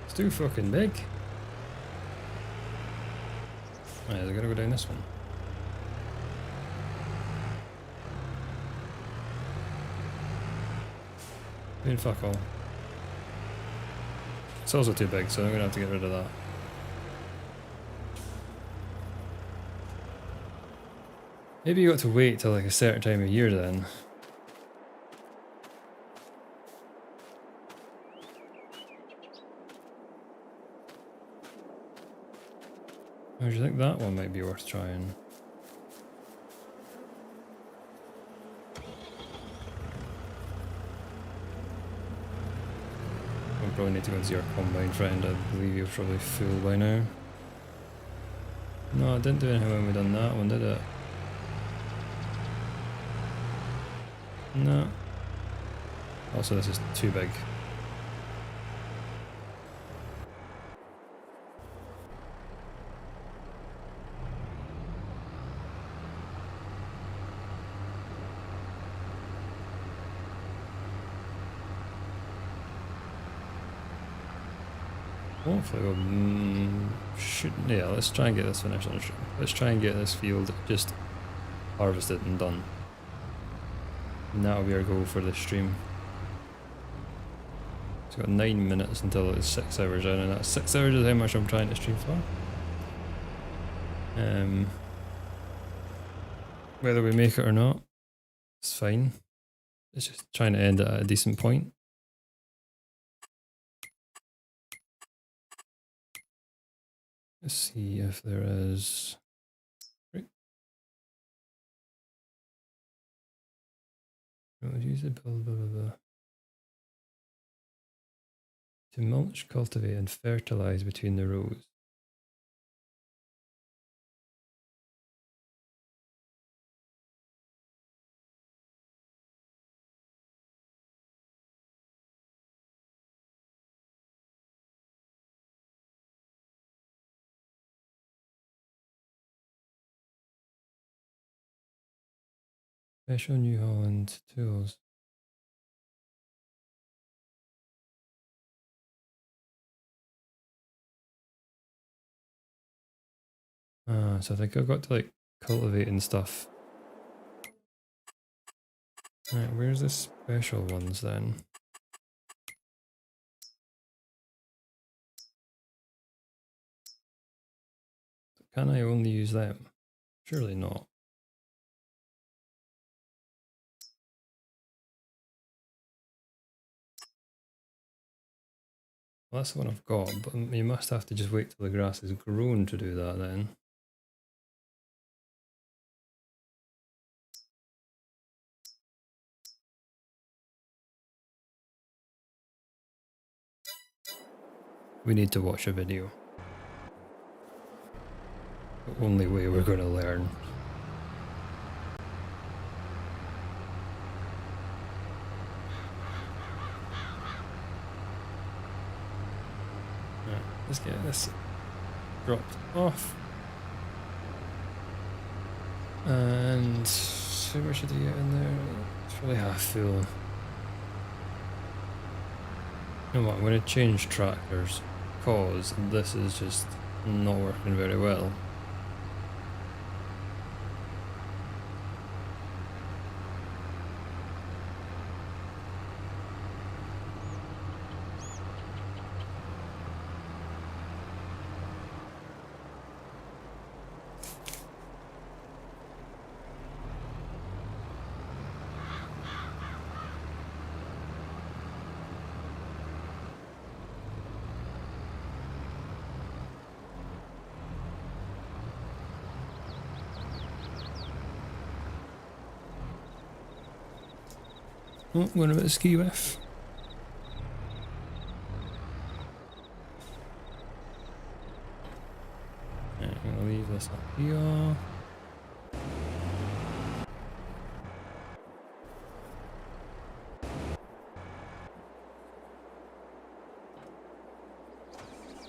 It's too fucking big. Right, I gotta go down this one. Doing fuck all. It's also too big, so I'm gonna have to get rid of that. Maybe you got to wait till like a certain time of year then. Or do you think that one might be worth trying? We'll probably need to go and see our combine friend. I believe you're probably full by now. No, it didn't do anything when we done that one, did it? No. Also, this is too big. Hopefully we'll should, yeah, let's try and get this finished on stream. Let's try and get this field just harvested and done. And that'll be our goal for this stream. It's got 9 minutes until it's 6 hours in, and that's 6 hours is how much I'm trying to stream for. Whether we make it or not, it's fine. It's just trying to end it at a decent point. Let's see if there is... Right. Use it, blah, blah, blah, blah. To mulch, cultivate and fertilize between the rows. Special New Holland tools. So I think I've got to like cultivate and stuff. Right, where's the special ones then? Can I only use them? Surely not. Well, that's the one I've got, but you must have to just wait till the grass is grown to do that then. We need to watch a video. The only way we're going to learn. Right, let's get this dropped off. And how much should I get in there? It's probably half full. You know what, I'm going to change tractors because this is just not working very well. Oh, going a bit of ski whiff. Right, I'm gonna leave this up here.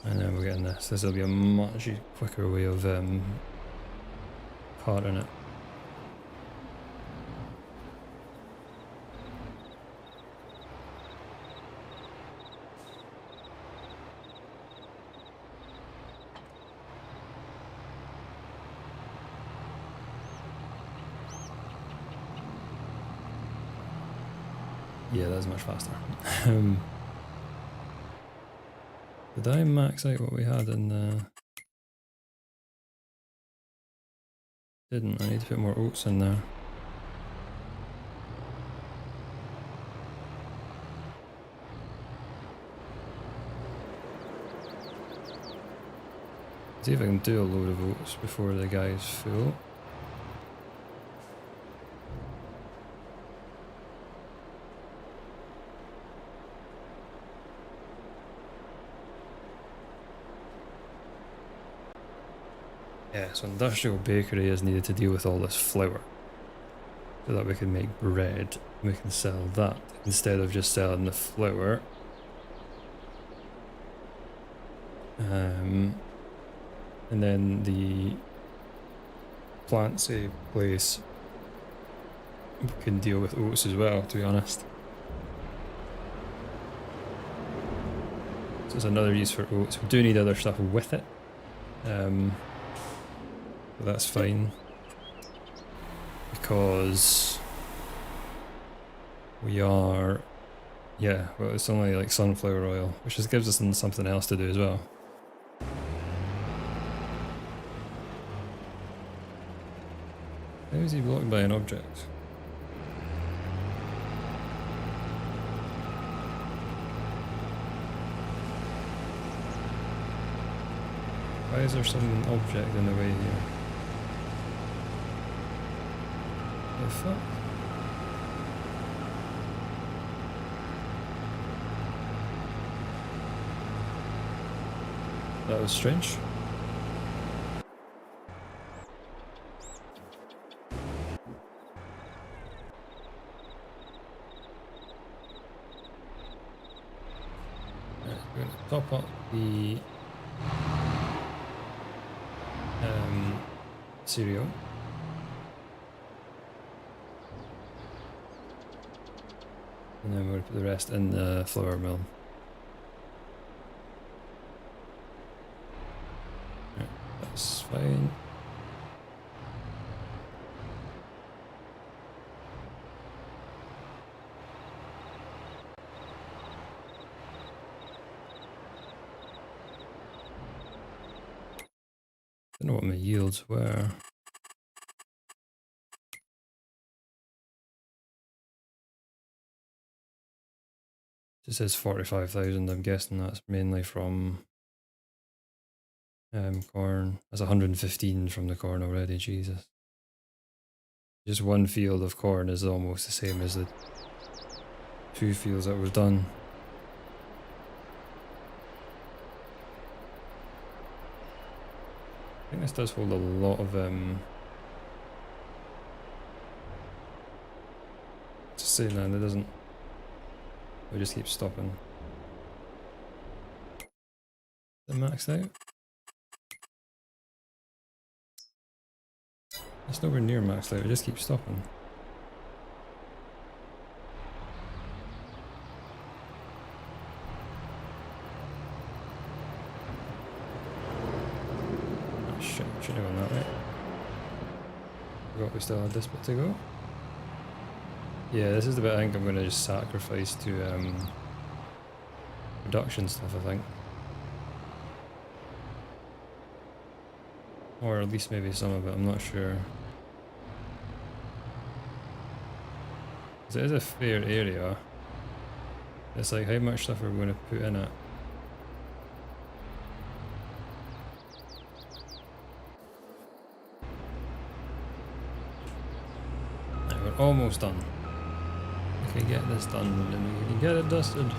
And then we're getting this. This will be a much quicker way of carting it. Yeah, that's much faster. Did I max out what we had in the... Didn't. I need to put more oats in there. See if I can do a load of oats before the guy's full. Yeah, so industrial bakery is needed to deal with all this flour so that we can make bread. We can sell that instead of just selling the flour. And then the plantsy place can deal with oats as well, to be honest. So it's another use for oats. We do need other stuff with it. But that's fine. because we are, yeah, well, it's only like sunflower oil, which just gives us something else to do as well. How is he blocked by an object? Why is there some object in the way here? The fuck? That was strange. Right, we're going to top up the cereal. And then we're going to put the rest in the flour mill. Right, that's fine. I don't know what my yields were. It says 45,000. I'm guessing that's mainly from corn. That's 115 from the corn already. Jesus. Just one field of corn is almost the same as the 2 fields that we've done. I think this does hold a lot of just saying that it doesn't. We just keep stopping. Is it maxed out? It's nowhere near maxed out, we just keep stopping. Oh shit, should have gone that way. Forgot we still had this bit to go. Yeah, this is the bit I think I'm going to just sacrifice to production stuff, I think. Or at least maybe some of it, I'm not sure. Because it is a fair area. It's like how much stuff are we going to put in it? Right, we're almost done. If we get this done, then we can get it dusted.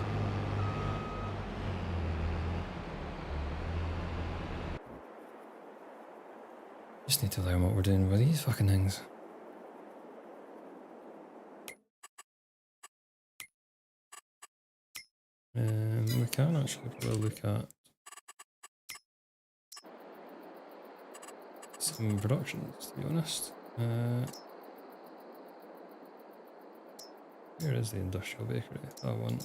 Just need to learn what we're doing with these fucking things. We can actually probably look at some productions, to be honest. Where is the industrial bakery? That one.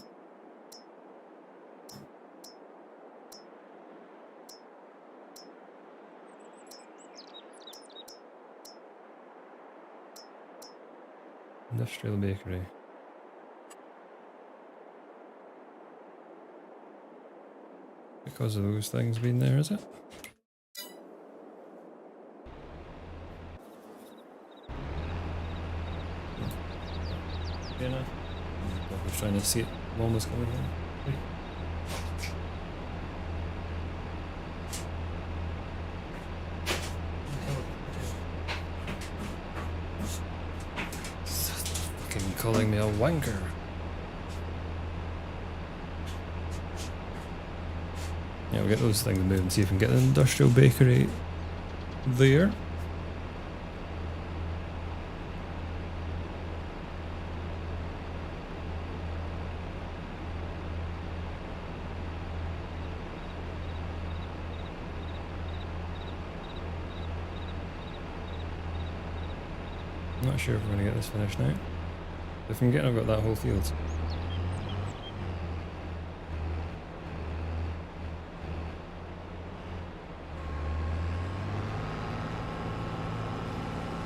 Industrial bakery. Because of those things being there, is it? Yeah, no. I was trying to see it. One was coming in. Fucking calling me a wanker. Yeah, we'll get those things moving, see if we can get an industrial bakery there. I'm not sure if we're going to get this finished now. If we can get it, I've got that whole field.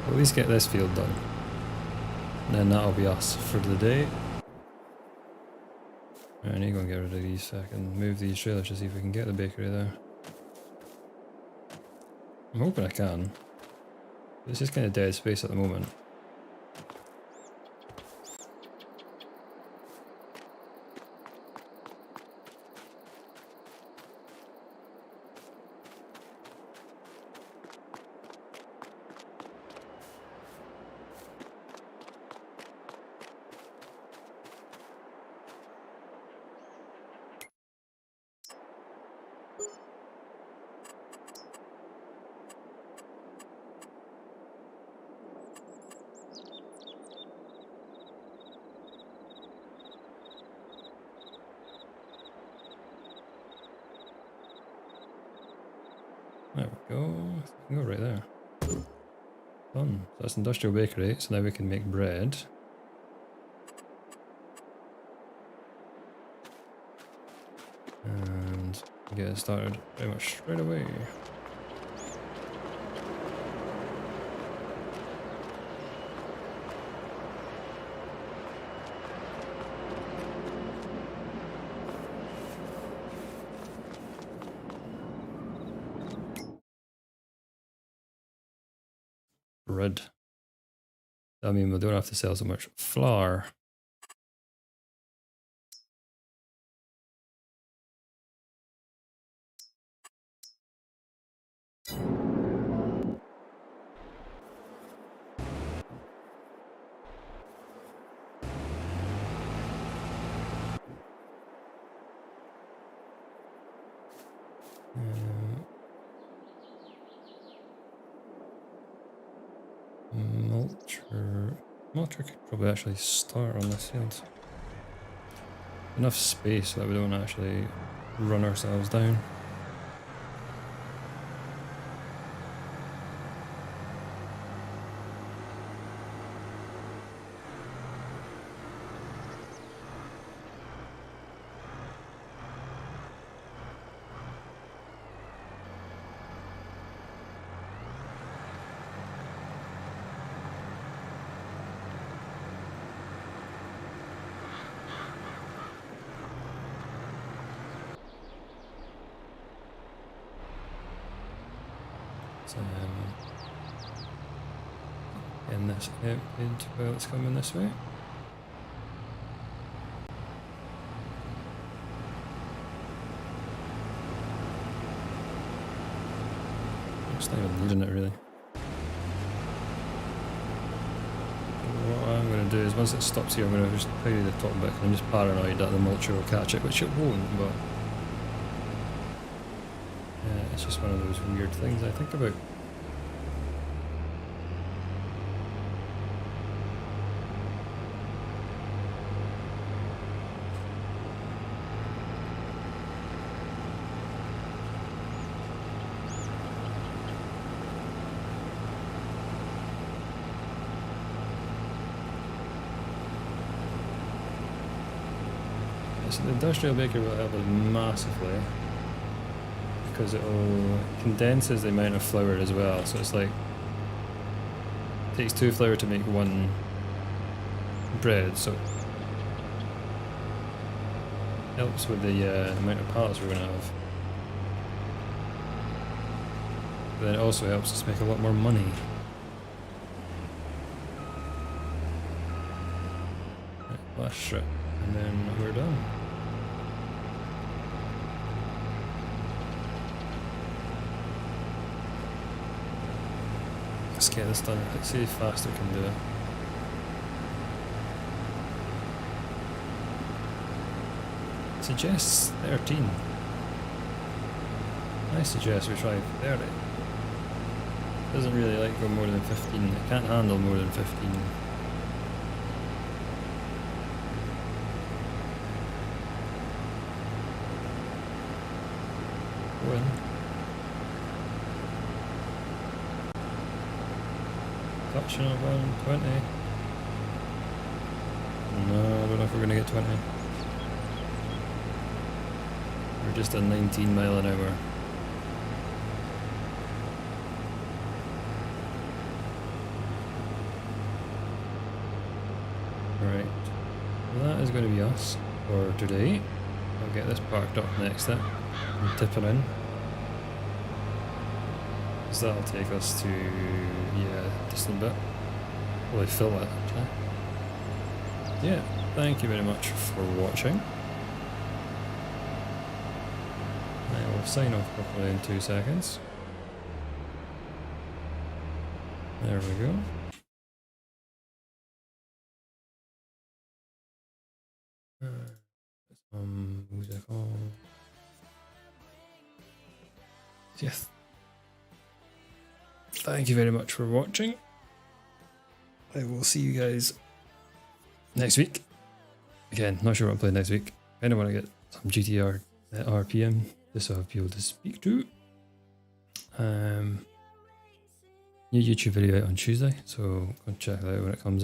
At least get this field done. And then that'll be us for the day. I need to go and get rid of these so I can move these trailers to see if we can get the bakery there. I'm hoping I can. It's just kind of dead space at the moment. There we go. I can go right there. Done. So that's industrial bakery, so now we can make bread. And get it started pretty much straight away. Bread. I mean, we don't have to sell so much flour. Mulcher could probably actually start on this field. Enough space so that we don't actually run ourselves down. And this into well, it's coming this way. I'm just not even needing it really. What I'm going to do is once it stops here, I'm going to just pay the top bit. I'm just paranoid that the mulcher will catch it, which it won't, but it's just one of those weird things I think about. So the industrial baker will help us massively because it condenses the amount of flour as well. So it's like it takes 2 flour to make 1 bread, so it helps with the amount of pallets we're going to have. But then it also helps us make a lot more money. Right, last strip, and then we're done. Let's get this done. Let's see how fast we can do it. It suggests 13. I suggest we try 30. Doesn't really like go more than 15. It can't handle more than 15. Go in. Touching at 120. No, I don't know if we're going to get 20. We're just at 19 mile an hour. going to be us for today. I'll get this parked up next to it and tip it in. So that'll take us to, yeah, distant bit. Probably fill it actually. Yeah, thank you very much for watching. I will sign off properly in 2 seconds. There we go. Some music on. Yes. Thank you very much for watching. I will see you guys next week. Again, not sure what I'm playing next week. Kind of want to get some GTR RPM just so I'll be able to speak to. New YouTube video out on Tuesday, so go check that out when it comes out.